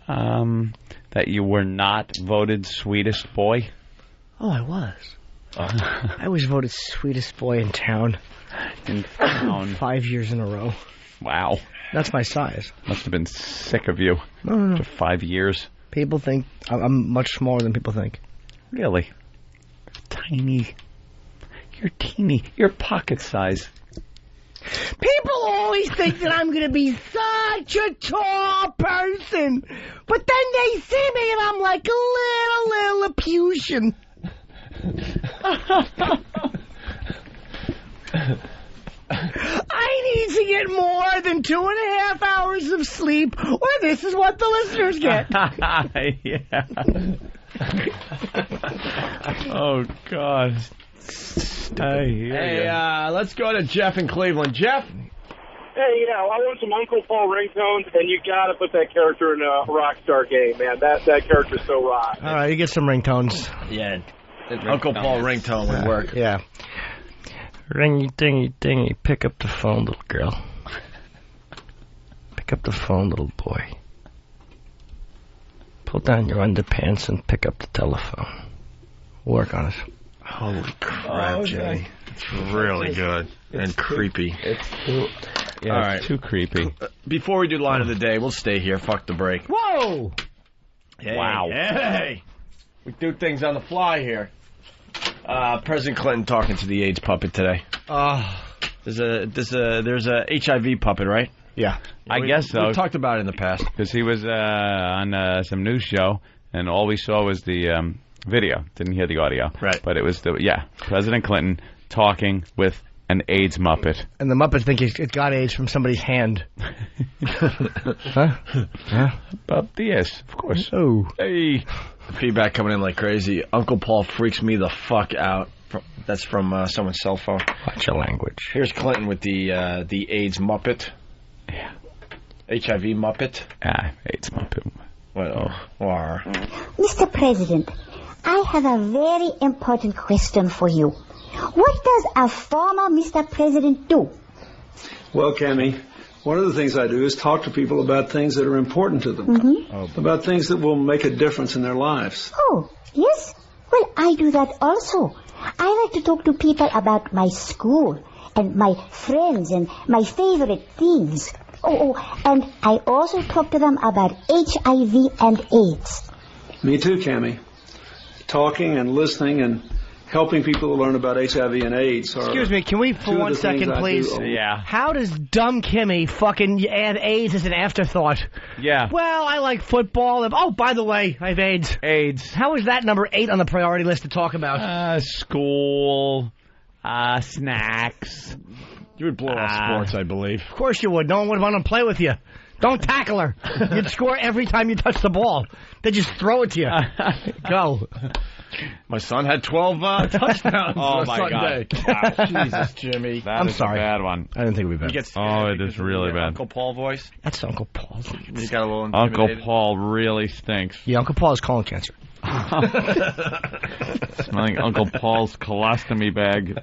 That you were not voted sweetest boy. Oh, I was. I was voted sweetest boy in town. 5 years in a row. Wow. That's my size. Must have been sick of you. No. For 5 years. People think I'm much smaller than people think. Really? Tiny. You're teeny. You're pocket size. People always think that I'm going to be such a tall person. But then they see me and I'm like a little Lilliputian. I need to get more than 2.5 hours of sleep, or this is what the listeners get. Yeah. Oh, God. Hey, let's go to Jeff in Cleveland. Jeff? Hey, I want some Uncle Paul ringtones, and you got to put that character in a Rockstar game, man. That character's so rock. All right, you get some ringtones. Yeah. Uncle Paul ringtone would work. Yeah. Ringy dingy dingy, pick up the phone, little girl. Pick up the phone, little boy. Pull down your underpants and pick up the telephone. Work on it. Holy crap, Jimmy. It's really good and creepy. All right. Too creepy. Before we do line of the day, we'll stay here. Fuck the break. Whoa! Hey, wow. Hey! We do things on the fly here. President Clinton talking to the AIDS puppet today. There's a HIV puppet, right? Yeah. I guess so. We've talked about it in the past. Because he was on some news show, and all we saw was the video. Didn't hear the audio. Right. But it was President Clinton talking with an AIDS Muppet. And the Muppet think it got AIDS from somebody's hand. Huh? Yes, of course. Oh. Hey. Feedback coming in like crazy. Uncle Paul freaks me the fuck out. That's from someone's cell phone. Watch your language. Here's Clinton with the AIDS Muppet. Yeah. HIV Muppet. AIDS Muppet. Mr. President, I have a very important question for you. What does a former Mr. President do? Well, Cammie, one of the things I do is talk to people about things that are important to them, about things that will make a difference in their lives. Oh, yes? Well, I do that also. I like to talk to people about my school and my friends and my favorite things. And I also talk to them about HIV and AIDS. Me too, Cammie. Talking and listening and helping people to learn about HIV and AIDS are... Excuse me, can we for 1 second, please? Yeah. How does dumb Kimmy fucking add AIDS as an afterthought? Yeah. Well, I like football. Oh, by the way, I have AIDS. AIDS. How is that number 8 on the priority list to talk about? School, snacks. You would blow off sports, I believe. Of course you would. No one would want to play with you. Don't tackle her. You'd score every time you touch the ball. They just throw it to you. Go. My son had 12 touchdowns. Oh, my Sunday. God. Wow, Jesus, Jimmy. I'm sorry. A bad one. I didn't think we'd be bad. It is really bad. Uncle Paul voice? That's Uncle Paul. You got a little Uncle intimidated? Paul really stinks. Yeah, Uncle Paul is colon cancer. Smelling Uncle Paul's colostomy bag.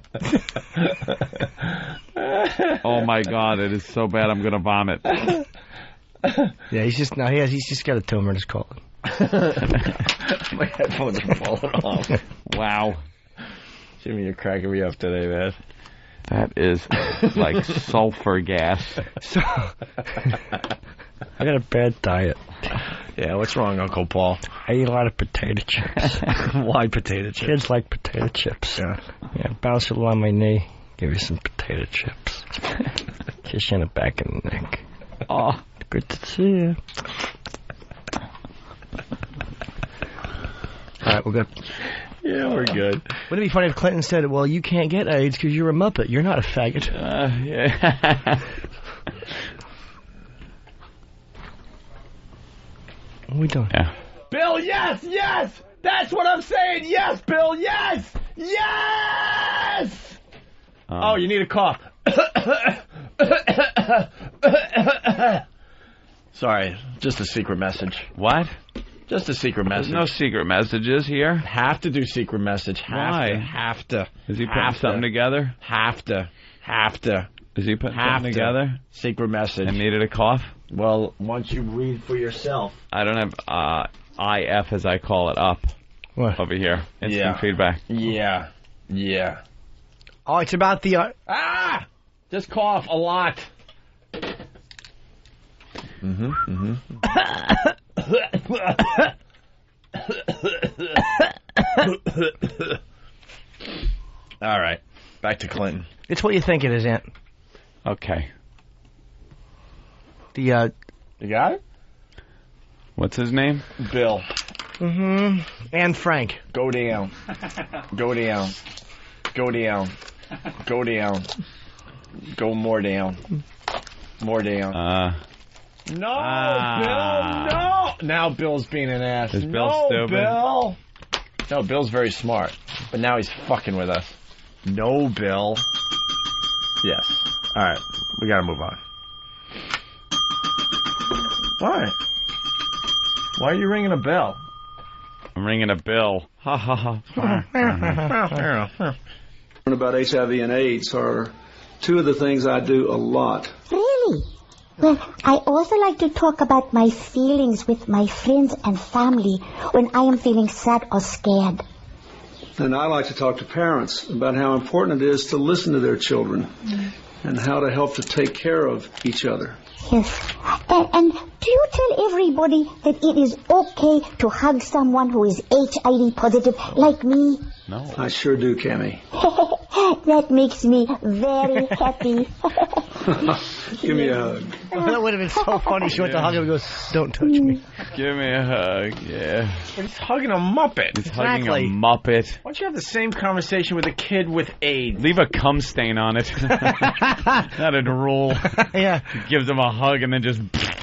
Oh my God, it is so bad I'm gonna vomit. Yeah, he's just got a tumor in his colon. My headphones are falling off. Wow. Jimmy, you're cracking me up today, man. That is like sulfur gas. I got a bad diet. Yeah, what's wrong, Uncle Paul? I eat a lot of potato chips. Why potato chips? Kids like potato chips. Yeah, bounce it on my knee. Give you some potato chips. Kiss you in the back of the neck. Oh, good to see you. All right, we're good. Yeah, we're good. Wouldn't it be funny if Clinton said, well, you can't get AIDS because you're a Muppet. You're not a faggot. Yeah. What are we doing? Yeah. Bill, yes! That's what I'm saying! Yes, Bill, yes! Yes! Oh, you need a cough. Sorry, just a secret message. What? Just a secret message. There's no secret messages here. Have to do secret message. Why? Have to. Is he putting something together? Have to. Is he putting something together? Secret message. And needed a cough? Well, once you read for yourself. I don't have IF, as I call it, up. What? Over here. Instant feedback. Yeah. Oh, it's about the... Just cough a lot. All right. Back to Clinton. It's what you think it is, Ant. Okay. You got it? What's his name? Bill. And Frank. Go down. Go down. Go down. Go down. Go more down. More down. No, Bill, no! Now Bill's being an ass. Is Bill stupid? Bill! No, Bill's very smart. But now he's fucking with us. No, Bill. Yes. Alright, we gotta move on. Why? Why are you ringing a bell? I'm ringing a bill. Ha ha ha. About HIV and AIDS are two of the things I do a lot. Really? Well, I also like to talk about my feelings with my friends and family when I am feeling sad or scared. And I like to talk to parents about how important it is to listen to their children and how to help to take care of each other. Yes. And do you tell everybody that it is okay to hug someone who is HIV positive like me? No. I sure do, Cammie. That makes me very happy. Give me a hug. That would have been so funny. She went to hug him and goes, don't touch me. Give me a hug, yeah. But he's hugging a Muppet. He's hugging a Muppet. Why don't you have the same conversation with a kid with AIDS? Leave a cum stain on it. That'd rule. Yeah. Gives him a hug and then just...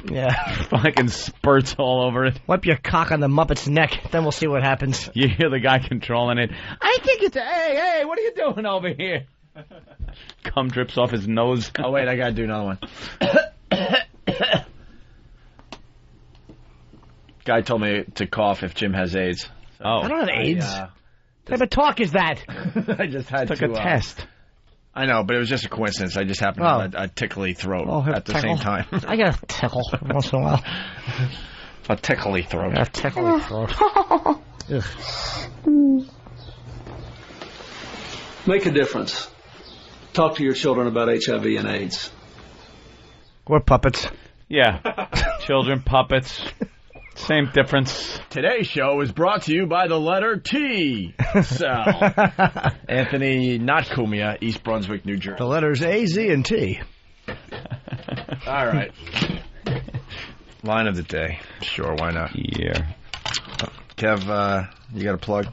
Yeah. Fucking spurts all over it. Wipe your cock on the Muppet's neck, then we'll see what happens. You hear the guy controlling it. I think it's hey, what are you doing over here? Cum drips off his nose. Oh, wait, I gotta do another one. Guy told me to cough if Jim has AIDS. So Oh. I don't have AIDS. What type of talk is that? I just had Took to a test. I know, but it was just a coincidence. I just happened to have a tickly throat at the tickle. same time. I got a tickle once in a while. A tickly throat. A tickly throat. Make a difference. Talk to your children about HIV and AIDS. We're puppets. Yeah. Children, puppets. Same difference. Today's show is brought to you by the letter T. Sal. Anthony, not Cumia, East Brunswick, New Jersey. The letters A, Z, and T. All right. Line of the day. Sure, why not? Yeah. Kev, you got a plug?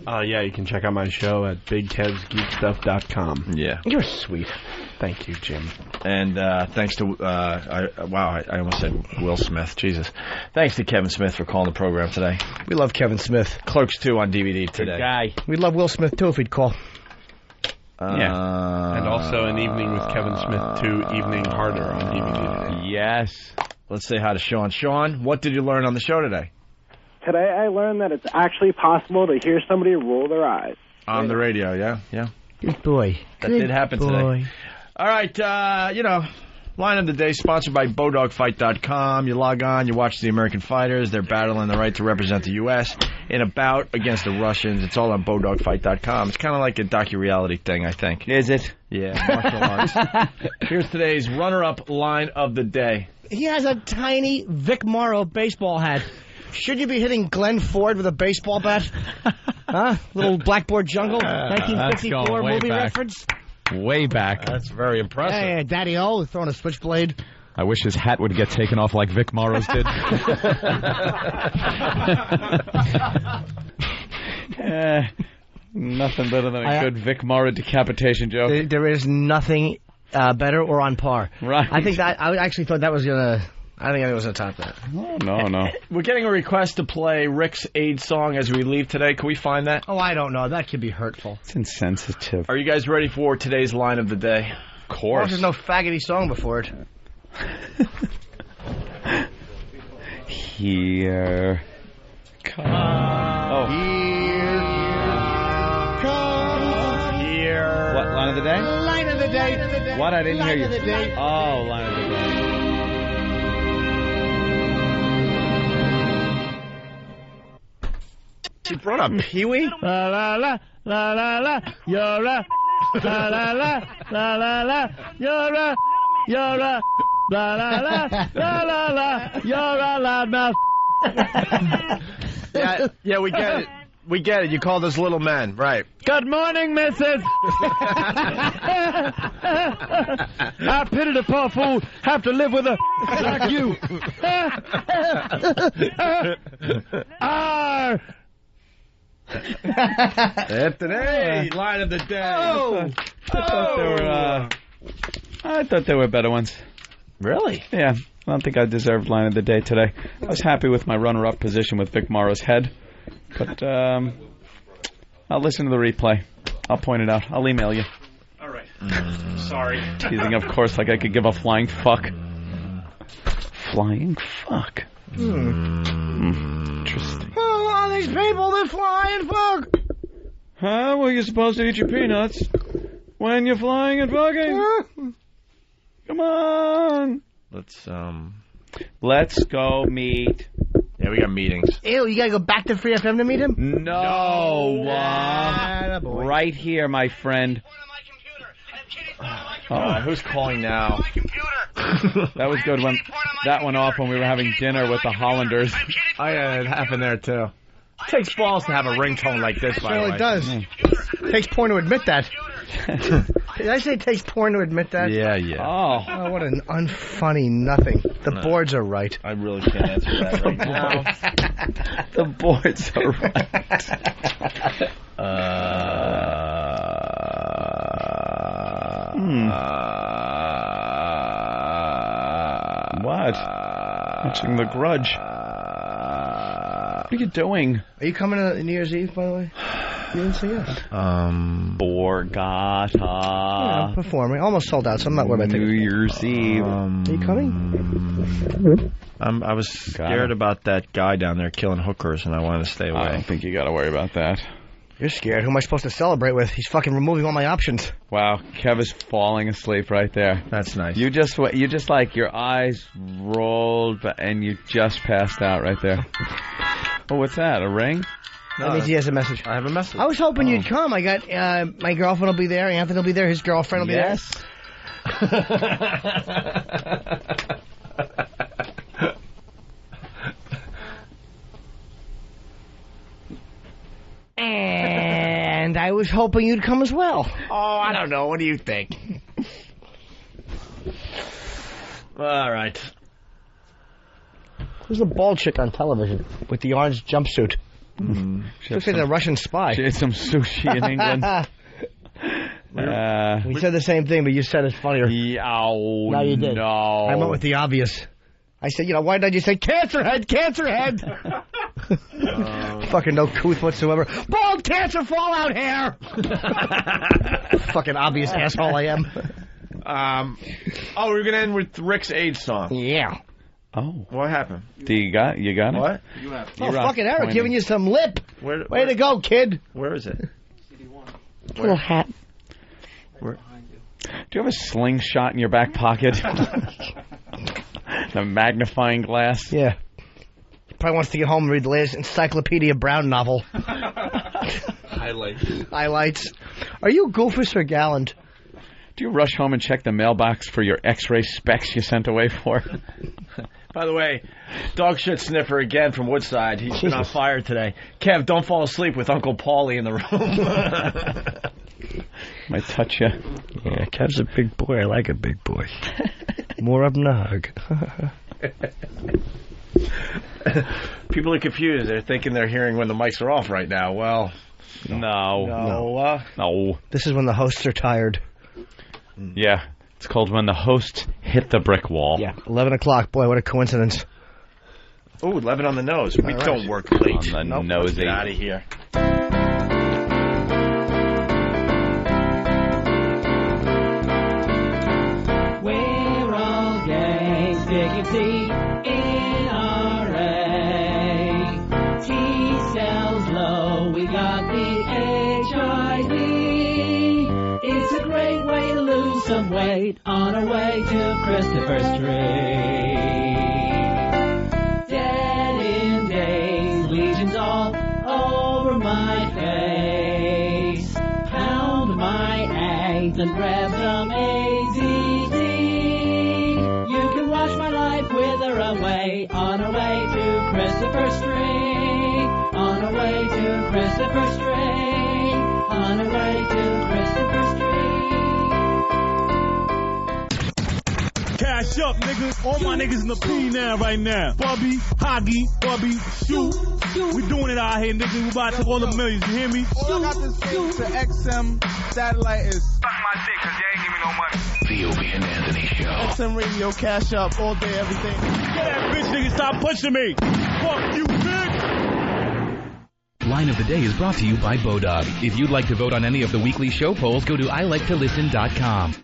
Yeah, you can check out my show at BigKevsGeekStuff.com. Yeah. You're sweet. Thank you, Jim. And thanks to, I almost said Will Smith. Jesus. Thanks to Kevin Smith for calling the program today. We love Kevin Smith. Clerks 2 on DVD today. Good guy. We'd love Will Smith, too, if he'd call. Yeah. And also An Evening with Kevin Smith 2, Evening Harder on DVD. Yes. Let's say hi to Sean. Sean, what did you learn on the show today? Today I learned that it's actually possible to hear somebody roll their eyes. On the radio, yeah? Yeah. Good boy. That did happen today. All right, line of the day sponsored by BowDogFight.com. You log on, you watch the American fighters. They're battling the right to represent the U.S. in a bout against the Russians. It's all on BowDogFight.com. It's kind of like a docu-reality thing, I think. Is it? Yeah, martial arts. Here's today's runner-up line of the day. He has a tiny Vic Morrow baseball hat. Should you be hitting Glenn Ford with a baseball bat? Huh? Little Blackboard Jungle? 1954 movie back. reference? Way back. That's very impressive. Hey, Daddy-O throwing a switchblade. I wish his hat would get taken off like Vic Morrow's did. Nothing better than a good Vic Morrow decapitation joke. There is nothing better or on par. Right. I actually thought that was gonna. I think I was gonna top that. No. We're getting a request to play Rick's AIDS song as we leave today. Can we find that? Oh, I don't know. That could be hurtful. It's insensitive. Are you guys ready for today's line of the day? Of course. There's no faggoty song before it. Here comes. Oh. Here. What, line of the day? Line of the day. What? I didn't hear you. Line of the day. Oh, line of the day. She brought up Pee-wee? La la la la la la. You're a la la la la la la. You're a la la la la la. You're a loudmouth. Yeah, we get it. We get it. You called us little men, right? Good morning, missus. I pity the poor fool. Have to live with a like you. Arr. Anthony, line of the day. I thought there were better ones. Really? Yeah. I don't think I deserved line of the day today. I was happy with my runner-up position with Vic Morrow's head. But I'll listen to the replay. I'll point it out. I'll email you. All right. Sorry. Teasing, of course, like I could give a flying fuck. Flying fuck. Interesting. Oh, all these people that fly and fuck. Huh? Well, you're supposed to eat your peanuts when you're flying and fucking. Come on. Let's go meet. Yeah, we got meetings. Ew, you gotta go back to Free FM to meet him? No. Right here, my friend. Who's calling now? That was good when that went off when we were having dinner with the Hollanders. Oh, yeah, it happened there, too. It takes balls to have a ringtone like this, by the way. It does. Takes porn to admit that. Did I say it takes porn to admit that? Yeah. Oh, what an unfunny nothing. The boards are right. I really can't answer that right now. The boards are What? Watching The Grudge. What are you doing? Are you coming to New Year's Eve, by the way? You didn't say yes. Borgata. Yeah, I'm performing. Almost sold out, so I'm not worried about New Year's Eve. Are you coming? I was scared about that guy down there killing hookers, and I wanted to stay away. I don't think you got to worry about that. You're scared. Who am I supposed to celebrate with? He's fucking removing all my options. Wow, Kev is falling asleep right there. That's nice. You just like your eyes rolled, and you just passed out right there. Oh, what's that? A ring? That means he has a message. I have a message. I was hoping you'd come. I got my girlfriend will be there. Anthony will be there. His girlfriend will be there. And I was hoping you'd come as well. Oh, I don't know. What do you think? All right. Who's the bald chick on television with the orange jumpsuit? She looks like a Russian spy. She ate some sushi in England. We said the same thing, but you said it's funnier. No, you did. No. I went with the obvious. I said, why did you say cancer head, cancer head? Fucking no couth whatsoever. Bald cancer fallout hair. Fucking obvious asshole I am. We're gonna end with Rick's AIDS song. Yeah. Oh. What happened? You got it? What? Fucking Eric giving you some lip. Way to go, kid. Where is it? Little hat. Where? Do you have a slingshot in your back pocket? A magnifying glass? Yeah. He probably wants to get home and read the latest Encyclopedia Brown novel. Highlights. Are you Goofus or Gallant? Do you rush home and check the mailbox for your X-ray specs you sent away for? By the way, dog shit sniffer again from Woodside. He's been on fire today. Kev, don't fall asleep with Uncle Paulie in the room. Might touch you. Yeah, Kev's a big boy. I like a big boy. More of a hug. People are confused. They're thinking they're hearing when the mics are off right now. Well, no. This is when the hosts are tired. Yeah. It's called When the Host Hit the Brick Wall. Yeah, 11 o'clock. Boy, what a coincidence. Oh, 11 on the nose. We don't work late. On the nose. Get out of here. We're all gangs, dignity, NRA. T-cells low, we got the HIV. It's a great way to lose some weight on our way to Christopher Street. Dead in days, legions all over my face. Pound my eggs and grab some AZD. You can watch my life wither away on our way to Christopher Street. On our way to Christopher Street. On our way to Christopher Street. Cash up, niggas. All my niggas in the P now, right now. Bubby, Hoggy, Bubby, shoot. We doing it out here, niggas. We about to take all the millions, you hear me? All I got to say to XM satellite is Suck my dick, cause they ain't give me no money. The Opie and Anthony Show. XM radio, cash up, all day, everything. Get that bitch, nigga. Stop pushing me. Fuck you, bitch. Line of the Day is brought to you by Bodog. If you'd like to vote on any of the weekly show polls, go to iliketolisten.com.